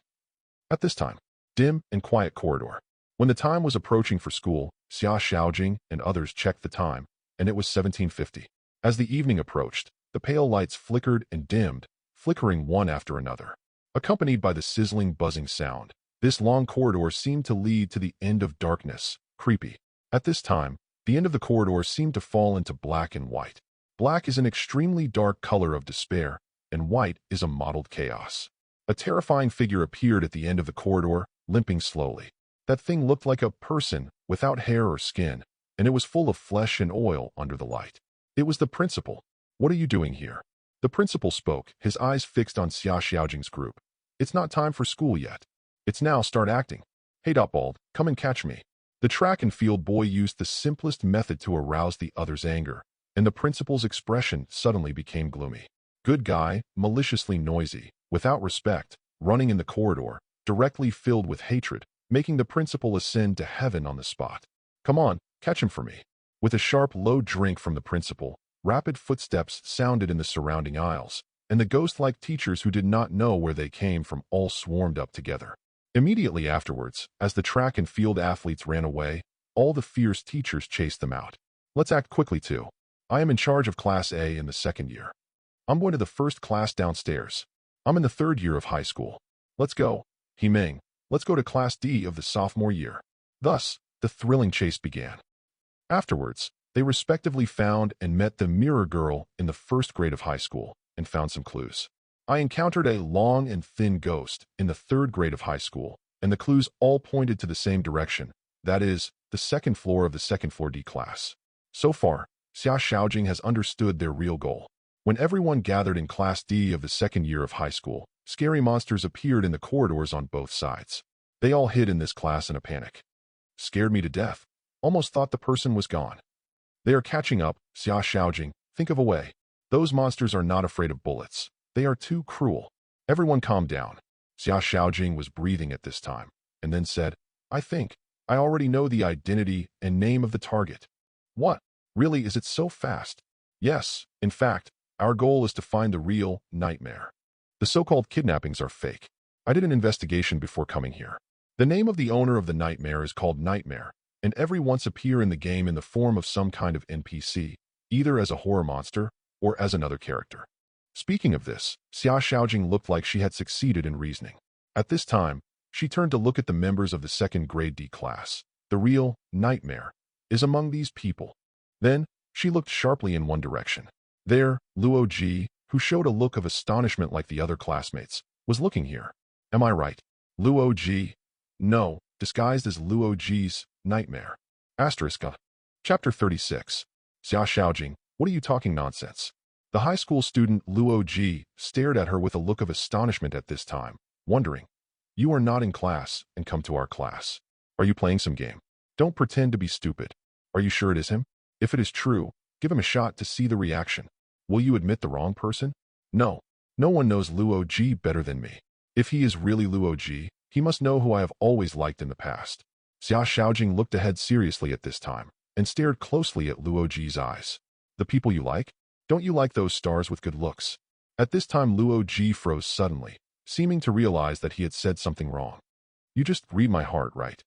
At this time, dim and quiet corridor. When the time was approaching for school, Xia Xiaojing and others checked the time, and it was 1750. As the evening approached, the pale lights flickered and dimmed, flickering one after another. Accompanied by the sizzling, buzzing sound, this long corridor seemed to lead to the end of darkness, creepy. At this time, the end of the corridor seemed to fall into black and white. Black is an extremely dark color of despair, and white is a mottled chaos. A terrifying figure appeared at the end of the corridor, limping slowly. That thing looked like a person, without hair or skin, and it was full of flesh and oil under the light. It was the principal. What are you doing here? The principal spoke, his eyes fixed on Xia Xiaojing's group. It's not time for school yet. It's now start acting. Hey Dotbald, come and catch me. The track and field boy used the simplest method to arouse the other's anger, and the principal's expression suddenly became gloomy. Good guy, maliciously noisy, without respect, running in the corridor, directly filled with hatred, making the principal ascend to heaven on the spot. Come on, catch him for me. With a sharp, low drink from the principal, rapid footsteps sounded in the surrounding aisles, and the ghost-like teachers who did not know where they came from all swarmed up together. Immediately afterwards, as the track and field athletes ran away, all the fierce teachers chased them out. Let's act quickly too. I am in charge of Class A in the second year. I'm going to the first class downstairs. I'm in the third year of high school. Let's go. Himeng, let's go to Class D of the sophomore year. Thus, the thrilling chase began. Afterwards, they respectively found and met the mirror girl in the first grade of high school and found some clues. I encountered a long and thin ghost in the third grade of high school, and the clues all pointed to the same direction, that is, the second floor of the second floor D class. So far, Xia Xiaojing has understood their real goal. When everyone gathered in Class D of the second year of high school, scary monsters appeared in the corridors on both sides. They all hid in this class in a panic. Scared me to death. Almost thought the person was gone. They are catching up, Xia Xiaojing. Think of a way. Those monsters are not afraid of bullets. They are too cruel. Everyone calm down. Xia Xiaojing was breathing at this time, and then said, I think I already know the identity and name of the target. What? Really, is it so fast? Yes, in fact, our goal is to find the real nightmare. The so-called kidnappings are fake. I did an investigation before coming here. The name of the owner of the nightmare is called Nightmare, and every once appear in the game in the form of some kind of NPC, either as a horror monster or as another character. Speaking of this, Xia Xiaojing looked like she had succeeded in reasoning. At this time, she turned to look at the members of the second grade D class. The real nightmare is among these people. Then, she looked sharply in one direction. There, Luo Ji, who showed a look of astonishment like the other classmates, was looking here. Am I right? Luo Ji? No, disguised as Luo Ji's nightmare. Asterisk. Chapter 36. Xia Xiaojing, what are you talking nonsense? The high school student Luo Ji stared at her with a look of astonishment at this time, wondering, you are not in class and come to our class. Are you playing some game? Don't pretend to be stupid. Are you sure it is him? If it is true, give him a shot to see the reaction. Will you admit the wrong person? No. No one knows Luo Ji better than me. If he is really Luo Ji, he must know who I have always liked in the past. Xia Xiaojing looked ahead seriously at this time and stared closely at Luo Ji's eyes. The people you like? Don't you like those stars with good looks? At this time Luo Ji froze suddenly, seeming to realize that he had said something wrong. You just read my heart, right?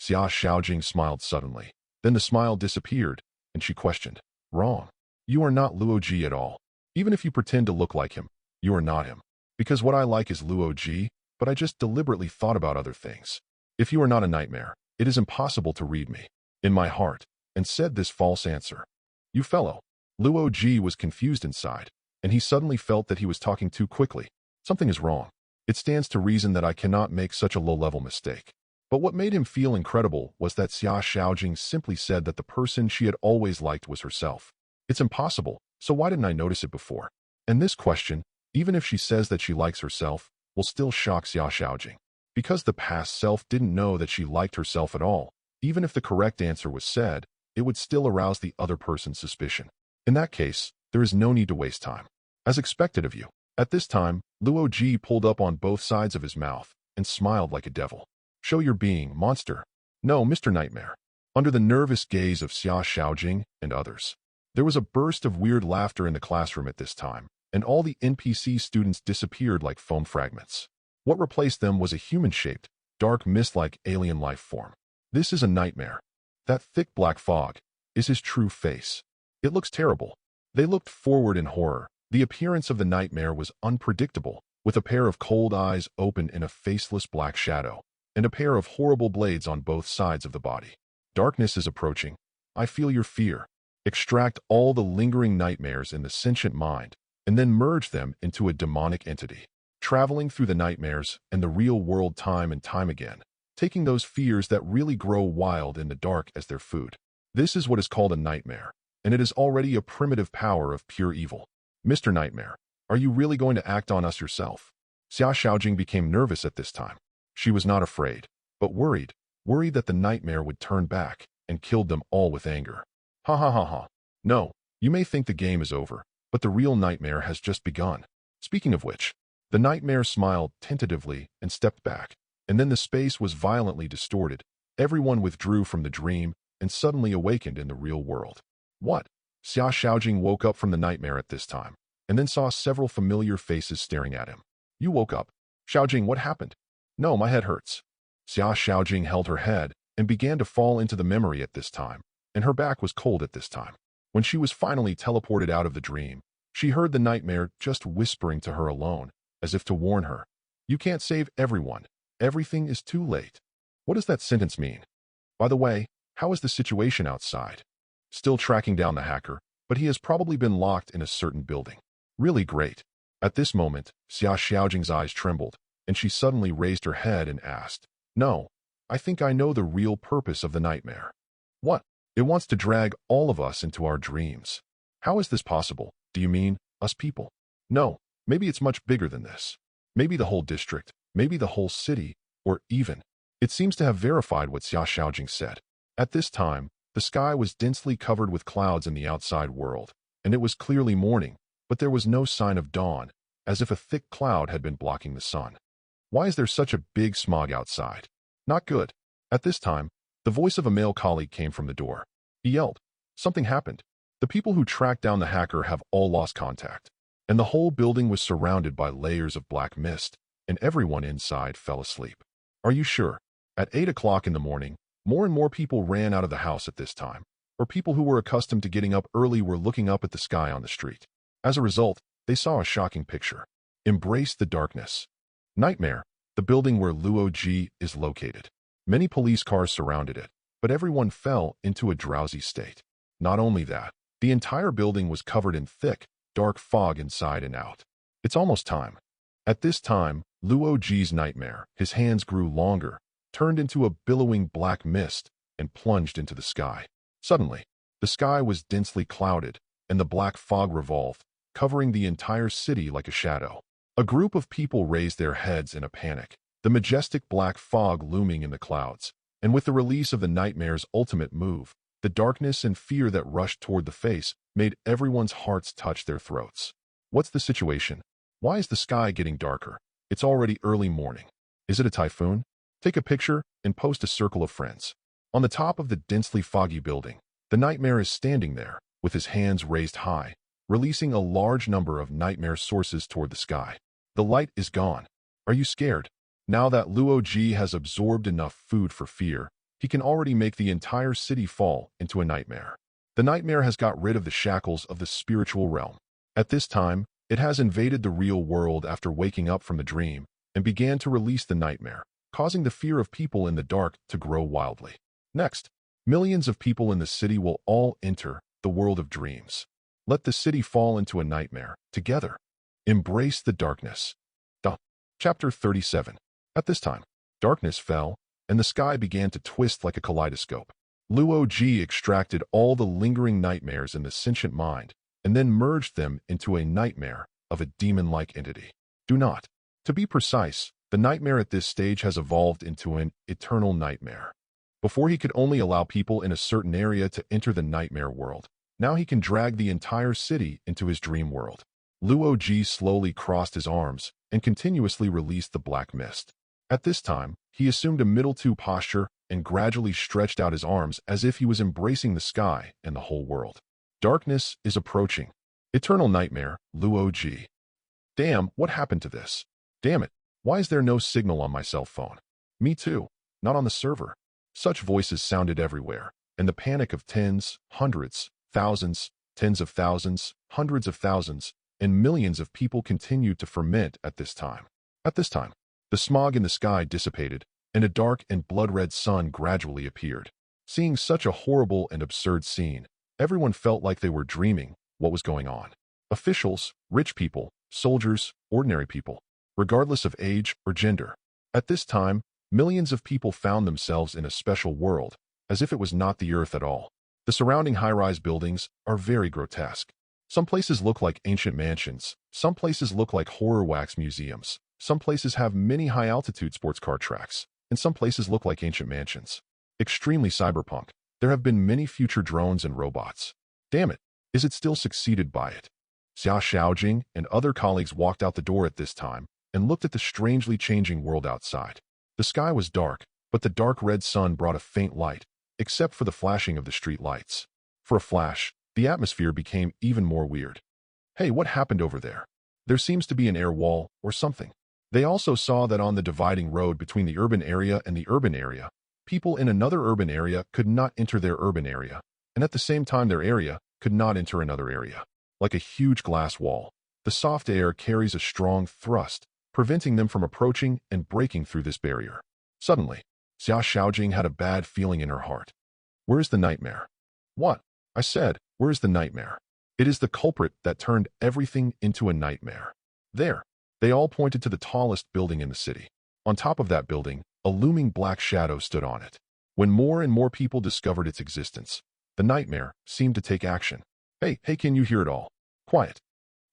Xia Xiaojing smiled suddenly. Then the smile disappeared, and she questioned. Wrong. You are not Luo Ji at all. Even if you pretend to look like him, you are not him. Because what I like is Luo Ji, but I just deliberately thought about other things. If you are not a nightmare, it is impossible to read me, in my heart, and said this false answer. You fellow. Luo Ji was confused inside, and he suddenly felt that he was talking too quickly. Something is wrong. It stands to reason that I cannot make such a low-level mistake. But what made him feel incredible was that Xia Xiaojing simply said that the person she had always liked was herself. It's impossible, so why didn't I notice it before? And this question, even if she says that she likes herself, will still shock Xia Xiaojing. Because the past self didn't know that she liked herself at all, even if the correct answer was said, it would still arouse the other person's suspicion. In that case, there is no need to waste time. As expected of you. At this time, Luo Ji pulled up on both sides of his mouth and smiled like a devil. Show your being, monster. No, Mr. Nightmare. Under the nervous gaze of Xia Xiaojing and others, there was a burst of weird laughter in the classroom at this time, and all the NPC students disappeared like foam fragments. What replaced them was a human-shaped, dark mist-like alien life form. This is a nightmare. That thick black fog is his true face. It looks terrible. They looked forward in horror. The appearance of the nightmare was unpredictable, with a pair of cold eyes open in a faceless black shadow, and a pair of horrible blades on both sides of the body. Darkness is approaching. I feel your fear. Extract all the lingering nightmares in the sentient mind, and then merge them into a demonic entity, traveling through the nightmares and the real world time and time again, taking those fears that really grow wild in the dark as their food. This is what is called a nightmare, and it is already a primitive power of pure evil. Mr. Nightmare, are you really going to act on us yourself? Xia Xiaojing became nervous at this time. She was not afraid, but worried that the nightmare would turn back and killed them all with anger. Ha ha ha ha. No, you may think the game is over, but the real nightmare has just begun. Speaking of which, the nightmare smiled tentatively and stepped back, and then the space was violently distorted. Everyone withdrew from the dream and suddenly awakened in the real world. What? Xia Xiaojing woke up from the nightmare at this time, and then saw several familiar faces staring at him. You woke up. Xiaojing, what happened? No, my head hurts. Xia Xiaojing held her head and began to fall into the memory at this time, and her back was cold at this time. When she was finally teleported out of the dream, she heard the nightmare just whispering to her alone, as if to warn her. You can't save everyone. Everything is too late. What does that sentence mean? By the way, how is the situation outside? Still tracking down the hacker, but he has probably been locked in a certain building. Really great. At this moment, Xia Xiaojing's eyes trembled, and she suddenly raised her head and asked, No, I think I know the real purpose of the nightmare. What? It wants to drag all of us into our dreams. How is this possible? Do you mean, us people? No, maybe it's much bigger than this. Maybe the whole district, maybe the whole city, or even. It seems to have verified what Xia Xiaojing said. At this time, the sky was densely covered with clouds in the outside world, and it was clearly morning, but there was no sign of dawn, as if a thick cloud had been blocking the sun. Why is there such a big smog outside? Not good. At this time, the voice of a male colleague came from the door. He yelled, Something happened. The people who tracked down the hacker have all lost contact, and the whole building was surrounded by layers of black mist, and everyone inside fell asleep. Are you sure? At 8 o'clock in the morning, More and more people ran out of the house at this time, or people who were accustomed to getting up early were looking up at the sky on the street. As a result, they saw a shocking picture. Embrace the darkness. Nightmare, the building where Luo Ji is located. Many police cars surrounded it, but everyone fell into a drowsy state. Not only that, the entire building was covered in thick, dark fog inside and out. It's almost time. At this time, Luo Ji's nightmare, his hands grew longer, turned into a billowing black mist, and plunged into the sky. Suddenly, the sky was densely clouded, and the black fog revolved, covering the entire city like a shadow. A group of people raised their heads in a panic, the majestic black fog looming in the clouds, and with the release of the nightmare's ultimate move, the darkness and fear that rushed toward the face made everyone's hearts touch their throats. What's the situation? Why is the sky getting darker? It's already early morning. Is it a typhoon? Take a picture and post a circle of friends. On the top of the densely foggy building, the nightmare is standing there, with his hands raised high, releasing a large number of nightmare sources toward the sky. The light is gone. Are you scared? Now that Luo Ji has absorbed enough food for fear, he can already make the entire city fall into a nightmare. The nightmare has got rid of the shackles of the spiritual realm. At this time, it has invaded the real world after waking up from the dream and began to release the nightmare, causing the fear of people in the dark to grow wildly. Next, millions of people in the city will all enter the world of dreams. Let the city fall into a nightmare together. Embrace the darkness. Chapter 37. At this time, darkness fell, and the sky began to twist like a kaleidoscope. Luo Ji extracted all the lingering nightmares in the sentient mind, and then merged them into a nightmare of a demon-like entity. To be precise, the nightmare at this stage has evolved into an eternal nightmare. Before he could only allow people in a certain area to enter the nightmare world. Now he can drag the entire city into his dream world. Luo Ji slowly crossed his arms and continuously released the black mist. At this time, he assumed a middle two posture and gradually stretched out his arms as if he was embracing the sky and the whole world. Darkness is approaching. Eternal nightmare, Luo Ji. Damn, what happened to this? Damn it, why is there no signal on my cell phone? Me too, not on the server. Such voices sounded everywhere, and the panic of tens, hundreds, thousands, tens of thousands, hundreds of thousands, and millions of people continued to ferment at this time. At this time, the smog in the sky dissipated, and a dark and blood-red sun gradually appeared. Seeing such a horrible and absurd scene, everyone felt like they were dreaming what was going on. Officials, rich people, soldiers, ordinary people, regardless of age or gender. At this time, millions of people found themselves in a special world, as if it was not the earth at all. The surrounding high-rise buildings are very grotesque. Some places look like ancient mansions, some places look like horror wax museums, some places have many high-altitude sports car tracks, and some places look like ancient mansions. Extremely cyberpunk. There have been many future drones and robots. Damn it, is it still succeeded by it? Xia Xiaojing and other colleagues walked out the door at this time and looked at the strangely changing world outside. The sky was dark, but the dark red sun brought a faint light, except for the flashing of the street lights. For a flash, the atmosphere became even more weird. Hey, what happened over there? There seems to be an air wall or something. They also saw that on the dividing road between the urban area and the urban area, people in another urban area could not enter their urban area, and at the same time their area could not enter another area. Like a huge glass wall, the soft air carries a strong thrust, preventing them from approaching and breaking through this barrier. Suddenly, Xia Xiaojing had a bad feeling in her heart. Where is the nightmare? What? I said, where is the nightmare? It is the culprit that turned everything into a nightmare. There. They all pointed to the tallest building in the city. On top of that building, a looming black shadow stood on it. When more and more people discovered its existence, the nightmare seemed to take action. Hey, can you hear it all? Quiet.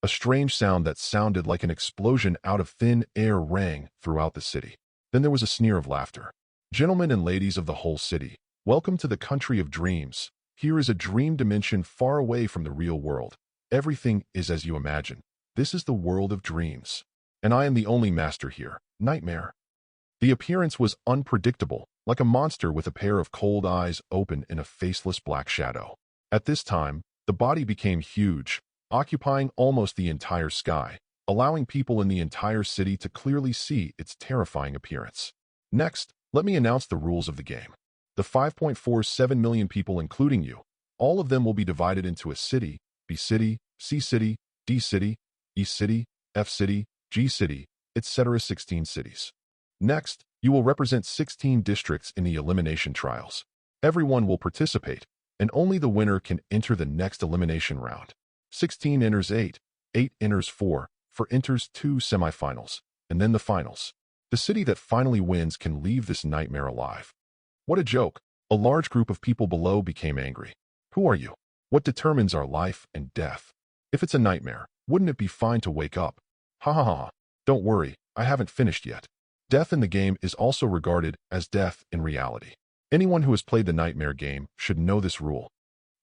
A strange sound that sounded like an explosion out of thin air rang throughout the city. Then there was a sneer of laughter. Gentlemen and ladies of the whole city, welcome to the country of dreams. Here is a dream dimension far away from the real world. Everything is as you imagine. This is the world of dreams. And I am the only master here, Nightmare. The appearance was unpredictable, like a monster with a pair of cold eyes open in a faceless black shadow. At this time, the body became huge, occupying almost the entire sky, allowing people in the entire city to clearly see its terrifying appearance. Next, let me announce the rules of the game. The 5.47 million people, including you, all of them will be divided into a city, B city, C city, D city, E city, F city, G city, etc. 16 cities. Next, you will represent 16 districts in the elimination trials. Everyone will participate, and only the winner can enter the next elimination round. 16 enters 8, 8 enters 4 enters 2 semifinals, and then the finals. The city that finally wins can leave this nightmare alive. What a joke. A large group of people below became angry. Who are you? What determines our life and death? If it's a nightmare, wouldn't it be fine to wake up? Ha ha ha. Don't worry, I haven't finished yet. Death in the game is also regarded as death in reality. Anyone who has played the nightmare game should know this rule.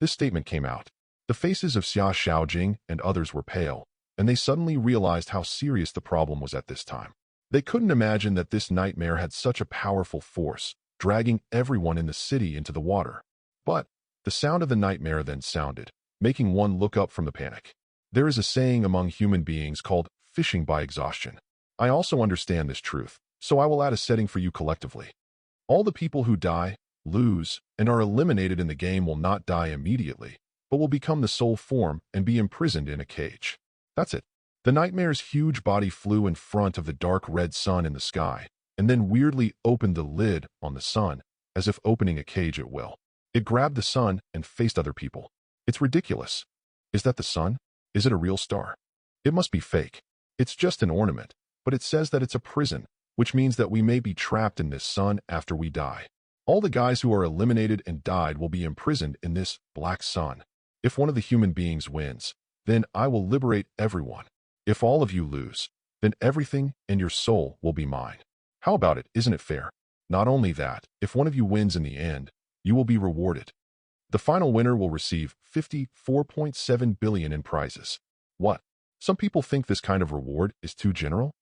This statement came out. The faces of Xia Xiaojing and others were pale, and they suddenly realized how serious the problem was at this time. They couldn't imagine that this nightmare had such a powerful force, dragging everyone in the city into the water. But the sound of the nightmare then sounded, making one look up from the panic. There is a saying among human beings called fishing by exhaustion. I also understand this truth, so I will add a setting for you collectively. All the people who die, lose, and are eliminated in the game will not die immediately, but will become the soul form and be imprisoned in a cage. That's it. The nightmare's huge body flew in front of the dark red sun in the sky, and then weirdly opened the lid on the sun, as if opening a cage at will. It grabbed the sun and faced other people. It's ridiculous. Is that the sun? Is it a real star? It must be fake. It's just an ornament, but it says that it's a prison, which means that we may be trapped in this sun after we die. All the guys who are eliminated and died will be imprisoned in this black sun. If one of the human beings wins, then I will liberate everyone. If all of you lose, then everything and your soul will be mine. How about it? Isn't it fair? Not only that, if one of you wins in the end, you will be rewarded. The final winner will receive 54.7 billion in prizes. What? Some people think this kind of reward is too general?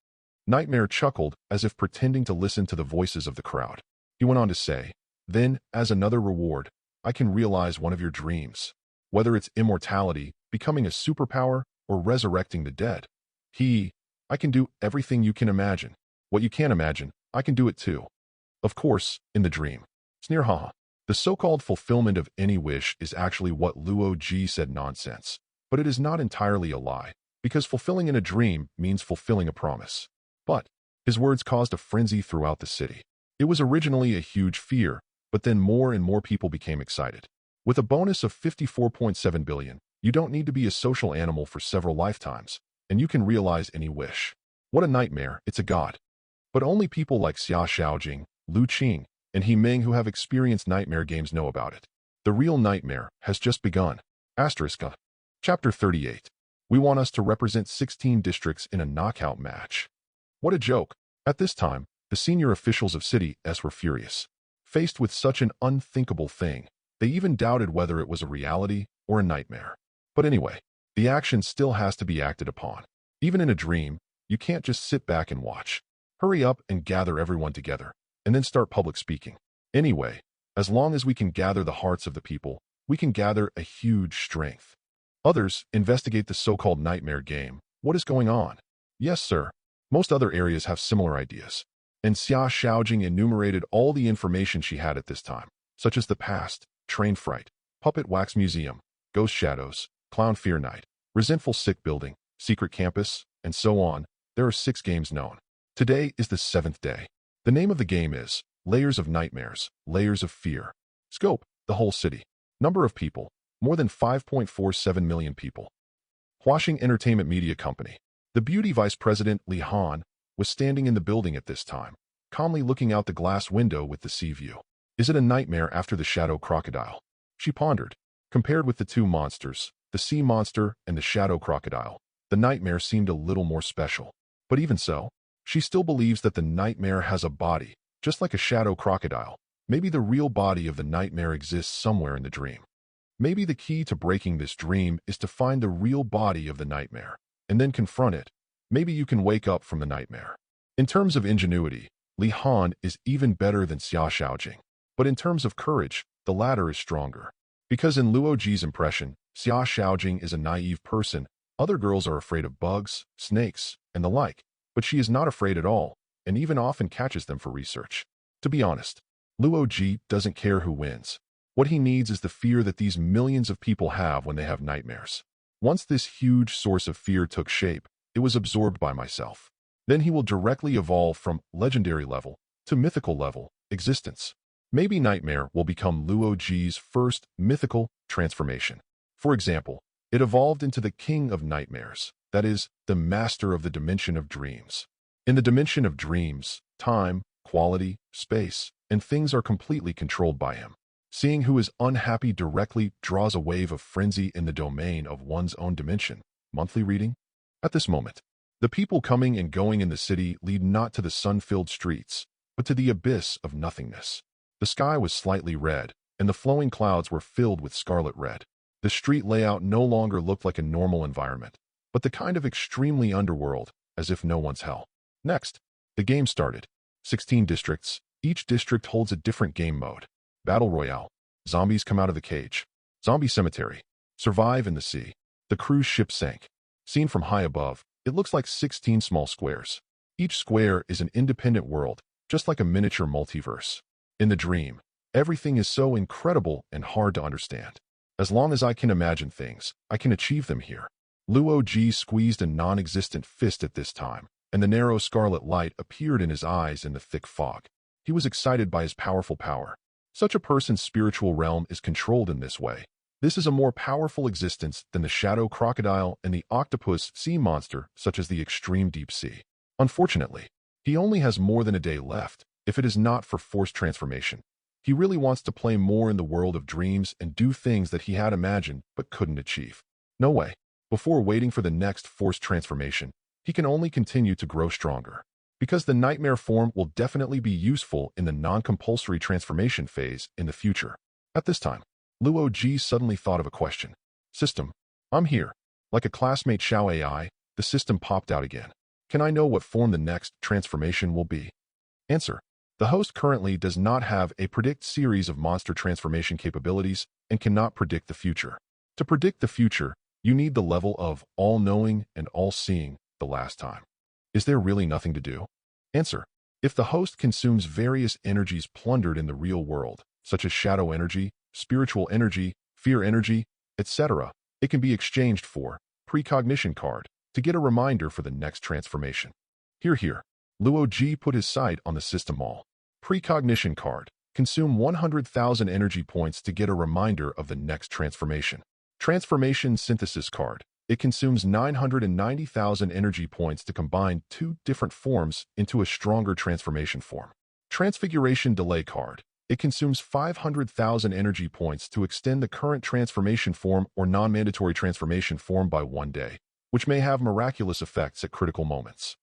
Nightmare chuckled as if pretending to listen to the voices of the crowd. He went on to say, then, as another reward, I can realize one of your dreams. Whether it's immortality, becoming a superpower, or resurrecting the dead. I can do everything you can imagine. What you can't imagine, I can do it too. Of course, in the dream. Sneer haha. The so-called fulfillment of any wish is actually what Luo Ji said nonsense. But it is not entirely a lie, because fulfilling in a dream means fulfilling a promise. But his words caused a frenzy throughout the city. It was originally a huge fear, but then more and more people became excited. With a bonus of 54.7 billion, you don't need to be a social animal for several lifetimes, and you can realize any wish. What a nightmare, it's a god. But only people like Xia Xiaojing, Lu Qing, and He Ming who have experienced nightmare games know about it. The real nightmare has just begun. Asterisk. Chapter 38. We want us to represent 16 districts in a knockout match. What a joke. At this time, the senior officials of City S were furious. Faced with such an unthinkable thing, they even doubted whether it was a reality or a nightmare. But anyway, the action still has to be acted upon. Even in a dream, you can't just sit back and watch. Hurry up and gather everyone together, and then start public speaking. Anyway, as long as we can gather the hearts of the people, we can gather a huge strength. Others investigate the so-called nightmare game. What is going on? Yes, sir. Most other areas have similar ideas. And Xia Xiaojing enumerated all the information she had at this time, such as the past, train fright, puppet wax museum, ghost shadows, clown fear night, resentful sick building, secret campus, and so on. There are 6 games known. Today is the 7th day. The name of the game is Layers of Nightmares, Layers of Fear. Scope, the whole city. Number of people, more than 5.47 million people. Huaxing Entertainment Media Company. The beauty vice president, Li Han, was standing in the building at this time, calmly looking out the glass window with the sea view. Is it a nightmare after the Shadow Crocodile? She pondered. Compared with the 2 monsters, the sea monster and the Shadow Crocodile, the nightmare seemed a little more special. But even so, she still believes that the nightmare has a body, just like a Shadow Crocodile. Maybe the real body of the nightmare exists somewhere in the dream. Maybe the key to breaking this dream is to find the real body of the nightmare, and then confront it. Maybe you can wake up from the nightmare. In terms of ingenuity, Li Han is even better than Xia Xiaojing. But in terms of courage, the latter is stronger. Because in Luo Ji's impression, Xia Xiaojing is a naive person. Other girls are afraid of bugs, snakes, and the like, but she is not afraid at all, and even often catches them for research. To be honest, Luo Ji doesn't care who wins. What he needs is the fear that these millions of people have when they have nightmares. Once this huge source of fear took shape, it was absorbed by myself. Then he will directly evolve from legendary level to mythical level existence. Maybe nightmare will become Luo Ji's first mythical transformation. For example, it evolved into the king of nightmares, that is, the master of the dimension of dreams. In the dimension of dreams, time, quality, space, and things are completely controlled by him. Seeing who is unhappy directly draws a wave of frenzy in the domain of one's own dimension. Monthly reading? At this moment, the people coming and going in the city lead not to the sun-filled streets, but to the abyss of nothingness. The sky was slightly red, and the flowing clouds were filled with scarlet red. The street layout no longer looked like a normal environment, but the kind of extremely underworld, as if no one's hell. Next, the game started. 16 districts. Each district holds a different game mode. Battle Royale. Zombies come out of the cage. Zombie Cemetery. Survive in the sea. The cruise ship sank. Seen from high above, it looks like 16 small squares. Each square is an independent world, just like a miniature multiverse. In the dream, everything is so incredible and hard to understand. As long as I can imagine things, I can achieve them here. Luo Ji squeezed a non-existent fist at this time, and the narrow scarlet light appeared in his eyes in the thick fog. He was excited by his powerful power. Such a person's spiritual realm is controlled in this way. This is a more powerful existence than the Shadow Crocodile and the octopus sea monster such as the extreme deep sea. Unfortunately, he only has more than a day left, if it is not for forced transformation. He really wants to play more in the world of dreams and do things that he had imagined but couldn't achieve. No way. Before waiting for the next forced transformation, he can only continue to grow stronger. Because the nightmare form will definitely be useful in the non-compulsory transformation phase in the future. At this time, Luo Ji suddenly thought of a question. System, I'm here. Like a classmate Xiao AI, the system popped out again. Can I know what form the next transformation will be? Answer. The host currently does not have a predict series of monster transformation capabilities and cannot predict the future. To predict the future, you need the level of all-knowing and all-seeing the last time. Is there really nothing to do? Answer. If the host consumes various energies plundered in the real world, such as shadow energy, spiritual energy, fear energy, etc., it can be exchanged for precognition card to get a reminder for the next transformation. Here. Luo Ji put his sight on the system all. Precognition card. Consume 100,000 energy points to get a reminder of the next transformation. Transformation synthesis card. It consumes 990,000 energy points to combine two different forms into a stronger transformation form. Transfiguration delay card. It consumes 500,000 energy points to extend the current transformation form or non-mandatory transformation form by 1 day, which may have miraculous effects at critical moments.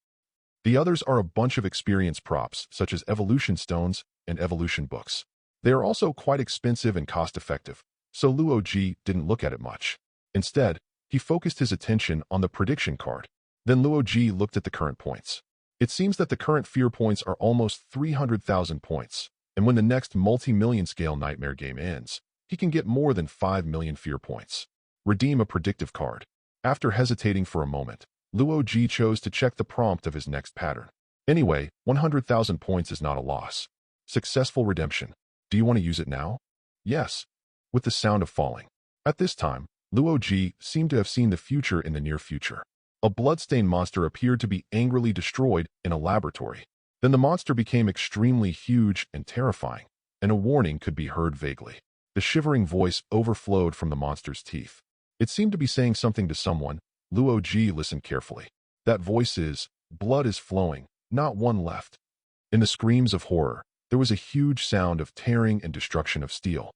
The others are a bunch of experience props, such as evolution stones and evolution books. They are also quite expensive and cost-effective, so Luo Ji didn't look at it much. Instead, he focused his attention on the prediction card. Then Luo Ji looked at the current points. It seems that the current fear points are almost 300,000 points, and when the next multi-million scale nightmare game ends, he can get more than 5 million fear points. Redeem a predictive card. After hesitating for a moment, Luo Ji chose to check the prompt of his next pattern. Anyway, 100,000 points is not a loss. Successful redemption. Do you want to use it now? Yes. With the sound of falling. At this time, Luo Ji seemed to have seen the future in the near future. A bloodstained monster appeared to be angrily destroyed in a laboratory. Then the monster became extremely huge and terrifying, and a warning could be heard vaguely. The shivering voice overflowed from the monster's teeth. It seemed to be saying something to someone. Luo Ji listened carefully. That voice is, blood is flowing, not one left. In the screams of horror, there was a huge sound of tearing and destruction of steel.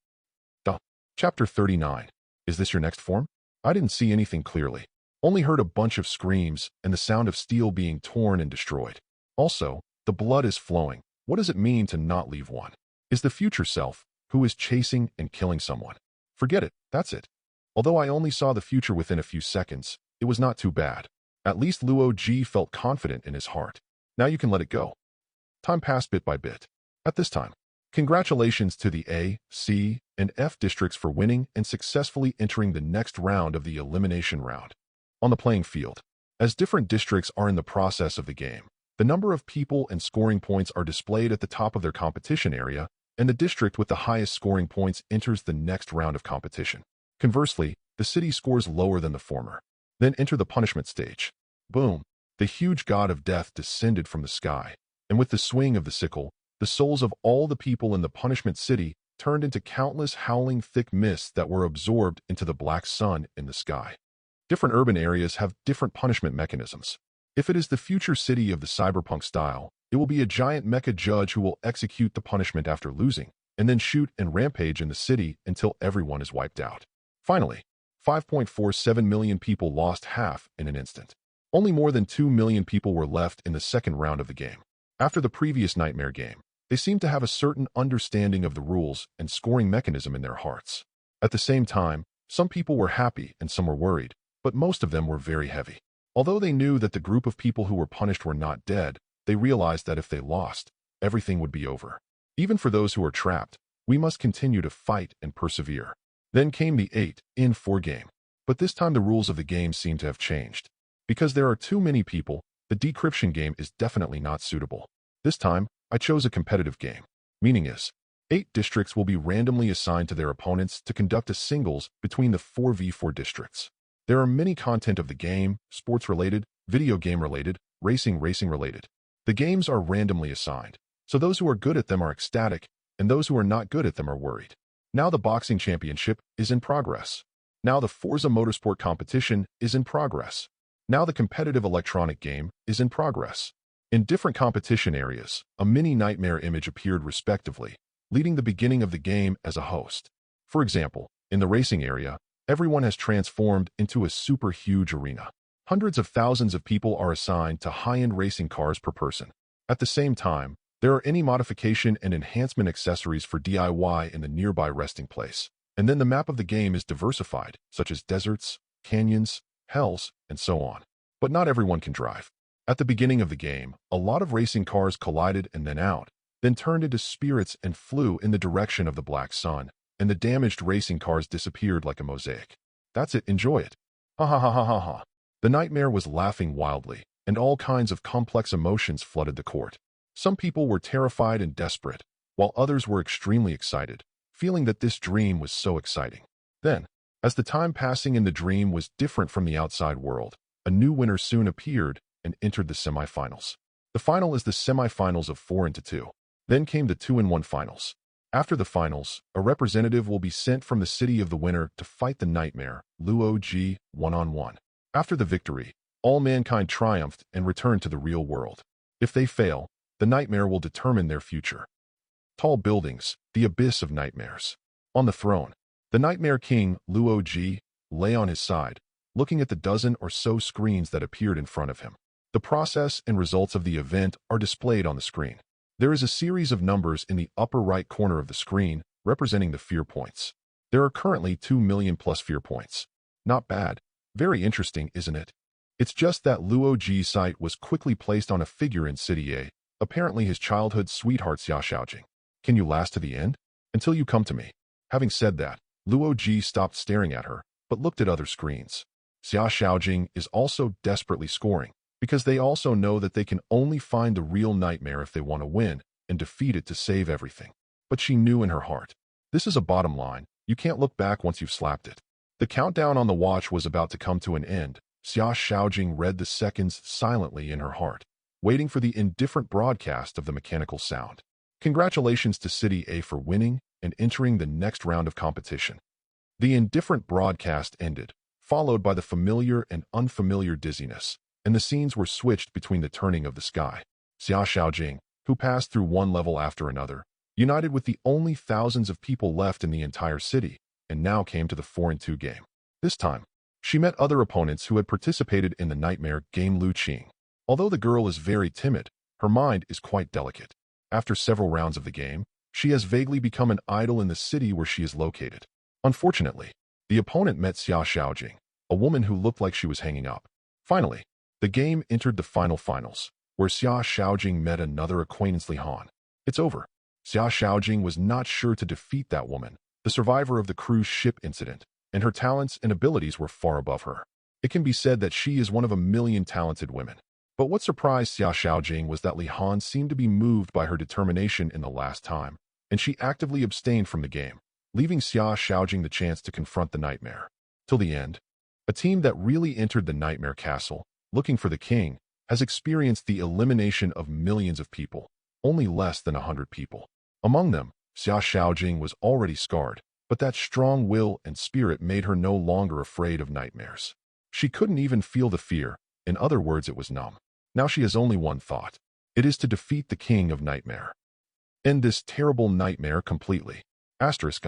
Chapter 39. Is this your next form? I didn't see anything clearly. Only heard a bunch of screams and the sound of steel being torn and destroyed. Also, the blood is flowing. What does it mean to not leave one? Is the future self, who is chasing and killing someone? Forget it, that's it. Although I only saw the future within a few seconds, it was not too bad. At least Luo Ji felt confident in his heart. Now you can let it go. Time passed bit by bit. At this time, congratulations to the A, C, and F districts for winning and successfully entering the next round of the elimination round. On the playing field, as different districts are in the process of the game, the number of people and scoring points are displayed at the top of their competition area, and the district with the highest scoring points enters the next round of competition. Conversely, the city scores lower than the former. Then enter the punishment stage. Boom! The huge god of death descended from the sky, and with the swing of the sickle, the souls of all the people in the punishment city turned into countless howling thick mists that were absorbed into the black sun in the sky. Different urban areas have different punishment mechanisms. If it is the future city of the cyberpunk style, it will be a giant mecha judge who will execute the punishment after losing, and then shoot and rampage in the city until everyone is wiped out. Finally, 5.47 million people lost half in an instant. Only more than 2 million people were left in the second round of the game. After the previous Nightmare game, they seemed to have a certain understanding of the rules and scoring mechanism in their hearts. At the same time, some people were happy and some were worried, but most of them were very heavy. Although they knew that the group of people who were punished were not dead, they realized that if they lost, everything would be over. Even for those who are trapped, we must continue to fight and persevere. Then came the 8-in-4 game. But this time the rules of the game seem to have changed. Because there are too many people, the decryption game is definitely not suitable. This time, I chose a competitive game. Meaning is, 8 districts will be randomly assigned to their opponents to conduct a singles between the 4v4 districts. There are many content of the game, sports-related, video game-related, racing-related. The games are randomly assigned, so those who are good at them are ecstatic, and those who are not good at them are worried. Now the boxing championship is in progress. Now the Forza Motorsport competition is in progress. Now the competitive electronic game is in progress. In different competition areas, a mini nightmare image appeared respectively, leading the beginning of the game as a host. For example, in the racing area, everyone has transformed into a super huge arena. Hundreds of thousands of people are assigned to high-end racing cars per person. At the same time, there are any modification and enhancement accessories for DIY in the nearby resting place. And then the map of the game is diversified, such as deserts, canyons, hells, and so on. But not everyone can drive. At the beginning of the game, a lot of racing cars collided and then turned into spirits and flew in the direction of the black sun, and the damaged racing cars disappeared like a mosaic. That's it, enjoy it. Ha ha ha ha ha ha. The nightmare was laughing wildly, and all kinds of complex emotions flooded the court. Some people were terrified and desperate, while others were extremely excited, feeling that this dream was so exciting. Then, as the time passing in the dream was different from the outside world, a new winner soon appeared and entered the semifinals. The final is the semifinals of 4-2. Then came the 2-1 finals. After the finals, a representative will be sent from the city of the winner to fight the nightmare, Luo-G, one-on-one. After the victory, all mankind triumphed and returned to the real world. If they fail, the nightmare will determine their future. Tall buildings, the abyss of nightmares. On the throne, the Nightmare King, Luo-G, lay on his side, looking at the dozen or so screens that appeared in front of him. The process and results of the event are displayed on the screen. There is a series of numbers in the upper right corner of the screen representing the fear points. There are currently 2 million plus fear points. Not bad. Very interesting, isn't it? It's just that Luo-G's sight was quickly placed on a figure in City A, apparently his childhood sweetheart Xia Xiaojing. Can you last to the end? Until you come to me. Having said that, Luo-G stopped staring at her, but looked at other screens. Xia Xiaojing is also desperately scoring, because they also know that they can only find the real nightmare if they want to win and defeat it to save everything. But she knew in her heart. This is a bottom line. You can't look back once you've slapped it. The countdown on the watch was about to come to an end. Xia Xiaojing read the seconds silently in her heart, waiting for the indifferent broadcast of the mechanical sound. Congratulations to City A for winning and entering the next round of competition. The indifferent broadcast ended, followed by the familiar and unfamiliar dizziness, and the scenes were switched between the turning of the sky. Xia Xiaojing, who passed through one level after another, united with the only thousands of people left in the entire city, and now came to the 4-2 game. This time, she met other opponents who had participated in the nightmare game. Lu Qing. Although the girl is very timid, her mind is quite delicate. After several rounds of the game, she has vaguely become an idol in the city where she is located. Unfortunately, the opponent met Xia Xiaojing, a woman who looked like she was hanging up. Finally, the game entered the finals, where Xia Xiaojing met another acquaintance Li Han. It's over. Xia Xiaojing was not sure to defeat that woman, the survivor of the cruise ship incident, and her talents and abilities were far above her. It can be said that she is one of a million talented women. But what surprised Xia Xiaojing was that Li Han seemed to be moved by her determination in the last time, and she actively abstained from the game, leaving Xia Xiaojing the chance to confront the nightmare. Till the end, a team that really entered the nightmare castle, looking for the king, has experienced the elimination of millions of people, only less than 100 people. Among them, Xia Xiaojing was already scarred, but that strong will and spirit made her no longer afraid of nightmares. She couldn't even feel the fear. In other words, it was numb. Now she has only one thought. It is to defeat the king of nightmare. End this terrible nightmare completely. Asterisk.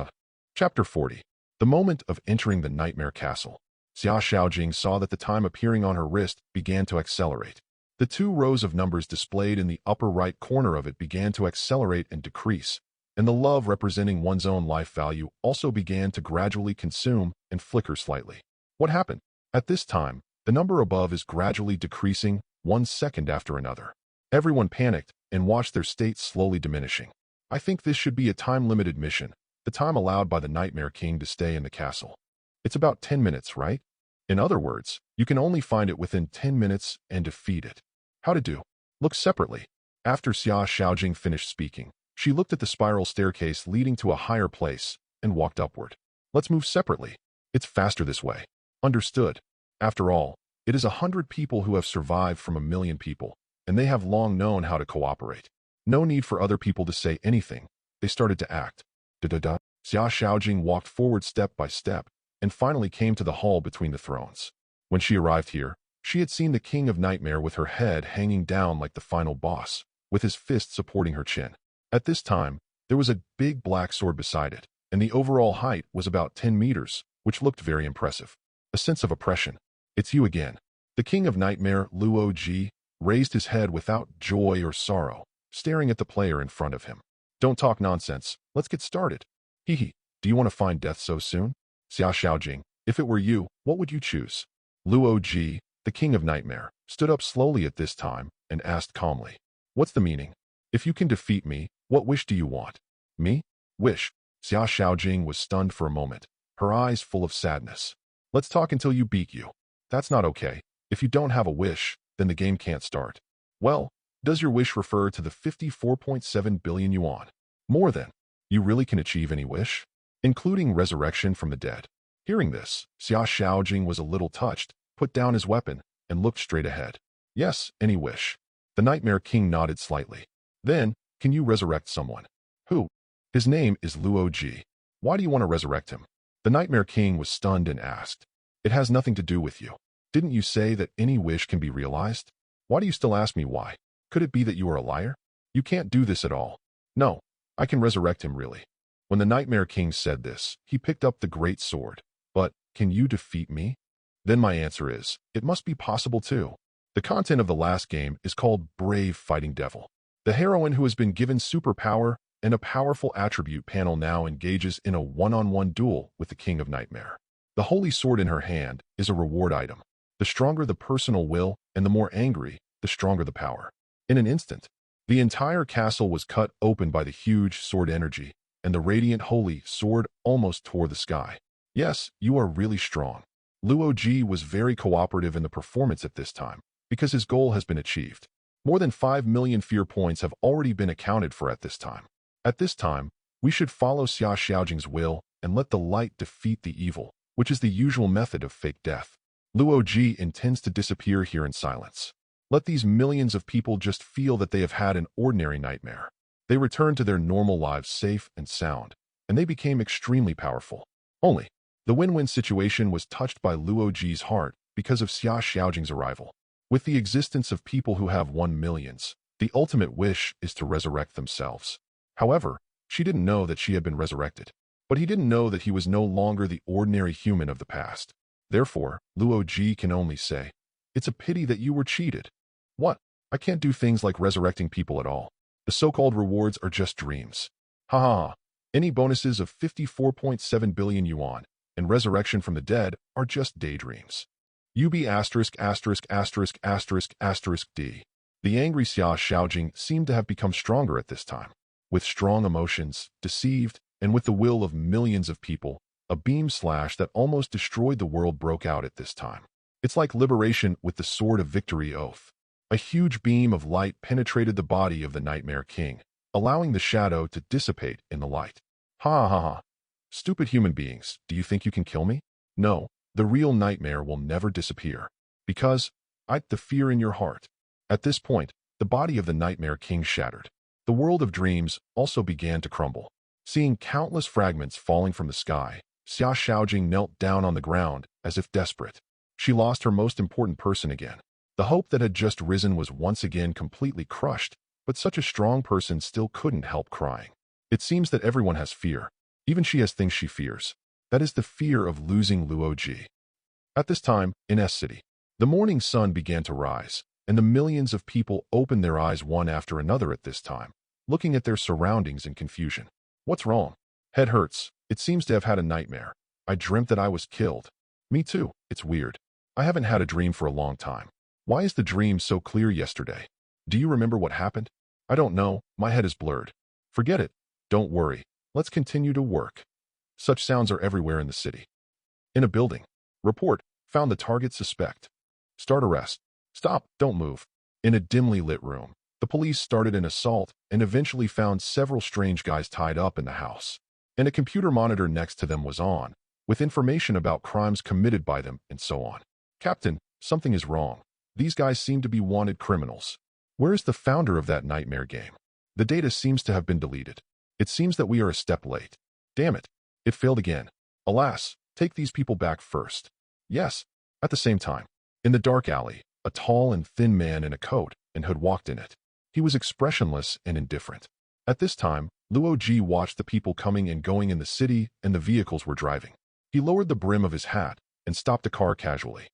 Chapter 40. The moment of entering the nightmare castle. Xia Xiaojing saw that the time appearing on her wrist began to accelerate. The 2 rows of numbers displayed in the upper right corner of it began to accelerate and decrease, and the love representing one's own life value also began to gradually consume and flicker slightly. What happened? At this time, the number above is gradually decreasing 1 second after another. Everyone panicked and watched their state slowly diminishing. I think this should be a time-limited mission, the time allowed by the Nightmare King to stay in the castle. It's about 10 minutes, right? In other words, you can only find it within 10 minutes and defeat it. How to do? Look separately. After Xia Xiaojing finished speaking, she looked at the spiral staircase leading to a higher place and walked upward. Let's move separately. It's faster this way. Understood. After all, it is 100 people who have survived from 1,000,000 people, and they have long known how to cooperate. No need for other people to say anything. They started to act. Da-da-da. Xia Xiaojing walked forward step by step, and finally came to the hall between the thrones. When she arrived here, she had seen the King of Nightmare with her head hanging down like the final boss, with his fist supporting her chin. At this time, there was a big black sword beside it, and the overall height was about 10 meters, which looked very impressive. A sense of oppression. It's you again. The King of Nightmare, Luo Ji, raised his head without joy or sorrow, staring at the player in front of him. Don't talk nonsense. Let's get started. Hee. Do you want to find death so soon? Xia Xiaojing, if it were you, what would you choose? Luo Ji, the King of Nightmare, stood up slowly at this time and asked calmly. What's the meaning? If you can defeat me, what wish do you want? Me? Wish. Xia Xiaojing was stunned for a moment, her eyes full of sadness. Let's talk until you beat you. That's not okay. If you don't have a wish, then the game can't start. Well, does your wish refer to the 54.7 billion yuan? More than. You really can achieve any wish? Including resurrection from the dead. Hearing this, Xia Xiaojing was a little touched, put down his weapon, and looked straight ahead. Yes, any wish. The Nightmare King nodded slightly. Then, can you resurrect someone? Who? His name is Luo Ji. Why do you want to resurrect him? The Nightmare King was stunned and asked. It has nothing to do with you. Didn't you say that any wish can be realized? Why do you still ask me why? Could it be that you are a liar? You can't do this at all. No, I can resurrect him really. When the Nightmare King said this, he picked up the great sword. But, can you defeat me? Then my answer is, it must be possible too. The content of the last game is called Brave Fighting Devil. The heroine who has been given superpower and a powerful attribute panel now engages in a one-on-one duel with the King of Nightmare. The holy sword in her hand is a reward item. The stronger the personal will and the more angry, the stronger the power. In an instant, the entire castle was cut open by the huge sword energy, and the radiant holy sword almost tore the sky. Yes, you are really strong. Luo Ji was very cooperative in the performance at this time, because his goal has been achieved. More than 5 million fear points have already been accounted for at this time. At this time, we should follow Xia Xiaojing's will and let the light defeat the evil, which is the usual method of fake death. Luo Ji intends to disappear here in silence. Let these millions of people just feel that they have had an ordinary nightmare. They returned to their normal lives safe and sound, and they became extremely powerful. Only, the win-win situation was touched by Luo Ji's heart because of Xia Xiaojing's arrival. With the existence of people who have 1 million, the ultimate wish is to resurrect themselves. However, she didn't know that she had been resurrected. But he didn't know that he was no longer the ordinary human of the past. Therefore, Luo Ji can only say, it's a pity that you were cheated. What? I can't do things like resurrecting people at all. The so-called rewards are just dreams. Ha ha ha. Any bonuses of 54.7 billion yuan and resurrection from the dead are just daydreams. UB asterisk asterisk asterisk asterisk asterisk D. The angry Xia Xiaojing seemed to have become stronger at this time. With strong emotions, deceived, and with the will of millions of people, a beam slash that almost destroyed the world broke out at this time. It's like liberation with the sword of victory oath. A huge beam of light penetrated the body of the Nightmare King, allowing the shadow to dissipate in the light. Ha ha ha. Stupid human beings, do you think you can kill me? No, the real nightmare will never disappear. Because, the fear in your heart. At this point, the body of the Nightmare King shattered. The world of dreams also began to crumble. Seeing countless fragments falling from the sky, Xia Xiaojing knelt down on the ground as if desperate. She lost her most important person again. The hope that had just risen was once again completely crushed, but such a strong person still couldn't help crying. It seems that everyone has fear. Even she has things she fears. That is the fear of losing Luo Ji. At this time, in S City, the morning sun began to rise, and the millions of people opened their eyes one after another at this time, looking at their surroundings in confusion. What's wrong? Head hurts. It seems to have had a nightmare. I dreamt that I was killed. Me too. It's weird. I haven't had a dream for a long time. Why is the dream so clear yesterday? Do you remember what happened? I don't know. My head is blurred. Forget it. Don't worry. Let's continue to work. Such sounds are everywhere in the city. In a building. Report. Found the target suspect. Start arrest. Stop. Don't move. In a dimly lit room, the police started an assault and eventually found several strange guys tied up in the house. And a computer monitor next to them was on, with information about crimes committed by them and so on. Captain, something is wrong. These guys seem to be wanted criminals. Where is the founder of that nightmare game? The data seems to have been deleted. It seems that we are a step late. Damn it. It failed again. Alas, take these people back first. Yes. At the same time, in the dark alley, a tall and thin man in a coat and hood walked in it. He was expressionless and indifferent. At this time, Luo Ji watched the people coming and going in the city and the vehicles were driving. He lowered the brim of his hat and stopped a car casually.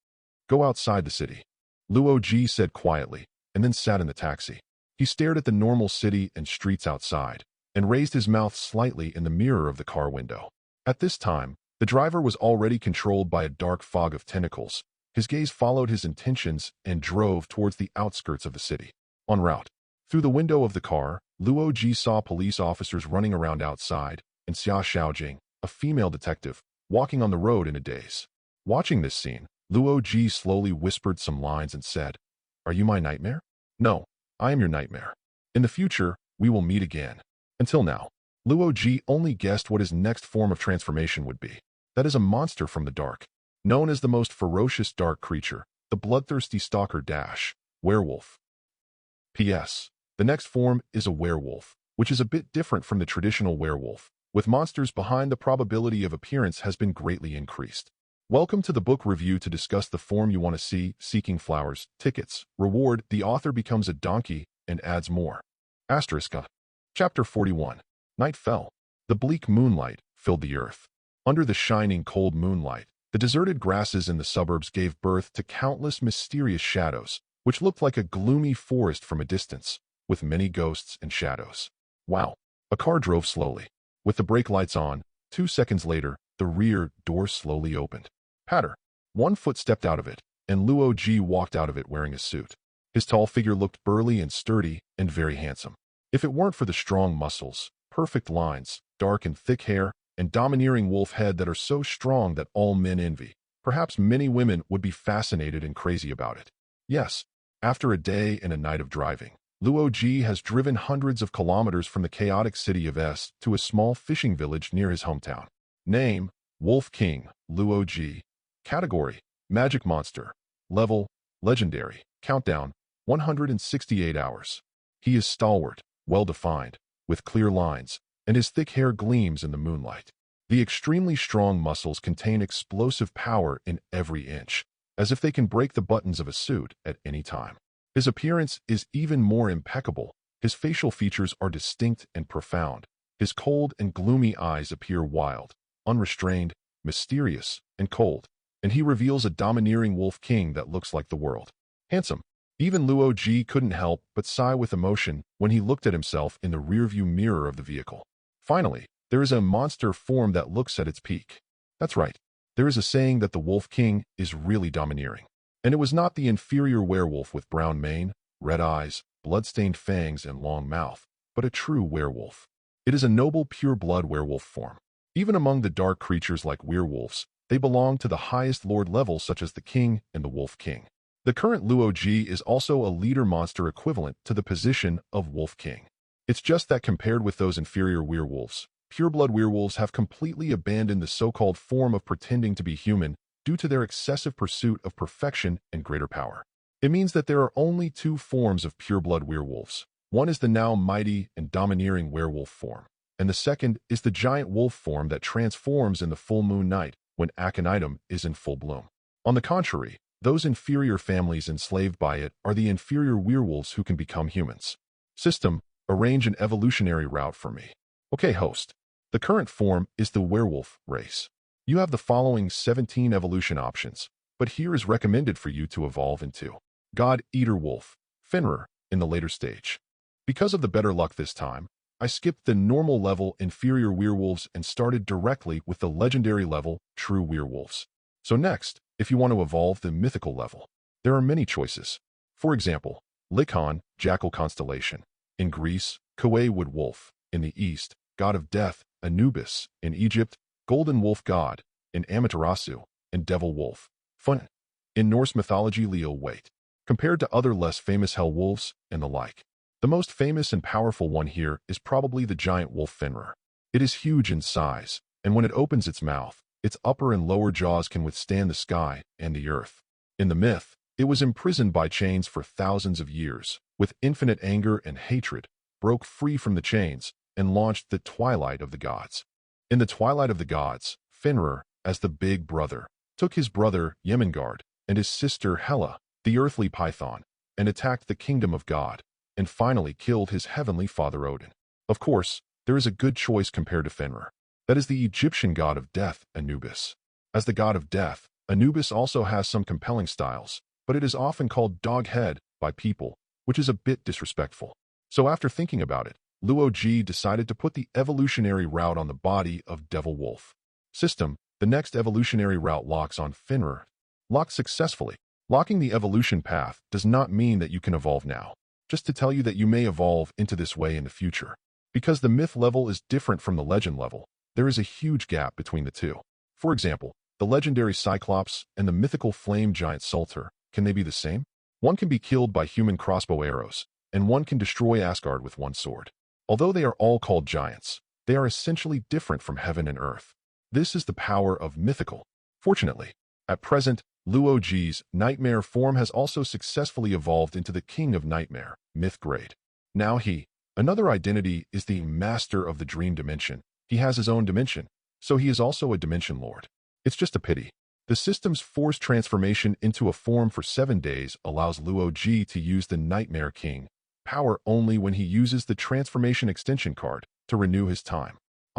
Go outside the city, Luo Ji said quietly, and then sat in the taxi. He stared at the normal city and streets outside, and raised his mouth slightly in the mirror of the car window. At this time, the driver was already controlled by a dark fog of tentacles. His gaze followed his intentions and drove towards the outskirts of the city. En route, through the window of the car, Luo Ji saw police officers running around outside, and Xia Xiaojing, a female detective, walking on the road in a daze. Watching this scene, Luo Ji slowly whispered some lines and said, "Are you my nightmare?" "No, I am your nightmare. In the future, we will meet again." Until now, Luo Ji only guessed what his next form of transformation would be. That is a monster from the dark. Known as the most ferocious dark creature, the bloodthirsty stalker werewolf. P.S. The next form is a werewolf, which is a bit different from the traditional werewolf. With monsters behind, the probability of appearance has been greatly increased. Welcome to the book review to discuss the form you want to see, seeking flowers, tickets, reward, the author becomes a donkey, and adds more. Asterisk. Chapter 41. Night fell. The bleak moonlight filled the earth. Under the shining cold moonlight, the deserted grasses in the suburbs gave birth to countless mysterious shadows, which looked like a gloomy forest from a distance, with many ghosts and shadows. Wow. A car drove slowly. With the brake lights on, 2 seconds later, the rear door slowly opened. Patter. One foot stepped out of it, and Luo Ji walked out of it wearing a suit. His tall figure looked burly and sturdy and very handsome. If it weren't for the strong muscles, perfect lines, dark and thick hair, and domineering wolf head that are so strong that all men envy, perhaps many women would be fascinated and crazy about it. Yes, after a day and a night of driving, Luo Ji has driven hundreds of kilometers from the chaotic city of S to a small fishing village near his hometown. Name, Wolf King, Luo Ji. Category, Magic Monster. Level, Legendary. Countdown, 168 hours. He is stalwart, well-defined, with clear lines, and his thick hair gleams in the moonlight. The extremely strong muscles contain explosive power in every inch, as if they can break the buttons of a suit at any time. His appearance is even more impeccable. His facial features are distinct and profound. His cold and gloomy eyes appear wild, unrestrained, mysterious, and cold, and he reveals a domineering wolf king that looks like the world. Handsome. Even Luo Ji couldn't help but sigh with emotion when he looked at himself in the rearview mirror of the vehicle. Finally, there is a monster form that looks at its peak. That's right. There is a saying that the Wolf King is really domineering. And it was not the inferior werewolf with brown mane, red eyes, blood-stained fangs, and long mouth, but a true werewolf. It is a noble pure-blood werewolf form. Even among the dark creatures like werewolves, they belong to the highest lord level such as the King and the Wolf King. The current Luo Ji is also a leader monster equivalent to the position of Wolf King. It's just that compared with those inferior werewolves, pureblood werewolves have completely abandoned the so-called form of pretending to be human due to their excessive pursuit of perfection and greater power. It means that there are only two forms of pureblood werewolves. One is the now mighty and domineering werewolf form, and the second is the giant wolf form that transforms in the full moon night when aconitum is in full bloom. On the contrary, those inferior families enslaved by it are the inferior werewolves who can become humans. System, arrange an evolutionary route for me. Okay, host. The current form is the werewolf race. You have the following 17 evolution options, but here is recommended for you to evolve into God-Eater Wolf, Fenrir, in the later stage. Because of the better luck this time, I skipped the normal level inferior werewolves and started directly with the legendary level true werewolves. So next, if you want to evolve the mythical level, there are many choices. For example, Lycaon, Jackal Constellation. In Greece, Kauai Wood Wolf. In the East, God of Death, Anubis. In Egypt, Golden Wolf God. In Amaterasu, and Devil Wolf. Fun. In Norse mythology, Leo Waite. Compared to other less famous hell wolves and the like. The most famous and powerful one here is probably the giant wolf Fenrir. It is huge in size, and when it opens its mouth, its upper and lower jaws can withstand the sky and the earth. In the myth, it was imprisoned by chains for thousands of years, with infinite anger and hatred, broke free from the chains, and launched the Twilight of the Gods. In the Twilight of the Gods, Fenrir, as the big brother, took his brother Jemingard and his sister Hela, the earthly python, and attacked the kingdom of God, and finally killed his heavenly father Odin. Of course, there is a good choice compared to Fenrir. That is the Egyptian god of death, Anubis. As the god of death, Anubis also has some compelling styles, but it is often called dog-head by people, which is a bit disrespectful. So after thinking about it, Luo Ji decided to put the evolutionary route on the body of Devil Wolf. System, the next evolutionary route locks on Fenrir. Locked successfully. Locking the evolution path does not mean that you can evolve now. Just to tell you that you may evolve into this way in the future. Because the myth level is different from the legend level, there is a huge gap between the two. For example, the legendary Cyclops and the mythical flame giant Sulter, can they be the same? One can be killed by human crossbow arrows, and one can destroy Asgard with one sword. Although they are all called giants, they are essentially different from heaven and earth. This is the power of mythical. Fortunately, at present, Luo Ji's nightmare form has also successfully evolved into the King of Nightmare, myth grade. Now another identity is the Master of the Dream Dimension. He has his own dimension, so he is also a Dimension Lord. It's just a pity. The system's forced transformation into a form for 7 days allows Luo Ji to use the Nightmare King power only when he uses the transformation extension card to renew his time.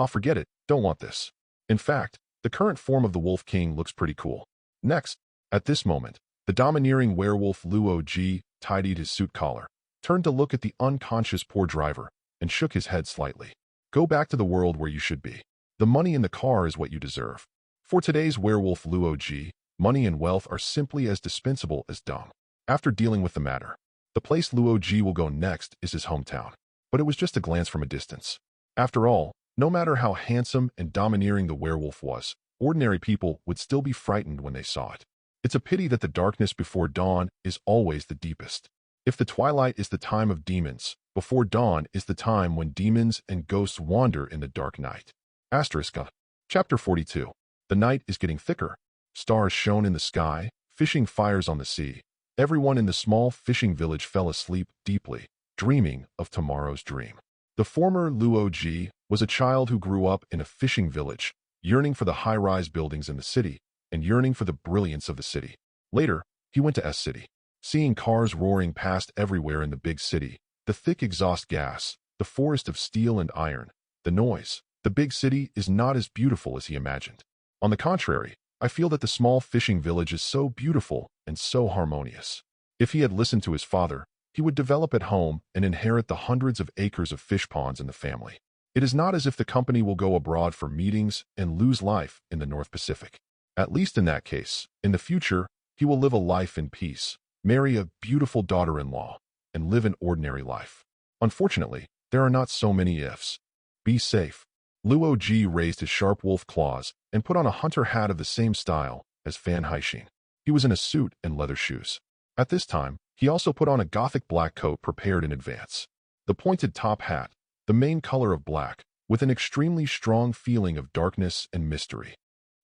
Forget it, don't want this. In fact, the current form of the Wolf King looks pretty cool. Next, at this moment, the domineering werewolf Luo Ji tidied his suit collar, turned to look at the unconscious poor driver, and shook his head slightly. Go back to the world where you should be. The money in the car is what you deserve. For today's werewolf Luo Ji, money and wealth are simply as dispensable as dung. After dealing with the matter, the place Luo Ji will go next is his hometown. But it was just a glance from a distance. After all, no matter how handsome and domineering the werewolf was, ordinary people would still be frightened when they saw it. It's a pity that the darkness before dawn is always the deepest. If the twilight is the time of demons, before dawn is the time when demons and ghosts wander in the dark night. Asterisk. Chapter 42. The night is getting thicker. Stars shone in the sky, fishing fires on the sea. Everyone in the small fishing village fell asleep deeply, dreaming of tomorrow's dream. The former Luo Ji was a child who grew up in a fishing village, yearning for the high-rise buildings in the city, and yearning for the brilliance of the city. Later, he went to S-City. Seeing cars roaring past everywhere in the big city, the thick exhaust gas, the forest of steel and iron, the noise, the big city is not as beautiful as he imagined. On the contrary, I feel that the small fishing village is so beautiful and so harmonious. If he had listened to his father, he would develop at home and inherit the hundreds of acres of fish ponds in the family. It is not as if the company will go abroad for meetings and lose life in the North Pacific. At least in that case, in the future, he will live a life in peace, marry a beautiful daughter-in-law, and live an ordinary life. Unfortunately, there are not so many ifs. Be safe. Luo Ji raised his sharp wolf claws and put on a hunter hat of the same style as Fan Haixin. He was in a suit and leather shoes. At this time, he also put on a gothic black coat prepared in advance. The pointed top hat, the main color of black, with an extremely strong feeling of darkness and mystery.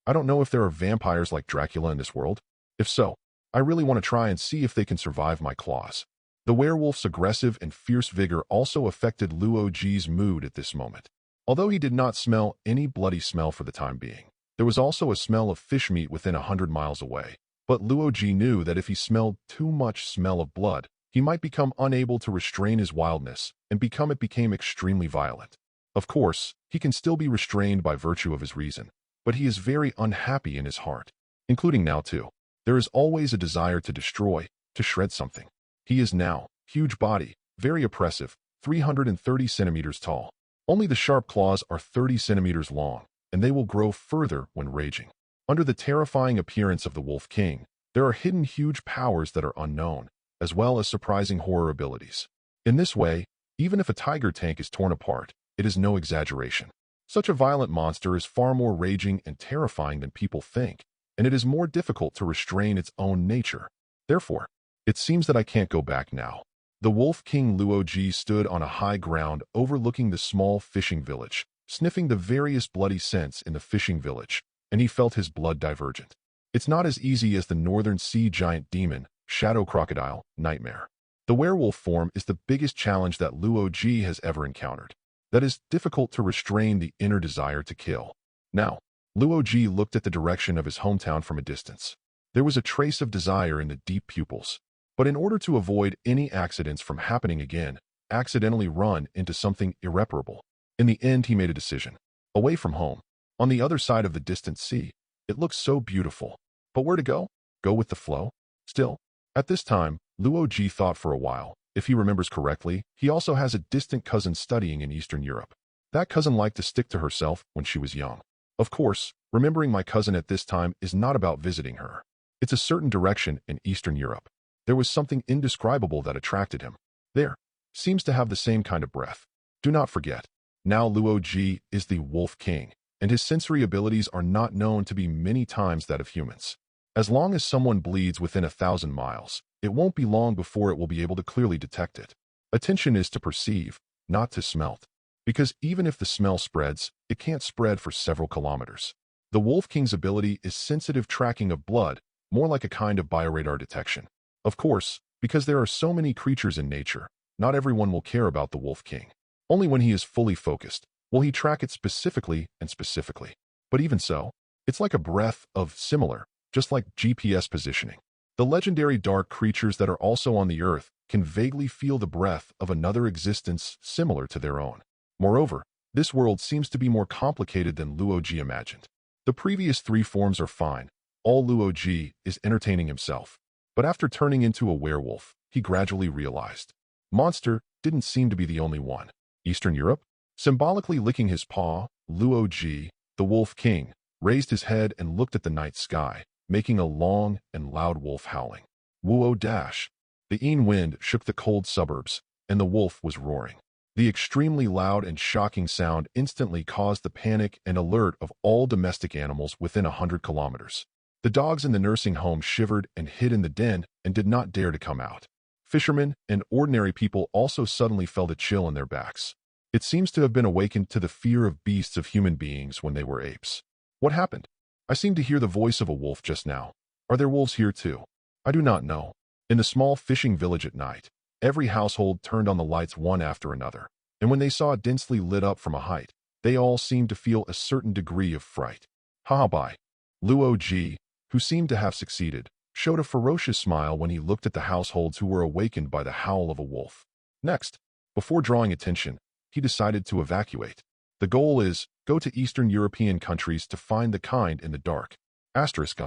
I don't know if there are vampires like Dracula in this world. If so, I really want to try and see if they can survive my claws. The werewolf's aggressive and fierce vigor also affected Luo Ji's mood at this moment. Although he did not smell any bloody smell for the time being, there was also a smell of fish meat within 100 miles away. But Luo Ji knew that if he smelled too much smell of blood, he might become unable to restrain his wildness and became extremely violent. Of course, he can still be restrained by virtue of his reason, but he is very unhappy in his heart, including now too. There is always a desire to destroy, to shred something. He is now, huge body, very oppressive, 330 centimeters tall. Only the sharp claws are 30 centimeters long, and they will grow further when raging. Under the terrifying appearance of the Wolf King, there are hidden huge powers that are unknown, as well as surprising horror abilities. In this way, even if a tiger tank is torn apart, it is no exaggeration. Such a violent monster is far more raging and terrifying than people think, and it is more difficult to restrain its own nature. Therefore, it seems that I can't go back now. The Wolf King Luo Ji stood on a high ground overlooking the small fishing village, sniffing the various bloody scents in the fishing village, and he felt his blood divergent. It's not as easy as the northern sea giant demon, Shadow Crocodile, nightmare. The werewolf form is the biggest challenge that Luo Ji has ever encountered. That is difficult to restrain the inner desire to kill. Now, Luo Ji looked at the direction of his hometown from a distance. There was a trace of desire in the deep pupils. But in order to avoid any accidents from happening again, accidentally run into something irreparable. In the end, he made a decision. Away from home, on the other side of the distant sea, it looks so beautiful. But where to go? Go with the flow? Still, at this time, Luo Ji thought for a while. If he remembers correctly, he also has a distant cousin studying in Eastern Europe. That cousin liked to stick to herself when she was young. Of course, remembering my cousin at this time is not about visiting her. It's a certain direction in Eastern Europe. There was something indescribable that attracted him. There, seems to have the same kind of breath. Do not forget, now Luo Ji is the Wolf King, and his sensory abilities are not known to be many times that of humans. As long as someone bleeds within 1,000 miles, it won't be long before it will be able to clearly detect it. Attention is to perceive, not to smelt. Because even if the smell spreads, it can't spread for several kilometers. The Wolf King's ability is sensitive tracking of blood, more like a kind of bioradar detection. Of course, because there are so many creatures in nature, not everyone will care about the Wolf King. Only when he is fully focused will he track it specifically and specifically. But even so, it's like a breath of similar, just like GPS positioning. The legendary dark creatures that are also on the earth can vaguely feel the breath of another existence similar to their own. Moreover, this world seems to be more complicated than Luo Ji imagined. The previous three forms are fine. All Luo Ji is entertaining himself. But after turning into a werewolf, he gradually realized. Monster didn't seem to be the only one. Eastern Europe? Symbolically licking his paw, Luo Ji, the Wolf King, raised his head and looked at the night sky, making a long and loud wolf howling. Wuo dash. The Een wind shook the cold suburbs, and the wolf was roaring. The extremely loud and shocking sound instantly caused the panic and alert of all domestic animals within 100 kilometers. The dogs in the nursing home shivered and hid in the den and did not dare to come out. Fishermen and ordinary people also suddenly felt a chill in their backs. It seems to have been awakened to the fear of beasts of human beings when they were apes. What happened? I seem to hear the voice of a wolf just now. Are there wolves here too? I do not know. In the small fishing village at night, every household turned on the lights one after another, and when they saw it densely lit up from a height, they all seemed to feel a certain degree of fright. Ha bye. Luo Ji, who seemed to have succeeded, showed a ferocious smile when he looked at the households who were awakened by the howl of a wolf. Next, before drawing attention, he decided to evacuate. The goal is, go to Eastern European countries to find the kind in the dark. Asterisk.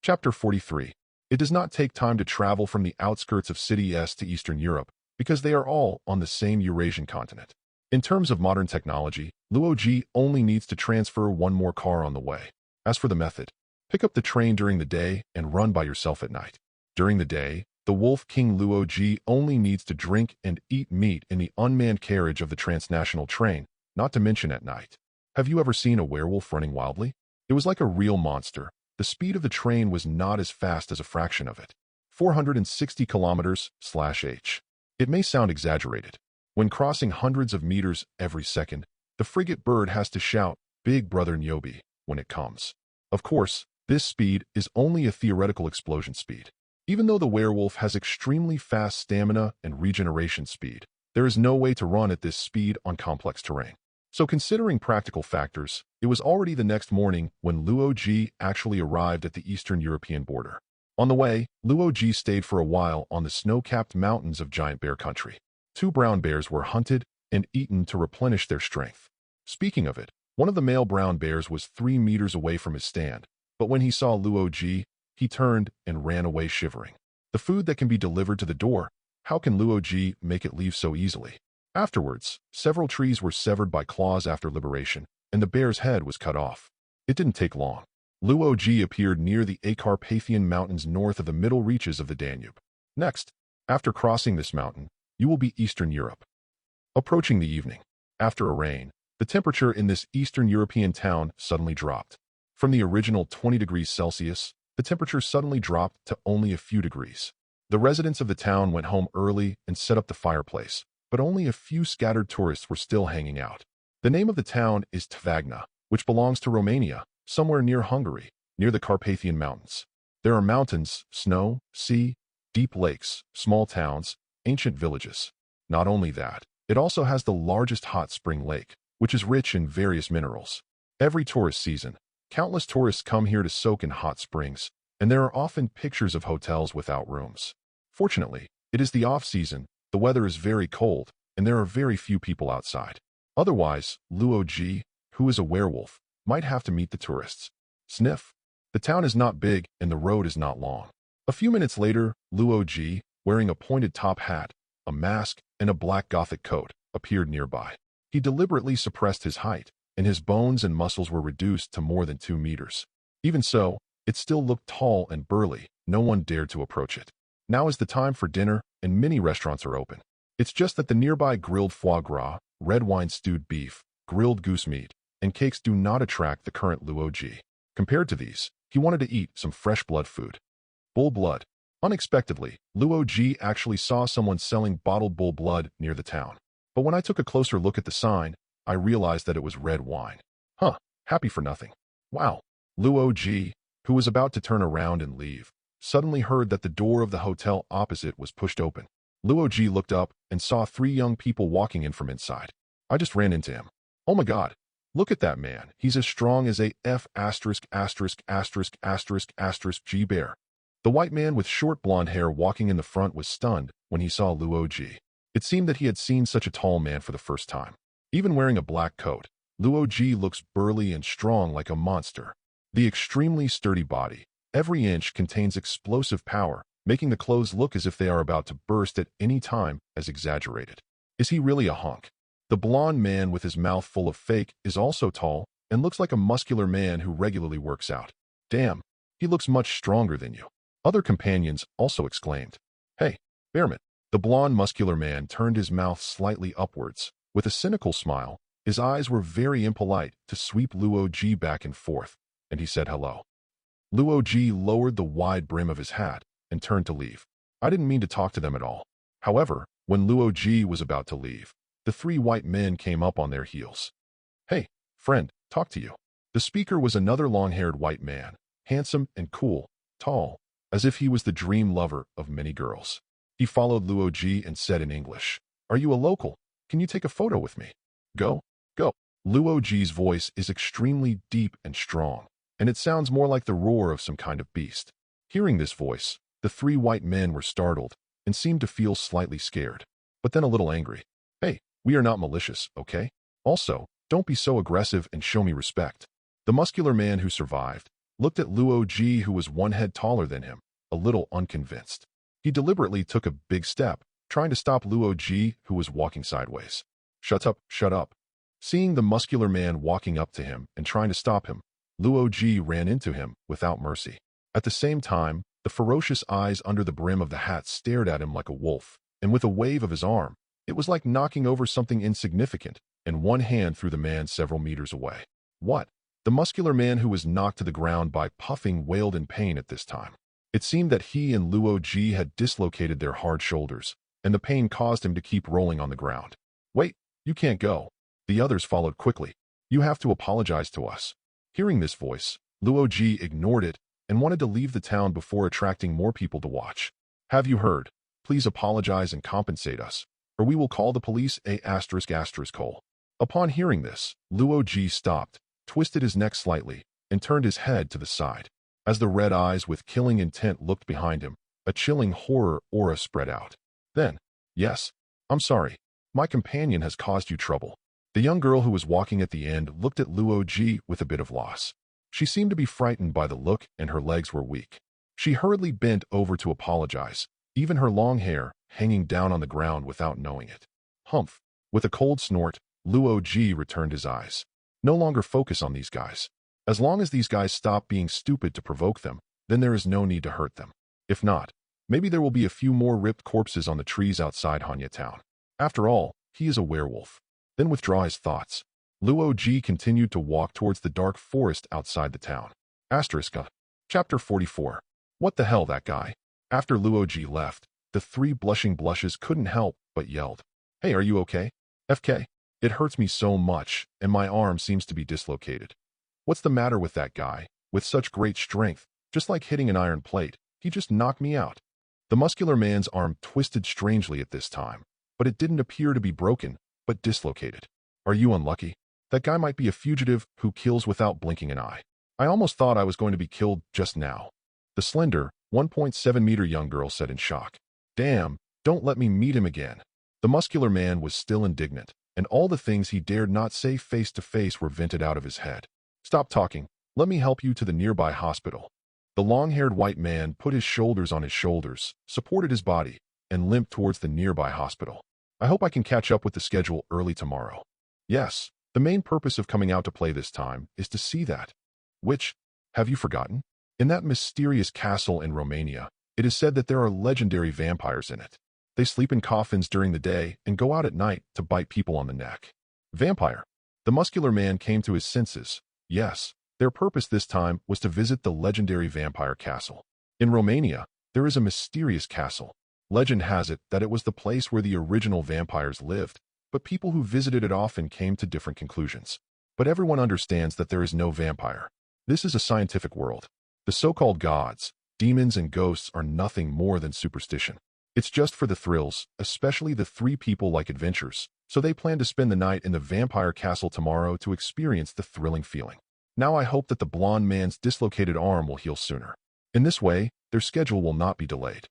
Chapter 43. It does not take time to travel from the outskirts of City S to Eastern Europe, because they are all on the same Eurasian continent. In terms of modern technology, Luo Ji only needs to transfer one more car on the way. As for the method, pick up the train during the day and run by yourself at night. During the day, the Wolf King Luo Ji only needs to drink and eat meat in the unmanned carriage of the transnational train, not to mention at night. Have you ever seen a werewolf running wildly? It was like a real monster. The speed of the train was not as fast as a fraction of it. 460 kilometers/h. It may sound exaggerated. When crossing hundreds of meters every second, the frigate bird has to shout, "Big Brother Nyobi," when it comes. Of course, this speed is only a theoretical explosion speed. Even though the werewolf has extremely fast stamina and regeneration speed, there is no way to run at this speed on complex terrain. So considering practical factors, it was already the next morning when Luo Ji actually arrived at the Eastern European border. On the way, Luo Ji stayed for a while on the snow-capped mountains of Giant Bear Country. 2 brown bears were hunted and eaten to replenish their strength. Speaking of it, one of the male brown bears was 3 meters away from his stand, but when he saw Luo Ji, he turned and ran away shivering. The food that can be delivered to the door, how can Luo Ji make it leave so easily? Afterwards, several trees were severed by claws after liberation, and the bear's head was cut off. It didn't take long. Luo Ji appeared near the Carpathian Mountains north of the middle reaches of the Danube. Next, after crossing this mountain, you will be Eastern Europe. Approaching the evening, after a rain, the temperature in this Eastern European town suddenly dropped. From the original 20 degrees Celsius, the temperature suddenly dropped to only a few degrees. The residents of the town went home early and set up the fireplace, but only a few scattered tourists were still hanging out. The name of the town is Tvagna, which belongs to Romania, somewhere near Hungary, near the Carpathian Mountains. There are mountains, snow, sea, deep lakes, small towns, ancient villages. Not only that, it also has the largest hot spring lake, which is rich in various minerals. Every tourist season, countless tourists come here to soak in hot springs, and there are often pictures of hotels without rooms. Fortunately, it is the off-season, the weather is very cold, and there are very few people outside. Otherwise, Luo Ji, who is a werewolf, might have to meet the tourists. Sniff. The town is not big and the road is not long. A few minutes later, Luo Ji, wearing a pointed top hat, a mask, and a black gothic coat, appeared nearby. He deliberately suppressed his height, and his bones and muscles were reduced to more than 2 meters. Even so, it still looked tall and burly. No one dared to approach it. Now is the time for dinner, and many restaurants are open. It's just that the nearby grilled foie gras, red wine stewed beef, grilled goose meat, and cakes do not attract the current Luo Ji. Compared to these, he wanted to eat some fresh blood food. Bull blood. Unexpectedly, Luo Ji actually saw someone selling bottled bull blood near the town. But when I took a closer look at the sign, I realized that it was red wine. Happy for nothing. Wow. Luo Ji, who was about to turn around and leave, suddenly heard that the door of the hotel opposite was pushed open. Luo Ji looked up and saw 3 young people walking in from inside. I just ran into him. Oh my god. Look at that man. He's as strong as a G bear. The white man with short blonde hair walking in the front was stunned when he saw Luo Ji. It seemed that he had seen such a tall man for the first time. Even wearing a black coat, Luo Ji looks burly and strong like a monster. The extremely sturdy body, every inch contains explosive power, making the clothes look as if they are about to burst at any time, as exaggerated. Is he really a hunk? The blonde man with his mouth full of fake is also tall and looks like a muscular man who regularly works out. Damn, he looks much stronger than you. Other companions also exclaimed. Hey, Bearman. The blonde muscular man turned his mouth slightly upwards. With a cynical smile, his eyes were very impolite to sweep Luo Ji back and forth, and he said hello. Luo Ji lowered the wide brim of his hat and turned to leave. I didn't mean to talk to them at all. However, when Luo Ji was about to leave, the 3 white men came up on their heels. Hey, friend, talk to you. The speaker was another long-haired white man, handsome and cool, tall, as if he was the dream lover of many girls. He followed Luo Ji and said in English, "Are you a local? Can you take a photo with me?" Go. Luo Ji's voice is extremely deep and strong, and it sounds more like the roar of some kind of beast. Hearing this voice, the 3 white men were startled and seemed to feel slightly scared, but then a little angry. Hey, we are not malicious, okay? Also, don't be so aggressive and show me respect. The muscular man who survived looked at Luo Ji, who was 1 head taller than him, a little unconvinced. He deliberately took a big step, trying to stop Luo Ji, who was walking sideways. Shut up. Seeing the muscular man walking up to him and trying to stop him, Luo Ji ran into him without mercy. At the same time, the ferocious eyes under the brim of the hat stared at him like a wolf, and with a wave of his arm, it was like knocking over something insignificant, and one hand threw the man several meters away. What? The muscular man who was knocked to the ground by puffing wailed in pain at this time. It seemed that he and Luo Ji had dislocated their hard shoulders, and the pain caused him to keep rolling on the ground. Wait, you can't go. The others followed quickly. You have to apologize to us. Hearing this voice, Luo Ji ignored it and wanted to leave the town before attracting more people to watch. Have you heard? Please apologize and compensate us, or we will call the police ****. Upon hearing this, Luo Ji stopped, twisted his neck slightly, and turned his head to the side. As the red eyes with killing intent looked behind him, a chilling horror aura spread out. Then, yes, I'm sorry. My companion has caused you trouble. The young girl who was walking at the end looked at Luo Ji with a bit of loss. She seemed to be frightened by the look and her legs were weak. She hurriedly bent over to apologize, even her long hair hanging down on the ground without knowing it. Humph! With a cold snort, Luo Ji returned his eyes. No longer focus on these guys. As long as these guys stop being stupid to provoke them, then there is no need to hurt them. If not, maybe there will be a few more ripped corpses on the trees outside Hanya town. After all, he is a werewolf. Then withdraw his thoughts. Luo Ji continued to walk towards the dark forest outside the town. Chapter 44. What the hell, that guy? After Luo Ji left, the three blushing blushes couldn't help but yelled. Hey, are you okay? FK? It hurts me so much, and my arm seems to be dislocated. What's the matter with that guy? With such great strength, just like hitting an iron plate, he just knocked me out. The muscular man's arm twisted strangely at this time, but it didn't appear to be broken, but dislocated. Are you unlucky? That guy might be a fugitive who kills without blinking an eye. I almost thought I was going to be killed just now. The slender, 1.7-meter young girl said in shock. Damn, don't let me meet him again. The muscular man was still indignant, and all the things he dared not say face to face were vented out of his head. Stop talking. Let me help you to the nearby hospital. The long-haired white man put his shoulders on his shoulders, supported his body, and limped towards the nearby hospital. I hope I can catch up with the schedule early tomorrow. Yes, the main purpose of coming out to play this time is to see that. Which, have you forgotten? In that mysterious castle in Romania, it is said that there are legendary vampires in it. They sleep in coffins during the day and go out at night to bite people on the neck. Vampire. The muscular man came to his senses. Yes, their purpose this time was to visit the legendary vampire castle. In Romania, there is a mysterious castle. Legend has it that it was the place where the original vampires lived, but people who visited it often came to different conclusions. But everyone understands that there is no vampire. This is a scientific world. The so-called gods, demons, and ghosts are nothing more than superstition. It's just for the thrills, especially the three people like adventures, so they plan to spend the night in the vampire castle tomorrow to experience the thrilling feeling. Now I hope that the blonde man's dislocated arm will heal sooner. In this way, their schedule will not be delayed.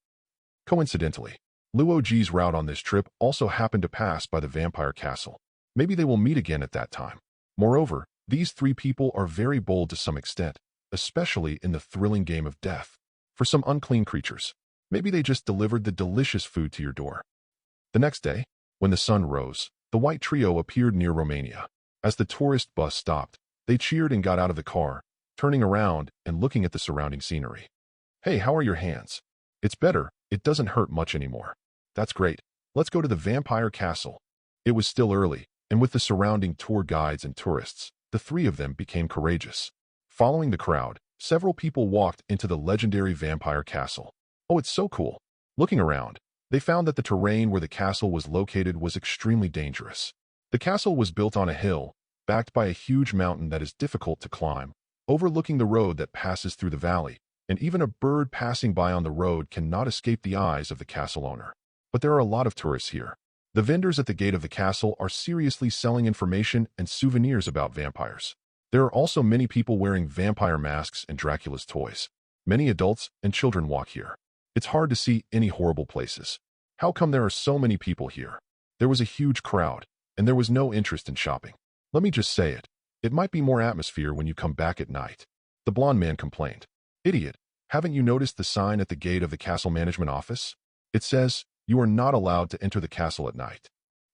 Coincidentally, Luo Ji's route on this trip also happened to pass by the vampire castle. Maybe they will meet again at that time. Moreover, these three people are very bold to some extent, especially in the thrilling game of death. For some unclean creatures, maybe they just delivered the delicious food to your door. The next day, when the sun rose, the white trio appeared near Romania. As the tourist bus stopped, they cheered and got out of the car, turning around and looking at the surrounding scenery. Hey, how are your hands? It's better. It doesn't hurt much anymore. That's great. Let's go to the vampire castle. It was still early, and with the surrounding tour guides and tourists, the three of them became courageous. Following the crowd, several people walked into the legendary vampire castle. Oh, it's so cool. Looking around, they found that the terrain where the castle was located was extremely dangerous. The castle was built on a hill, backed by a huge mountain that is difficult to climb, overlooking the road that passes through the valley, and even a bird passing by on the road cannot escape the eyes of the castle owner. But there are a lot of tourists here. The vendors at the gate of the castle are seriously selling information and souvenirs about vampires. There are also many people wearing vampire masks and Dracula's toys. Many adults and children walk here. It's hard to see any horrible places. How come there are so many people here? There was a huge crowd, and there was no interest in shopping. Let me just say it. It might be more atmosphere when you come back at night. The blonde man complained. Idiot, haven't you noticed the sign at the gate of the castle management office? It says, you are not allowed to enter the castle at night.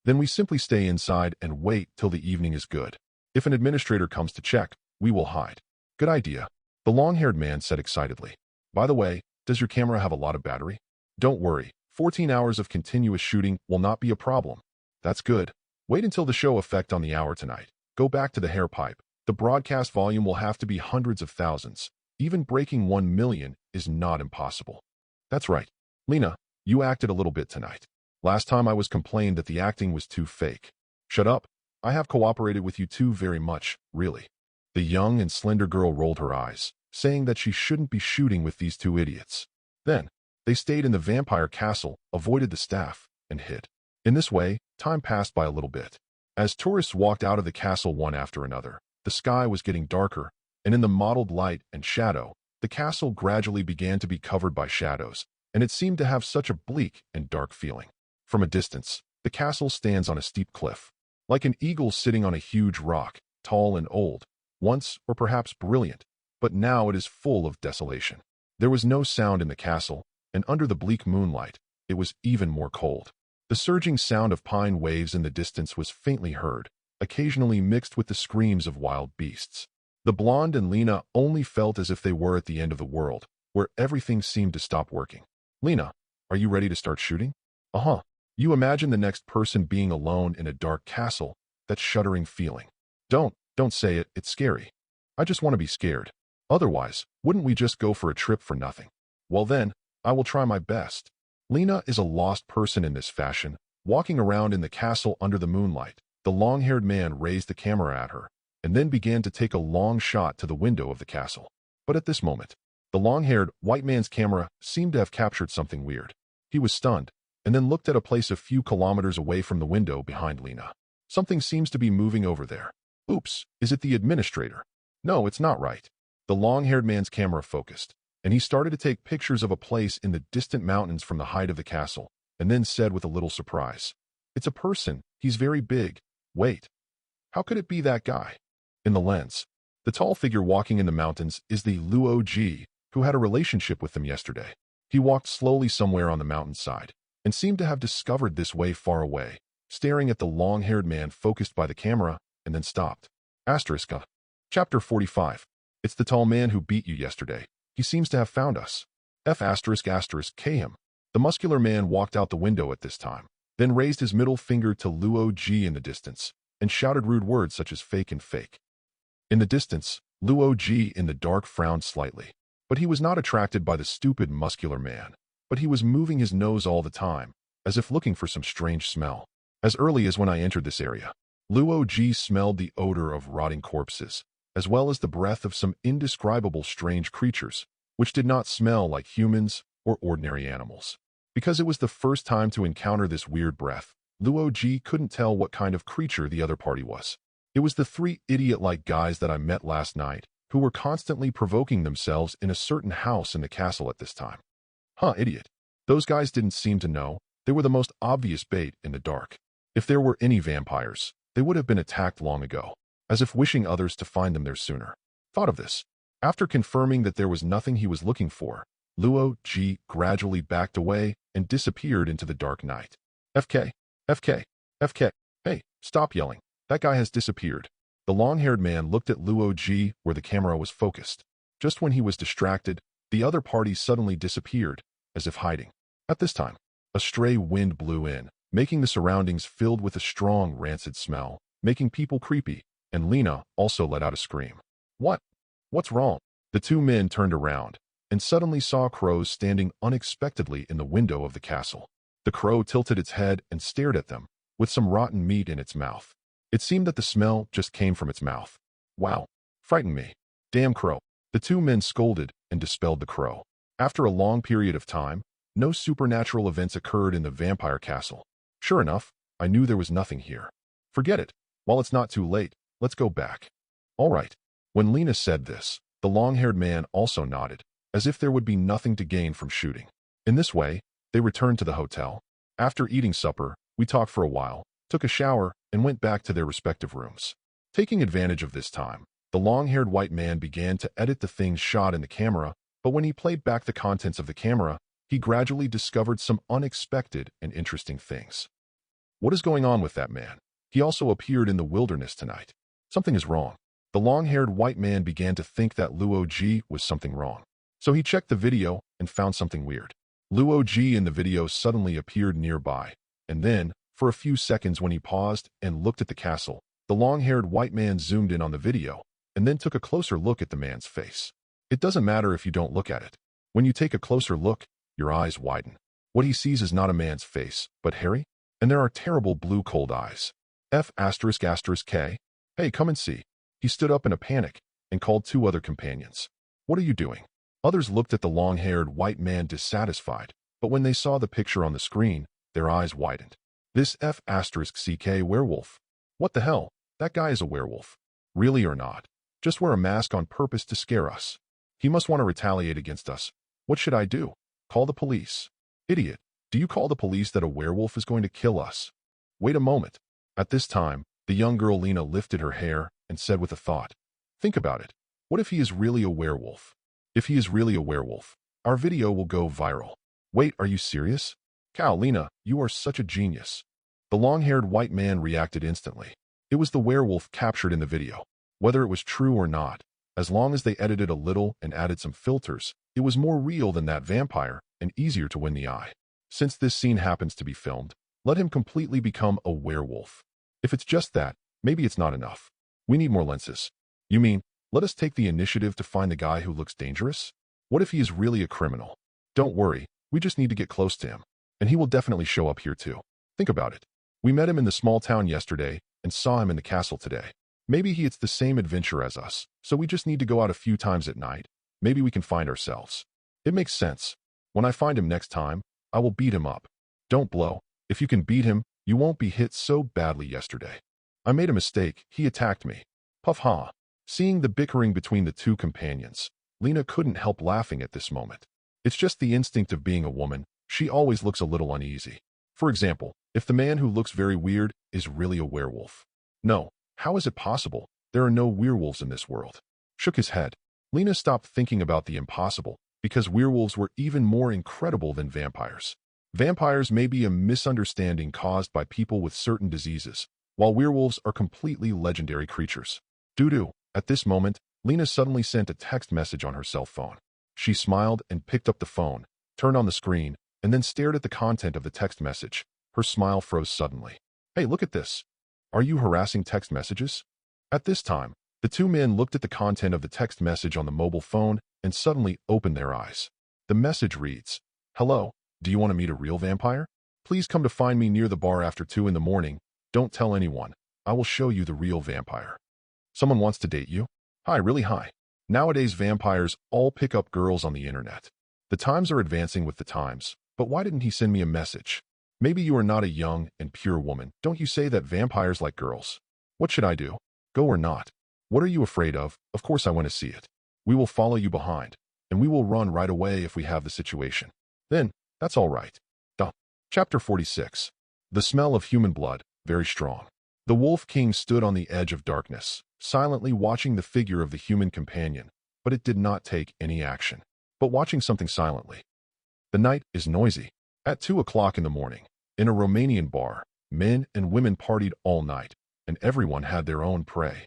Then we simply stay inside and wait till the evening is good. If an administrator comes to check, we will hide. Good idea, the long-haired man said excitedly. By the way, does your camera have a lot of battery? Don't worry, 14 hours of continuous shooting will not be a problem. That's good. Wait until the show effect on the hour tonight. Go back to the hair pipe. The broadcast volume will have to be hundreds of thousands. Even breaking 1 million is not impossible. That's right. Lena, you acted a little bit tonight. Last time I was complained that the acting was too fake. Shut up. I have cooperated with you two very much, really. The young and slender girl rolled her eyes, saying that she shouldn't be shooting with these two idiots. Then, they stayed in the vampire castle, avoided the staff, and hid. In this way, time passed by a little bit. As tourists walked out of the castle one after another, the sky was getting darker, and in the mottled light and shadow, the castle gradually began to be covered by shadows, and it seemed to have such a bleak and dark feeling. From a distance, the castle stands on a steep cliff, like an eagle sitting on a huge rock, tall and old, once or perhaps brilliant, but now it is full of desolation. There was no sound in the castle, and under the bleak moonlight, it was even more cold. The surging sound of pine waves in the distance was faintly heard, occasionally mixed with the screams of wild beasts. The blonde and Lena only felt as if they were at the end of the world, where everything seemed to stop working. Lena, are you ready to start shooting? Uh-huh. You imagine the next person being alone in a dark castle, that shuddering feeling. Don't say it, it's scary. I just want to be scared. Otherwise, wouldn't we just go for a trip for nothing? Well then, I will try my best. Lena is a lost person in this fashion, walking around in the castle under the moonlight. The long-haired man raised the camera at her, and then began to take a long shot to the window of the castle. But at this moment, the long-haired white man's camera seemed to have captured something weird. He was stunned, and then looked at a place a few kilometers away from the window behind Lena. Something seems to be moving over there. Oops, is it the administrator? No, it's not right. The long-haired man's camera focused, and he started to take pictures of a place in the distant mountains from the height of the castle, and then said with a little surprise, "It's a person, he's very big. Wait, how could it be that guy?" In the lens, the tall figure walking in the mountains is the Luo-Ji, who had a relationship with them yesterday. He walked slowly somewhere on the mountainside, and seemed to have discovered this way far away, staring at the long-haired man focused by the camera, and then stopped. Asterisk. Chapter 45. It's the tall man who beat you yesterday. He seems to have found us. F asterisk asterisk K him. The muscular man walked out the window at this time, then raised his middle finger to Luo-Ji in the distance, and shouted rude words such as fake and fake. In the distance, Luo-Ji in the dark frowned slightly, but he was not attracted by the stupid muscular man, but he was moving his nose all the time, as if looking for some strange smell. As early as when I entered this area, Luo-Ji smelled the odor of rotting corpses, as well as the breath of some indescribable strange creatures, which did not smell like humans or ordinary animals. Because it was the first time to encounter this weird breath, Luo-Ji couldn't tell what kind of creature the other party was. It was the three idiot-like guys that I met last night, who were constantly provoking themselves in a certain house in the castle at this time. Idiot. Those guys didn't seem to know. They were the most obvious bait in the dark. If there were any vampires, they would have been attacked long ago, as if wishing others to find them there sooner. Thought of this. After confirming that there was nothing he was looking for, Luo-Ji gradually backed away and disappeared into the dark night. FK, FK, FK. Hey, stop yelling. That guy has disappeared. The long-haired man looked at Luo-Ji where the camera was focused. Just when he was distracted, the other party suddenly disappeared, as if hiding. At this time, a stray wind blew in, making the surroundings filled with a strong, rancid smell, making people creepy, and Lena also let out a scream. What's wrong? The two men turned around, and suddenly saw crows standing unexpectedly in the window of the castle. The crow tilted its head and stared at them, with some rotten meat in its mouth. It seemed that the smell just came from its mouth. Wow, frightened me. Damn crow. The two men scolded and dispelled the crow. After a long period of time, no supernatural events occurred in the vampire castle. Sure enough, I knew there was nothing here. Forget it. While it's not too late, let's go back. All right. When Lena said this, the long-haired man also nodded, as if there would be nothing to gain from shooting. In this way, they returned to the hotel. After eating supper, we talked for a while, took a shower, and went back to their respective rooms. Taking advantage of this time, the long-haired white man began to edit the things shot in the camera, but when he played back the contents of the camera, he gradually discovered some unexpected and interesting things. What is going on with that man? He also appeared in the wilderness tonight. Something is wrong. The long-haired white man began to think that Luo-Ji was something wrong. So he checked the video and found something weird. Luo-Ji in the video suddenly appeared nearby, and then, for a few seconds when he paused and looked at the castle, the long-haired white man zoomed in on the video, and then took a closer look at the man's face. It doesn't matter if you don't look at it. When you take a closer look, your eyes widen. What he sees is not a man's face, but Harry, and there are terrible blue cold eyes. F***K. Hey, come and see. He stood up in a panic and called two other companions. What are you doing? Others looked at the long-haired white man dissatisfied, but when they saw the picture on the screen, their eyes widened. This F***CK werewolf. What the hell? That guy is a werewolf. Really or not? Just wear a mask on purpose to scare us. He must want to retaliate against us. What should I do? Call the police. Idiot. Do you call the police that a werewolf is going to kill us? Wait a moment. At this time, the young girl Lena lifted her hair and said with a thought, think about it. What if he is really a werewolf? If he is really a werewolf, our video will go viral. Wait, are you serious? Cow, Lena, you are such a genius. The long-haired white man reacted instantly. It was the werewolf captured in the video. Whether it was true or not, as long as they edited a little and added some filters, it was more real than that vampire and easier to win the eye. Since this scene happens to be filmed, let him completely become a werewolf. If it's just that, maybe it's not enough. We need more lenses. You mean, let us take the initiative to find the guy who looks dangerous? What if he is really a criminal? Don't worry, we just need to get close to him. And he will definitely show up here too. Think about it. We met him in the small town yesterday and saw him in the castle today. Maybe it's the same adventure as us, so we just need to go out a few times at night. Maybe we can find ourselves. It makes sense. When I find him next time, I will beat him up. Don't blow. If you can beat him, you won't be hit so badly yesterday. I made a mistake. He attacked me. Puff ha. Seeing the bickering between the two companions, Lena couldn't help laughing at this moment. It's just the instinct of being a woman. She always looks a little uneasy. For example, if the man who looks very weird is really a werewolf. No, how is it possible? There are no werewolves in this world. Shook his head. Lena stopped thinking about the impossible, because werewolves were even more incredible than vampires. Vampires may be a misunderstanding caused by people with certain diseases, while werewolves are completely legendary creatures. Doo-doo. At this moment, Lena suddenly sent a text message on her cell phone. She smiled and picked up the phone, turned on the screen, and then stared at the content of the text message. Her smile froze suddenly. Hey, look at this. Are you harassing text messages? At this time, the two men looked at the content of the text message on the mobile phone and suddenly opened their eyes. The message reads, Hello, do you want to meet a real vampire? Please come to find me near the bar after 2 in the morning. Don't tell anyone. I will show you the real vampire. Someone wants to date you? Hi, really hi. Nowadays vampires all pick up girls on the internet. The times are advancing with the times, but why didn't he send me a message? Maybe you are not a young and pure woman. Don't you say that vampires like girls? What should I do? Go or not? What are you afraid of? Of course I want to see it. We will follow you behind, and we will run right away if we have the situation. Then, that's all right. Duh. Chapter 46. The smell of human blood, very strong. The Wolf King stood on the edge of darkness, silently watching the figure of the human companion, but it did not take any action. But watching something silently. The night is noisy. At 2 o'clock in the morning, in a Romanian bar, men and women partied all night, and everyone had their own prey.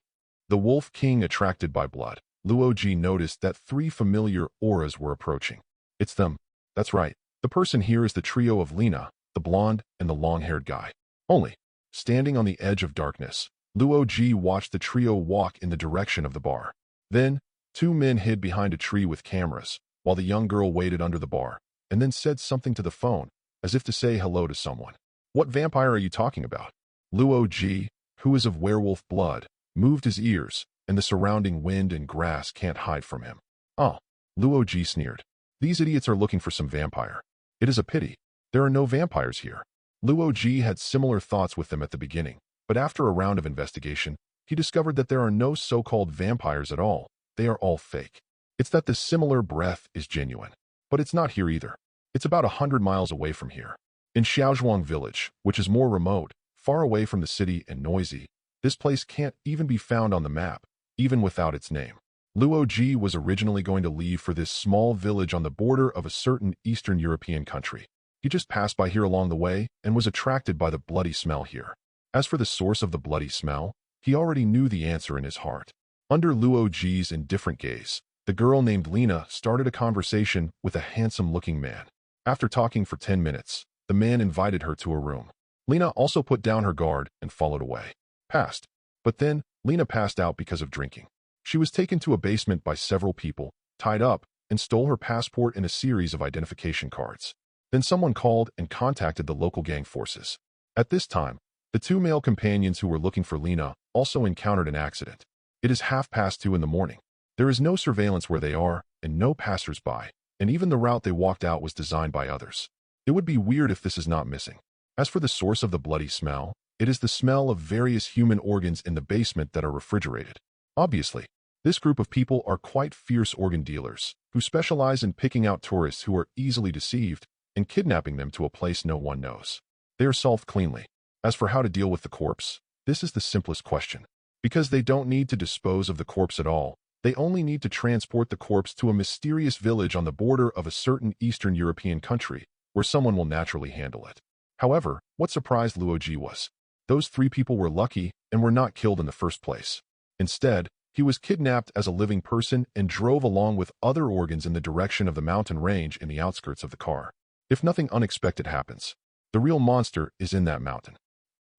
The Wolf King attracted by blood, Luoji noticed that 3 familiar auras were approaching. It's them. That's right. The person here is the trio of Lena, the blonde, and the long-haired guy. Only, standing on the edge of darkness, Luoji watched the trio walk in the direction of the bar. Then, 2 men hid behind a tree with cameras, while the young girl waited under the bar, and then said something to the phone, as if to say hello to someone. What vampire are you talking about? Luoji, who is of werewolf blood, moved his ears, and the surrounding wind and grass can't hide from him. Oh, Luoji sneered. These idiots are looking for some vampire. It is a pity. There are no vampires here. Luoji had similar thoughts with them at the beginning, but after a round of investigation, he discovered that there are no so-called vampires at all. They are all fake. It's that the similar breath is genuine. But it's not here either. It's about 100 miles away from here. In Xiaozhuang village, which is more remote, far away from the city and noisy, this place can't even be found on the map, even without its name. Luoji was originally going to leave for this small village on the border of a certain Eastern European country. He just passed by here along the way and was attracted by the bloody smell here. As for the source of the bloody smell, he already knew the answer in his heart. Under Luoji's indifferent gaze, the girl named Lena started a conversation with a handsome-looking man. After talking for 10 minutes, the man invited her to a room. Lena also put down her guard and followed away. But then, Lena passed out because of drinking. She was taken to a basement by several people, tied up, and stole her passport and a series of identification cards. Then someone called and contacted the local gang forces. At this time, the two male companions who were looking for Lena also encountered an accident. It is 2:30 in the morning. There is no surveillance where they are and no passers-by, and even the route they walked out was designed by others. It would be weird if this is not missing. As for the source of the bloody smell, it is the smell of various human organs in the basement that are refrigerated. Obviously, this group of people are quite fierce organ dealers who specialize in picking out tourists who are easily deceived and kidnapping them to a place no one knows. They are solved cleanly. As for how to deal with the corpse, this is the simplest question. Because they don't need to dispose of the corpse at all, they only need to transport the corpse to a mysterious village on the border of a certain Eastern European country, where someone will naturally handle it. However, what surprised Luoji was, those three people were lucky and were not killed in the first place. Instead, he was kidnapped as a living person and drove along with other organs in the direction of the mountain range in the outskirts of the car. If nothing unexpected happens, the real monster is in that mountain.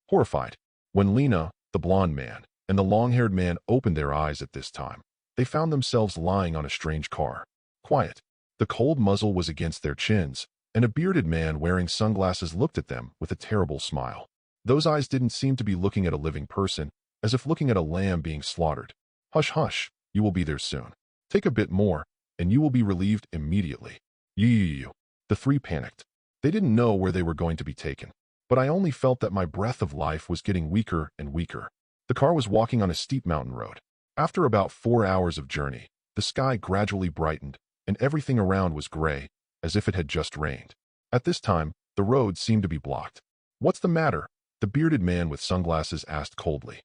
Horrified, when Lena, the blonde man, and the long-haired man opened their eyes at this time, they found themselves lying on a strange car. Quiet. The cold muzzle was against their chins, and a bearded man wearing sunglasses looked at them with a terrible smile. Those eyes didn't seem to be looking at a living person, as if looking at a lamb being slaughtered. Hush, hush, you will be there soon. Take a bit more, and you will be relieved immediately. You. The three panicked. They didn't know where they were going to be taken. But I only felt that my breath of life was getting weaker and weaker. The car was walking on a steep mountain road. After about 4 hours of journey, the sky gradually brightened, and everything around was gray, as if it had just rained. At this time, the road seemed to be blocked. What's the matter? The bearded man with sunglasses asked coldly.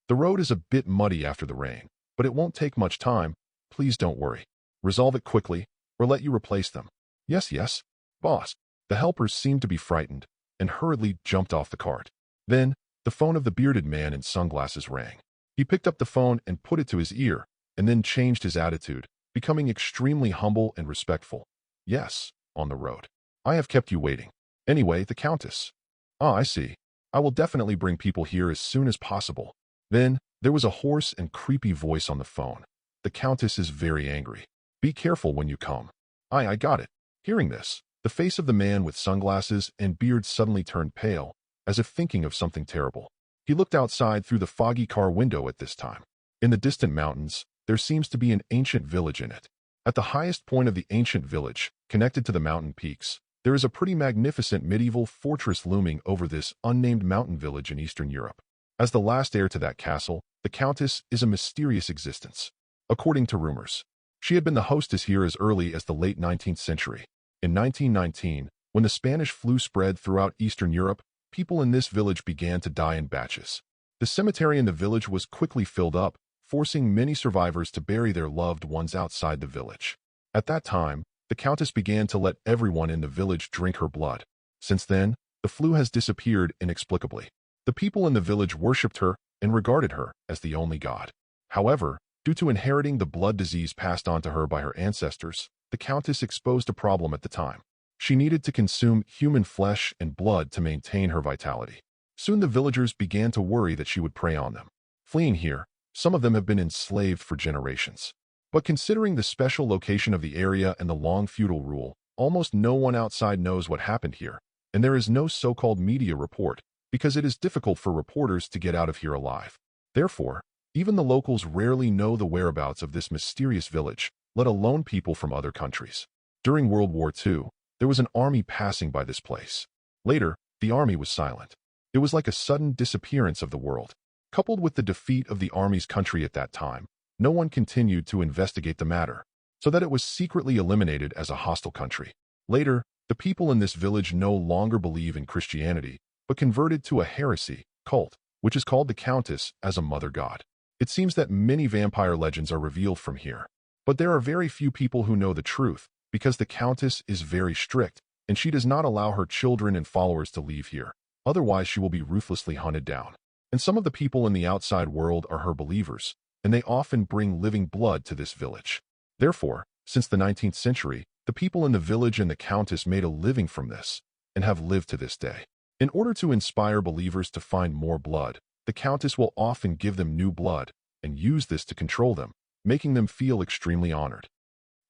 The road is a bit muddy after the rain, but it won't take much time. Please don't worry. Resolve it quickly, or let you replace them. Yes, boss. The helpers seemed to be frightened, and hurriedly jumped off the cart. Then, the phone of the bearded man in sunglasses rang. He picked up the phone and put it to his ear, and then changed his attitude, becoming extremely humble and respectful. Yes, on the road. I have kept you waiting. Anyway, the Countess. Ah, I see. I will definitely bring people here as soon as possible. Then, there was a hoarse and creepy voice on the phone. The Countess is very angry. Be careful when you come. I got it. Hearing this, the face of the man with sunglasses and beard suddenly turned pale, as if thinking of something terrible. He looked outside through the foggy car window at this time. In the distant mountains, there seems to be an ancient village in it. At the highest point of the ancient village, connected to the mountain peaks, there is a pretty magnificent medieval fortress looming over this unnamed mountain village in Eastern Europe. As the last heir to that castle, the Countess is a mysterious existence. According to rumors, she had been the hostess here as early as the late 19th century. In 1919, when the Spanish flu spread throughout Eastern Europe, people in this village began to die in batches. The cemetery in the village was quickly filled up, forcing many survivors to bury their loved ones outside the village. At that time, the Countess began to let everyone in the village drink her blood. Since then, the flu has disappeared inexplicably. The people in the village worshipped her and regarded her as the only god. However, due to inheriting the blood disease passed on to her by her ancestors, the Countess exposed a problem at the time. She needed to consume human flesh and blood to maintain her vitality. Soon the villagers began to worry that she would prey on them. Fleeing here, some of them have been enslaved for generations. But considering the special location of the area and the long feudal rule, almost no one outside knows what happened here, and there is no so-called media report, because it is difficult for reporters to get out of here alive. Therefore, even the locals rarely know the whereabouts of this mysterious village, let alone people from other countries. During World War II, there was an army passing by this place. Later, the army was silent. It was like a sudden disappearance of the world. Coupled with the defeat of the army's country at that time, no one continued to investigate the matter, so that it was secretly eliminated as a hostile country. Later, the people in this village no longer believe in Christianity, but converted to a heresy cult, which is called the Countess as a mother god. It seems that many vampire legends are revealed from here, but there are very few people who know the truth, because the Countess is very strict, and she does not allow her children and followers to leave here. Otherwise, she will be ruthlessly hunted down. And some of the people in the outside world are her believers, and they often bring living blood to this village. Therefore, since the 19th century, the people in the village and the Countess made a living from this, and have lived to this day. In order to inspire believers to find more blood, the Countess will often give them new blood, and use this to control them, making them feel extremely honored.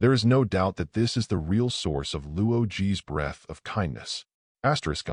There is no doubt that this is the real source of Luo Ji's breath of kindness. Asterisk.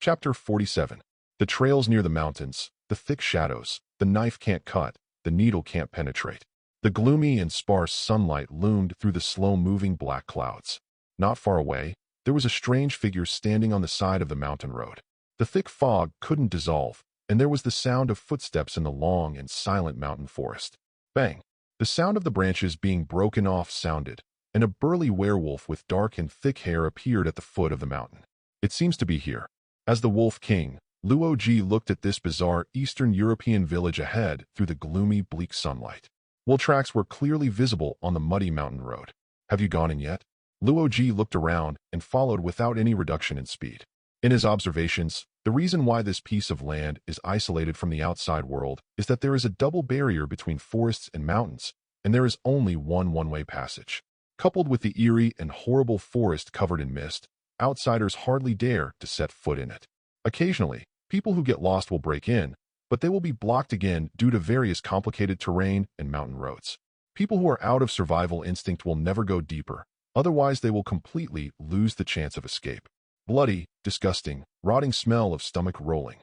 Chapter 47. The trails near the mountains, the thick shadows, the knife can't cut, the needle can't penetrate. The gloomy and sparse sunlight loomed through the slow-moving black clouds. Not far away, there was a strange figure standing on the side of the mountain road. The thick fog couldn't dissolve, and there was the sound of footsteps in the long and silent mountain forest. Bang! The sound of the branches being broken off sounded, and a burly werewolf with dark and thick hair appeared at the foot of the mountain. It seems to be here. As the Wolf King, Luo Ji looked at this bizarre Eastern European village ahead through the gloomy, bleak sunlight. Wool tracks were clearly visible on the muddy mountain road. Have you gone in yet? Luo Ji looked around and followed without any reduction in speed. In his observations, the reason why this piece of land is isolated from the outside world is that there is a double barrier between forests and mountains, and there is only one-way passage. Coupled with the eerie and horrible forest covered in mist, outsiders hardly dare to set foot in it. Occasionally, people who get lost will break in, but they will be blocked again due to various complicated terrain and mountain roads. People who are out of survival instinct will never go deeper, otherwise they will completely lose the chance of escape. Bloody, disgusting, rotting smell of stomach rolling.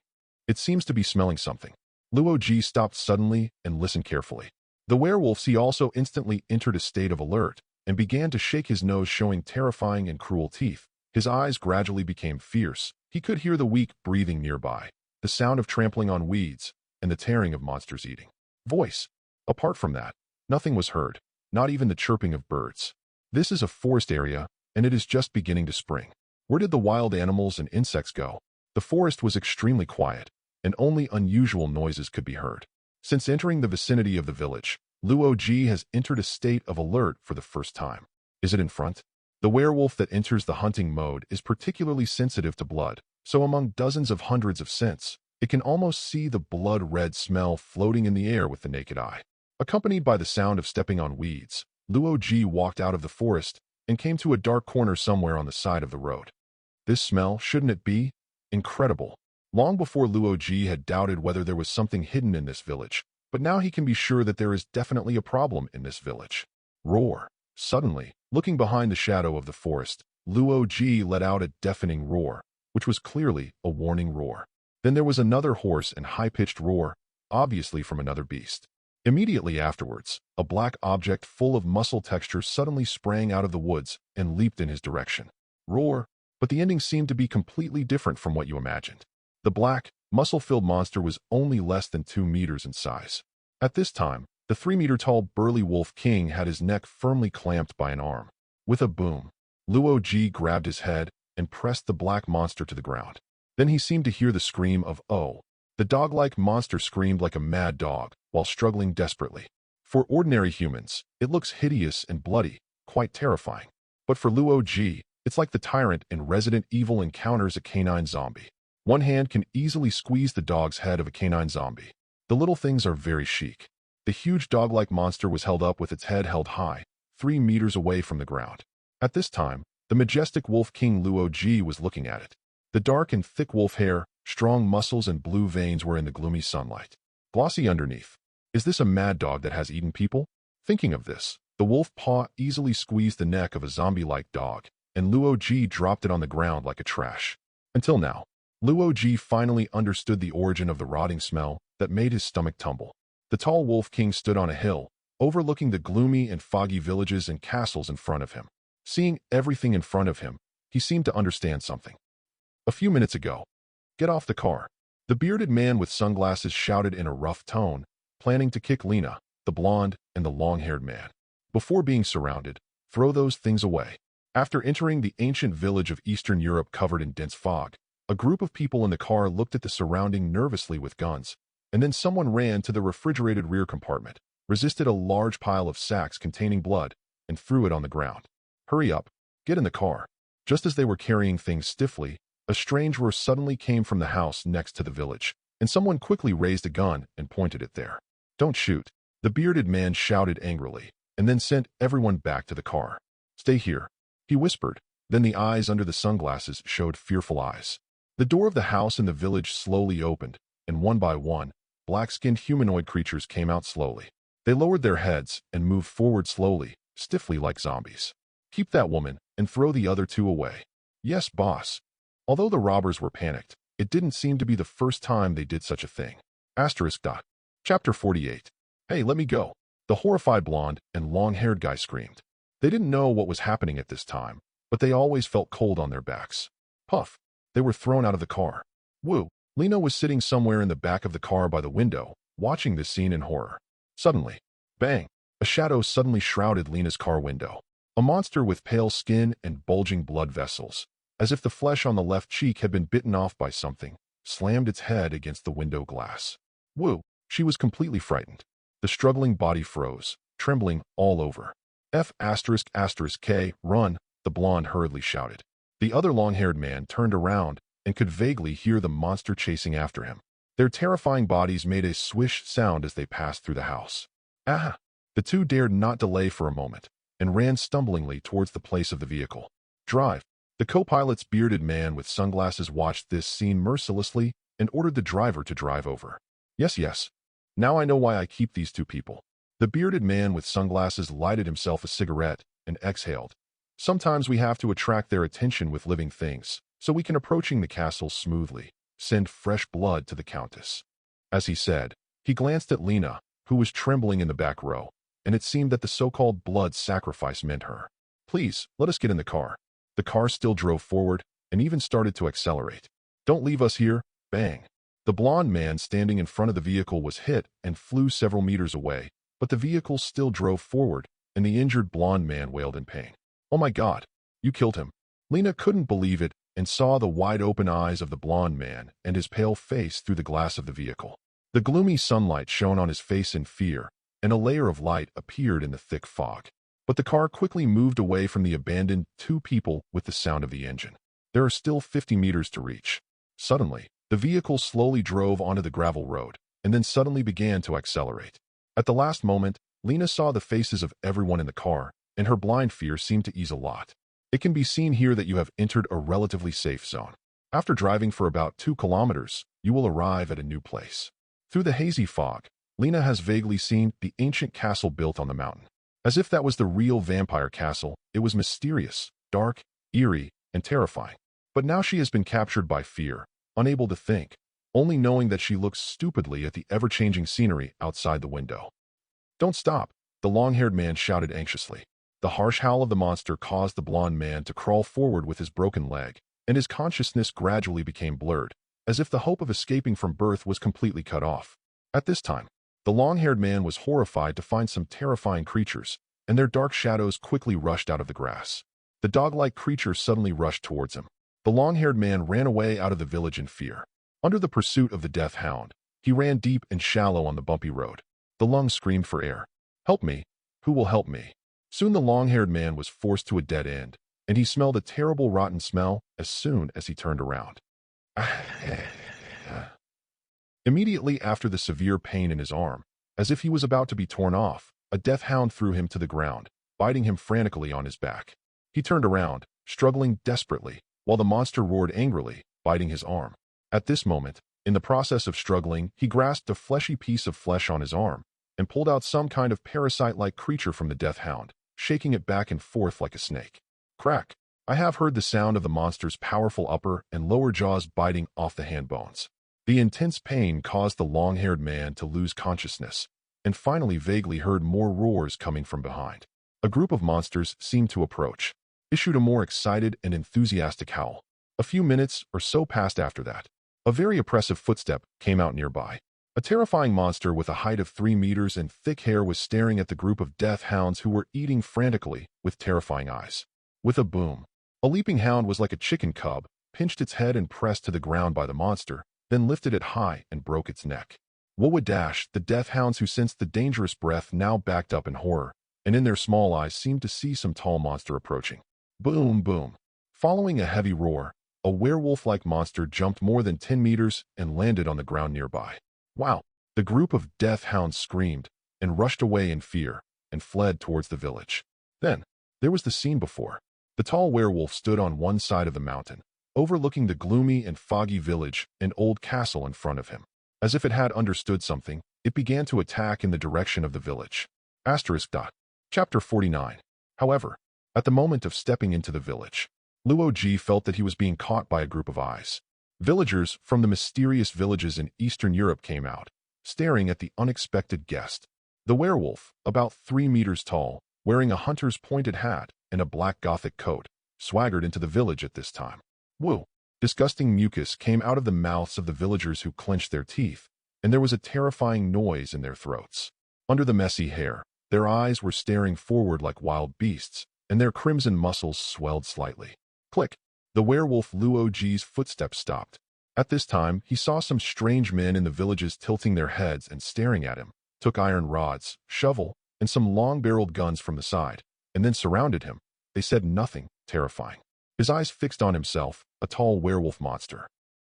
It seems to be smelling something. Luo Ji stopped suddenly and listened carefully. The werewolf also instantly entered a state of alert and began to shake his nose, showing terrifying and cruel teeth. His eyes gradually became fierce. He could hear the weak breathing nearby, the sound of trampling on weeds, and the tearing of monsters eating. Voice. Apart from that, nothing was heard, not even the chirping of birds. This is a forest area, and it is just beginning to spring. Where did the wild animals and insects go? The forest was extremely quiet, and only unusual noises could be heard. Since entering the vicinity of the village, Luo Ji has entered a state of alert for the first time. Is it in front? The werewolf that enters the hunting mode is particularly sensitive to blood, so among dozens of hundreds of scents, it can almost see the blood-red smell floating in the air with the naked eye. Accompanied by the sound of stepping on weeds, Luo Ji walked out of the forest and came to a dark corner somewhere on the side of the road. This smell, shouldn't it be? Incredible. Long before Luo Ji had doubted whether there was something hidden in this village, but now he can be sure that there is definitely a problem in this village. Roar. Suddenly, looking behind the shadow of the forest, Luo Ji let out a deafening roar, which was clearly a warning roar. Then there was another hoarse and high-pitched roar, obviously from another beast. Immediately afterwards, a black object full of muscle texture suddenly sprang out of the woods and leaped in his direction. Roar. But the ending seemed to be completely different from what you imagined. The black, muscle-filled monster was only less than 2 meters in size. At this time, the 3-meter-tall burly Wolf King had his neck firmly clamped by an arm. With a boom, Luo Ji grabbed his head and pressed the black monster to the ground. Then he seemed to hear the scream of "Oh!" The dog-like monster screamed like a mad dog while struggling desperately. For ordinary humans, it looks hideous and bloody, quite terrifying. But for Luo Ji, it's like the tyrant in Resident Evil encounters a canine zombie. One hand can easily squeeze the dog's head of a canine zombie. The little things are very chic. The huge dog-like monster was held up with its head held high, 3 meters away from the ground. At this time, the majestic Wolf King Luo Ji was looking at it. The dark and thick wolf hair, strong muscles and blue veins were in the gloomy sunlight. Glossy underneath. Is this a mad dog that has eaten people? Thinking of this, the wolf paw easily squeezed the neck of a zombie-like dog, and Luo Ji dropped it on the ground like a trash. Until now, Luo Ji finally understood the origin of the rotting smell that made his stomach tumble. The tall Wolf King stood on a hill, overlooking the gloomy and foggy villages and castles in front of him. Seeing everything in front of him, he seemed to understand something. A few minutes ago, "Get off the car," the bearded man with sunglasses shouted in a rough tone, planning to kick Lena, the blonde, and the long-haired man. Before being surrounded, throw those things away. After entering the ancient village of Eastern Europe covered in dense fog, a group of people in the car looked at the surrounding nervously with guns, and then someone ran to the refrigerated rear compartment, resisted a large pile of sacks containing blood, and threw it on the ground. "Hurry up, get in the car." Just as they were carrying things stiffly, a strange roar suddenly came from the house next to the village, and someone quickly raised a gun and pointed it there. "Don't shoot," the bearded man shouted angrily, and then sent everyone back to the car. "Stay here," he whispered. Then the eyes under the sunglasses showed fearful eyes. The door of the house in the village slowly opened, and one by one, black-skinned humanoid creatures came out slowly. They lowered their heads and moved forward slowly, stiffly like zombies. Keep that woman and throw the other two away. Yes, boss. Although the robbers were panicked, it didn't seem to be the first time they did such a thing. Asterisk dot. Chapter 48. Hey, let me go. The horrified blonde and long-haired guy screamed. They didn't know what was happening at this time, but they always felt cold on their backs. Puff. They were thrown out of the car. Woo. Lena was sitting somewhere in the back of the car by the window, watching this scene in horror. Suddenly, bang, a shadow suddenly shrouded Lena's car window. A monster with pale skin and bulging blood vessels, as if the flesh on the left cheek had been bitten off by something, slammed its head against the window glass. Woo. She was completely frightened. The struggling body froze, trembling all over. F***K, run, the blonde hurriedly shouted. The other long-haired man turned around and could vaguely hear the monster chasing after him. Their terrifying bodies made a swish sound as they passed through the house. Ah! The two dared not delay for a moment and ran stumblingly towards the place of the vehicle. Drive. The co-pilot's bearded man with sunglasses watched this scene mercilessly and ordered the driver to drive over. Yes. Now I know why I keep these two people. The bearded man with sunglasses lighted himself a cigarette and exhaled. Sometimes we have to attract their attention with living things, so we can approaching the castle smoothly, send fresh blood to the countess. As he said, he glanced at Lena, who was trembling in the back row, and it seemed that the so-called blood sacrifice meant her. Please, let us get in the car. The car still drove forward and even started to accelerate. Don't leave us here, bang. The blonde man standing in front of the vehicle was hit and flew several meters away, but the vehicle still drove forward, and the injured blonde man wailed in pain. Oh my God, you killed him. Lena couldn't believe it and saw the wide-open eyes of the blonde man and his pale face through the glass of the vehicle. The gloomy sunlight shone on his face in fear, and a layer of light appeared in the thick fog. But the car quickly moved away from the abandoned two people with the sound of the engine. There are still 50 meters to reach. Suddenly, the vehicle slowly drove onto the gravel road, and then suddenly began to accelerate. At the last moment, Lena saw the faces of everyone in the car, and her blind fear seemed to ease a lot. It can be seen here that you have entered a relatively safe zone. After driving for about 2 kilometers, you will arrive at a new place. Through the hazy fog, Lena has vaguely seen the ancient castle built on the mountain. As if that was the real vampire castle, it was mysterious, dark, eerie, and terrifying. But now she has been captured by fear, unable to think, only knowing that she looks stupidly at the ever-changing scenery outside the window. Don't stop, the long-haired man shouted anxiously. The harsh howl of the monster caused the blonde man to crawl forward with his broken leg, and his consciousness gradually became blurred, as if the hope of escaping from birth was completely cut off. At this time, the long-haired man was horrified to find some terrifying creatures, and their dark shadows quickly rushed out of the grass. The dog-like creature suddenly rushed towards him. The long-haired man ran away out of the village in fear. Under the pursuit of the death hound, he ran deep and shallow on the bumpy road. The lungs screamed for air. Help me! Who will help me? Soon the long-haired man was forced to a dead end, and he smelled a terrible rotten smell as soon as he turned around. Immediately after the severe pain in his arm, as if he was about to be torn off, a death hound threw him to the ground, biting him frantically on his back. He turned around, struggling desperately, while the monster roared angrily, biting his arm. At this moment, in the process of struggling, he grasped a fleshy piece of flesh on his arm and pulled out some kind of parasite-like creature from the death hound, shaking it back and forth like a snake. Crack! I have heard the sound of the monster's powerful upper and lower jaws biting off the hand bones. The intense pain caused the long-haired man to lose consciousness, and finally vaguely heard more roars coming from behind. A group of monsters seemed to approach, issued a more excited and enthusiastic howl. A few minutes or so passed after that. A very oppressive footstep came out nearby. A terrifying monster with a height of 3 meters and thick hair was staring at the group of death hounds who were eating frantically with terrifying eyes. With a boom, a leaping hound was like a chicken cub, pinched its head and pressed to the ground by the monster, then lifted it high and broke its neck. Woa-dash, the death hounds who sensed the dangerous breath now backed up in horror, and in their small eyes seemed to see some tall monster approaching. Boom, boom. Following a heavy roar, a werewolf-like monster jumped more than 10 meters and landed on the ground nearby. Wow! The group of death hounds screamed and rushed away in fear and fled towards the village. Then, there was the scene before. The tall werewolf stood on one side of the mountain, overlooking the gloomy and foggy village and old castle in front of him. As if it had understood something, it began to attack in the direction of the village. Asterisk dot. Chapter 49. However, at the moment of stepping into the village, Luo Ji felt that he was being caught by a group of eyes. Villagers from the mysterious villages in Eastern Europe came out, staring at the unexpected guest. The werewolf, about 3 meters tall, wearing a hunter's pointed hat and a black gothic coat, swaggered into the village at this time. Woo! Disgusting mucus came out of the mouths of the villagers who clenched their teeth, and there was a terrifying noise in their throats. Under the messy hair, their eyes were staring forward like wild beasts, and their crimson muscles swelled slightly. Click! The werewolf Luo Ji's footsteps stopped. At this time, he saw some strange men in the villages tilting their heads and staring at him, took iron rods, shovel, and some long-barreled guns from the side, and then surrounded him. They said nothing, terrifying. His eyes fixed on himself, a tall werewolf monster.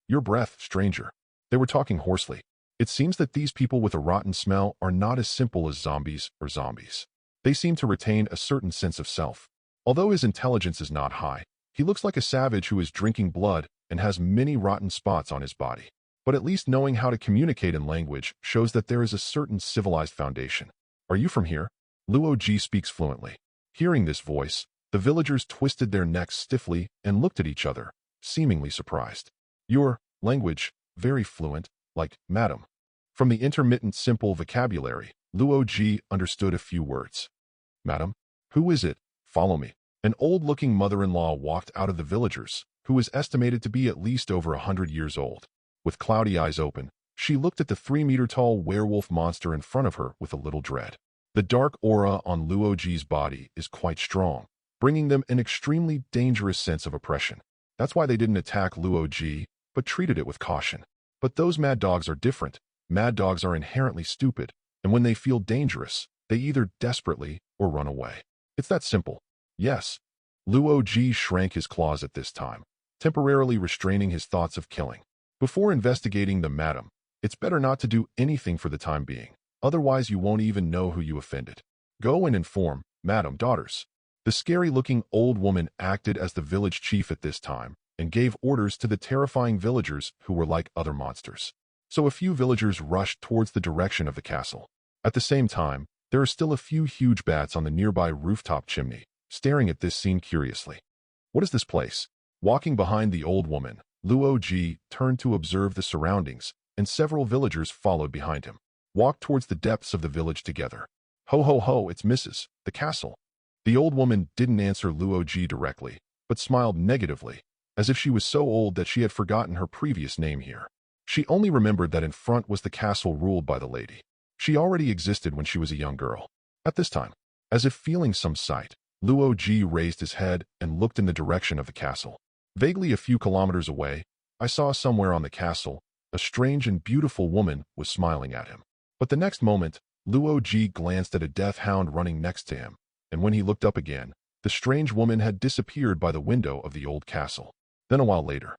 Your breath, stranger. They were talking hoarsely. It seems that these people with a rotten smell are not as simple as zombies or zombies. They seem to retain a certain sense of self. Although his intelligence is not high, he looks like a savage who is drinking blood and has many rotten spots on his body. But at least knowing how to communicate in language shows that there is a certain civilized foundation. Are you from here? Luo Ji speaks fluently. Hearing this voice, the villagers twisted their necks stiffly and looked at each other, seemingly surprised. Your language, very fluent, like madam. From the intermittent simple vocabulary, Luo Ji understood a few words. Madam? Who is it? Follow me. An old-looking mother-in-law walked out of the villagers, who was estimated to be at least over 100 years old. With cloudy eyes open, she looked at the 3-meter-tall werewolf monster in front of her with a little dread. The dark aura on Luo Ji's body is quite strong, bringing them an extremely dangerous sense of oppression. That's why they didn't attack Luo Ji, but treated it with caution. But those mad dogs are different. Mad dogs are inherently stupid, and when they feel dangerous, they either desperately or run away. It's that simple. Yes. Luo Ji shrank his claws at this time, temporarily restraining his thoughts of killing. Before investigating the madam, it's better not to do anything for the time being, otherwise you won't even know who you offended. Go and inform, madam, daughters. The scary-looking old woman acted as the village chief at this time and gave orders to the terrifying villagers who were like other monsters. So a few villagers rushed towards the direction of the castle. At the same time, there are still a few huge bats on the nearby rooftop chimney, staring at this scene curiously. What is this place? Walking behind the old woman, Luo Ji turned to observe the surroundings, and several villagers followed behind him. Walked towards the depths of the village together. Ho ho ho, it's Mrs. the castle. The old woman didn't answer Luo Ji directly, but smiled negatively, as if she was so old that she had forgotten her previous name here. She only remembered that in front was the castle ruled by the lady. She already existed when she was a young girl. At this time, as if feeling some sight, Luo Ji raised his head and looked in the direction of the castle. Vaguely a few kilometers away, I saw somewhere on the castle, a strange and beautiful woman was smiling at him. But the next moment, Luo Ji glanced at a death hound running next to him, and when he looked up again, the strange woman had disappeared by the window of the old castle. Then a while later,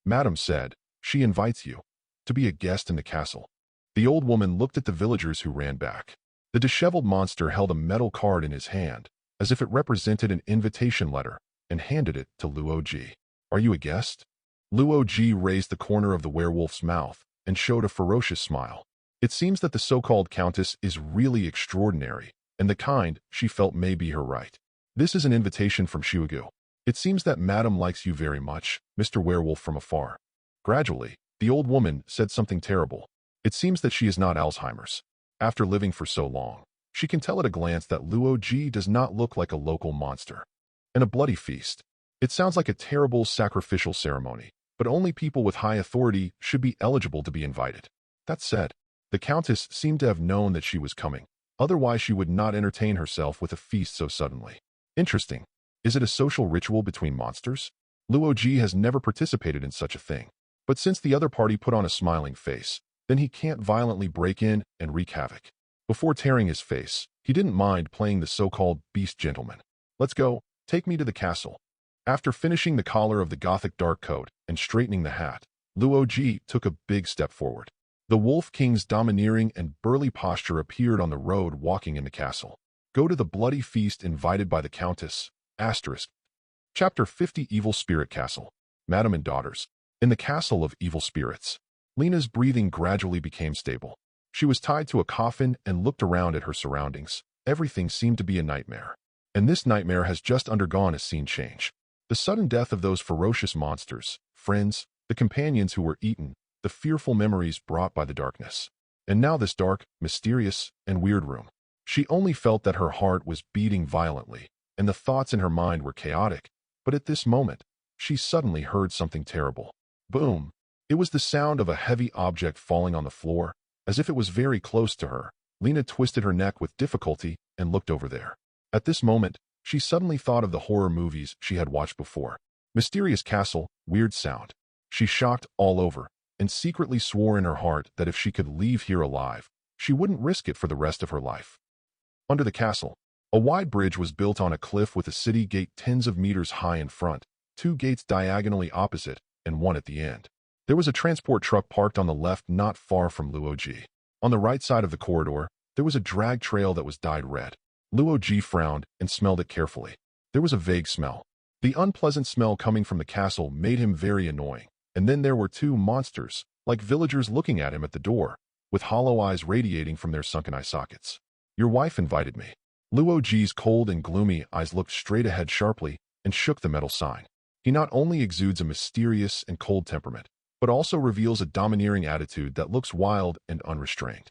Madam said, she invites you to be a guest in the castle. The old woman looked at the villagers who ran back. The disheveled monster held a metal card in his hand, as if it represented an invitation letter, and handed it to Luo Ji. Are you a guest? Luo Ji raised the corner of the werewolf's mouth and showed a ferocious smile. It seems that the so-called countess is really extraordinary, and the kind she felt may be her right. This is an invitation from Shugu. It seems that Madam likes you very much, Mr. Werewolf from afar. Gradually, the old woman said something terrible. It seems that she is not Alzheimer's. After living for so long, she can tell at a glance that Luo Ji does not look like a local monster. And a bloody feast. It sounds like a terrible sacrificial ceremony, but only people with high authority should be eligible to be invited. That said, the countess seemed to have known that she was coming. Otherwise she would not entertain herself with a feast so suddenly. Interesting. Is it a social ritual between monsters? Luo Ji has never participated in such a thing. But since the other party put on a smiling face, then he can't violently break in and wreak havoc. Before tearing his face, he didn't mind playing the so-called beast gentleman. Let's go, take me to the castle. After finishing the collar of the gothic dark coat and straightening the hat, Luo Ji took a big step forward. The Wolf King's domineering and burly posture appeared on the road walking in the castle. Go to the bloody feast invited by the Countess. Asterisk. Chapter 50 Evil Spirit Castle. Madam and Daughters. In the Castle of Evil Spirits. Lena's breathing gradually became stable. She was tied to a coffin and looked around at her surroundings, Everything seemed to be a nightmare. And this nightmare has just undergone a scene change. The sudden death of those ferocious monsters, friends, the companions who were eaten, the fearful memories brought by the darkness. And now this dark, mysterious, and weird room. She only felt that her heart was beating violently, and the thoughts in her mind were chaotic. But at this moment, she suddenly heard something terrible. Boom! It was the sound of a heavy object falling on the floor, as if it was very close to her. Lena twisted her neck with difficulty and looked over there. At this moment, she suddenly thought of the horror movies she had watched before. Mysterious castle, weird sound. She shocked all over, and secretly swore in her heart that if she could leave here alive, she wouldn't risk it for the rest of her life. Under the castle, a wide bridge was built on a cliff with a city gate tens of meters high in front, 2 gates diagonally opposite, and 1 at the end. There was a transport truck parked on the left not far from Luoji. On the right side of the corridor, there was a drag trail that was dyed red. Luoji frowned and smelled it carefully. There was a vague smell. The unpleasant smell coming from the castle made him very annoying. And then there were 2 monsters, like villagers looking at him at the door, with hollow eyes radiating from their sunken eye sockets. Your wife invited me. Luoji's cold and gloomy eyes looked straight ahead sharply and shook the metal sign. He not only exudes a mysterious and cold temperament, but also reveals a domineering attitude that looks wild and unrestrained.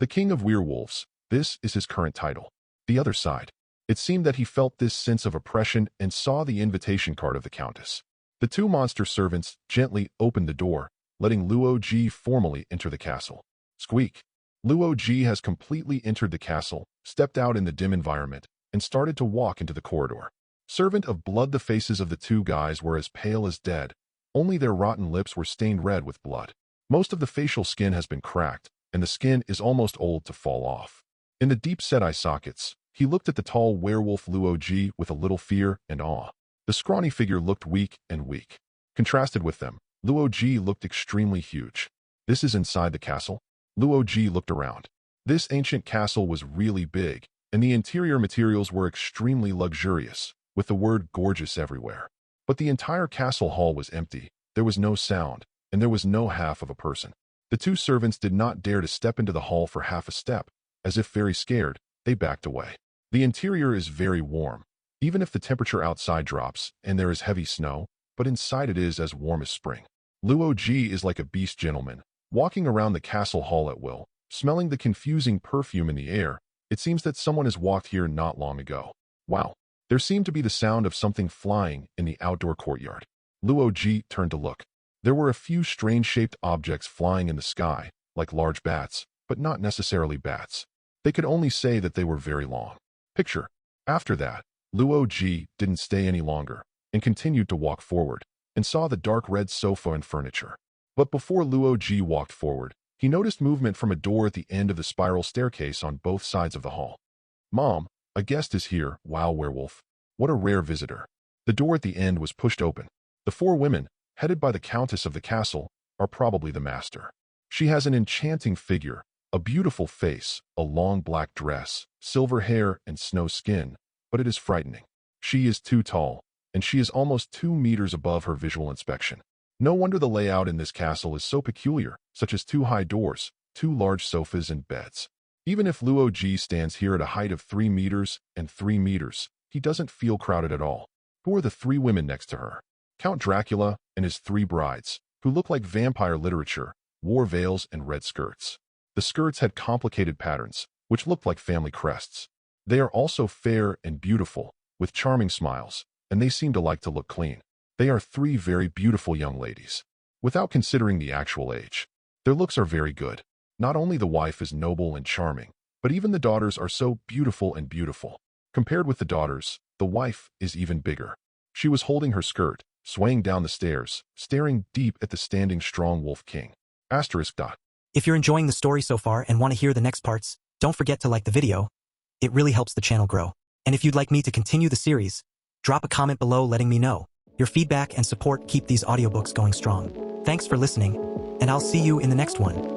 The King of Werewolves, this is his current title. The other side. It seemed that he felt this sense of oppression and saw the invitation card of the Countess. The 2 monster servants gently opened the door, letting Luoji formally enter the castle. Squeak! Luoji has completely entered the castle, stepped out in the dim environment, and started to walk into the corridor. Servant of blood, the faces of the 2 guys were as pale as dead. Only their rotten lips were stained red with blood. Most of the facial skin has been cracked, and the skin is almost old to fall off. In the deep-set eye sockets, he looked at the tall werewolf Luoji with a little fear and awe. The scrawny figure looked weak and weak. Contrasted with them, Luoji looked extremely huge. This is inside the castle? Luoji looked around. This ancient castle was really big, and the interior materials were extremely luxurious, with the word gorgeous everywhere. But the entire castle hall was empty, there was no sound, and there was no half of a person. The 2 servants did not dare to step into the hall for half a step. As if very scared, they backed away. The interior is very warm, even if the temperature outside drops and there is heavy snow, but inside it is as warm as spring. Luoji is like a beast gentleman, walking around the castle hall at will, smelling the confusing perfume in the air. It seems that someone has walked here not long ago. Wow. There seemed to be the sound of something flying in the outdoor courtyard. Luoji turned to look. There were a few strange-shaped objects flying in the sky, like large bats, but not necessarily bats. They could only say that they were very long. Picture. After that, Luoji didn't stay any longer and continued to walk forward, and saw the dark red sofa and furniture. But before Luoji walked forward, he noticed movement from a door at the end of the spiral staircase on both sides of the hall. Mom, a guest is here, wow werewolf. What a rare visitor. The door at the end was pushed open. The 4 women, headed by the Countess of the castle, are probably the master. She has an enchanting figure, a beautiful face, a long black dress, silver hair, and snow skin, but it is frightening. She is too tall, and she is almost 2 meters above her visual inspection. No wonder the layout in this castle is so peculiar, such as 2 high doors, 2 large sofas and beds. Even if Luoji stands here at a height of 3 meters and 3 meters, he doesn't feel crowded at all. Who are the 3 women next to her? Count Dracula and his 3 brides, who look like vampire literature, wore veils and red skirts. The skirts had complicated patterns, which looked like family crests. They are also fair and beautiful, with charming smiles, and they seem to like to look clean. They are 3 very beautiful young ladies. Without considering the actual age, their looks are very good. Not only the wife is noble and charming, but even the daughters are so beautiful and beautiful. Compared with the daughters, the wife is even bigger. She was holding her skirt, swaying down the stairs, staring deep at the standing strong wolf king. Asterisk dot. If you're enjoying the story so far and want to hear the next parts, don't forget to like the video. It really helps the channel grow. And if you'd like me to continue the series, drop a comment below letting me know. Your feedback and support keep these audiobooks going strong. Thanks for listening, and I'll see you in the next one.